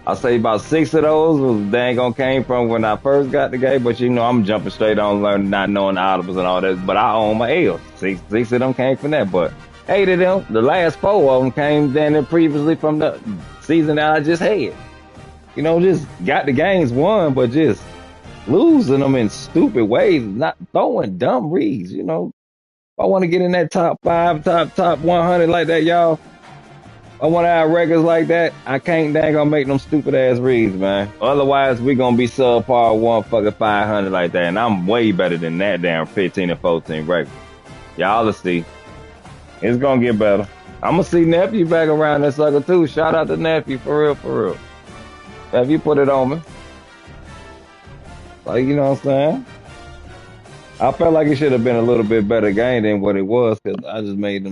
I'll say about 6 of those was dang on came from when I first got the game, but you know I'm jumping straight on learning, not knowing the audibles and all that. But I own my L's. Six of them came from that, but 8 of them, the last 4 of them came down there previously from the season that I just had. You know, just got the games won, but just losing them in stupid ways, not throwing dumb reads. You know, if I want to get in that top 5, top 100 like that, y'all. I want to have records like that. I can't dang on make them stupid ass reads, man. Otherwise, we gonna be subpar 500 like that, and I'm way better than that damn 15-14 record. Y'all will see. It's gonna get better. I'm gonna see nephew back around that sucker too. Shout out to nephew for real, for real. Nephew put it on me. Like, you know what I'm saying? I felt like it should have been a little bit better game than what it was, because I just made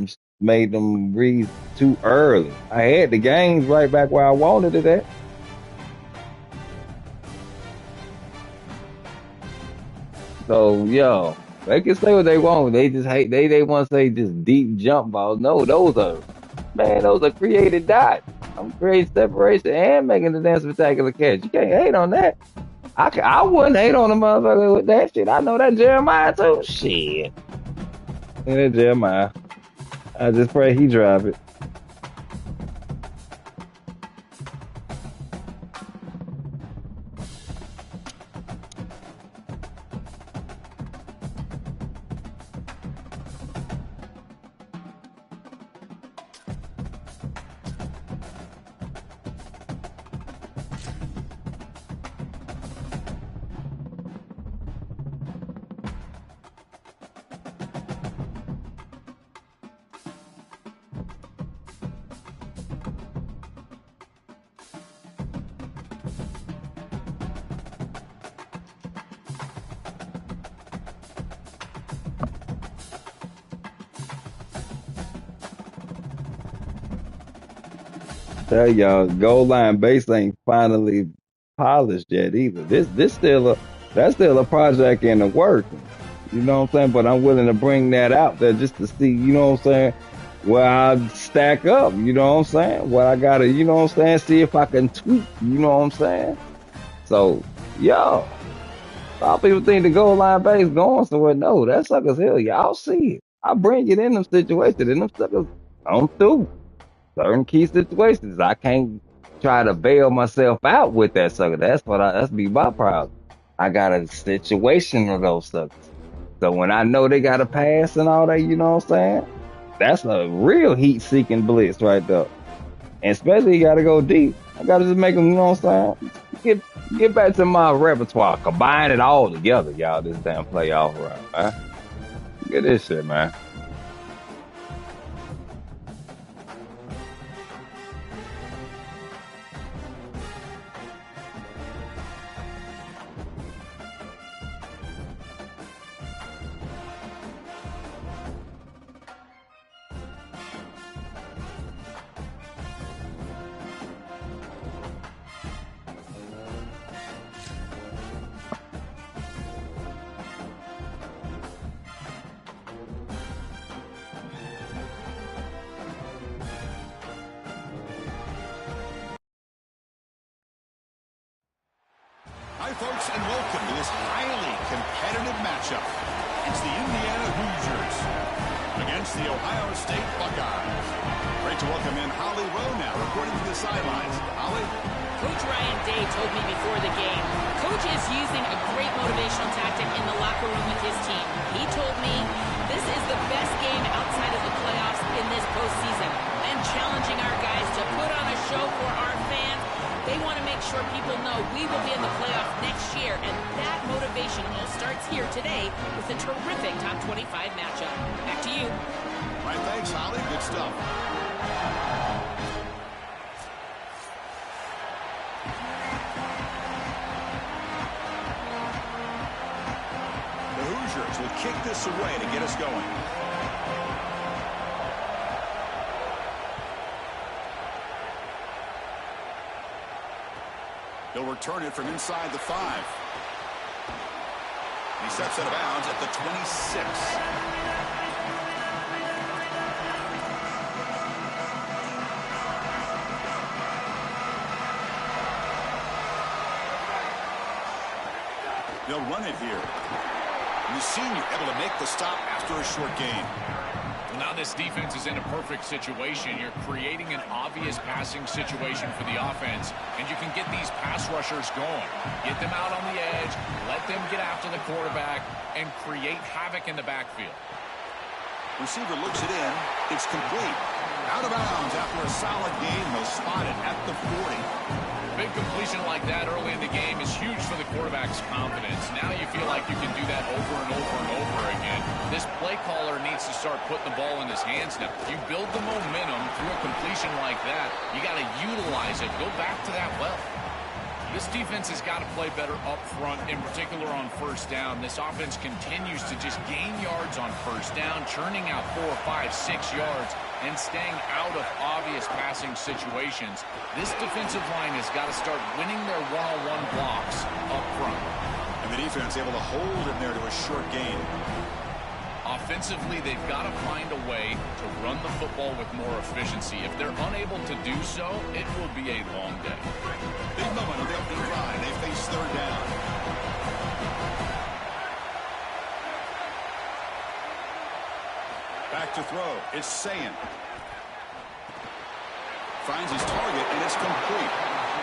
them reads too early. I had the games right back where I wanted it at. So, yo, they can say what they want. They just hate, they want to say just deep jump balls. No, those are created dots. I'm creating separation and making the damn spectacular catch. You can't hate on that. I wouldn't hate on the motherfucker with that shit. I know that Jeremiah too. Shit. And that Jeremiah. I just pray he drive it. Tell y'all, goal line base ain't finally polished yet either. That's still a project in the working. You know what I'm saying? But I'm willing to bring that out there just to see, you know what I'm saying, where I stack up, you know what I'm saying? What I gotta, you know what I'm saying, see if I can tweak, you know what I'm saying? So, yo, a lot of people think the goal line base going somewhere. No, that sucker's hell. Y'all see it. I bring it in them situations, and them suckers I'm through. Certain key situations, I can't try to bail myself out with that sucker. That's be my problem. I got a situation of those suckers. So when I know they got a pass and all that, you know what I'm saying? That's a real heat-seeking blitz right there. And especially you got to go deep. I got to just make them, you know what I'm saying? Get back to my repertoire. Combine it all together, y'all, this damn playoff round, man. Look at this shit, man.
Hi, folks, and welcome to this highly competitive matchup. It's the Indiana Hoosiers against the Ohio State Buckeyes. Great to welcome in Holly Rowe now, reporting to the sidelines. Holly?
Coach Ryan Day told me before the game, Coach is using a great motivational tactic in the locker room with his team. He told me this is the best game outside of the playoffs in this postseason, and challenging our guys to put on a show for our fans. They want to make sure people know we will be in the playoffs next year, and that motivation all starts here today with a terrific top 25 matchup. Back to you.
All right, thanks, Holly. Good stuff. The Hoosiers will kick this away to get us going. He'll return it from inside the 5. He steps out of bounds at the 26. They'll run it here. And the senior able to make the stop after a short gain.
Well, now this defense is in a perfect situation. You're creating an obvious passing situation for the offense, and you can get these pass rushers going. Get them out on the edge, let them get after the quarterback, and create havoc in the backfield.
Receiver looks it in. It's complete. Out of bounds after a solid gain. They'll spot it at the 40.
Big completion like that early in the game is huge for the quarterback's confidence. Now you feel like you can do that over and over and over again. This play caller needs to start putting the ball in his hands now. You build the momentum through a completion like that. You got to utilize it. Go back to that well. This defense has got to play better up front, in particular on first down. This offense continues to just gain yards on first down, churning out 4, 5, 6 yards, and staying out of obvious passing situations. This defensive line has got to start winning their one-on-one blocks up front.
And the defense able to hold him there to a short gain.
Offensively, they've got to find a way to run the football with more efficiency. If they're unable to do so, it will be a long day.
Big moment of the opening drive. They face third down. Back to throw. It's Sayin. Finds his target, and it's complete.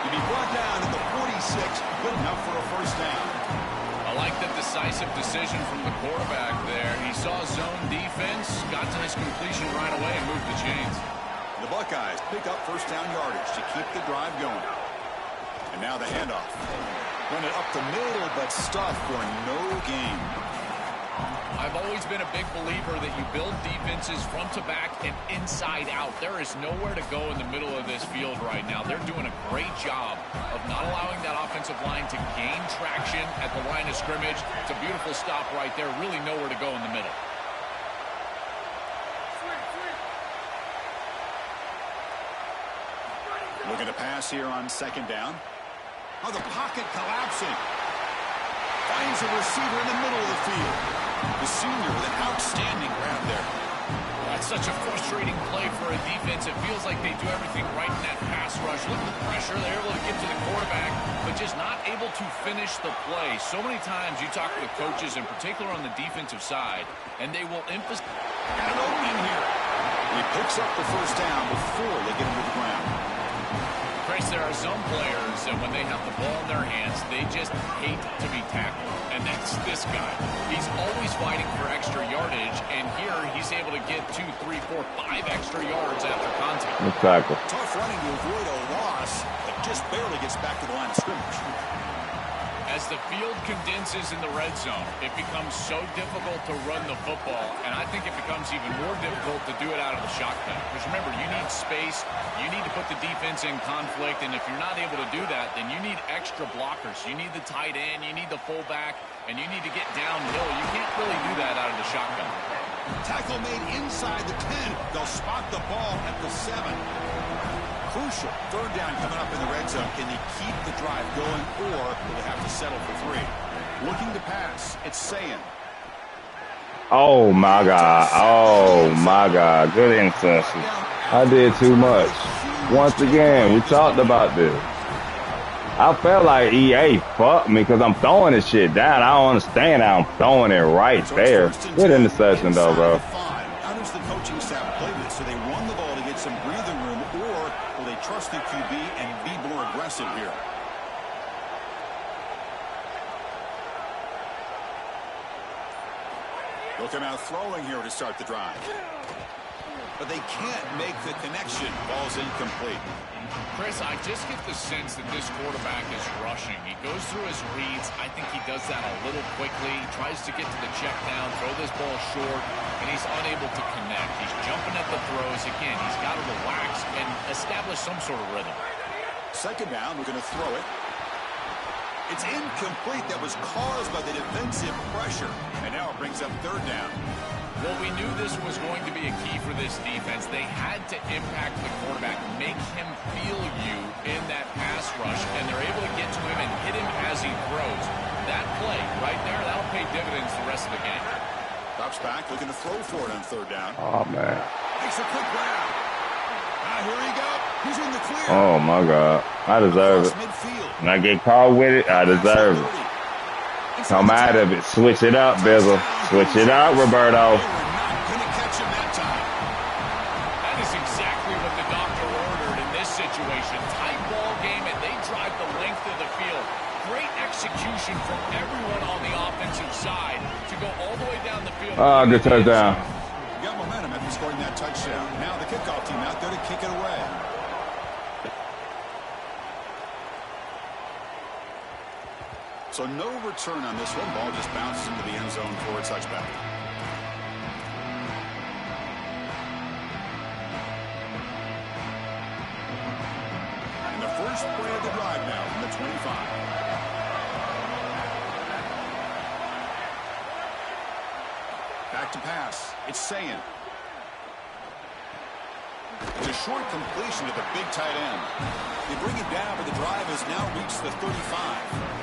He'll be brought down at the 46. Good enough for a first down.
I like the decisive decision from the quarterback there. He saw zone defense, got to his completion right away, and moved the chains.
The Buckeyes pick up first down yardage to keep the drive going. And now the handoff. Run it up the middle, but stuffed for no gain.
I've always been a big believer that you build defenses front to back and inside out. There is nowhere to go in the middle of this field right now. They're doing a great job of not allowing that offensive line to gain traction at the line of scrimmage. It's a beautiful stop right there. Really nowhere to go in the middle.
Looking to pass here on second down. Oh, the pocket collapsing. Finds a receiver in the middle of the field. The senior with an outstanding grab there.
That's such a frustrating play for a defense. It feels like they do everything right in that pass rush. Look at the pressure. They're able to get to the quarterback, but just not able to finish the play. So many times you talk to the coaches, in particular on the defensive side, and they will emphasize.
Got an opening here. He picks up the first down before they get him to the ground.
Chris, there are some players that when they have the ball in their hands, they just hate to be tackled. And that's this guy. He's always fighting for extra yardage, and here he's able to get 2, 3, 4, 5 extra yards after contact.
Good tackle.
Tough running to avoid a loss, but just barely gets back to the line of scrimmage.
As the field condenses in the red zone, it becomes so difficult to run the football, and I think it becomes even more difficult to do it out of the shotgun. Because remember, you need space, you need to put the defense in conflict, and if you're not able to do that, then you need extra blockers. You need the tight end, you need the fullback, and you need to get downhill. You can't really do that out of the shotgun.
Tackle made inside the 10. They'll spot the ball at the 7. Crucial. Third down coming up in the red zone. Can they keep the drive going, or will they have to settle for 3? Looking to pass. It's Sayin.
Oh, my God. Oh, my God. Good interception. I did too much. Once again, we talked about this. I felt like EA fucked me because I'm throwing this shit down. I don't understand how I'm throwing it right there. Good interception, though, bro.
How does the coaching staff play this? So they run the ball to get some breathing room, or will they trust the QB and be more aggressive here? They'll come out throwing here to start the drive. But they can't make the connection. Ball's incomplete.
Chris, I just get the sense that this quarterback is rushing. He goes through his reads. I think he does that a little quickly. He tries to get to the check down, throw this ball short, and he's unable to connect. He's jumping at the throws. Again, he's got to relax and establish some sort of rhythm.
Second down, we're going to throw it. It's incomplete. That was caused by the defensive pressure. And now it brings up third down.
Well, we knew this was going to be a key for this defense. They had to impact the quarterback, make him feel you in that pass rush, and they're able to get to him and hit him as he throws. That play right there, that'll pay dividends the rest of the game.
Drops back, looking to throw for it on third down.
Oh, man.
Makes a quick grab. Here he goes. He's in the clear.
Oh, my God. I deserve it. When I get caught with it, I deserve it. Come out of it. Switch it up, Bizzle. Switch it up, Roberto.
That is exactly what the doctor ordered in this situation. Tight ball game, and they drive the length of the field. Great execution from everyone on the offensive side to go all the way down the field.
Oh, good touchdown.
You got momentum after scoring that touchdown. Now the kickoff team out there to kick it away. So no return on this one. Ball just bounces into the end zone for a touchback. And the first play of the drive now from the 25. Back to pass. It's Sayin. It's a short completion to the big tight end. They bring it down, but the drive has now reached the 35.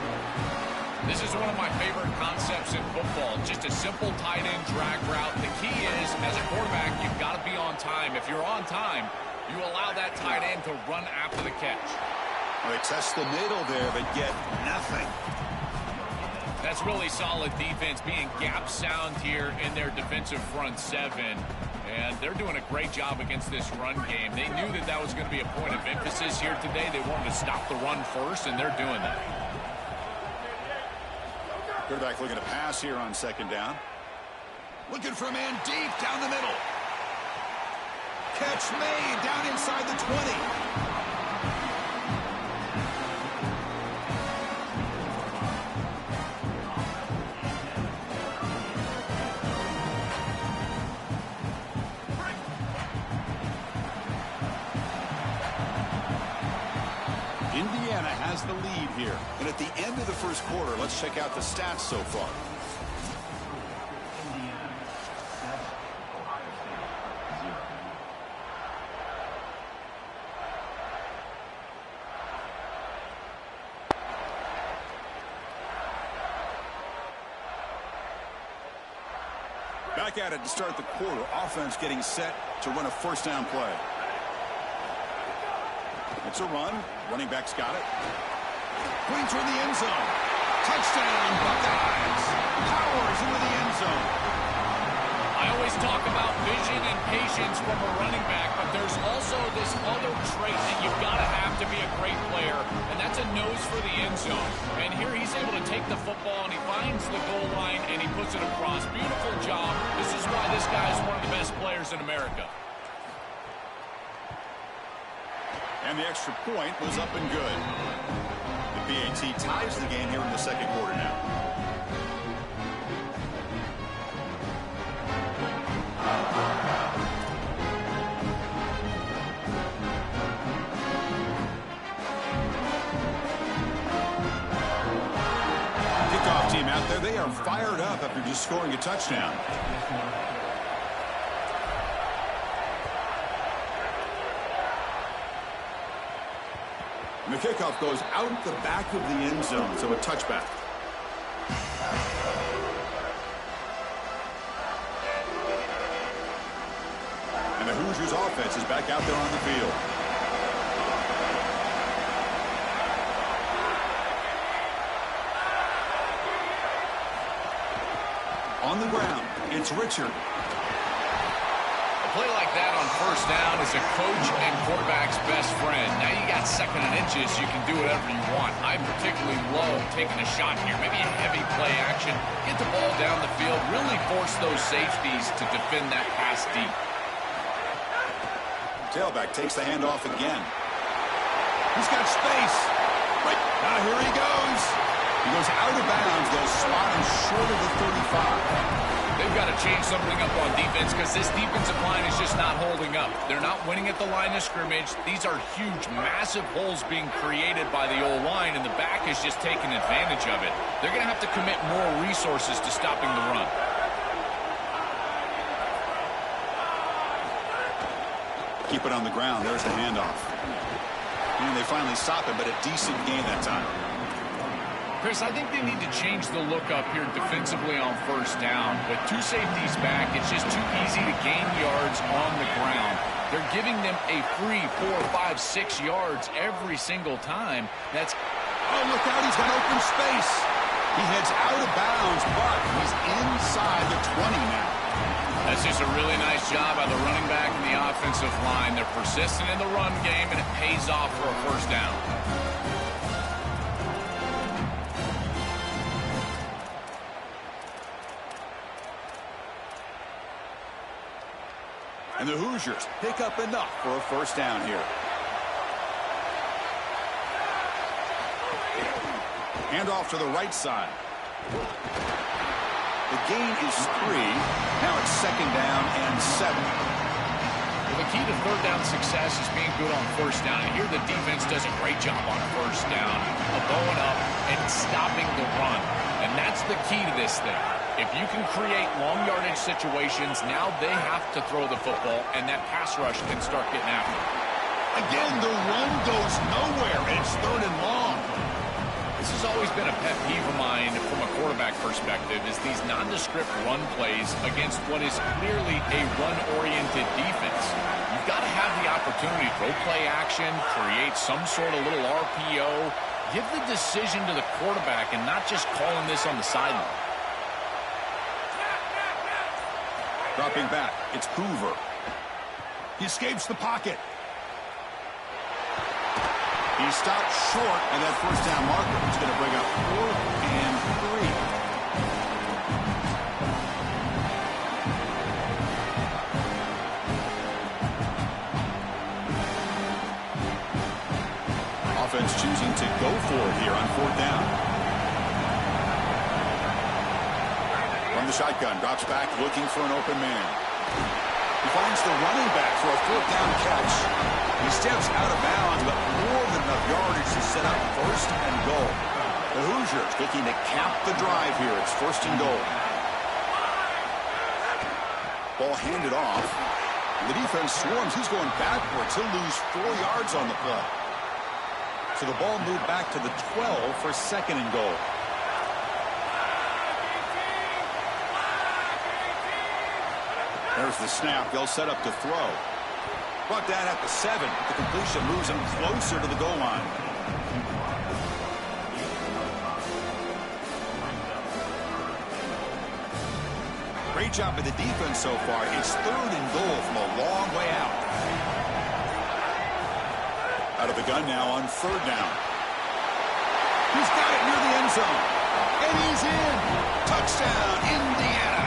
This is one of my favorite concepts in football. Just a simple tight end drag route. The key is, as a quarterback, you've got to be on time. If you're on time, you allow that tight end to run after the catch.
Well, they test the middle there, but get nothing.
That's really solid defense, being gap sound here in their defensive front seven. And they're doing a great job against this run game. They knew that that was going to be a point of emphasis here today. They wanted to stop the run first, and they're doing that.
Quarterback looking to pass here on second down. Looking for a man deep down the middle. Catch made down inside the 20. Indiana has the lead here. And at the end of the first quarter, let's check out the stats so far. Back at it to start the quarter. Offense getting set to run a first down play. It's a run. Running back's got it. Going toward the end zone. Touchdown, Buckeyes. Powers into the end zone.
I always talk about vision and patience from a running back, but there's also this other trait that you've got to have to be a great player, and that's a nose for the end zone. And here he's able to take the football, and he finds the goal line, and he puts it across. Beautiful job. This is why this guy is one of the best players in America. And
the extra point was up and good. The PAT ties the game here in the second quarter now. Kickoff team out there, they are fired up after just scoring a touchdown. And the kickoff goes out the back of the end zone, so a touchback. And the Hoosiers offense is back out there on the field. On the ground, it's Richard.
A play like that on first down is a coach and quarterback's best friend. Now you got second and inches, you can do whatever you want. I particularly love taking a shot here, maybe a heavy play action, get the ball down the field, really force those safeties to defend that pass deep.
Tailback takes the handoff again. He's got space. Right now, here he goes. He goes out of bounds. They'll slot him short of the 35.
They've got to change something up on defense because this defensive line is just not holding up. They're not winning at the line of scrimmage. These are huge, massive holes being created by the O-line, and the back is just taking advantage of it. They're going to have to commit more resources to stopping the run.
Keep it on the ground. There's the handoff. And they finally stop it, but a decent gain that time.
Chris, I think they need to change the look up here defensively on first down. With two safeties back, it's just too easy to gain yards on the ground. They're giving them a free 4, 5, 6 yards every single time. That's...
Oh, look out. He's got open space. He heads out of bounds, but he's inside the 20 now.
That's just a really nice job by the running back and the offensive line. They're persistent in the run game, and it pays off for a first down.
And the Hoosiers pick up enough for a first down here. Handoff to the right side. The gain is 3. Now it's second down and 7.
Well, the key to third down success is being good on first down. And here the defense does a great job on first down of going up and stopping the run. And that's the key to this thing. If you can create long yardage situations, now they have to throw the football, and that pass rush can start getting after it.
Again, the run goes nowhere, and it's third and long.
This has always been a pet peeve of mine from a quarterback perspective, is these nondescript run plays against what is clearly a run-oriented defense. You've got to have the opportunity to throw play action, create some sort of little RPO, give the decision to the quarterback and not just calling this on the sideline.
Dropping back, it's Hoover. He escapes the pocket. He stopped short of that first down marker. He's going to bring up 4th and 3. Offense choosing to go for it here on 4th down. From the shotgun, drops back, looking for an open man. He finds the running back for a 4th down catch. He steps out of bounds, but more than enough yardage to set up 1st and goal. The Hoosiers looking to cap the drive here. It's 1st and goal. Ball handed off. The defense swarms. He's going backwards. He'll lose 4 yards on the play. So the ball moved back to the 12 for 2nd and goal. There's the snap. They'll set up to throw. Brought down at the 7. The completion moves him closer to the goal line. Great job by the defense so far. It's 3rd and goal from a long way out. Out of the gun now on 3rd down. He's got it near the end zone. And he's in. Touchdown, Indiana.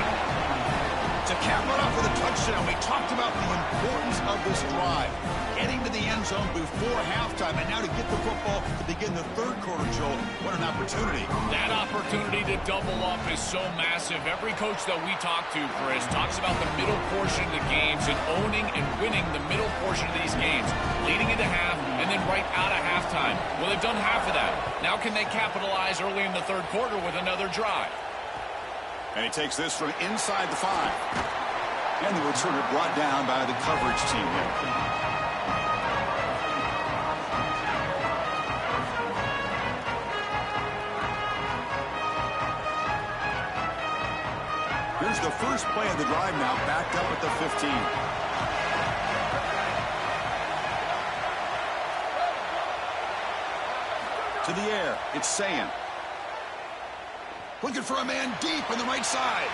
To cap it off with a touchdown, we talked about the importance of this drive. Getting to the end zone before halftime, and now to get the football to begin the third quarter, Joel. What an opportunity.
That opportunity to double up is so massive. Every coach that we talk to, Chris, talks about the middle portion of the games and owning and winning the middle portion of these games, leading into half and then right out of halftime. Well, they've done half of that. Now can they capitalize early in the third quarter with another drive?
And he takes this from inside the 5. And the returner brought down by the coverage team here. Here's the first play of the drive now, backed up at the 15. To the air, it's Sayan. Looking for a man deep on the right side.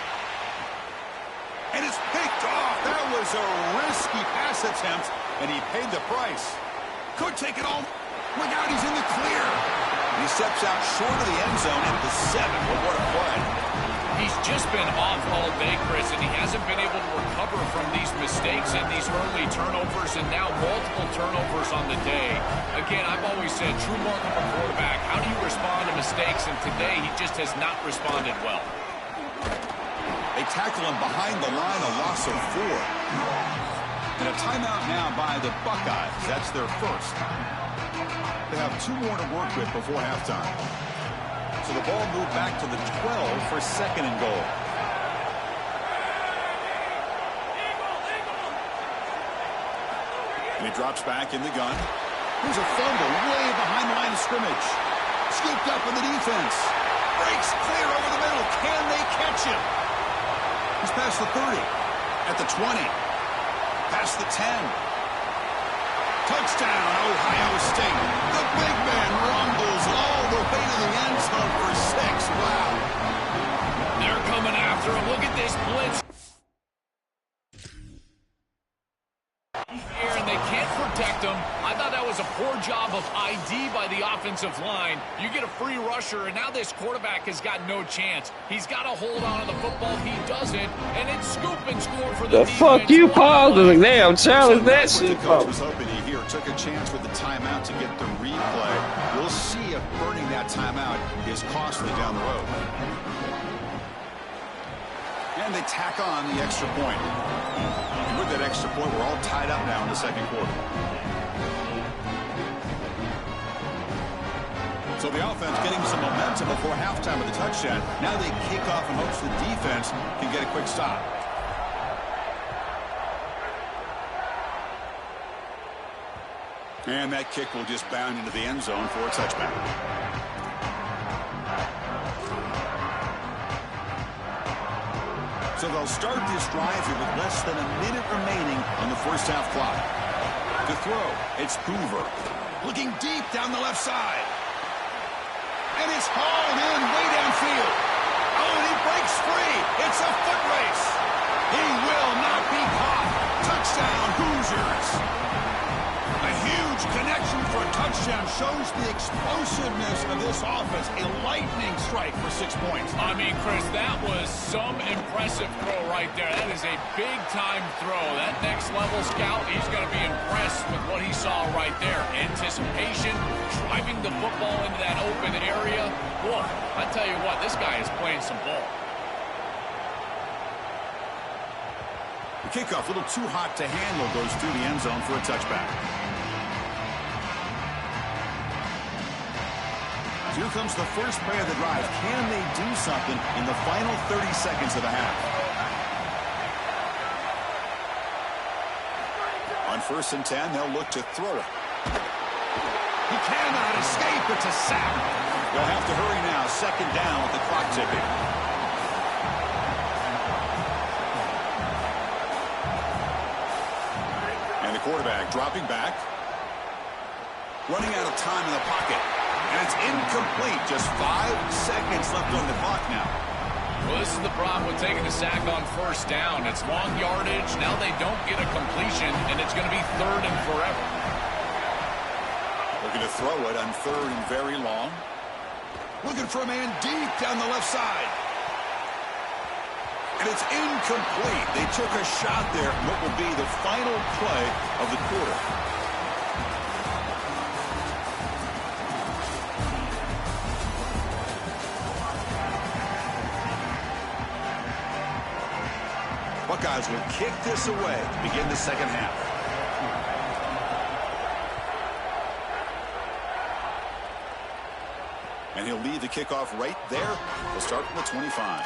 And it's picked off. That was a risky pass attempt, and he paid the price. Could take it home. Look out, he's in the clear. He steps out short of the end zone at the 7. Well, what a play.
He's just been off all day, Chris, and he hasn't been able to recover from these mistakes and these early turnovers and now multiple turnovers on the day. Again, I've always said, true mark of a quarterback, how do you respond to mistakes? And today, he just has not responded well.
They tackle him behind the line, a loss of 4. And a timeout now by the Buckeyes. That's their first. They have 2 more to work with before halftime. So the ball moved back to the 12 for second and goal. And he drops back in the gun. Here's a fumble way behind the line of scrimmage. Scooped up in the defense. Breaks clear over the middle. Can they catch him? He's past the 30. At the 20. Past the 10. Touchdown, Ohio State. The big man rumbles all the way to the end zone for 6. Wow.
They're coming after him. Look at this blitz. Here, and they can't protect him. I thought that was a poor job of ID by the offensive line. You get a free rusher, and now this quarterback has got no chance. He's got to hold on to the football. He doesn't, and it's scoop and score for the defense.
Fuck you, Paul. Damn, challenge that shit.
The coach was hoping he here took a chance with the timeout to get the replay. We'll see if burning that timeout is costly down the road. And they tack on the extra point. And with that extra point, we're all tied up now in the second quarter. So the offense getting some momentum before halftime with the touchdown. Now they kick off in hopes the defense can get a quick stop. And that kick will just bound into the end zone for a touchback. So they'll start this drive here with less than a minute remaining on the first half clock. To throw, it's Hoover. Looking deep down the left side. And it's hauled in way downfield. Oh, and he breaks free. It's a foot race. He will not be caught. Touchdown, Hoosiers. A huge connection for a touchdown shows the explosiveness of this offense. A lightning strike for 6 points.
I mean, Chris, that was some impressive throw right there. That is a big-time throw. That next-level scout, he's going to be impressed with what he saw right there. Anticipation, driving the football into that open area. Boy, I tell you what, this guy is playing some ball.
The kickoff, a little too hot to handle, goes through the end zone for a touchback. Here comes the first play of the drive. Can they do something in the final 30 seconds of the half? On 1st and 10, they'll look to throw it. He cannot escape. It's a sack. They'll have to hurry now. 2nd down with the clock ticking. And the quarterback dropping back. Running out of time in the pocket. And it's incomplete. Just 5 seconds left on the clock now.
Well, this is the problem with taking the sack on 1st down. It's long yardage. Now they don't get a completion, and it's going to be 3rd and forever.
Looking to throw it on 3rd and very long. Looking for a man deep down the left side. And it's incomplete. They took a shot there in what will be the final play of the quarter. Buckeyes will kick this away to begin the second half. And he'll lead the kickoff right there. We'll start from the 25.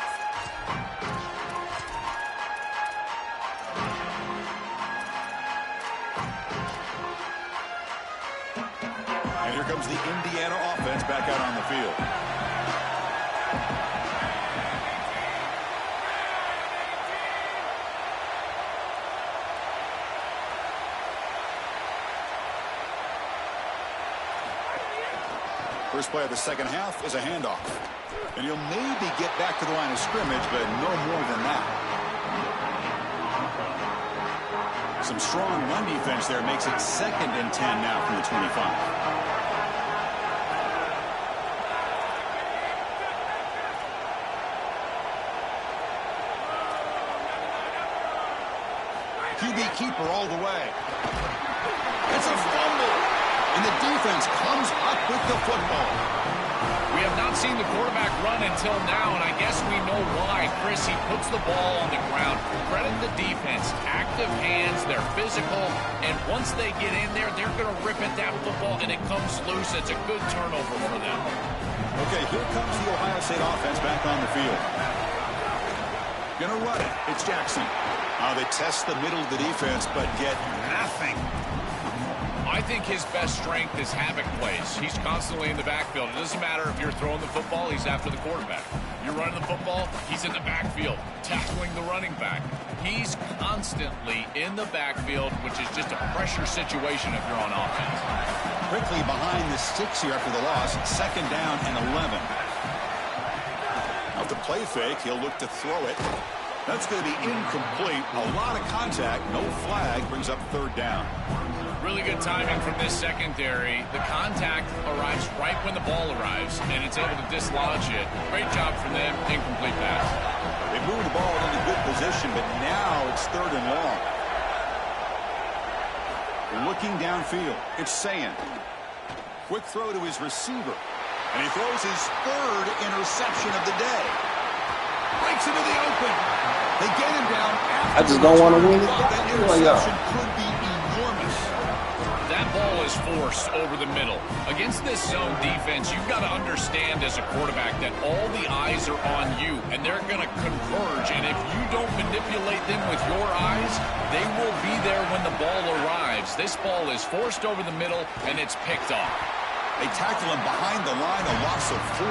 And here comes the Indiana offense back out on the field. First play of the second half is a handoff. And he'll maybe get back to the line of scrimmage, but no more than that. Some strong run defense there makes it 2nd and 10 now from the 25. QB keeper all the way. It's a fumble. And the defense comes up with the football.
We have not seen the quarterback run until now, and I guess we know why. Chris, he puts the ball on the ground. Credit the defense. Active hands, they're physical, and once they get in there, they're going to rip at that football, and it comes loose. It's a good turnover for them.
Okay, here comes the Ohio State offense back on the field. Gonna run it. It's Jackson. They test the middle of the defense, but get nothing.
I think his best strength is havoc plays. He's constantly in the backfield. It doesn't matter if you're throwing the football, he's after the quarterback. You're running the football, he's in the backfield, tackling the running back. He's constantly in the backfield, which is just a pressure situation if you're on offense.
Quickly behind the sticks here after the loss. 2nd down and 11. Now with the play fake, he'll look to throw it. That's going to be incomplete. A lot of contact, no flag, brings up 3rd down.
Really good timing from this secondary. The contact arrives right when the ball arrives, and it's able to dislodge it. Great job from them. Incomplete pass.
They moved the ball into good position, but now it's 3rd and long. Looking downfield, it's Sayin. Quick throw to his receiver, and he throws his 3rd interception of the day. Breaks into the open. They get him down after
I just don't want to win it.
That interception could be enormous.
That ball is forced over the middle. Against this zone defense, you've got to understand as a quarterback that all the eyes are on you, and they're going to converge. And if you don't manipulate them with your eyes, they will be there when the ball arrives. This ball is forced over the middle, and it's picked off.
They tackle him behind the line, a loss of 4.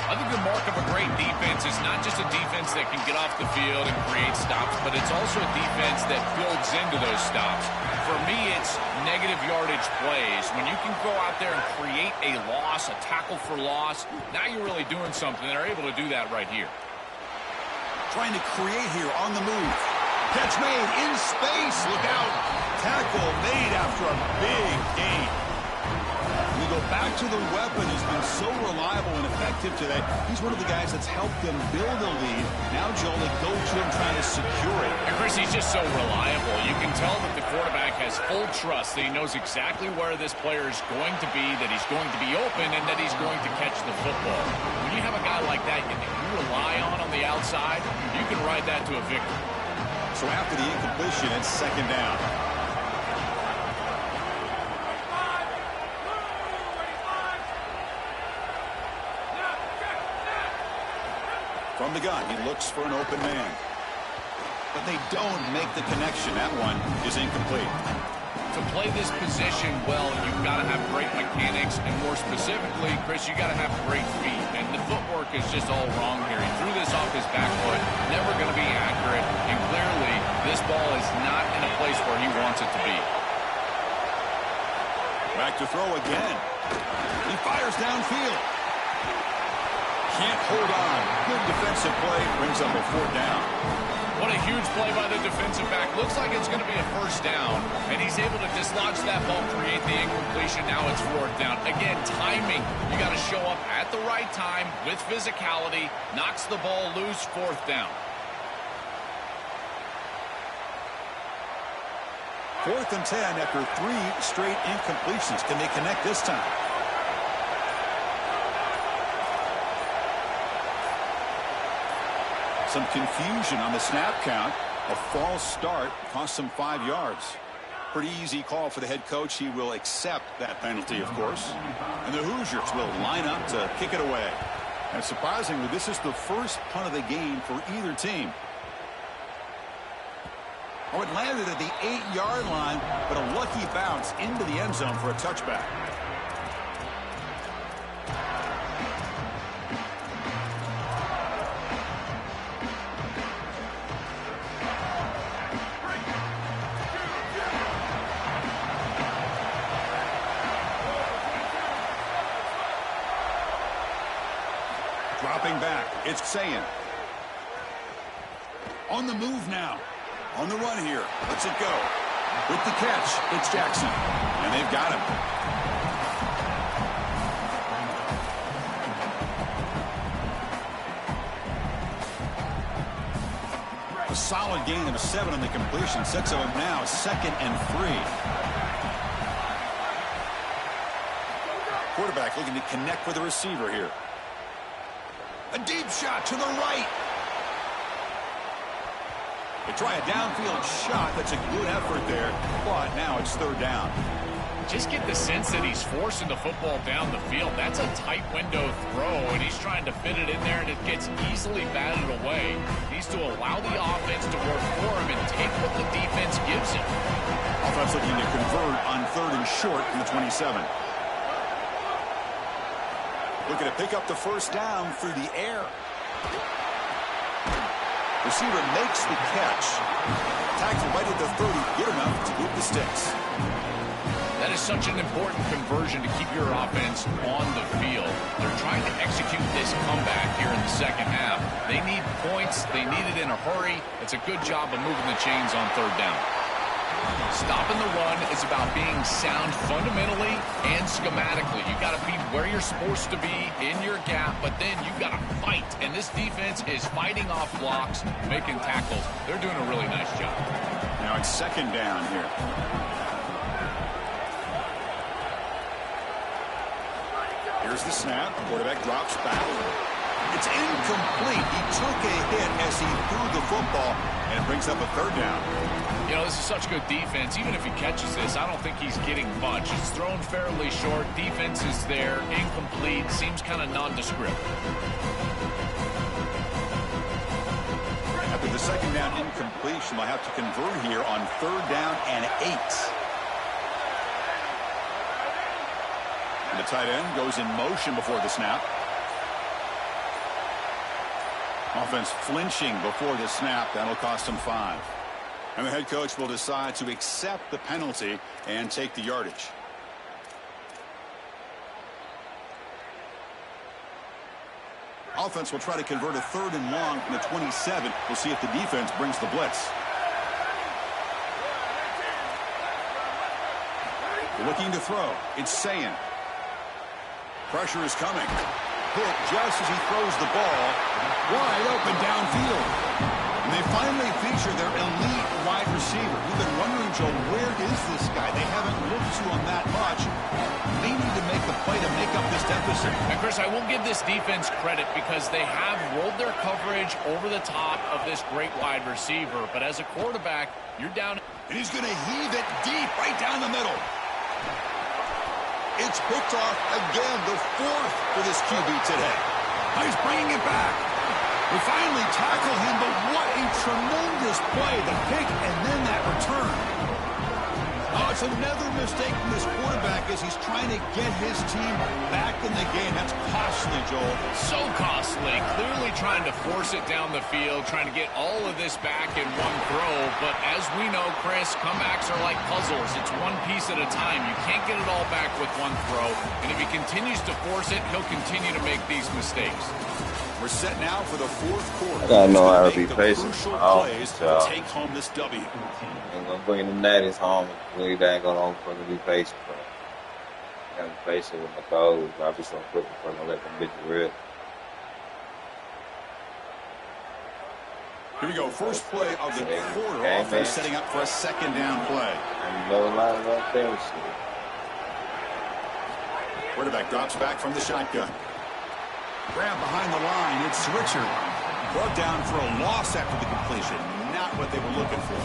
I think the mark of a great defense is not just a defense that can get off the field and create stops, but it's also a defense that builds into those stops. For me, it's negative yardage plays. When you can go out there and create a loss, a tackle for loss, now you're really doing something. They're able to do that right here.
Trying to create here on the move. Catch made in space. Look out. Tackle made after a big gain. We go back to the weapon who's been so reliable and effective today. He's one of the guys that's helped them build a lead. Now Joel, they go to him trying to secure it.
And Chris, he's just so reliable. You can tell that the quarterback has full trust that he knows exactly where this player is going to be, that he's going to be open, and that he's going to catch the football. When you have a guy like that you rely on the outside, you can ride that to a victory.
So after the incompletion, it's 2nd down. From the gun, he looks for an open man. But they don't make the connection. That one is incomplete.
To play this position well, you've got to have great mechanics, and more specifically, Chris, you got to have great feet. And the footwork is just all wrong here. He threw this off his back foot, never going to be accurate, and clearly this ball is not in a place where he wants it to be.
Back to throw again. He fires downfield. Can't hold on. Good defensive play. Brings up a 4th down.
What a huge play by the defensive back. Looks like it's going to be a 1st down, and he's able to dislodge that ball, create the incompletion. Now it's 4th down. Again, timing. You got to show up at the right time with physicality. Knocks the ball loose, 4th down.
4th and 10 after 3 straight incompletions. Can they connect this time? Some confusion on the snap count. A false start cost them 5 yards. Pretty easy call for the head coach. He will accept that penalty, of course. And the Hoosiers will line up to kick it away. And surprisingly, this is the first punt of the game for either team. Oh, it landed at the 8-yard line, but a lucky bounce into the end zone for a touchback. Dropping back, it's Sayin. On the move now. On the run here. Let's it go. With the catch, it's Jackson. And they've got him. A solid gain of 7 on the completion. Sets them now 2nd and 3. Quarterback looking to connect with the receiver here. A deep shot to the right. They try a downfield shot. That's a good effort there. But now it's 3rd down.
Just get the sense that he's forcing the football down the field. That's a tight window throw, and he's trying to fit it in there, and it gets easily batted away. He needs to allow the offense to work for him and take what the defense gives him.
Offense looking to convert on 3rd and short from the 27. Looking to pick up the 1st down through the air. Receiver makes the catch. Tackle right at the 30. Good enough to move the sticks.
That is such an important conversion to keep your offense on the field. They're trying to execute this comeback here in the 2nd half. They need points. They need it in a hurry. It's a good job of moving the chains on 3rd down. Stopping the run is about being sound fundamentally and schematically. You got to be where you're supposed to be in your gap, but then you got to fight. And this defense is fighting off blocks, making tackles. They're doing a really nice job.
Now it's 2nd down here. Here's the snap. Quarterback drops back. It's incomplete. He took a hit as he threw the football, and it brings up a 3rd down.
You know, this is such good defense. Even if he catches this, I don't think he's getting much. It's thrown fairly short. Defense is there. Incomplete. Seems kind of nondescript.
After the 2nd down incompletion, they'll have to convert here on 3rd down and 8. And the tight end goes in motion before the snap. Offense flinching before the snap. That'll cost him 5. And the head coach will decide to accept the penalty and take the yardage. Offense will try to convert a 3rd and long from the 27. We'll see if the defense brings the blitz. Looking to throw. It's Sayin. Pressure is coming. Hit just as he throws the ball. Wide open downfield. And they finally feature their elite wide receiver. We've been wondering, Joe, where is this guy? They haven't looked to him that much. They need to make the play to make up this deficit.
And, Chris, I will give this defense credit because they have rolled their coverage over the top of this great wide receiver. But as a quarterback, you're down.
And he's going to heave it deep right down the middle. It's picked off again, the 4th for this QB today. He's bringing it back. We finally tackle him, but what a tremendous play. The pick and then that return. Oh, it's another mistake from this quarterback as he's trying to get his team back in the game. That's costly, Joel.
So costly. Clearly trying to force it down the field, trying to get all of this back in one throw. But as we know, Chris, comebacks are like puzzles. It's one piece at a time. You can't get it all back with one throw. And if he continues to force it, he'll continue to make these mistakes.
We're set now for the fourth quarter.
I gotta know how to be patient.
Plays to take home this W.
I'm gonna bring the natties home. Really ain't gonna be patient, bro. I gotta be patient with my throws. I'll be so quick before I let them bitches rip.
Here we go. First play of the quarter. Offense setting up for a second down play.
And no line up there, shit.
Quarterback drops back from the shotgun. Grab behind the line. It's Richard. Brought down for a loss after the completion. Not what they were looking for.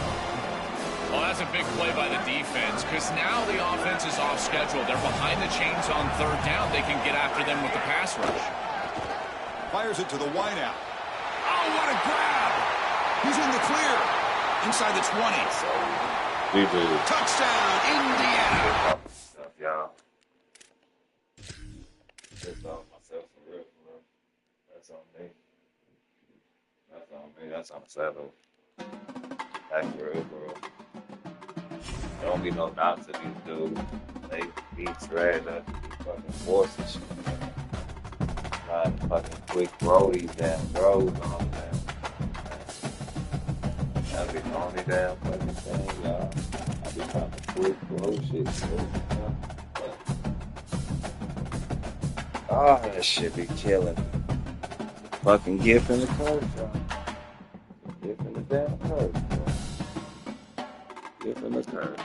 Well, that's a big play by the defense because now the offense is off schedule. They're behind the chains on third down. They can get after them with the pass rush.
Fires it to the wideout. Oh, what a grab. He's in the clear. Inside the 20. Touchdown, Indiana.
Y'all. That's on myself for real. That's on me. That's on me. That's on settle. That's real, bro. Don't be no knocks to these dudes. They be trash that be fucking forcing shit. Trying to fucking quick throw these damn throws on them. That'd be the only damn fucking thing, y'all. I be trying to quick throw shit too. Oh, that shit be killing me. Fucking gift in the curse, y'all. Gift in the damn curse, bro. Gift in the curse.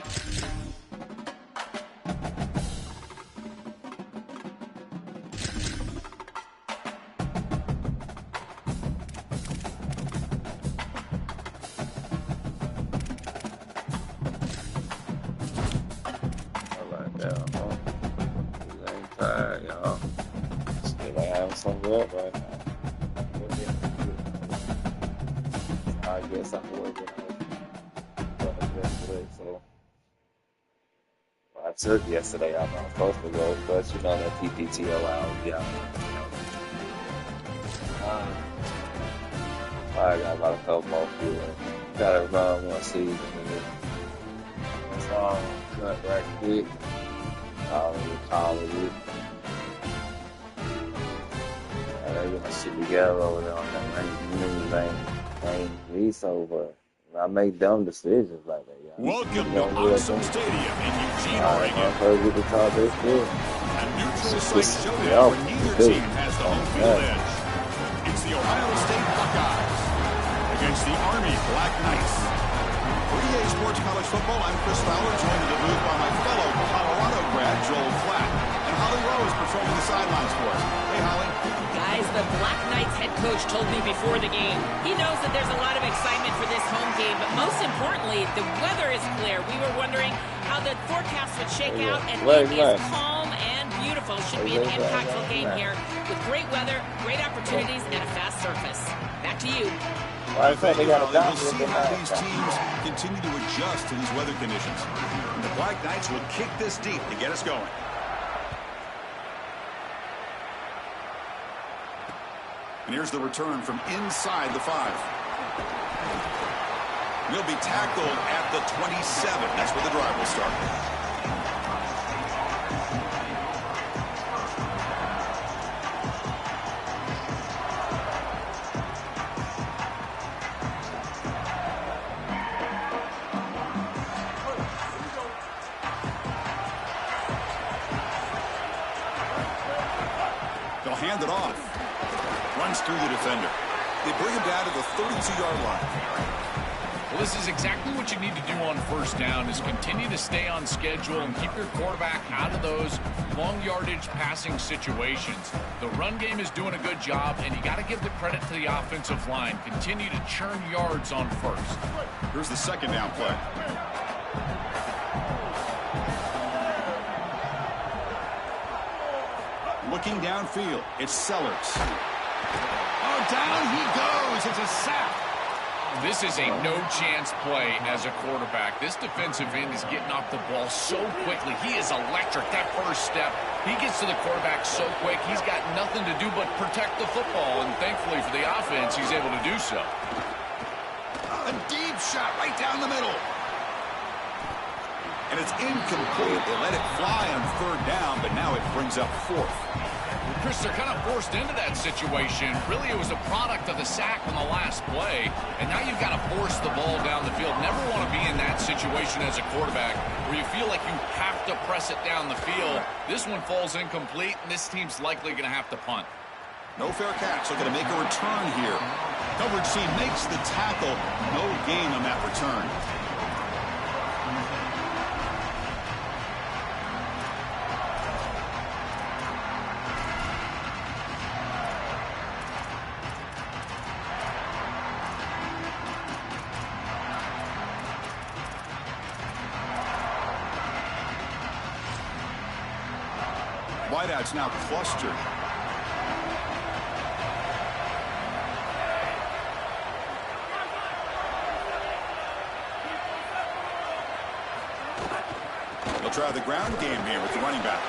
I like that, huh? You ain't tired, y'all. Still have some work right now. I guess I'm working on yesterday, so I took yesterday. I'm not supposed to go, but you know that PPT allows y'all. I got about a couple more few. Gotta run one season. That's all. Cut right quick. Call it. They're gonna sit together over there on that main lease over. I make dumb decisions like that, y'all.
Welcome to Awesome Stadium in Eugene, Oregon.
I heard you can talk this good.
A neutral site showdown where neither team has the home field edge. It's the Ohio State Buckeyes against the Army Black Knights. For EA Sports College Football, I'm Chris Fowler, joined in the booth by my fellow Colorado grad, Joel Flatt. And Holly Rose patrolling the sidelines for us. Hey, Holly.
Guys, the Black Knights head coach told me before the game, he knows that there's a lot of excitement for this home game, but most importantly, the weather is clear. We were wondering how the forecast would shake out, and it is calm and beautiful. Should be an impactful game here with great weather, great opportunities, and a fast surface. Back to you.
We'll see how these teams continue to adjust to these weather conditions. And the Black Knights will kick this deep to get us going. And here's the return from inside the 5. He'll be tackled at the 27. That's where the drive will start. They'll hand it off. Runs through the defender. They bring him down to the 32-yard line.
Well, this is exactly what you need to do on first down is continue to stay on schedule and keep your quarterback out of those long yardage passing situations. The run game is doing a good job, and you got to give the credit to the offensive line. Continue to churn yards on first.
Here's the second down play. Looking downfield, it's Sellers. Oh, down he goes. It's a sack.
This is a no-chance play as a quarterback. This defensive end is getting off the ball so quickly. He is electric. That first step, he gets to the quarterback so quick. He's got nothing to do but protect the football, and thankfully for the offense, he's able to do so.
A deep shot right down the middle. And it's incomplete. They let it fly on third down, but now it brings up fourth.
Chris, they're kind of forced into that situation. Really, it was a product of the sack on the last play, and now you've got to force the ball down the field. Never want to be in that situation as a quarterback where you feel like you have to press it down the field. This one falls incomplete, and this team's likely going to have to punt.
No fair catch. They're going to make a return here. Coverage team makes the tackle. No gain on that return. Wideouts now clustered. They'll try the ground game here with the running back.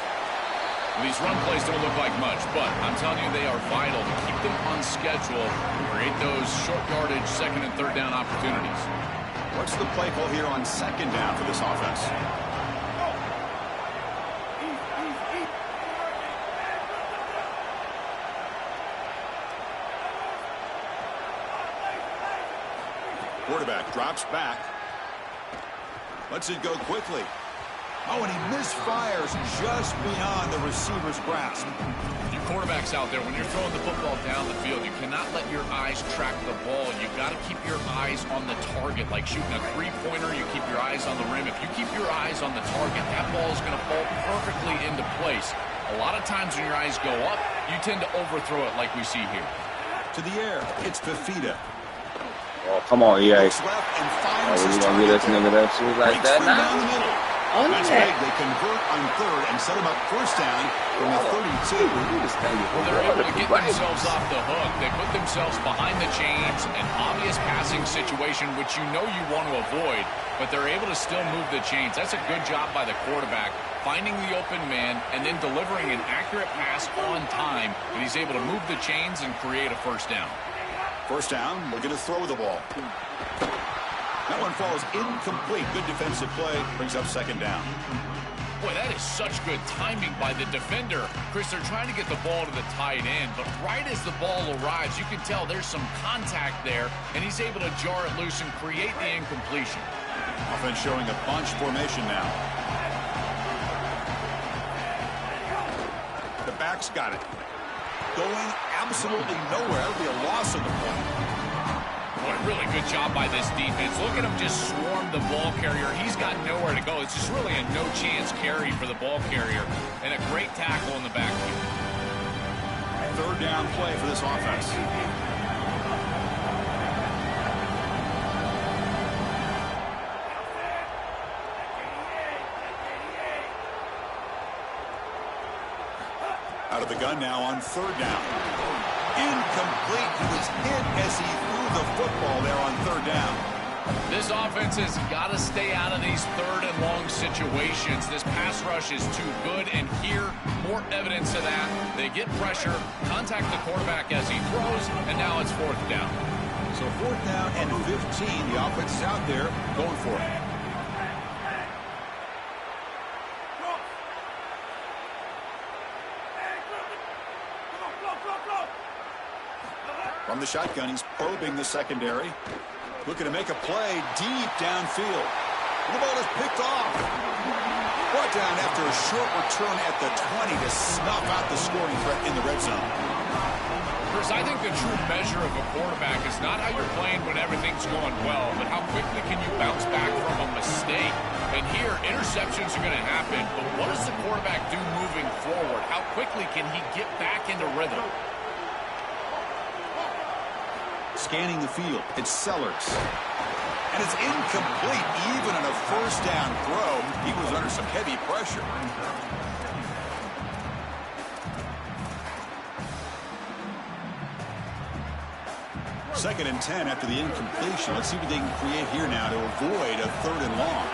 These run plays don't look like much, but I'm telling you they are vital to keep them on schedule and create those short yardage second and third down opportunities.
What's the play call here on second down for this offense? Quarterback drops back. Lets it go quickly. Oh, and he misfires just beyond the receiver's grasp.
You quarterbacks out there, when you're throwing the football down the field, you cannot let your eyes track the ball. You've got to keep your eyes on the target. Like shooting a three-pointer, you keep your eyes on the rim. If you keep your eyes on the target, that ball is going to fall perfectly into place. A lot of times when your eyes go up, you tend to overthrow it like we see here.
To the air, it's Fafita.
Oh, come on, EA.
Looks left and
Oh,
finds
you
his
gonna get
target
this nigga that shoes like
Breaks
that
free down
now?
the middle.
On
That's
that.
big. They convert on third and set him up first down from the 32.
Well, they're able to get themselves off the hook. They put themselves behind the chains, an obvious passing situation, which you know you want to avoid, but they're able to still move the chains. That's a good job by the quarterback, finding the open man and then delivering an accurate pass on time, and he's able to move the chains and create a first down.
First down, looking to throw the ball. That one falls incomplete. Good defensive play. Brings up second down.
Boy, that is such good timing by the defender. Chris, they're trying to get the ball to the tight end, but right as the ball arrives, you can tell there's some contact there, and he's able to jar it loose and create the incompletion.
Offense showing a bunch formation now. The back's got it. Going absolutely nowhere. It'll be a loss of the point.
What a really good job by this defense. Look at him just swarm the ball carrier. He's got nowhere to go. It's just really a no-chance carry for the ball carrier, and a great tackle in the backfield.
Third down play for this offense. Out of the gun now on third down. Incomplete. He was hit as he threw the football there on third down.
This offense has got to stay out of these third and long situations. This pass rush is too good, and here, more evidence of that. They get pressure, contact the quarterback as he throws, and now it's fourth down.
So fourth down and 15. The offense is out there going for it. From the shotgun, he's probing the secondary. Looking to make a play deep downfield. The ball is picked off. Brought down after a short return at the 20 to snuff out the scoring threat in the red zone.
Chris, I think the true measure of a quarterback is not how you're playing when everything's going well, but how quickly can you bounce back from a mistake. And here, interceptions are going to happen, but what does the quarterback do moving forward? How quickly can he get back into rhythm?
Scanning the field, it's Sellers. And it's incomplete. Even on a first down throw, he was under some heavy pressure. 2nd and 10 after the incompletion. Let's see what they can create here now to avoid a 3rd and long.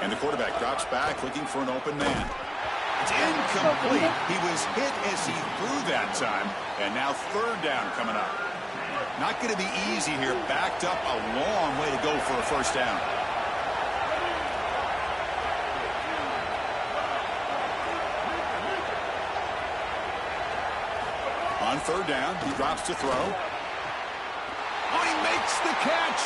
And the quarterback drops back looking for an open man. It's incomplete. He was hit as he threw that time. And now 3rd down coming up. Not going to be easy here. Backed up a long way to go for a 1st down. On 3rd down, he drops to throw. Oh, he makes the catch.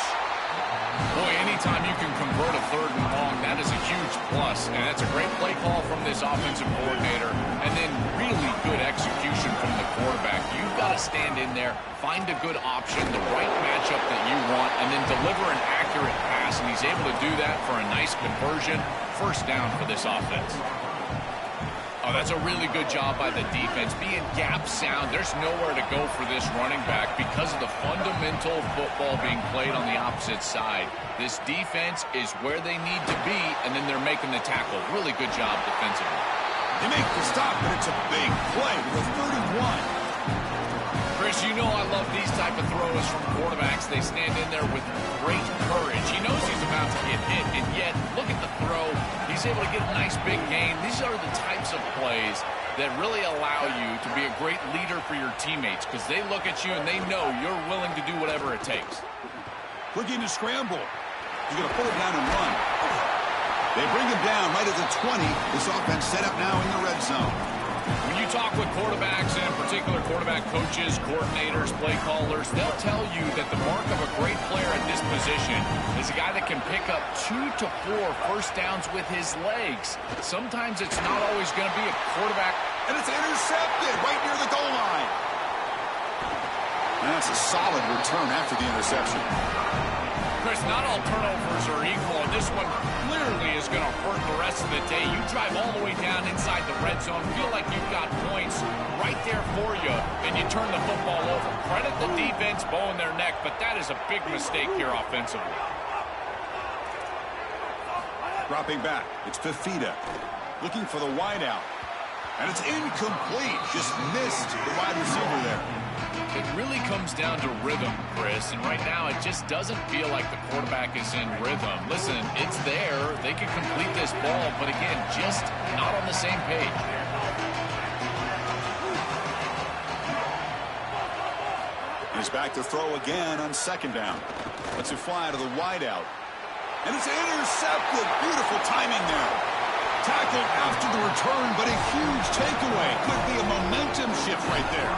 Boy, anytime you can convert a 3rd and long, that is a huge plus. And that's a great play call from this offensive coordinator. And then really good execution from the quarterback. You've got to stand in there, find a good option, the right matchup that you want, and then deliver an accurate pass. And he's able to do that for a nice conversion. 1st down for this offense. Oh, that's a really good job by the defense. Being gap sound, there's nowhere to go for this running back because of the fundamental football being played on the opposite side. This defense is where they need to be, and then they're making the tackle. Really good job defensively.
They make the stop, but it's a big play to the 31.
Chris, you know I love these type of throws from quarterbacks. They stand in there with great courage. He knows he's about to get hit, and yet, look at the throw. He's able to get a nice big gain. These are the types of plays that really allow you to be a great leader for your teammates because they look at you and they know you're willing to do whatever it takes.
Looking to scramble. He's going to pull it down and run. They bring him down right at the 20. This offense set up now in the red zone.
When you talk with quarterbacks, and in particular quarterback coaches, coordinators, play callers, they'll tell you that the mark of a great player at this position is a guy that can pick up 2 to 4 1st downs with his legs. Sometimes it's not always going to be a quarterback.
And it's intercepted right near the goal line. And that's a solid return after the interception.
Chris, not all turnovers are equal, and this one clearly is going to hurt the rest of the day. You drive all the way down inside the red zone, feel like you've got points right there for you, and you turn the football over. Credit the defense, bowing their neck, but that is a big mistake here offensively.
Dropping back, it's Fafita looking for the wideout, and it's incomplete. Just missed the wide receiver there.
It really comes down to rhythm, Chris, and right now it just doesn't feel like the quarterback is in rhythm. Listen, it's there. They can complete this ball, but again, just not on the same page.
He's back to throw again on 2nd down. Lets it fly to the wideout. And it's intercepted. Beautiful timing there. Tackled after the return, but a huge takeaway. Could be a momentum shift right there.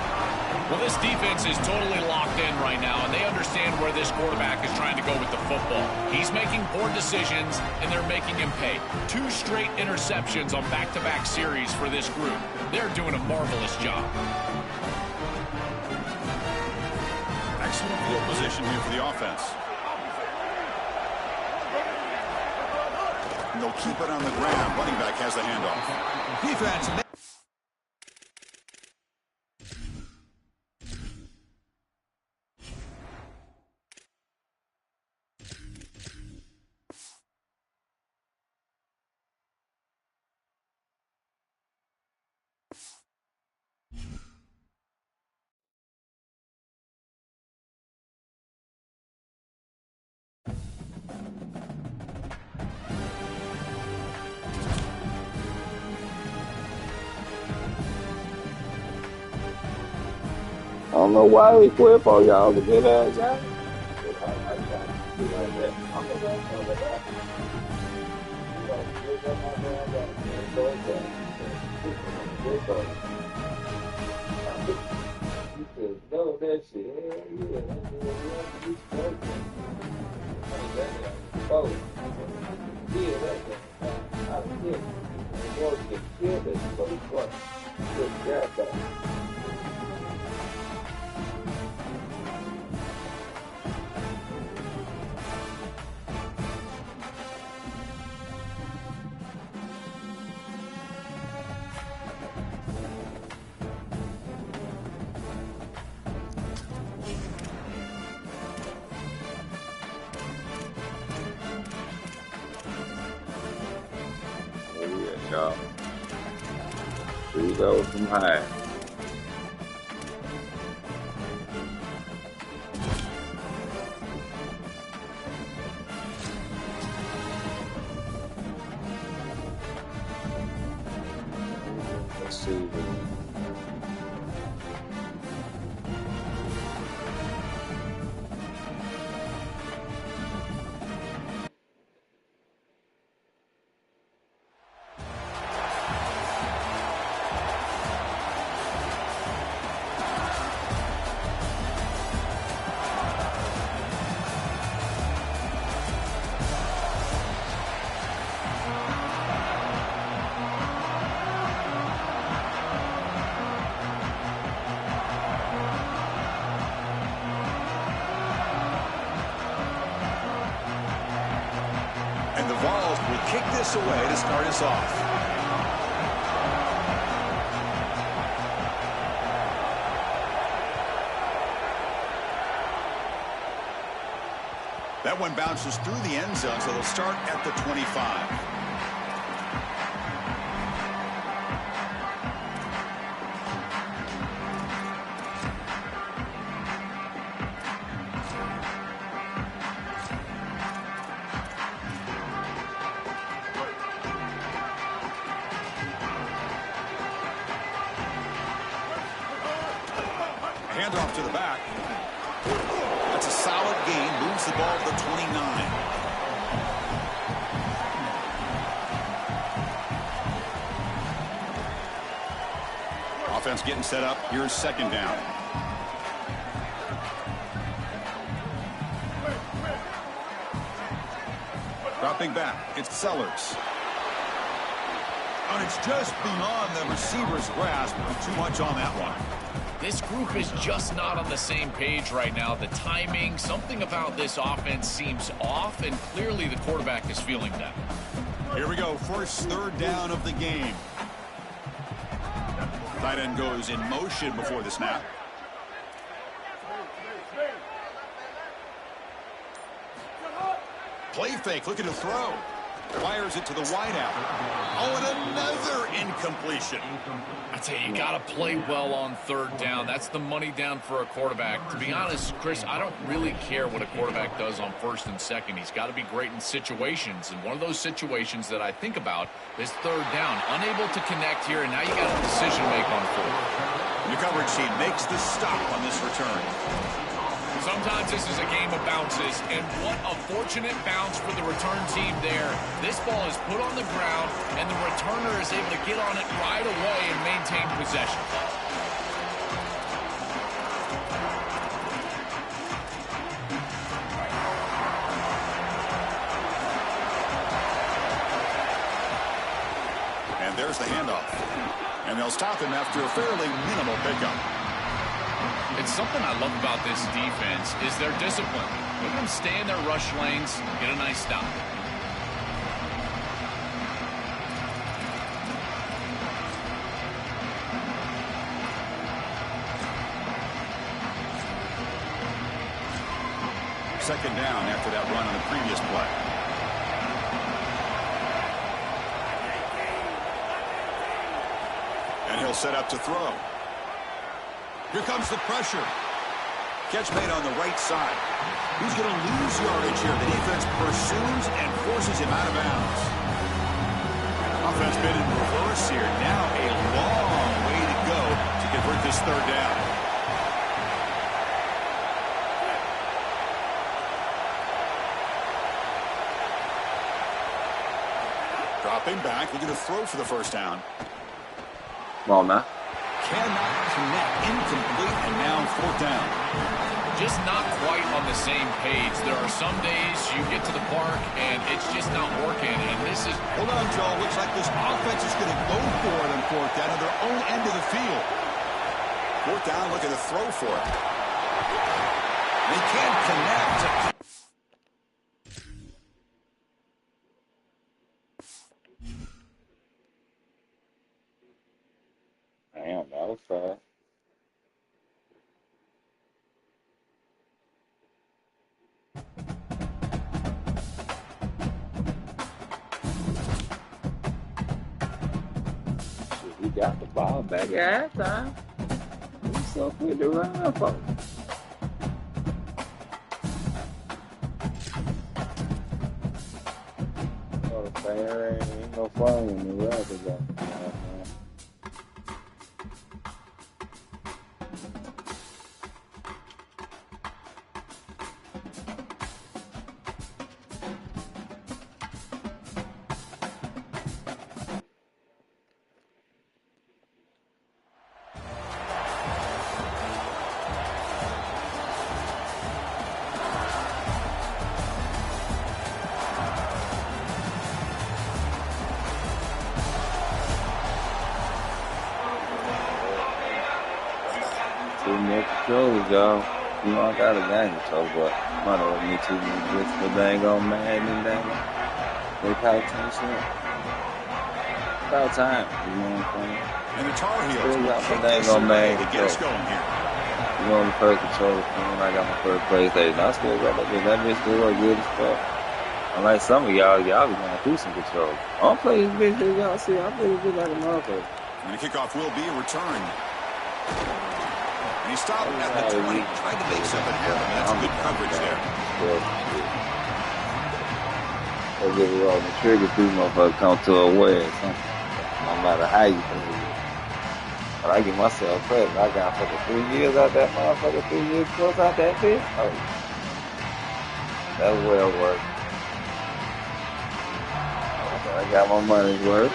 Well, this defense is totally locked in right now, and they understand where this quarterback is trying to go with the football. He's making poor decisions, and they're making him pay. 2 straight interceptions on back-to-back series for this group. They're doing a marvelous job.
Excellent field position here for the offense. And they'll keep it on the ground. Running back has the handoff. Defense.
I don't know why he quit on y'all to get that guy. Know that shit. Hell yeah. Oh, yeah, that's I don't get get killed at so fuck. Good job, though. Y'all. Here we go from high. receiver.
And the Vols will kick this away to start us off. That one bounces through the end zone, so they'll start at the 25. Handoff to the back. That's a solid gain. Moves the ball to the 29. Offense getting set up. Here's second down. Dropping back. It's Sellers. And it's just beyond the receiver's grasp. Too much on that one.
This group is just not on the same page right now. The timing, something about this offense seems off, and clearly the quarterback is feeling that.
Here we go. First third down of the game. Tight end goes in motion before the snap. Play fake, looking to throw. Fires it to the wideout. Oh, and another incompletion.
I tell you, you got to play well on third down. That's the money down for a quarterback. To be honest, Chris, I don't really care what a quarterback does on first and second. He's got to be great in situations. And one of those situations that I think about is third down. Unable to connect here, and now you got a decision to make on fourth.
The coverage team makes the stop on this return.
Sometimes this is a game of bounces, and what a fortunate bounce for the return team there. This ball is put on the ground, and the returner is able to get on it right away and maintain possession.
And there's the handoff. And they'll stop him after a fairly minimal pickup.
It's something I love about this defense is their discipline. Look at them stay in their rush lanes, get a nice stop.
Second down after that run on the previous play. And he'll set up to throw. Here comes the pressure. Catch made on the right side. He's going to lose yardage here. The defense pursues and forces him out of bounds. Offense been in reverse here. Now a long way to go to convert this third down. Dropping back, looking to throw for the first down.
Come on, man.
Cannot connect, incomplete, and now fourth down.
Just not quite on the same page. There are some days you get to the park and it's just not working, and this is...
Hold on, Joe. Looks like this offense is going to go for it on fourth down at their own end of the field. Fourth down, looking to throw for it. They can't connect.
Damn, that was fast. Shit, he got the ball back at halftime. He's so quick to run, folks. Oh, there ain't no fun when the rest is up. controller, y'all. You know, I got a game controller, but might have me too many bricks, but they ain't gonna mad and dang. They call attention. About time, you know what I'm saying?
And the Tar Heels will kick
they ain't
this
gonna
away
mad
to get us going here.
You know, the first controller when I got my first PlayStation. I still got that bitch still look good as fuck. Unlike some of y'all be going through some controls. I don't play this bitch that y'all see. I play this bitch like a motherfucker.
And the kickoff will be a return. And he stopped at the 20, tried to make something happen. That's good coverage there.
They get it on the trigger, these motherfuckers come to a way or something. No matter how you play it. But I give myself credit. I got fucking 3 years out that motherfucker, 3 years plus out that bitch. Oh, that's well worth. I got my money's worth.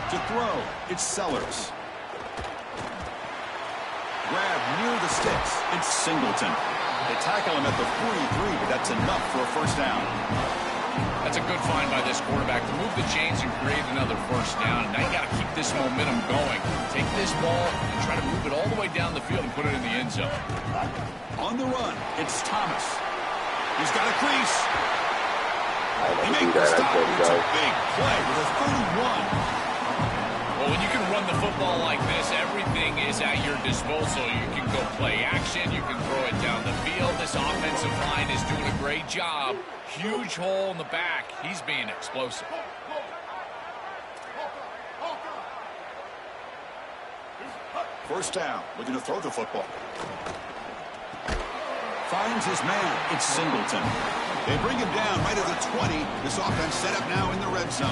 To throw, it's Sellers. Grab near the sticks, it's Singleton. They tackle him at the 43, but that's enough for a first down.
That's a good find by this quarterback to move the chains and create another first down. And now you got to keep this momentum going. Take this ball and try to move it all the way down the field and put it in the end zone.
On the run, it's Thomas. He's got a crease. He makes the stop. It's a big play with a 31.
Well, when you can run the football like this, everything is at your disposal. You can go play action. You can throw it down the field. This offensive line is doing a great job. Huge hole in the back. He's being explosive.
First down, looking to throw the football. Finds his man. It's Singleton. They bring him down right at the 20. This offense set up now in the red zone.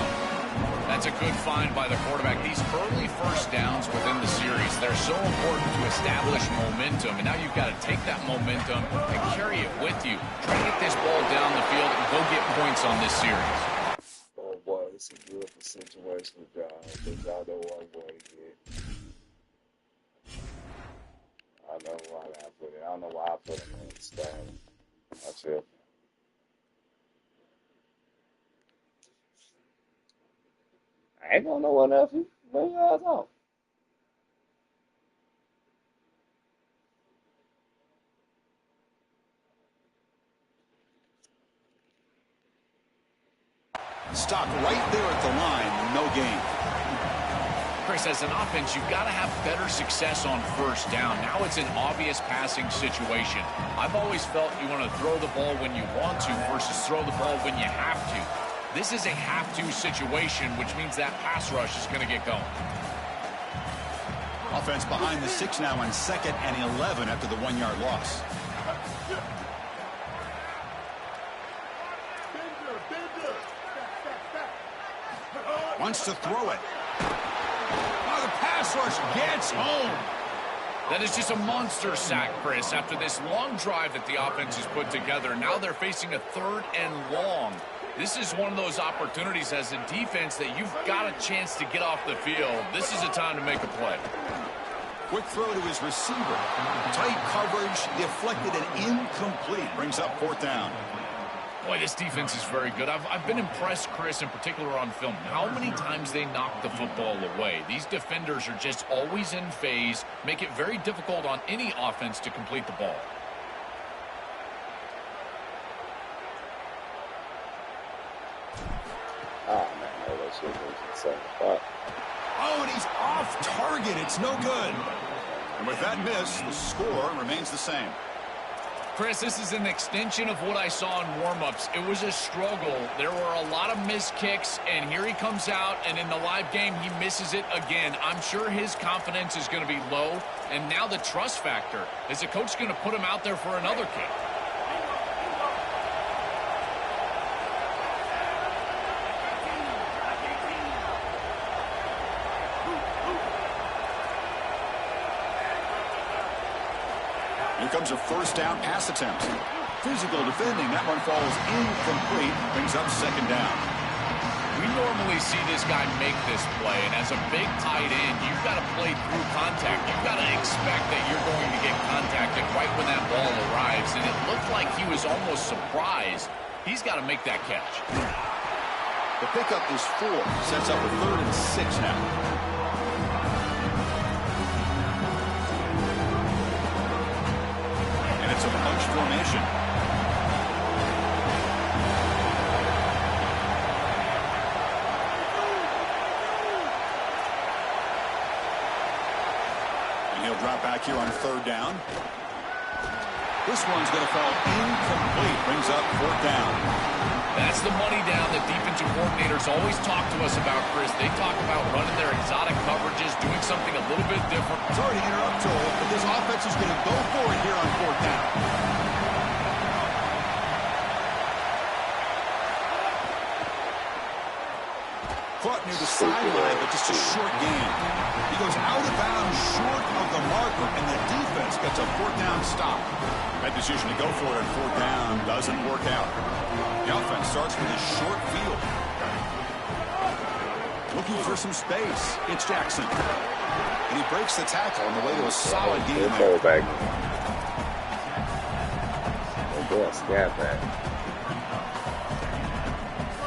That's a good find by the quarterback. These early first downs within the series, they're so important to establish momentum. And now you've got to take that momentum and carry it with you. Try to get this ball down the field and go get points on this series.
Oh, boy, it's a beautiful situation, guys. But y'all know what I'm going to get. I know why I put it. I don't know why I put him in the start. I feel. I ain't gonna know what else you bring your ass on.
Stop right there at the line, no gain.
Chris, as an offense, you've got to have better success on first down. Now it's an obvious passing situation. I've always felt you want to throw the ball when you want to versus throw the ball when you have to. This is a have-to situation, which means that pass rush is going to get going.
Offense behind the 6 now on 2nd and 11 after the 1-yard loss. Wants to throw it. Oh, the pass rush gets home.
That is just a monster sack, Chris, after this long drive that the offense has put together. Now they're facing a 3rd and long. This is one of those opportunities as a defense that you've got a chance to get off the field. This is a time to make a play.
Quick throw to his receiver. Tight coverage, deflected and incomplete. Brings up 4th down.
Boy, this defense is very good. I've been impressed, Chris, in particular on film, how many times they knock the football away. These defenders are just always in phase, make it very difficult on any offense to complete the ball.
Oh, man, that shit was insane. But
oh, and he's off target. It's no good. And with that miss, the score remains the same.
Chris, this is an extension of what I saw in warm-ups. It was a struggle. There were a lot of missed kicks, and here he comes out, and in the live game, he misses it again. I'm sure his confidence is going to be low, and now the trust factor. Is the coach going to put him out there for another kick?
Here comes a first down pass attempt. Physical defending. That one falls incomplete. Brings up 2nd down.
We normally see this guy make this play, and as a big tight end, you've got to play through contact. You've got to expect that you're going to get contacted right when that ball arrives, and it looked like he was almost surprised. He's got to make that catch.
The pickup is 4. Sets up a 3rd and 6 now. And it's a bunch formation. And he'll drop back here on 3rd down. This one's going to fall incomplete. Brings up 4th down.
That's the money down that defensive coordinators always talk to us about, Chris. They talk about running their exotic coverages, doing something a little bit different.
Sorry to interrupt, Joel, but this offense is going to go for it here on 4th down. Caught near the sideline, but just a short gain. He goes out of bounds short of the marker, and the defense gets a 4th down stop. That decision to go for it on 4th down doesn't work out. The offense starts with a short field. Looking for some space. It's Jackson. And he breaks the tackle on the way to a solid game there.
Back. Oh, boy, scat back.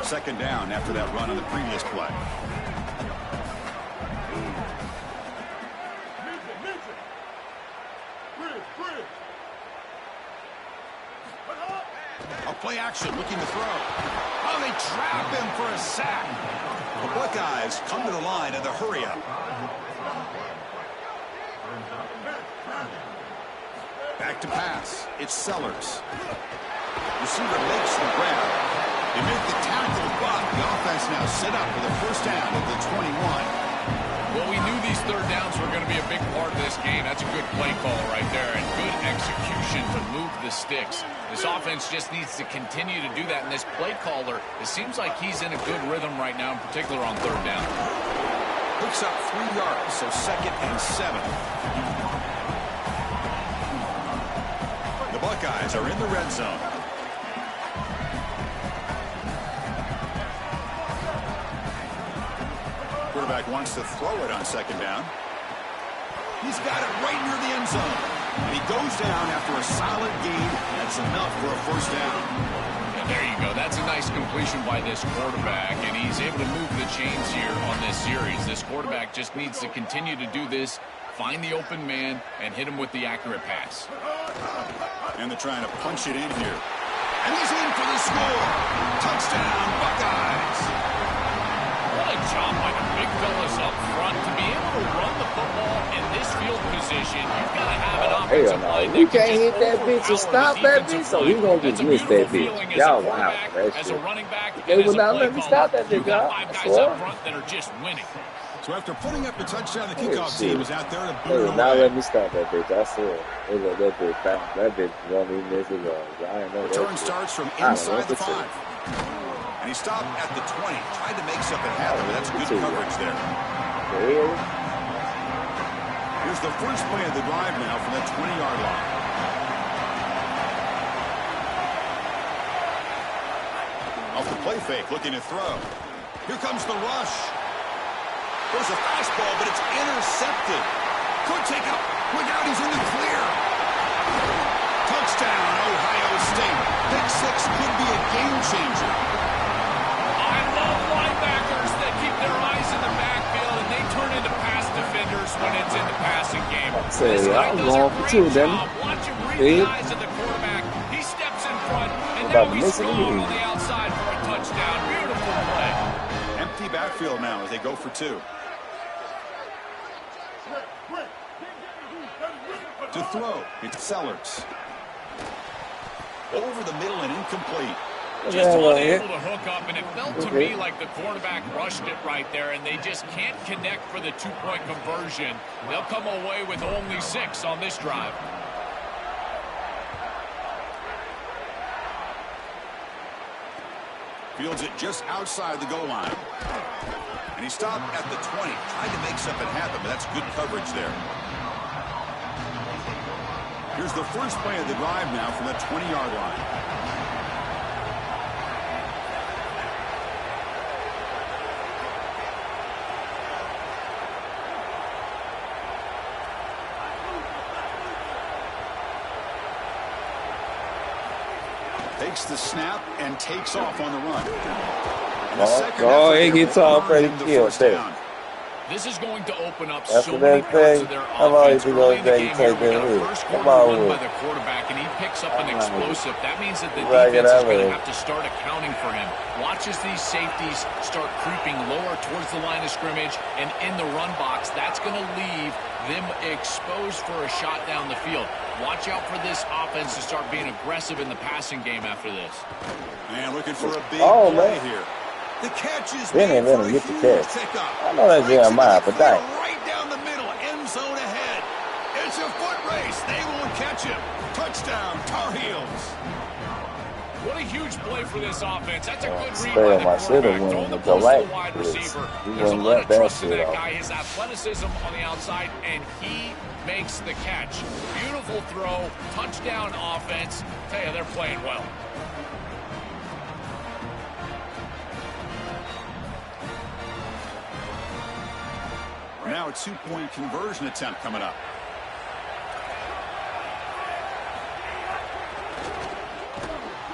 2nd down after that run on the previous play. A play action looking to throw. Oh, they trap him for a sack. The Buckeyes come to the line in the hurry up. Back to pass. It's Sellers. Receiver makes the grab. They make the tackle, but the offense now set up for the 1st down at the 21.
Well, we knew these 3rd downs were going to be a big part of this game. That's a good play call right there and good execution to move the sticks. This offense just needs to continue to do that. And this play caller, it seems like he's in a good rhythm right now, in particular on 3rd down.
Picks up 3 yards, so 2nd and 7. The Buckeyes are in the red zone. Quarterback wants to throw it on 2nd down. He's got it right near the end zone. And he goes down after a solid gain. That's enough for a 1st down.
And there you go. That's a nice completion by this quarterback. And he's able to move the chains here on this series. This quarterback just needs to continue to do this, find the open man, and hit him with the accurate pass.
And they're trying to punch it in here. And he's in for the score. Touchdown, Buckeyes.
What a job by the big fellas up front to be able to run the football in this field position. You've got to have an offensive line.
We can't hit that bitch and stop that bitch, so we gonna just miss that bitch. Y'all wow, that shit. They will not let me stop that bitch, y'all.
Five guys up front that are just winning.
So after putting up the touchdown, the kickoff team is out there to
They
boot
will
it
not
away.
let me stop that bitch. I swear. They let that bitch bounce. That bitch won't even miss it. I ain't know that
Return
shit.
starts from
I don't know
inside
what
the
to say.
5. And he stopped at the 20. Tried to make something happen, but that's good coverage there.
Really?
Here's the first play of the drive now from the 20-yard line. Off the play fake, looking to throw. Here comes the rush. There's a fastball, but it's intercepted. Could take up. Look out, he's in the clear. Touchdown, Ohio State. Pick 6 could be a game changer.
I love linebackers that keep their eyes in the backfield and they turn into pass defenders when it's in the passing game. This guy does a great job. Watch him read the eyes of the quarterback. He steps in front, and now he's strong on the outside for a touchdown. Beautiful play.
Empty backfield now as they go for 2. To throw, it's Sellers. Over the middle and incomplete.
Just unable to hook up, and it felt to me like the quarterback rushed it right there, and they just can't connect for the 2-point conversion. They'll come away with only 6 on this drive.
Fields it just outside the goal line. And he stopped at the 20. Tried to make something happen, but that's good coverage there. Here's the first play of the drive now from the 20-yard line. Takes the snap and takes off on the run.
Go and get Tom Brady killed there.
This is going to open up
That's
so
the
many
next
parts
thing.
of their
How long
offense
you
early
gonna
in the game here. We got a first quarter won by the quarterback, and he picks up an explosive. That means that the defense is going to have to start accounting for him. Watch as these safeties start creeping lower towards the line of scrimmage and in the run box. That's going to leave them exposed for a shot down the field. Watch out for this offense to start being aggressive in the passing game after this.
Man, looking for a big play here. The catch is made for a huge pickup.
I know that's Jeremiah, but dang.
Right down the middle, end zone ahead. It's a foot race. They won't catch him. Touchdown, Tar Heels.
What a huge play for this offense. That's a good read by the quarterback. Throw the ball to the wide receiver. There's a lot of trust in that guy. His athleticism on the outside, and he makes the catch. Beautiful throw, touchdown offense. Tell you, they're playing well.
Now a two-point conversion attempt coming up.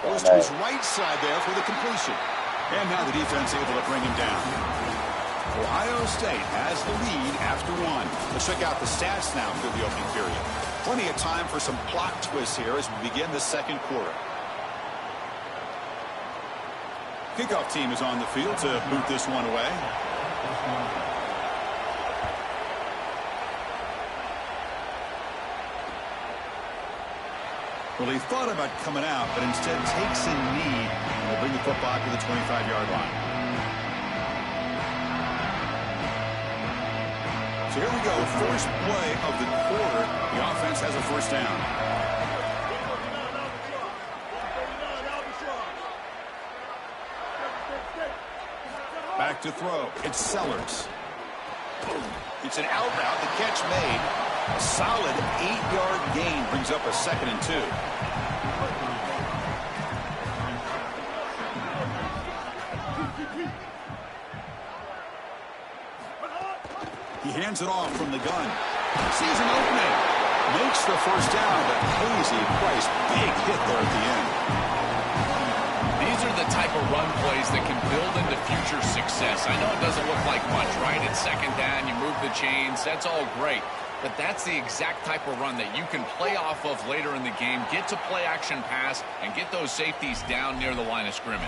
Goes to his right side there for the completion. And now the defense able to bring him down. Ohio State has the lead after one. Let's check out the stats now through the opening period. Plenty of time for some plot twists here as we begin the second quarter. Kickoff team is on the field to boot this one away. Well, he thought about coming out, but instead takes a knee and will bring the football to the 25-yard line. So here we go, first play of the quarter. The offense has a first down. Back to throw. It's Sellers. It's an out route. The catch made. A solid 8-yard gain brings up a 2nd and 2. He hands it off from the gun. Sees an opening. Makes the first down, but pays a price. Big hit there at the end.
These are the type of run plays that can build into future success. I know it doesn't look like much, right? It's second down, you move the chains, that's all great. But that's the exact type of run that you can play off of later in the game, get to play action pass, and get those safeties down near the line of scrimmage.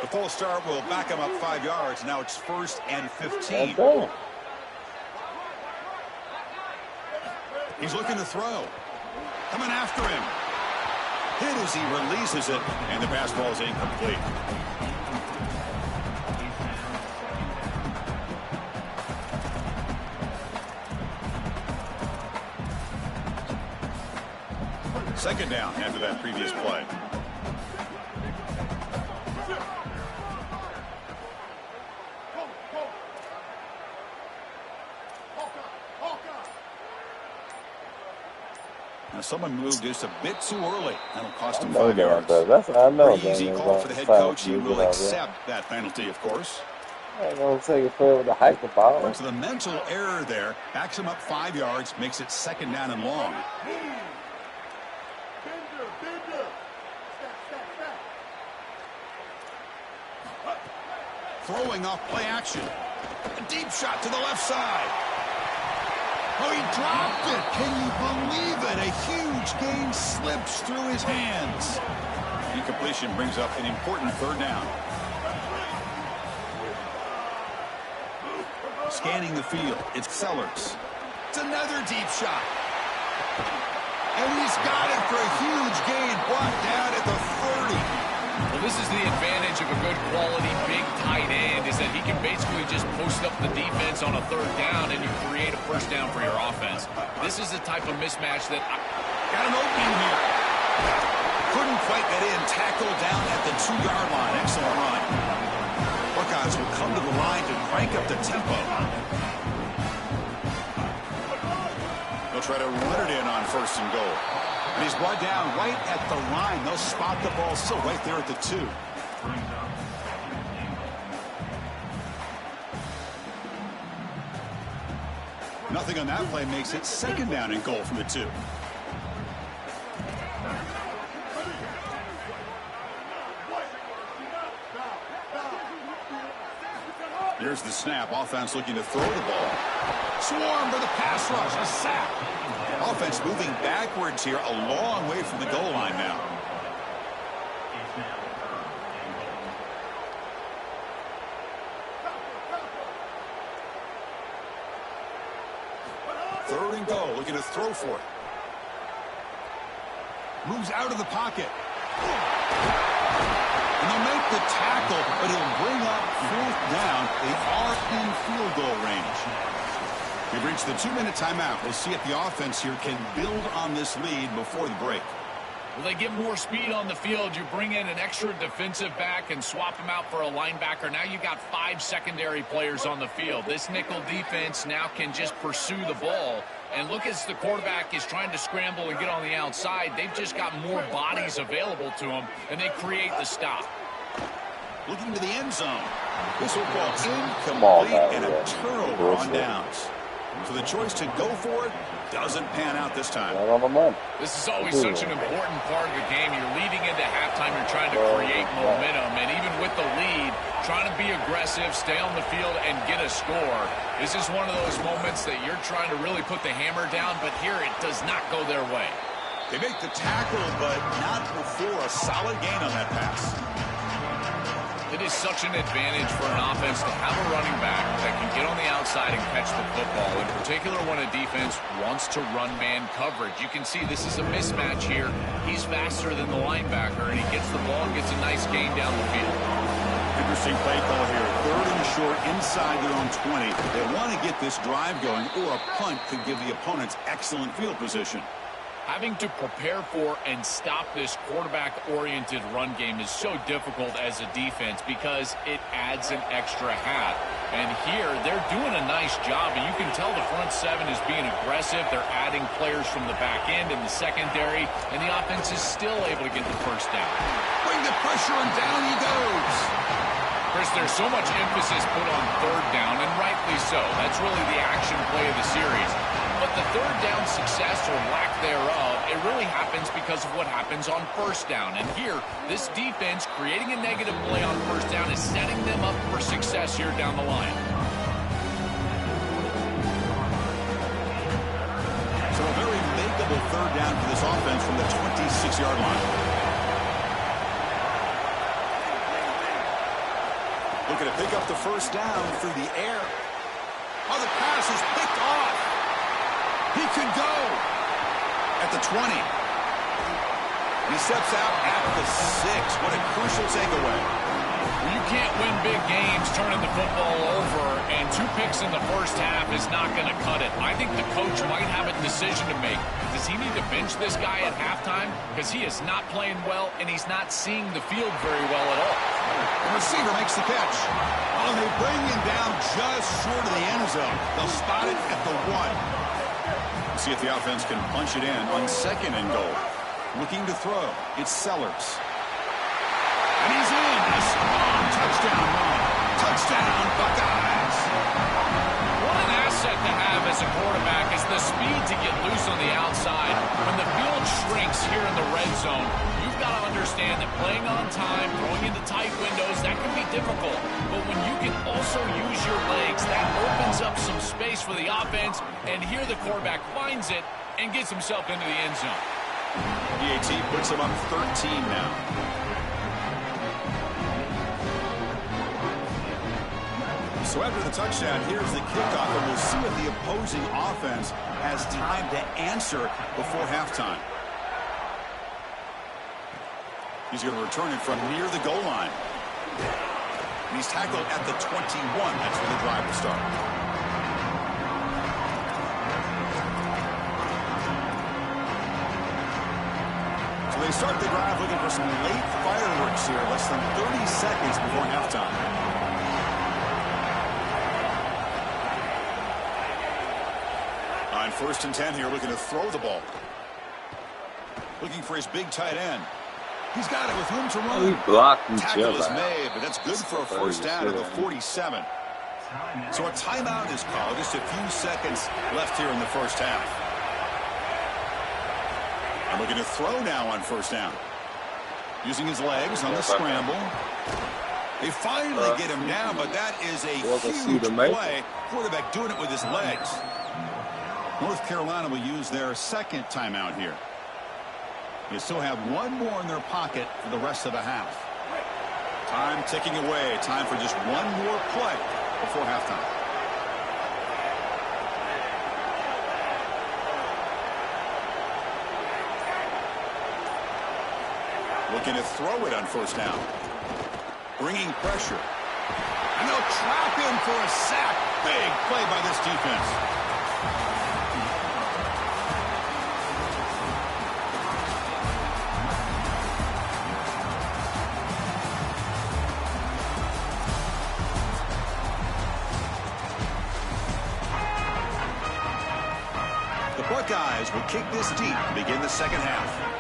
The full start will back him up 5 yards. Now it's 1st and 15. He's looking to throw. Coming after him. Hit as he releases it, and the pass ball is incomplete. Second down after that previous play. Now someone moved just a bit too early. That'll cost him 5 yards.
That's what I know.
Pretty easy call for the head coach. He will accept that penalty, of course.
I ain't gonna take it further to hike the ball.
So the mental error there backs him up 5 yards, makes it 2nd down and long. Throwing off play action. A deep shot to the left side. Oh, he dropped it. Can you believe it? A huge gain slips through his hands. Incompletion brings up an important 3rd down. Scanning the field, it's Sellers. It's another deep shot. And he's got it for a huge gain, brought down at the 30.
Well, this is the advantage of a good quality big tight end, is that he can basically just post up the defense on a 3rd down and you create a first down for your offense. This is the type of mismatch that...
Got an opening here. Couldn't quite get in. Tackled down at the 2-yard line. Excellent run. Buckeyes will come to the line to crank up the tempo. They'll try to run it in on 1st and goal. And he's brought down right at the line. They'll spot the ball still right there at the 2. Nothing on that play makes it 2nd down and goal from the 2. Here's the snap. Offense looking to throw the ball. Swarm for the pass rush. A sack. Offense moving backwards here, a long way from the goal line now. Third and goal, looking to throw for it. Moves out of the pocket. And they'll make the tackle, but it'll bring up fourth down. They are in field goal range. We've reached the 2-minute timeout. We'll see if the offense here can build on this lead before the break.
Well, they get more speed on the field. You bring in an extra defensive back and swap him out for a linebacker. Now you got 5 secondary players on the field. This nickel defense now can just pursue the ball. And look, as the quarterback is trying to scramble and get on the outside, they've just got more bodies available to him, and they create the stop.
Looking to the end zone. This will ball incomplete and a turnover on downs. So the choice to go for it doesn't pan out this time.
This is always such an important part of the game. You're leading into halftime. You're trying to create momentum. And even with the lead, trying to be aggressive, stay on the field, and get a score. This is one of those moments that you're trying to really put the hammer down, but here it does not go their way.
They make the tackle, but not before a solid gain on that pass.
It is such an advantage for an offense to have a running back that can get on the outside and catch the football, in particular when a defense wants to run man coverage. You can see this is a mismatch here. He's faster than the linebacker, and he gets the ball and gets a nice gain down the field.
Interesting play call here. Third and short inside their own 20. They want to get this drive going, or a punt could give the opponents excellent field position.
Having to prepare for and stop this quarterback-oriented run game is so difficult as a defense because it adds an extra hat. And here, they're doing a nice job, and you can tell the front seven is being aggressive. They're adding players from the back end and the secondary, and the offense is still able to get the first down.
Bring the pressure, and down he goes.
Chris, there's so much emphasis put on third down, and rightly so. That's really the action play of the series. But the third down success or lack thereof, it really happens because of what happens on first down. And here, this defense creating a negative play on first down is setting them up for success here down the line.
So a very makeable third down for this offense from the 26-yard line. Looking to pick up the first down through the air. Oh, the pass is picked off. He could go at the 20. He steps out at the 6. What a crucial takeaway.
Well, you can't win big games turning the football over, and 2 picks in the first half is not going to cut it. I think the coach might have a decision to make. Does he need to bench this guy at halftime? Because he is not playing well, and he's not seeing the field very well at all.
The receiver makes the catch. Oh, they bring him down just short of the end zone. They'll spot it at the 1. See if the offense can punch it in on second and goal. Looking to throw. It's Sellers. And he's in. A strong touchdown run. Touchdown, Buckeyes.
What an asset to have as a quarterback is the speed to get loose on the outside. When the field shrinks here in the red zone, you've got to understand that playing on time, throwing into tight windows, that can be difficult. But when you can also use your legs, that opens up some space for the offense. And here the quarterback finds it and gets himself into the end zone.
PAT puts him up 13 now. So after the touchdown, here's the kickoff, and we'll see if the opposing offense has time to answer before halftime. He's going to return it from near the goal line. And he's tackled at the 21. That's where the drive will start. So they start the drive looking for some late fireworks here, less than 30 seconds before halftime. On 1st and 10 here, looking to throw the ball. Looking for his big tight end. He's got it with room to run.
He blocked each
Tackle is
other.
made, but that's good for a first down at the 47. So a timeout is called. Just a few seconds left here in the first half. And looking to throw now on first down. Using his legs on the scramble. They finally get him down, but that is a huge play. Quarterback doing it with his legs. North Carolina will use their second timeout here. You still have one more in their pocket for the rest of the half. Time ticking away. Time for just one more play before halftime. Looking to throw it on first down. Bringing pressure. And they'll trap him for a sack. Big play by this defense. The Buckeyes will kick this deep to begin the second half.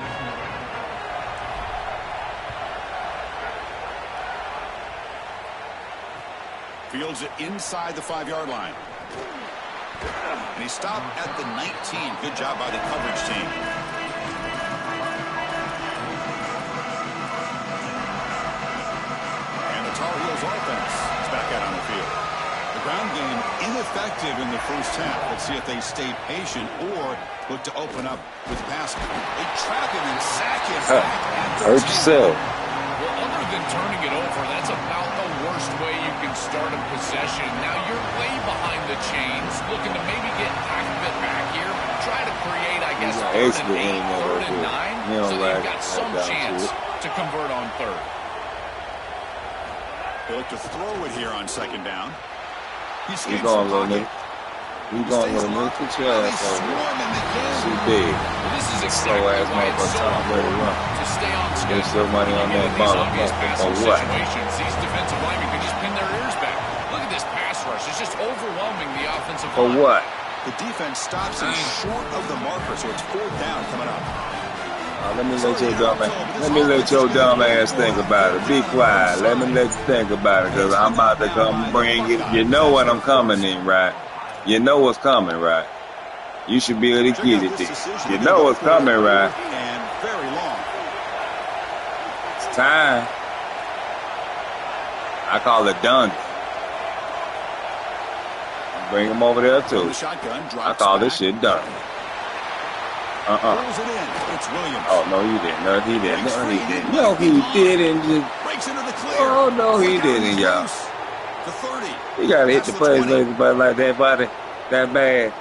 Fields it inside the 5-yard line. And he stopped at the 19. Good job by the coverage team. And the Tar Heels offense is back out on the field. The ground game ineffective in the first half. Let's see if they stay patient or look to open up with passing. They trap him and sack him.
Hurt yourself.
Well, other than turning it over, that's about the worst way you can start a possession. Now you're way behind the chains, looking to maybe get half of it back here. Try to create, I guess, 3rd and 8, 3rd and 9, so you've got some chance to convert on 3rd.
They look to throw it here on 2nd down.
He's going, little nigga. He's going, little nigga. Put your ass over. She big.
This is
Slow ass motherfucker. Tom ready to run.
To stay on schedule.
There's still money on that bottom.
Or
what?
These defensive linemen can just pin their ears back. Look at this pass rush. It's just overwhelming the offensive line.
For what?
The defense stops him short of the marker, so it's 4th down coming up.
Let me let your dumb ass think about it. Be quiet. Let me let you think about it, because I'm about to come bring it. You know what I'm coming in, right? You know what's coming, right? You should be able to get it. You know what's coming, right?
And very long.
It's time. I call it done. Bring him over there too. I call this shit done. Oh no, he didn't. No, he didn't. No, he didn't. No, he didn't. Oh no, he didn't, y'all. He gotta hit the place like that body, that bad.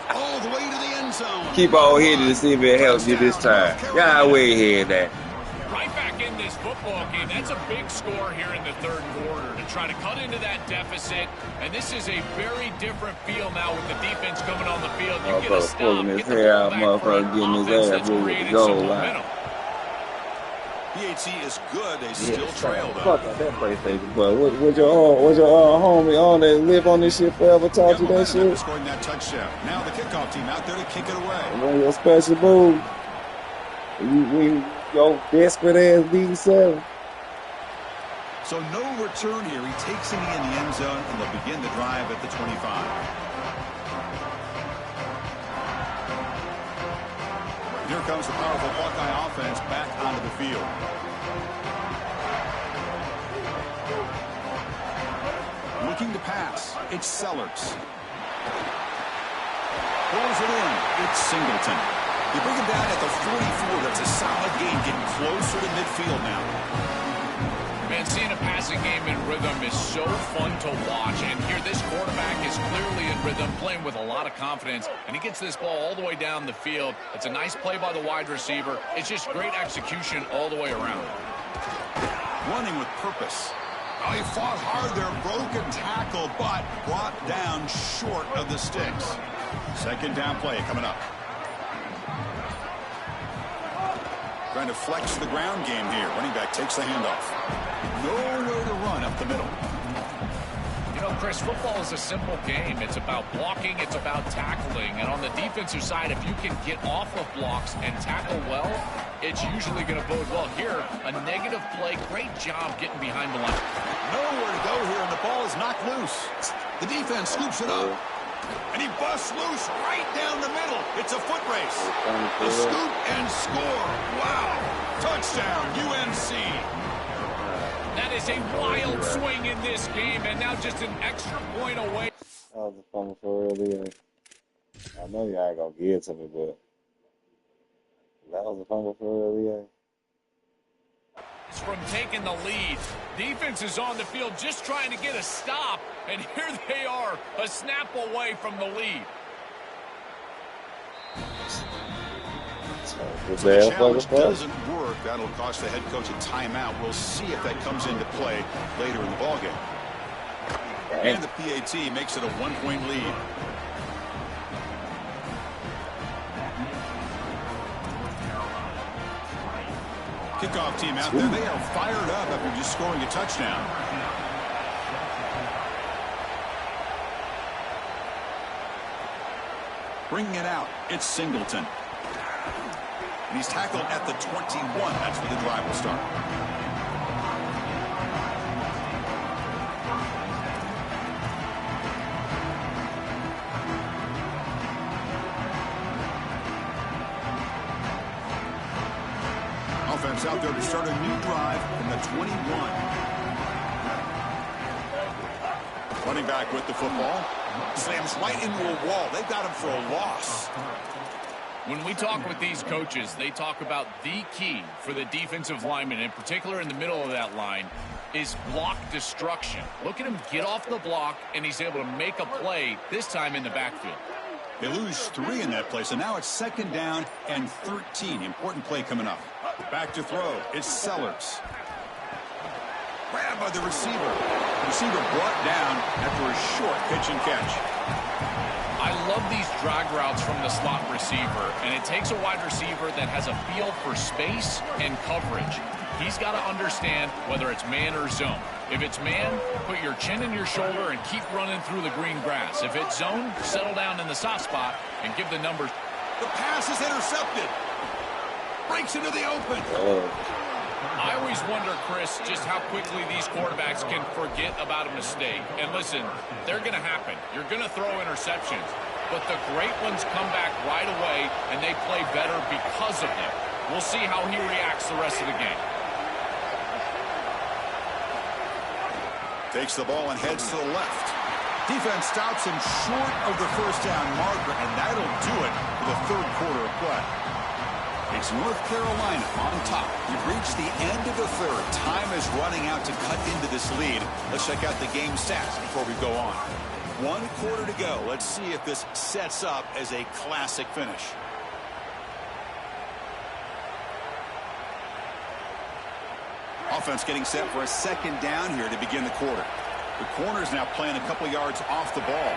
All the way to the end zone.
Keep on hitting to see if it helps you this time. God, way ahead that.
Right back in this football game. That's a big score here in the 3rd quarter to try to cut into that deficit. And this is a very different feel now with the defense coming on the field. You get a stop,
pulling his hair out, motherfucker, getting his ass ready to go. Like.
PHC is good. They still trail though.
Fuck that PlayStation, but was your homie on that live on this shit forever taught you that shit?
Scoring that touchdown. Now the kickoff team out there to kick it away.
One of your special moves. Yo, desperate ass D7.
So no return here. He takes it in the end zone, and they'll begin the drive at the 25. Here comes the powerful Buckeye offense back onto the field. Looking to pass. It's Sellers. Pulls it in. It's Singleton. You bring him down at the 44. That's a solid gain. Getting closer to midfield now.
Man, seeing a passing game in rhythm is so fun to watch. And here, this quarterback is clearly in rhythm, playing with a lot of confidence. And he gets this ball all the way down the field. It's a nice play by the wide receiver. It's just great execution all the way around.
Running with purpose. Oh, he fought hard there. Broken tackle, but brought down short of the sticks. 2nd down play coming up. Trying to flex the ground game here. Running back takes the handoff. Nowhere to run up the middle.
You know, Chris, football is a simple game. It's about blocking. It's about tackling. And on the defensive side, if you can get off of blocks and tackle well, it's usually going to bode well. Here, a negative play. Great job getting behind the line.
Nowhere to go here, and the ball is knocked loose. The defense scoops it up. And he busts loose right down the middle. It's a foot race. The scoop and score. Wow. Touchdown, UNC.
That is a wild swing in this game, and now just an extra point away.
That was a fumble for real, yeah. I know y'all ain't gonna give it to me, but that was a fumble for real, yeah.
From taking the lead. Defense is on the field just trying to get a stop, and here they are, a snap away from the lead.
So the challenge doesn't work. That'll cost the head coach a timeout. We'll see if that comes into play later in the ballgame. And the PAT makes it a 1-point lead. Kickoff team out there. They are fired up after just scoring a touchdown. Bringing it out, it's Singleton. And he's tackled at the 21. That's where the drive will start. Offense out there to start a new drive from the 21. Running back with the football. Slams right into a wall. They've got him for a loss.
When we talk with these coaches, they talk about the key for the defensive lineman, in particular in the middle of that line, is block destruction. Look at him get off the block, and he's able to make a play, this time in the backfield.
They lose 3 in that play, so now it's 2nd down and 13. Important play coming up. Back to throw. It's Sellers. Grabbed by the receiver. The receiver brought down after a short pitch and catch.
I love these drag routes from the slot receiver, and it takes a wide receiver that has a feel for space and coverage. He's got to understand whether it's man or zone. If it's man, put your chin in your shoulder and keep running through the green grass. If it's zone, settle down in the soft spot and give the numbers.
The pass is intercepted. Breaks into the open.
I always wonder, Chris, just how quickly these quarterbacks can forget about a mistake. And listen, they're going to happen. You're going to throw interceptions. But the great ones come back right away, and they play better because of them. We'll see how he reacts the rest of the game.
Takes the ball and heads to the left. Defense stops him short of the first down marker, and that'll do it for the 3rd quarter of play. It's North Carolina on top. We've reached the end of the 3rd. Time is running out to cut into this lead. Let's check out the game stats before we go on. 1 quarter to go. Let's see if this sets up as a classic finish. Offense getting set for a 2nd down here to begin the quarter. The corner's now playing a couple yards off the ball.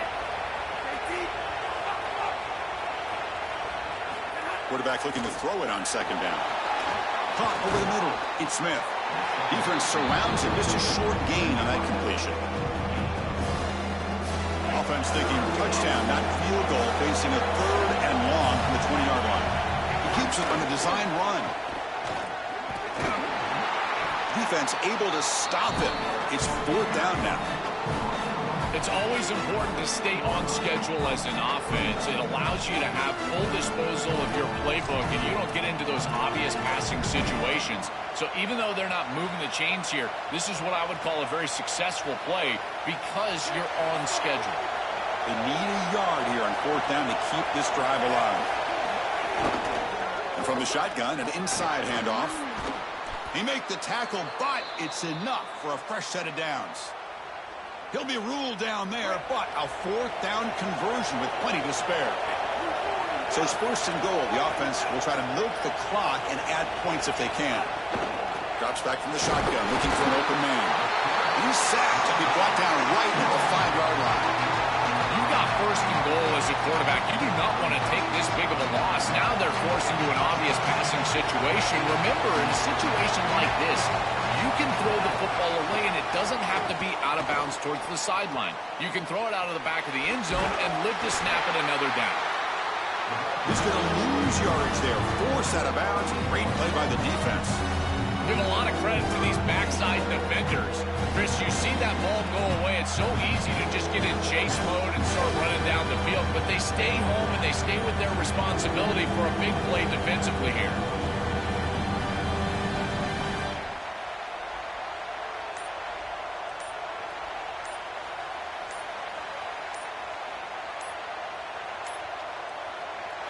Quarterback looking to throw it on 2nd down. Caught over the middle. It's Smith. Defense surrounds him. Just a short gain on that completion. Offense thinking touchdown, not field goal, facing a 3rd and long from the 20-yard line. He keeps it on a design run. Defense able to stop him. It's 4th down now.
It's always important to stay on schedule as an offense. It allows you to have full disposal of your playbook, and you don't get into those obvious passing situations. So even though they're not moving the chains here, this is what I would call a very successful play because you're on schedule.
They need a yard here on 4th down to keep this drive alive. And from the shotgun, an inside handoff. He makes the tackle, but it's enough for a fresh set of downs. He'll be ruled down there, but a 4th down conversion with plenty to spare. So it's 1st and goal. The offense will try to milk the clock and add points if they can. Drops back from the shotgun, looking for an open man. He's sacked and be brought down right at the 5-yard line.
You've got 1st and goal as a quarterback. You do not want to take this big of a loss. Now they're forced into an obvious passing situation. Remember, in a situation like this, you can throw the football away, and it doesn't have to be out of bounds towards the sideline. You can throw it out of the back of the end zone and live to snap it another down.
He's going to lose yards there. Forced out of bounds. Great play by the defense.
Give a lot of credit to these backside defenders. Chris, you see that ball go away. It's so easy to just get in chase mode and start running down the field, but they stay home and they stay with their responsibility for a big play defensively here.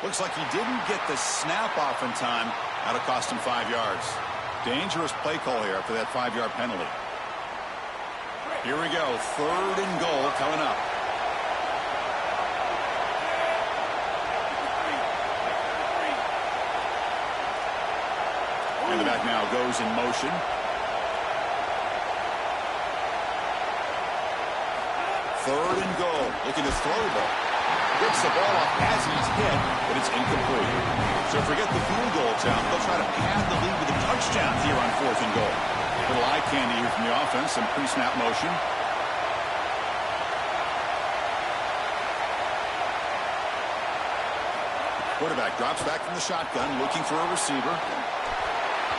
Looks like he didn't get the snap off in time. That'll cost him 5 yards. Dangerous play call here after that 5-yard penalty. Here we go. 3rd and goal coming up. And the back now goes in motion. 3rd and goal. Looking to throw the ball. Gets the ball off as he's hit, but it's incomplete. So forget the field goal attempt. They'll try to pad the lead with a touchdown here on 4th and goal. Little eye candy here from the offense. Some pre-snap motion. Quarterback drops back from the shotgun, looking for a receiver.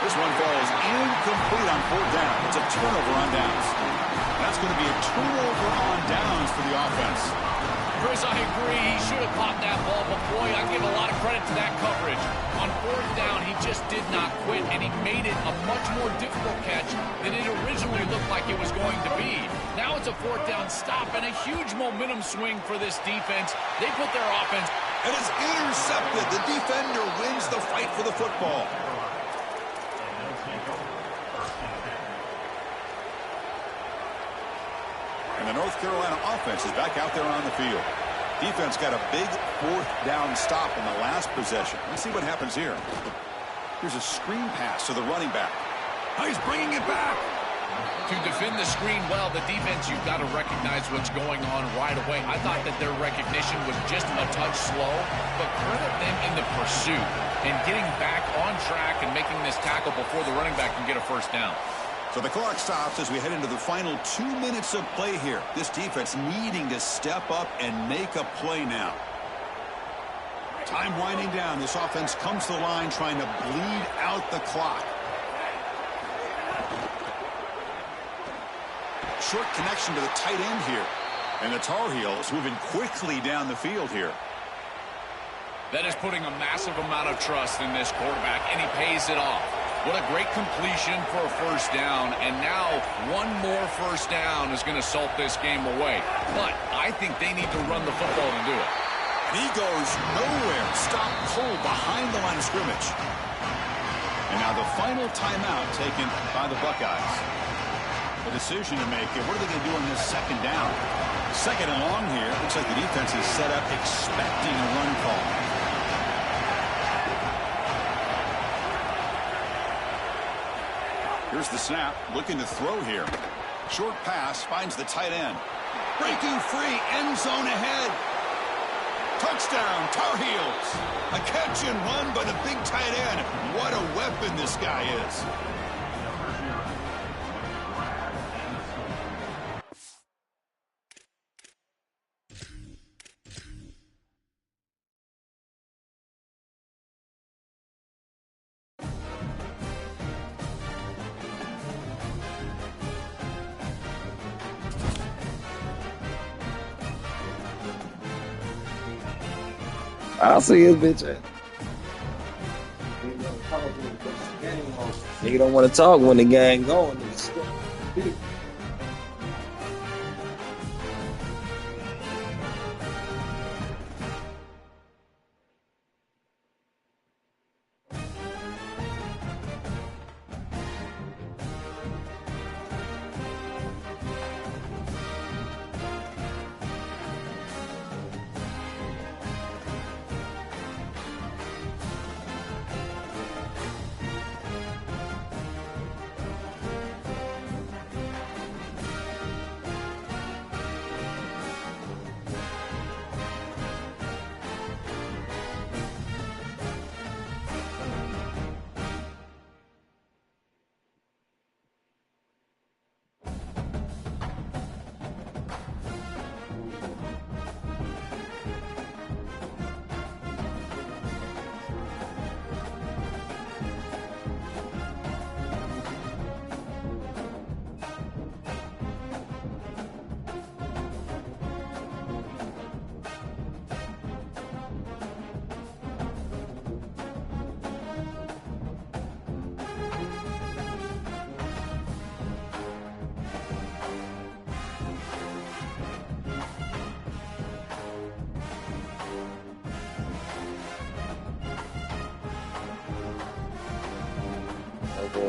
This one falls incomplete on 4th down. It's a turnover on downs. That's going to be a turnover on downs for the offense.
Chris, I agree. He should have caught that ball, but boy, I give a lot of credit to that coverage. On 4th down, he just did not quit, and he made it a much more difficult catch than it originally looked like it was going to be. Now it's a 4th down stop and a huge momentum swing for this defense. They put their offense.
And it's intercepted. The defender wins the fight for the football. And the North Carolina offense is back out there on the field. Defense got a big 4th down stop in the last possession. Let's see what happens here. Here's a screen pass to the running back. Oh, he's bringing it back.
To defend the screen well, the defense, you've got to recognize what's going on right away. I thought that their recognition was just a touch slow, but credit them in the pursuit and getting back on track and making this tackle before the running back can get a 1st down.
So the clock stops as we head into the final 2 minutes of play here. This defense needing to step up and make a play now. Time winding down. This offense comes to the line trying to bleed out the clock. Short connection to the tight end here. And the Tar Heels moving quickly down the field here.
That is putting a massive amount of trust in this quarterback, and he pays it off. What a great completion for a 1st down, and now one more 1st down is going to salt this game away. But I think they need to run the football to do it.
And he goes nowhere. Stop pull behind the line of scrimmage. And now the final timeout taken by the Buckeyes. A decision to make here. What are they going to do on this 2nd down? 2nd and long here. Looks like the defense is set up expecting a run call. Here's the snap. Looking to throw here. Short pass finds the tight end. Breaking free. End zone ahead. Touchdown, Tar Heels. A catch and run by the big tight end. What a weapon this guy is.
I'll see his bitch ass. Nigga don't want to talk when the gang going.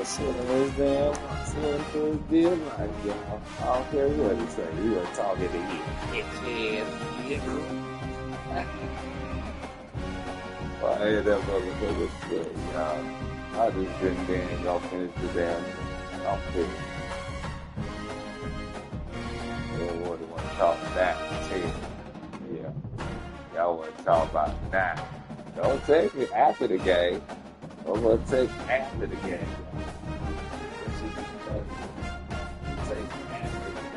Swimming down, swimming through his deal like, y'all. I don't care what he say. He was talking to you. I had that motherfucker shit, y'all. I just been there and y'all finish the damn I'm pissed. You don't want to talk that. Yeah. Y'all want to talk about that. Don't take it after the game. I'm going to take after the game. Take after the game.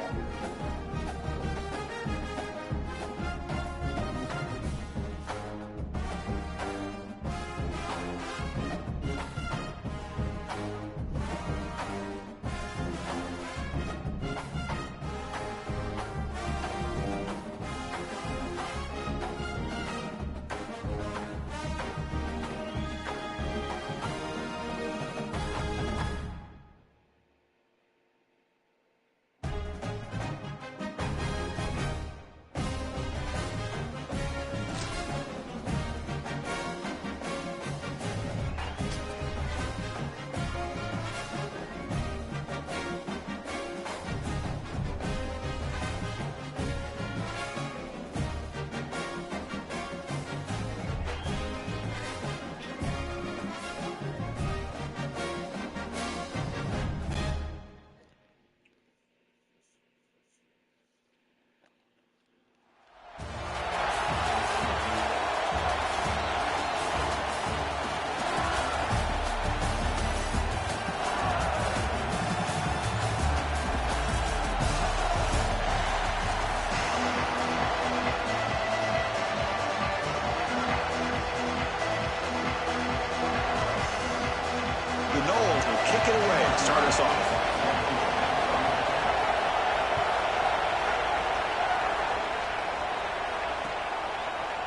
Kick it away to start us off.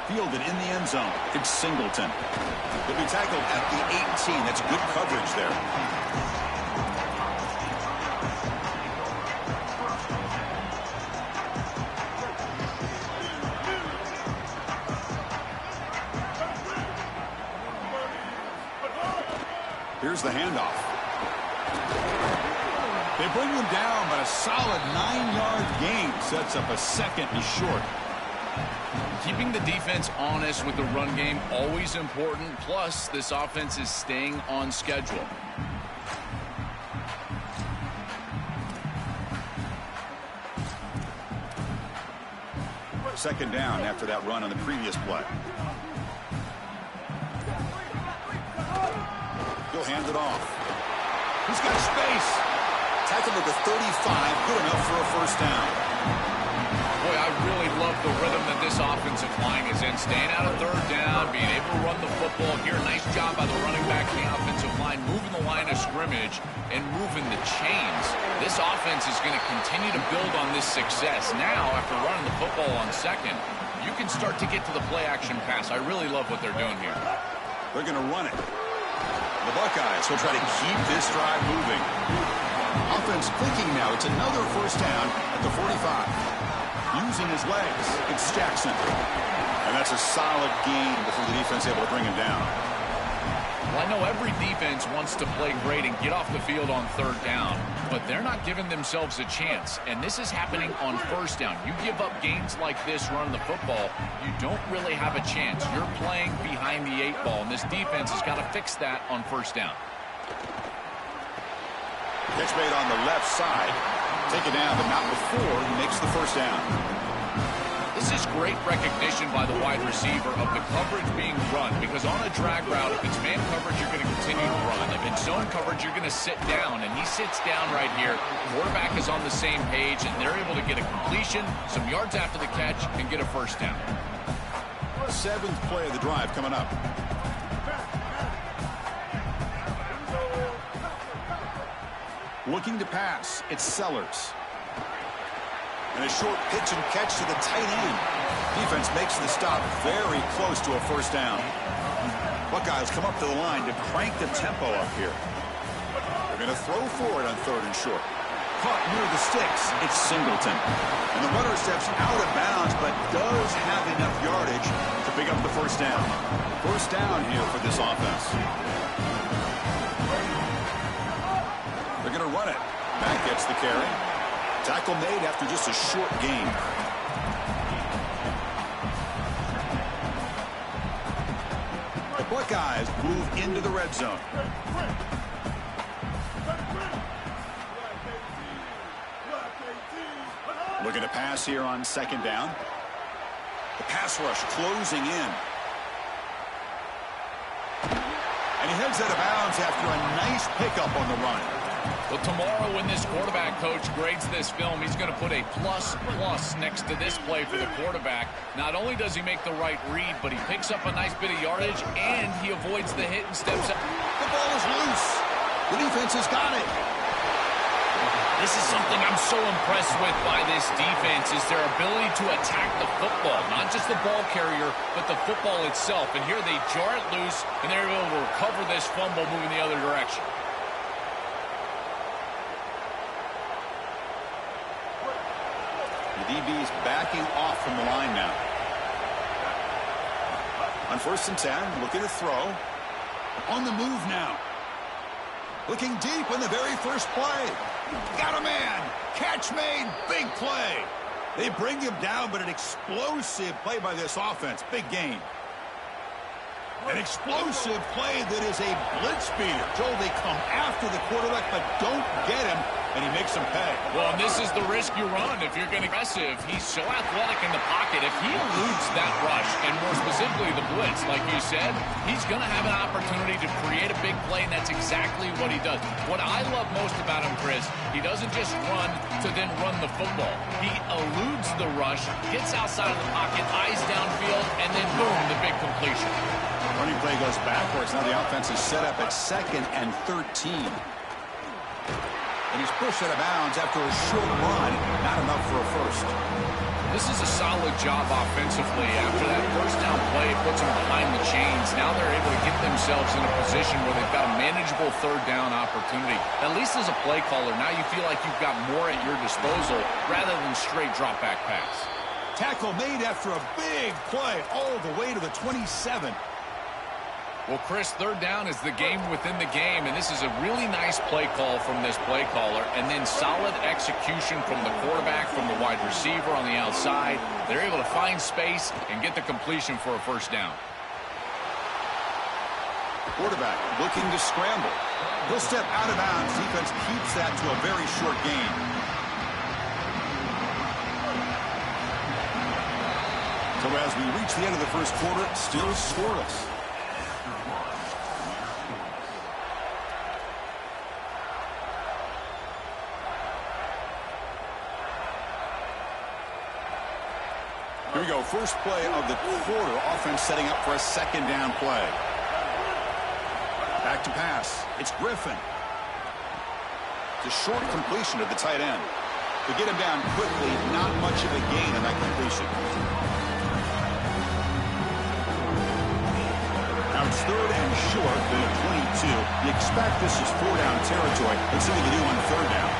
Fielded in the end zone. It's Singleton. He'll be tackled at the 18. That's good coverage there. Here's the handoff. They bring him down, but a solid 9-yard gain sets up a second and short.
Keeping the defense honest with the run game, always important. Plus, this offense is staying on schedule.
Second down after that run on the previous play. He'll hand it off. He's got space. Tackled at the 35, good enough for a first down.
Boy, I really love the rhythm that this offensive line is in. Staying out of third down, being able to run the football here. Nice job by the running back and the offensive line, moving the line of scrimmage and moving the chains. This offense is going to continue to build on this success. Now, after running the football on second, you can start to get to the play-action pass. I really love what they're doing here.
They're going to run it. The Buckeyes will try to keep this drive moving. Offense clicking now. It's another first down at the 45. Using his legs, it's Jackson. And that's a solid gain before the defense able to bring him down.
Well, I know every defense wants to play great and get off the field on third down, but they're not giving themselves a chance. And this is happening on first down. You give up gains like this running the football, you don't really have a chance. You're playing behind the 8 ball, and this defense has got to fix that on first down.
Catch made on the left side. Take it down, but not before he makes the first down.
This is great recognition by the wide receiver of the coverage being run, because on a drag route, if it's man coverage, you're going to continue to run. If it's zone coverage, you're going to sit down, and he sits down right here. Quarterback is on the same page, and they're able to get a completion, some yards after the catch, and get a first down.
7th play of the drive coming up. Looking to pass, it's Sellers. And a short pitch and catch to the tight end. Defense makes the stop very close to a first down. Buckeyes come up to the line to crank the tempo up here. They're going to throw for it on 3rd and short. Caught near the sticks, it's Singleton. And the runner steps out of bounds, but does have enough yardage to pick up the first down. First down here for this offense. going to run it. Matt gets the carry. Tackle made after just a short gain. The Buckeyes move into the red zone. Looking to pass here on second down. The pass rush closing in. And he heads out of bounds after a nice pickup on the run.
Well, tomorrow when this quarterback coach grades this film, he's going to put a plus next to this play for the quarterback. Not only does he make the right read, but he picks up a nice bit of yardage, and he avoids the hit and steps up.
The ball is loose. The defense has got it.
This is something I'm so impressed with by this defense is their ability to attack the football, not just the ball carrier, but the football itself. And here they jar it loose, and they're able to recover this fumble moving the other direction.
The DB is backing off from the line now. On 1st and 10, looking to throw. On the move now. Looking deep in the very first play. Got a man. Catch made. Big play. They bring him down, but an explosive play by this offense. Big gain. An explosive play that is a blitz beater. Joel, they come after the quarterback, but don't get him, and he makes them pay.
Well, and this is the risk you run if you're going to be aggressive. He's so athletic in the pocket. If he eludes that rush, and more specifically the blitz, like you said, he's going to have an opportunity to create a big play, and that's exactly what he does. What I love most about him, Chris, he doesn't just run to then run the football. He eludes the rush, gets outside of the pocket, eyes downfield, and then boom, the big completion.
Running play goes backwards. Now the offense is set up at 2nd and 13. And he's pushed out of bounds after a short run. Not enough for a first.
This is a solid job offensively. After that first down play, puts them behind the chains. Now they're able to get themselves in a position where they've got a manageable 3rd down opportunity. At least as a play caller, now you feel like you've got more at your disposal rather than straight drop back pass.
Tackle made after a big play all the way to the 27.
Well, Chris, 3rd down is the game within the game, and this is a really nice play call from this play caller, and then solid execution from the quarterback, from the wide receiver on the outside. They're able to find space and get the completion for a 1st down.
Quarterback looking to scramble. He'll step out of bounds. Defense keeps that to a very short gain. So as we reach the end of the first quarter, still scoreless. Here we go. First play of the quarter. Offense setting up for a 2nd down play. Back to pass. It's Griffin. It's a short completion to the tight end. To get him down quickly, not much of a gain on that completion. Now it's 3rd and short for the 22. You expect this is 4-down territory. Let's see what they do on 3rd down.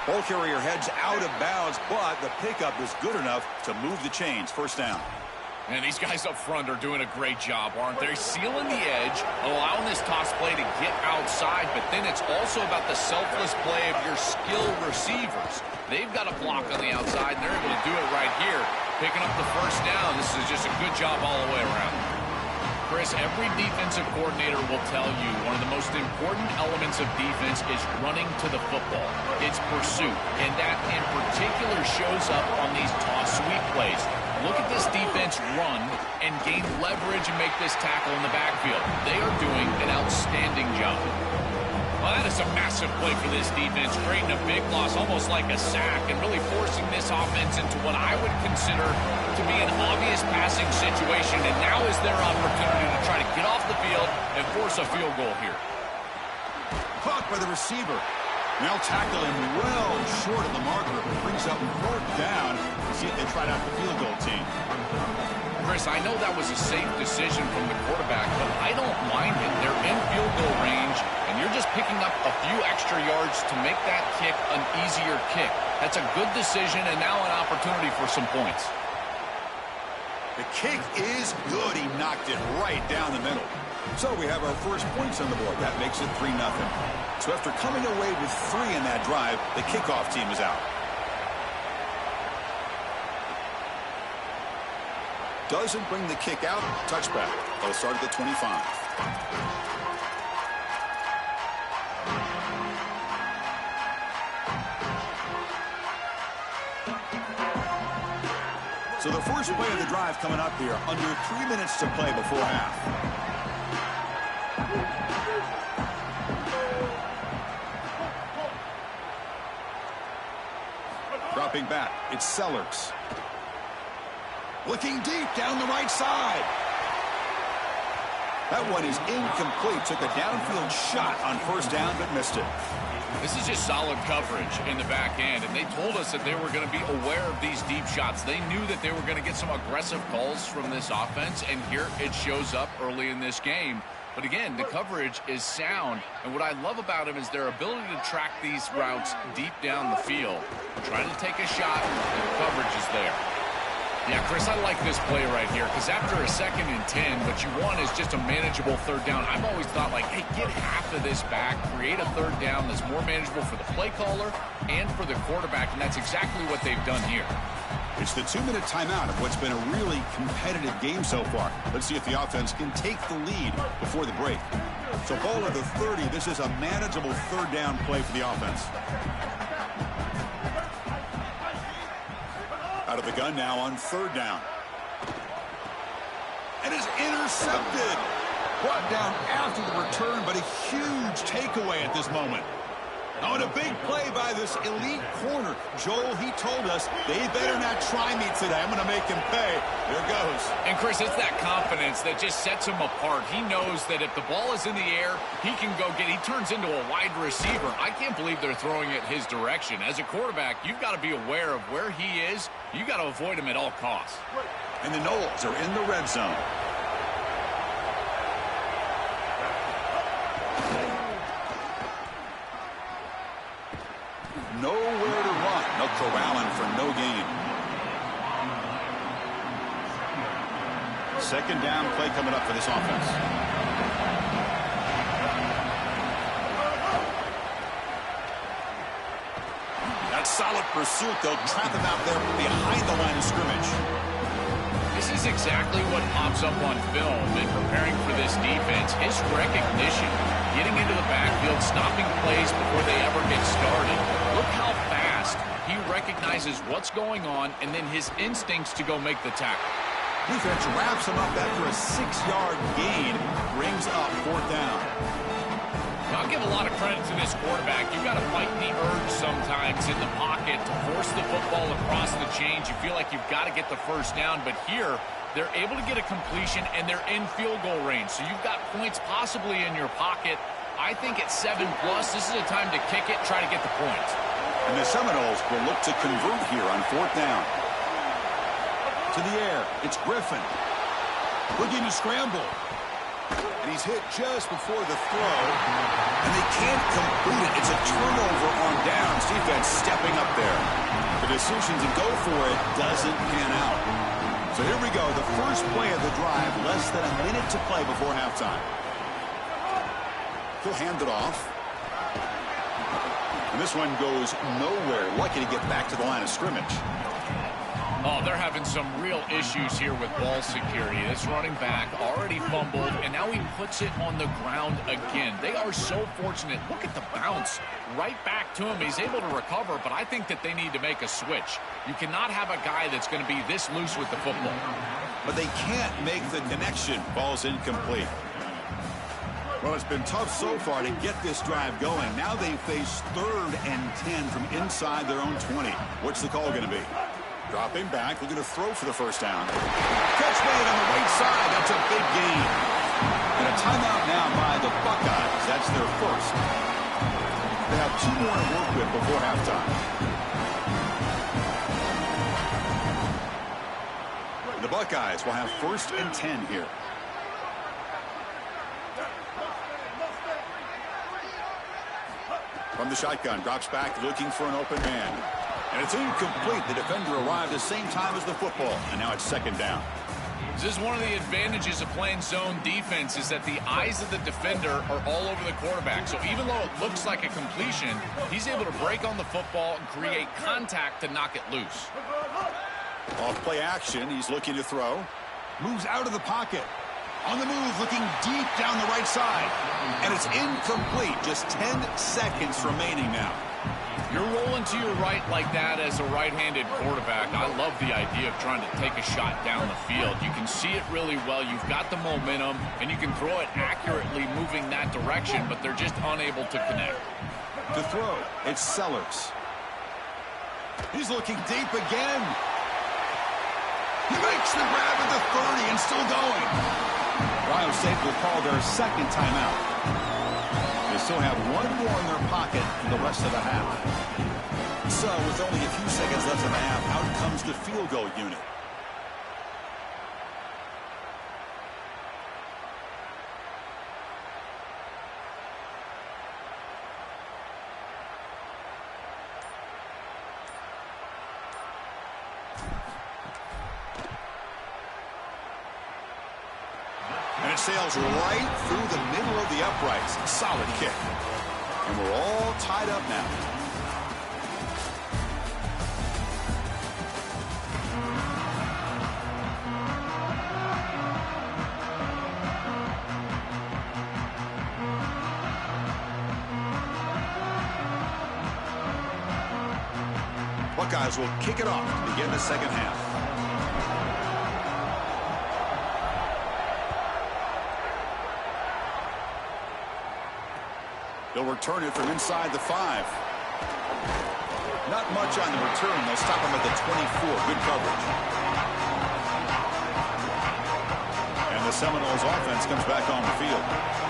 Ball carrier heads out of bounds, but the pickup is good enough to move the chains. 1st down.
And these guys up front are doing a great job, aren't they? Sealing the edge, allowing this toss play to get outside, but then it's also about the selfless play of your skilled receivers. They've got a block on the outside, and they're able to do it right here. Picking up the 1st down. This is just a good job all the way around. Chris, every defensive coordinator will tell you one of the most important elements of defense is running to the football. It's pursuit, and that in particular shows up on these toss sweep plays. Look at this defense run and gain leverage and make this tackle in the backfield. They are doing an outstanding job. Well, that is a massive play for this defense, creating a big loss, almost like a sack, and really forcing this offense into what I would consider to be an obvious passing situation. And now is their opportunity to try to get off the field and force a field goal here.
Caught by the receiver. They'll tackle him well short of the marker. Brings up 4th down. See if they tried out the field goal team.
Chris, I know that was a safe decision from the quarterback, but I don't mind it. They're in field goal range, and you're just picking up a few extra yards to make that kick an easier kick. That's a good decision, and now an opportunity for some points.
The kick is good. He knocked it right down the middle. So we have our first points on the board. That makes it 3-0. So after coming away with 3 in that drive, the kickoff team is out. Doesn't bring the kick out. Touchback. They'll start at the 25. So the first play of the drive coming up here. Under 3 minutes to play before half. Dropping back, it's Sellers. Looking deep down the right side. That one is incomplete. Took a downfield shot on 1st down, but missed it.
This is just solid coverage in the back end, and they told us that they were going to be aware of these deep shots. They knew that they were going to get some aggressive calls from this offense, and here it shows up early in this game. But again, the coverage is sound, and what I love about him is their ability to track these routes deep down the field. Trying to take a shot, and the coverage is there. Yeah, Chris, I like this play right here because after a 2nd and 10, what you want is just a manageable 3rd down. I've always thought, like, hey, get half of this back, create a 3rd down that's more manageable for the play caller and for the quarterback, and that's exactly what they've done here.
It's the 2-minute timeout of what's been a really competitive game so far. Let's see if the offense can take the lead before the break. So ball at the 30. This is a manageable 3rd down play for the offense. Out of the gun now on 3rd down. And is intercepted. Brought down after the return, but a huge takeaway at this moment. Oh, and a big play by this elite corner. Joel, he told us they better not try me today. I'm going to make him pay. There goes.
And, Chris, it's that confidence that just sets him apart. He knows that if the ball is in the air, he can go get it. He turns into a wide receiver. I can't believe they're throwing it his direction. As a quarterback, you've got to be aware of where he is. You've got to avoid him at all costs.
And the Knowles are in the red zone. Nowhere to run. No corralling for no gain. 2nd down play coming up for this offense. That's solid pursuit. They'll trap him out there behind the line of scrimmage.
This is exactly what pops up on film in preparing for this defense. His recognition, getting into the backfield, stopping plays before they ever get started. Look how fast he recognizes what's going on and then his instincts to go make the tackle.
Defense wraps him up after a 6-yard gain, brings up 4th down.
I'll give a lot of credit to this quarterback. You've got to fight the urge sometimes in the pocket to force the football across the chains. You feel like you've got to get the 1st down, but here they're able to get a completion and they're in field goal range. So you've got points possibly in your pocket. I think at 7+, this is a time to kick it, try to get the points.
And the Seminoles will look to convert here on 4th down. To the air, it's Griffin. Looking to scramble. And he's hit just before the throw. And they can't complete it. It's a turnover on downs. Defense stepping up there. The decision to go for it doesn't pan out. So here we go. The first play of the drive. Less than a minute to play before halftime. He'll hand it off. And this one goes nowhere. Lucky to get back to the line of scrimmage.
Oh, they're having some real issues here with ball security. This running back already fumbled, and now he puts it on the ground again. They are so fortunate. Look at the bounce right back to him. He's able to recover, but I think that they need to make a switch. You cannot have a guy that's going to be this loose with the football.
But they can't make the connection. Ball's incomplete. Well, it's been tough so far to get this drive going. Now they face 3rd and 10 from inside their own 20. What's the call going to be? Dropping back, looking to throw for the 1st down. Catch made on the right side. That's a big gain. And a timeout now by the Buckeyes. That's their first. They have 2 more to work with before halftime. The Buckeyes will have 1st and 10 here. From the shotgun, drops back looking for an open man. And it's incomplete. The defender arrived the same time as the football, and now it's 2nd down.
This is one of the advantages of playing zone defense is that the eyes of the defender are all over the quarterback. So even though it looks like a completion, he's able to break on the football and create contact to knock it loose.
Off play action, he's looking to throw. Moves out of the pocket. On the move, looking deep down the right side. And it's incomplete. Just 10 seconds remaining now.
You're rolling to your right like that as a right-handed quarterback. I love the idea of trying to take a shot down the field. You can see it really well. You've got the momentum, and you can throw it accurately moving that direction, but they're just unable to connect.
To throw, it's Sellers. He's looking deep again. He makes the grab at the 30 and still going. Ohio State will call their 2nd timeout. They still have 1 more in their pocket for the rest of the half. So with only a few seconds left in the half, out comes the field goal unit. And it sails right through the middle of the uprights. Solid kick. And we're all tied up now. Buckeyes will kick it off to begin the 2nd half. They'll return it from inside the 5. Not much on the return. They'll stop him at the 24. Good coverage. And the Seminoles offense comes back on the field.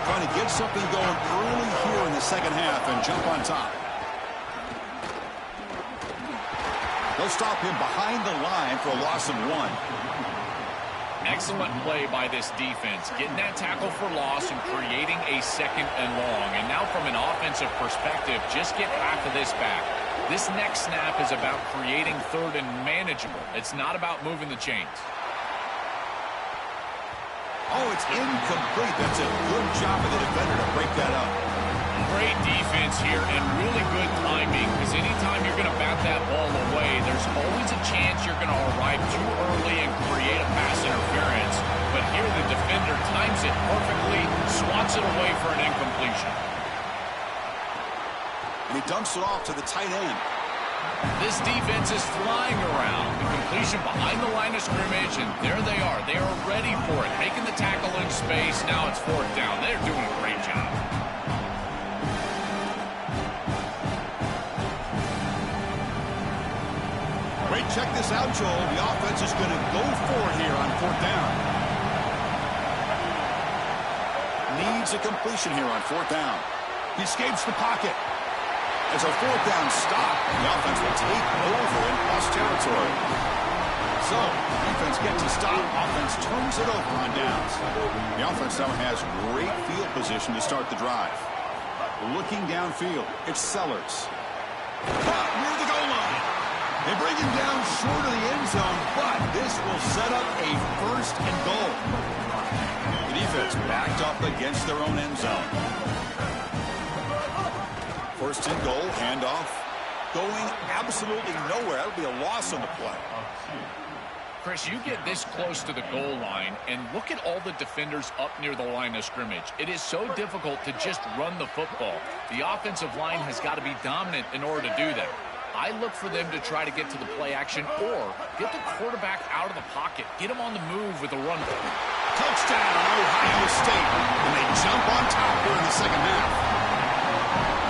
Trying to get something going early here in the 2nd half and jump on top. They'll stop him behind the line for a loss of 1.
Excellent play by this defense, getting that tackle for loss and creating a 2nd and long. And now from an offensive perspective, just get half of this back. This next snap is about creating 3rd and manageable. It's not about moving the chains.
Oh, it's incomplete. That's a good job of the defender to break that up.
Great defense here and really good timing, because anytime you're going to bat that ball away, there's always a chance you're going to arrive too early and create a pass interference. But here the defender times it perfectly, swats it away for an incompletion.
And he dumps it off to the tight end.
This defense is flying around. The completion behind the line of scrimmage, and there they are. They are ready for it, making the tackle in space. Now it's 4th down. They're doing a great job.
Great, check this out, Joel. The offense is going to go for it here on 4th down. Needs a completion here on 4th down. He escapes the pocket. As a 4th down stop, the offense will take over in plus territory. So, defense gets a stop. Offense turns it over on downs. The offense now has great field position to start the drive. Looking downfield, it's Sellers. Caught near the goal line. They bring him down short of the end zone, but this will set up a 1st and goal. The defense backed up against their own end zone. 1st and goal, handoff. Going absolutely nowhere. That'll be a loss on the play.
Chris, you get this close to the goal line, and look at all the defenders up near the line of scrimmage. It is so difficult to just run the football. The offensive line has got to be dominant in order to do that. I look for them to try to get to the play action or get the quarterback out of the pocket, get him on the move with a run.
Touchdown, Ohio State. And they jump on top here in the 2nd half.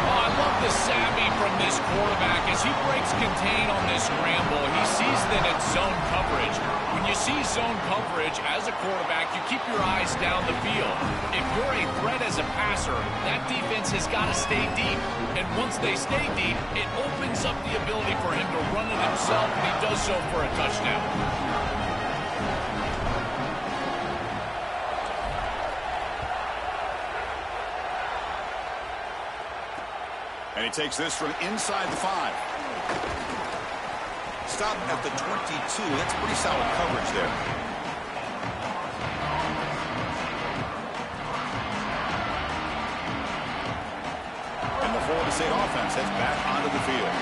Oh, I love the savvy from this quarterback as he breaks contain on this scramble. He sees that it's zone coverage. When you see zone coverage as a quarterback, you keep your eyes down the field. If you're a threat as a passer, that defense has got to stay deep. And once they stay deep, it opens up the ability for him to run it himself, and he does so for a touchdown.
And he takes this from inside the 5. Stop at the 22. That's pretty solid coverage there. And the Florida State offense heads back onto the field.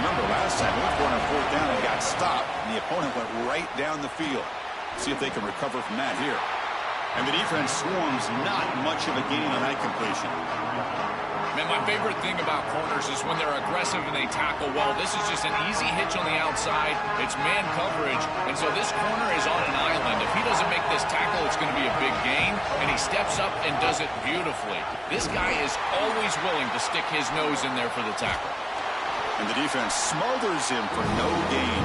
Remember, last time they went for it on 4th down and got stopped, and the opponent went right down the field. See if they can recover from that here. And the defense swarms not much of a gain on that completion.
Man, my favorite thing about corners is when they're aggressive and they tackle well. This is just an easy hitch on the outside. It's man coverage, and so this corner is on an island. If he doesn't make this tackle, it's going to be a big gain, and he steps up and does it beautifully. This guy is always willing to stick his nose in there for the tackle.
And the defense smothers him for no gain.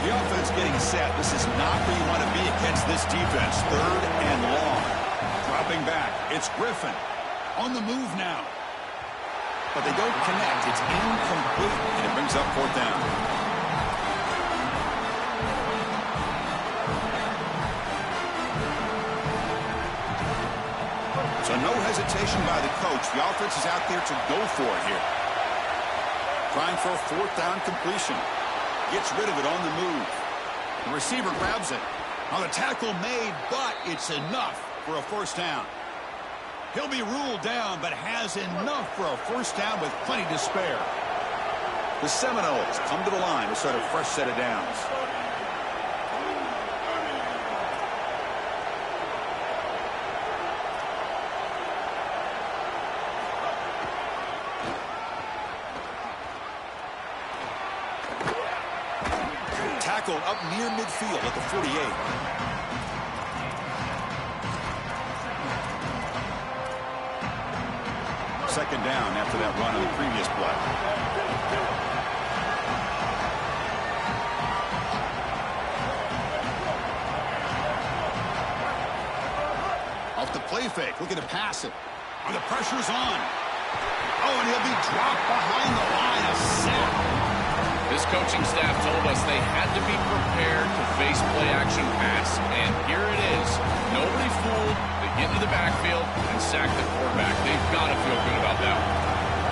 The offense getting set. This is not where you want to be against this defense. 3rd and long. Dropping back. It's Griffin. On the move now. But they don't connect. It's incomplete. And it brings up 4th down. So no hesitation by the coach. The offense is out there to go for it here. Trying for a 4th down completion. Gets rid of it on the move. The receiver grabs it. Now the tackle made, but it's enough for a 1st down. He'll be ruled down, but has enough for a 1st down with plenty to spare. The Seminoles come to the line to start a fresh set of downs. Up near midfield at the 48. 2nd down after that run on the previous play. Off the play fake, looking to pass it. And the pressure's on. Oh, and he'll be dropped behind the line. A sack.
This coaching staff told us they had to be prepared to face play-action pass, and here it is. Nobody fooled. They get into the backfield and sack the quarterback. They've got to feel good about that one.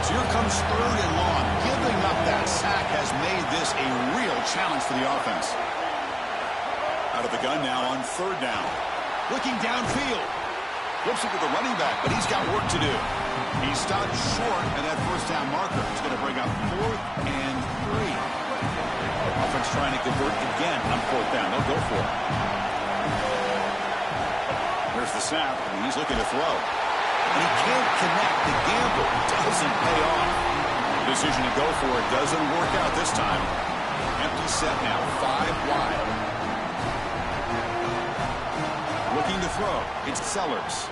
So here comes 3rd and long. Giving up that sack has made this a real challenge for the offense. Out of the gun now on 3rd down. Looking downfield. Flips it to the running back, but he's got work to do. He stopped short of that 1st down marker. It's going to bring up 4th and 3. Offense trying to convert again on 4th down. They'll go for it. There's the snap, and he's looking to throw. And he can't connect. The gamble doesn't pay off. The decision to go for it doesn't work out this time. Empty set now, 5 wide. Looking to throw. It's Sellers.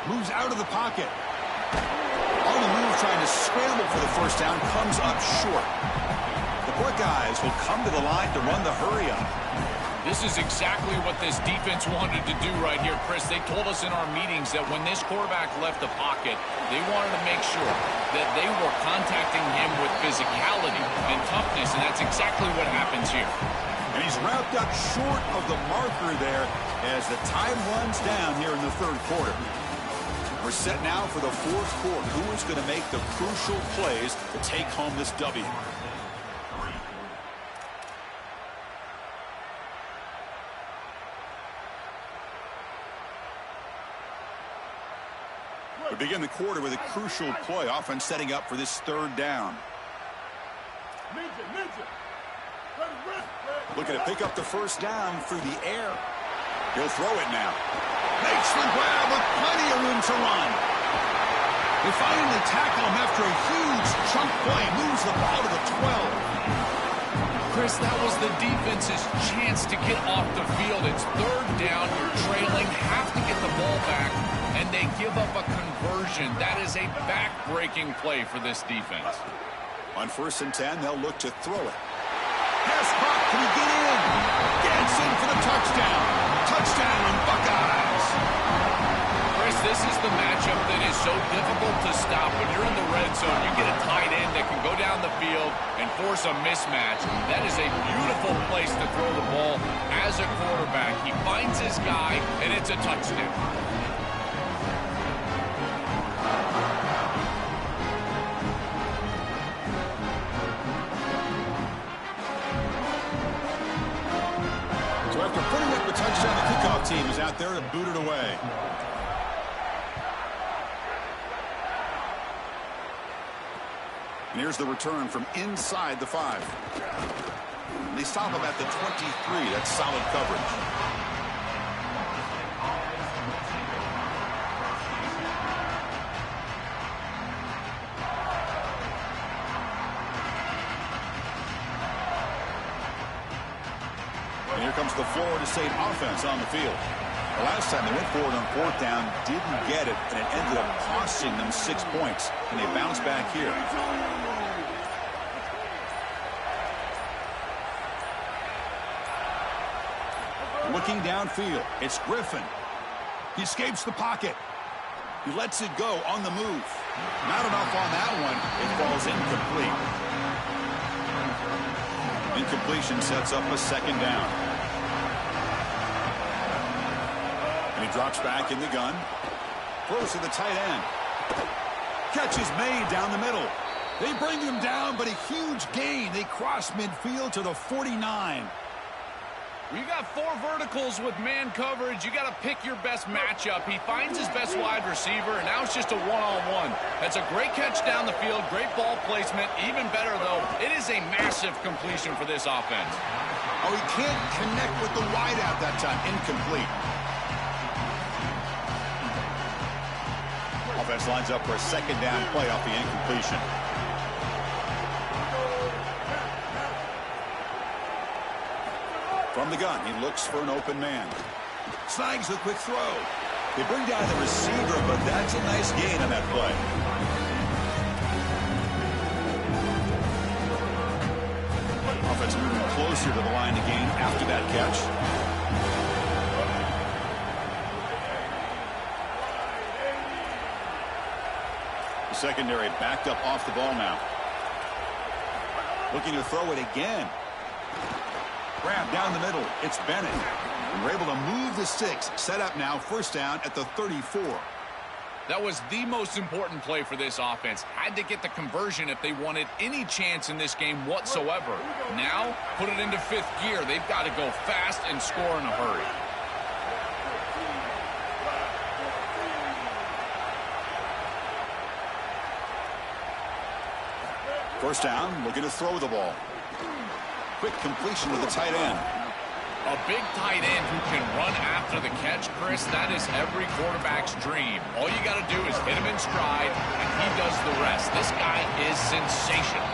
Moves out of the pocket. On the move, trying to scramble for the 1st down. Comes up short. The Buckeyes will come to the line to run the hurry up.
This is exactly what this defense wanted to do right here, Chris. They told us in our meetings that when this quarterback left the pocket, they wanted to make sure that they were contacting him with physicality and toughness, and that's exactly what happens here.
And he's wrapped up short of the marker there as the time runs down here in the 3rd quarter. We're set now for the 4th quarter. Who is going to make the crucial plays to take home this W? We begin the quarter with a crucial play. Offense setting up for this 3rd down. Looking to pick up the 1st down through the air. He'll throw it now. Makes the grab with plenty of room to run. They finally tackle him after a huge chunk play. Moves the ball to the 12.
Chris, that was the defense's chance to get off the field. It's 3rd down. You're trailing. Have to get the ball back. And they give up a conversion. That is a back-breaking play for this defense.
On 1st and 10, they'll look to throw it. Pass caught. Can he get in? Gets in for the touchdown. Touchdown, Buckeyes.
Chris, this is the matchup that is so difficult to stop. When you're in the red zone, you get a tight end that can go down the field and force a mismatch. That is a beautiful place to throw the ball as a quarterback. He finds his guy, and it's a touchdown.
So after putting up the touchdown, the kickoff team is out there to boot it away. And here's the return from inside the 5. And they stop him at the 23. That's solid coverage. And here comes the Florida State offense on the field. The last time they went forward on 4th down, didn't get it, and it ended up costing them 6 points. And they bounce back here. Looking downfield, it's Griffin. He escapes the pocket. He lets it go on the move. Not enough on that one. It falls incomplete. Incompletion sets up a 2nd down. And he drops back in the gun. Throws to the tight end. Catch is made down the middle. They bring him down, but a huge gain. They cross midfield to the 49.
You got 4 verticals with man coverage. You got to pick your best matchup. He finds his best wide receiver, and now it's just a one-on-one. That's a great catch down the field, great ball placement. Even better, though, it is a massive completion for this offense.
Oh, he can't connect with the wideout that time. Incomplete. Offense lines up for a 2nd down play off the incompletion. From the gun, he looks for an open man. Snags the quick throw. They bring down the receiver, but that's a nice gain on that play. Offense moving closer to the line to gain after that catch. The secondary backed up off the ball now. Looking to throw it again. Grab down the middle. It's Bennett. And we're able to move the sticks. Set up now, 1st down at the 34.
That was the most important play for this offense. Had to get the conversion if they wanted any chance in this game whatsoever. Now, put it into 5th gear. They've got to go fast and score in a hurry.
First down, looking to throw the ball. Quick completion to the tight end.
A big tight end who can run after the catch, Chris, that is every quarterback's dream. All you got to do is hit him in stride, and he does the rest. This guy is sensational.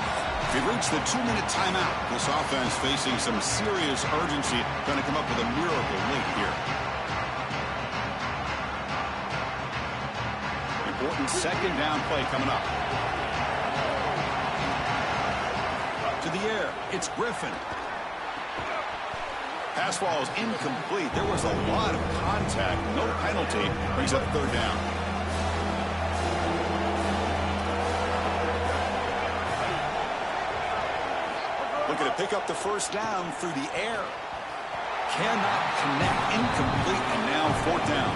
We've reached the 2-minute timeout. This offense facing some serious urgency, trying to come up with a miracle late here. Important 2nd down play coming up. To the air, it's Griffin. Pass ball is incomplete. There was a lot of contact. No penalty. Brings up 3rd down. Looking to pick up the 1st down through the air. Cannot connect. Incomplete. And now 4th down.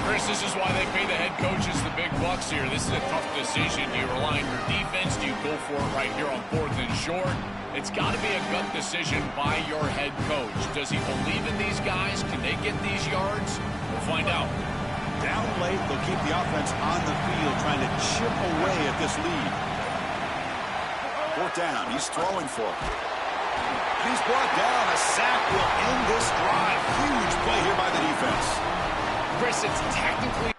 Chris, this is why they pay the head coaches the big bucks here. This is a tough decision. Do you rely on your defense? Do you go for it right here on 4th and short? It's got to be a gut decision by your head coach. Does he believe in these guys? Can they get these yards? We'll find out.
Down late, they'll keep the offense on the field, trying to chip away at this lead. 4th down, he's throwing for it. He's brought down. A sack will end this drive. Huge play here by the defense.
Chris, it's technically...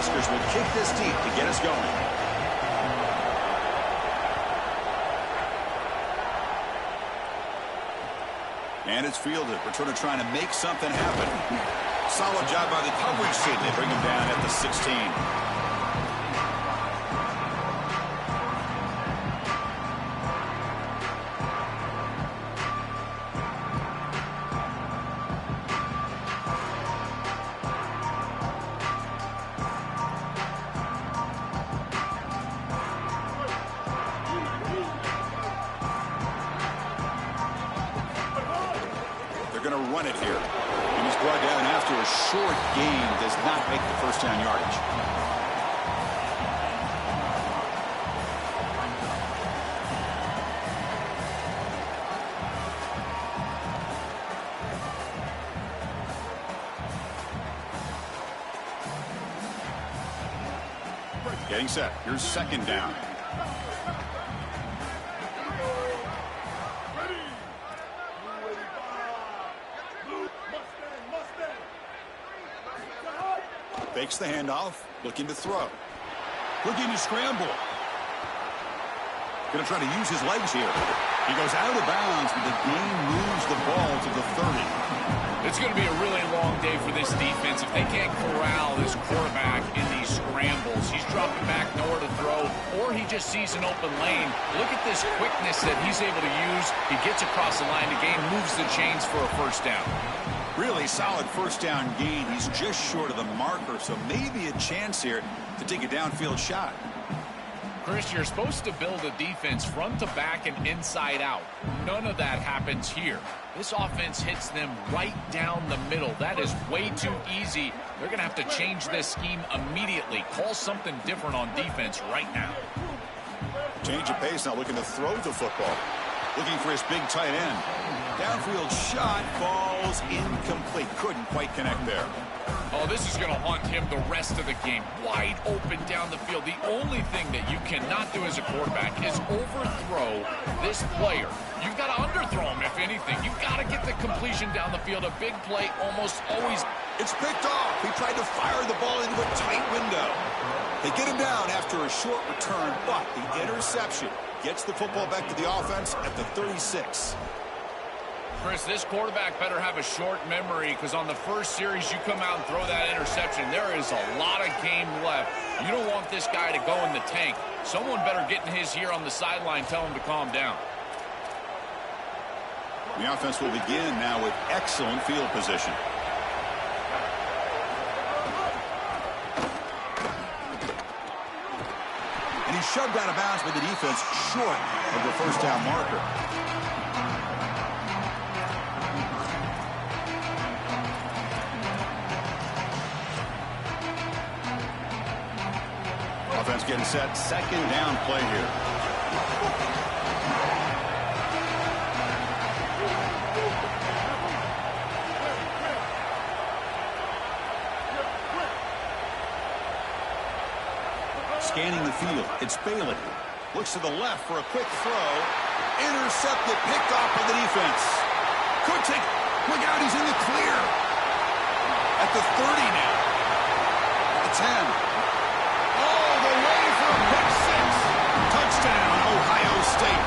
Cornhuskers will kick this deep to get us going. And it's fielded. Returner trying to make something happen. Solid job by the coverage team. They bring him down at the 16. They're going to run it here. And he's brought down after a short gain. Does not make the first down yardage. Getting set. Here's second down. Fakes the handoff, looking to throw. Looking to scramble. Going to try to use his legs here. He goes out of bounds, but the game moves the ball to the 30.
It's going to be a really long day for this defense if they can't corral this quarterback in these scrambles. He's dropping back, nowhere to throw, or he just sees an open lane. Look at this quickness that he's able to use. He gets across the line. The game moves the chains for a first down.
Really solid first down gain. He's just short of the marker, so maybe a chance here to take a downfield shot.
Chris, you're supposed to build a defense front to back and inside out. None of that happens here. This offense hits them right down the middle. That is way too easy. They're going to have to change this scheme immediately. Call something different on defense right now.
Change of pace now, looking to throw the football. Looking for his big tight end. Downfield shot falls incomplete. Couldn't quite connect there.
Oh, this is going to haunt him the rest of the game. Wide open down the field. The only thing that you cannot do as a quarterback is overthrow this player. You've got to underthrow him, if anything. You've got to get the completion down the field. A big play almost always.
It's picked off. He tried to fire the ball into a tight window. They get him down after a short return, but the interception gets the football back to the offense at the 36.
Chris, this quarterback better have a short memory because on the first series you come out and throw that interception, there is a lot of game left. You don't want this guy to go in the tank. Someone better get in his ear on the sideline, tell him to calm down.
The offense will begin now with excellent field position. And he's shoved out of bounds by the defense short of the first down marker. Offense getting set. Second down play here. Scanning the field. It's Bailey. Looks to the left for a quick throw. Intercepted. Picked off by the defense. Could take. Look out. He's in the clear. At the 30 now. At the 10. Touchdown, Ohio State.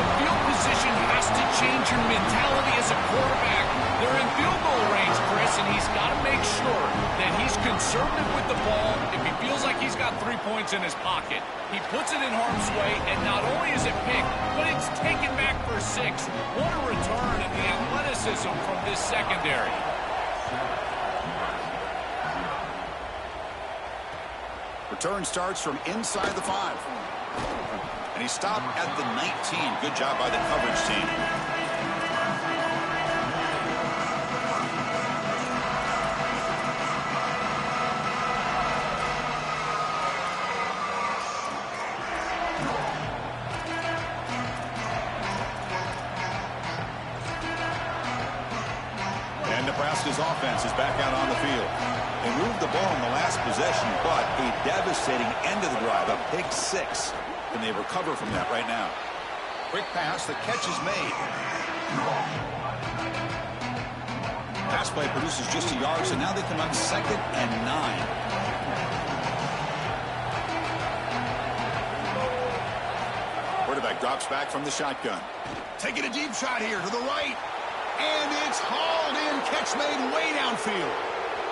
The field position has to change your mentality as a quarterback. They're in field goal range, Chris, and he's got to make sure that he's conservative with the ball. If he feels like he's got 3 points in his pocket, he puts it in harm's way, and not only is it picked, but it's taken back for 6. What a return and the athleticism from this secondary.
Return starts from inside the 5. And he stopped at the 19. Good job by the coverage team. And Nebraska's offense is back out on the field. They moved the ball in the last possession, but a devastating end of the drive, a pick 6. And they recover from that right now. Quick pass, the catch is made. Pass play produces just a yard, so now they come up 2nd and 9. quarterback drops back from the shotgun. Taking a deep shot here to the right. And it's hauled in. Catch made way downfield.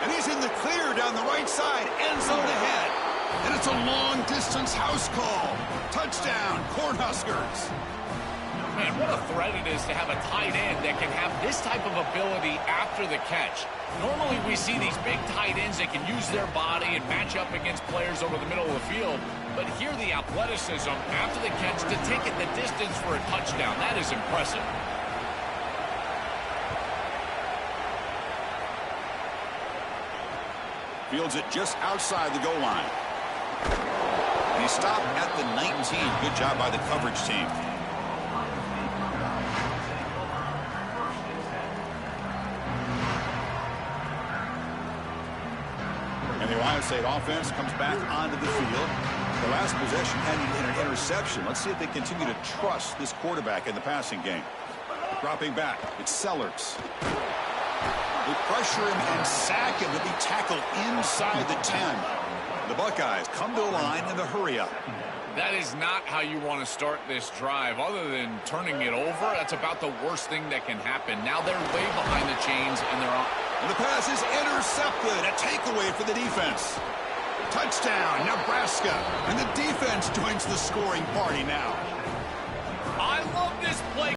And he's in the clear down the right side. End zone ahead. And it's a long-distance house call. Touchdown, Cornhuskers.
Man, what a threat it is to have a tight end that can have this type of ability after the catch. Normally we see these big tight ends that can use their body and match up against players over the middle of the field. But here the athleticism after the catch to take it the distance for a touchdown. That is impressive.
Fields it just outside the goal line. And he stopped at the 19. Good job by the coverage team. And the Ohio State offense comes back onto the field. The last possession ended in an interception. Let's see if they continue to trust this quarterback in the passing game. Dropping back, it's Sellers. They pressure him and sack him to be tackled inside the 10. The Buckeyes come to the line in the hurry-up.
That is not how you want to start this drive. Other than turning it over, that's about the worst thing that can happen. Now they're way behind the chains, and they're on.
And the pass is intercepted. A takeaway for the defense. Touchdown, Nebraska. And the defense joins the scoring party now.
I love this play.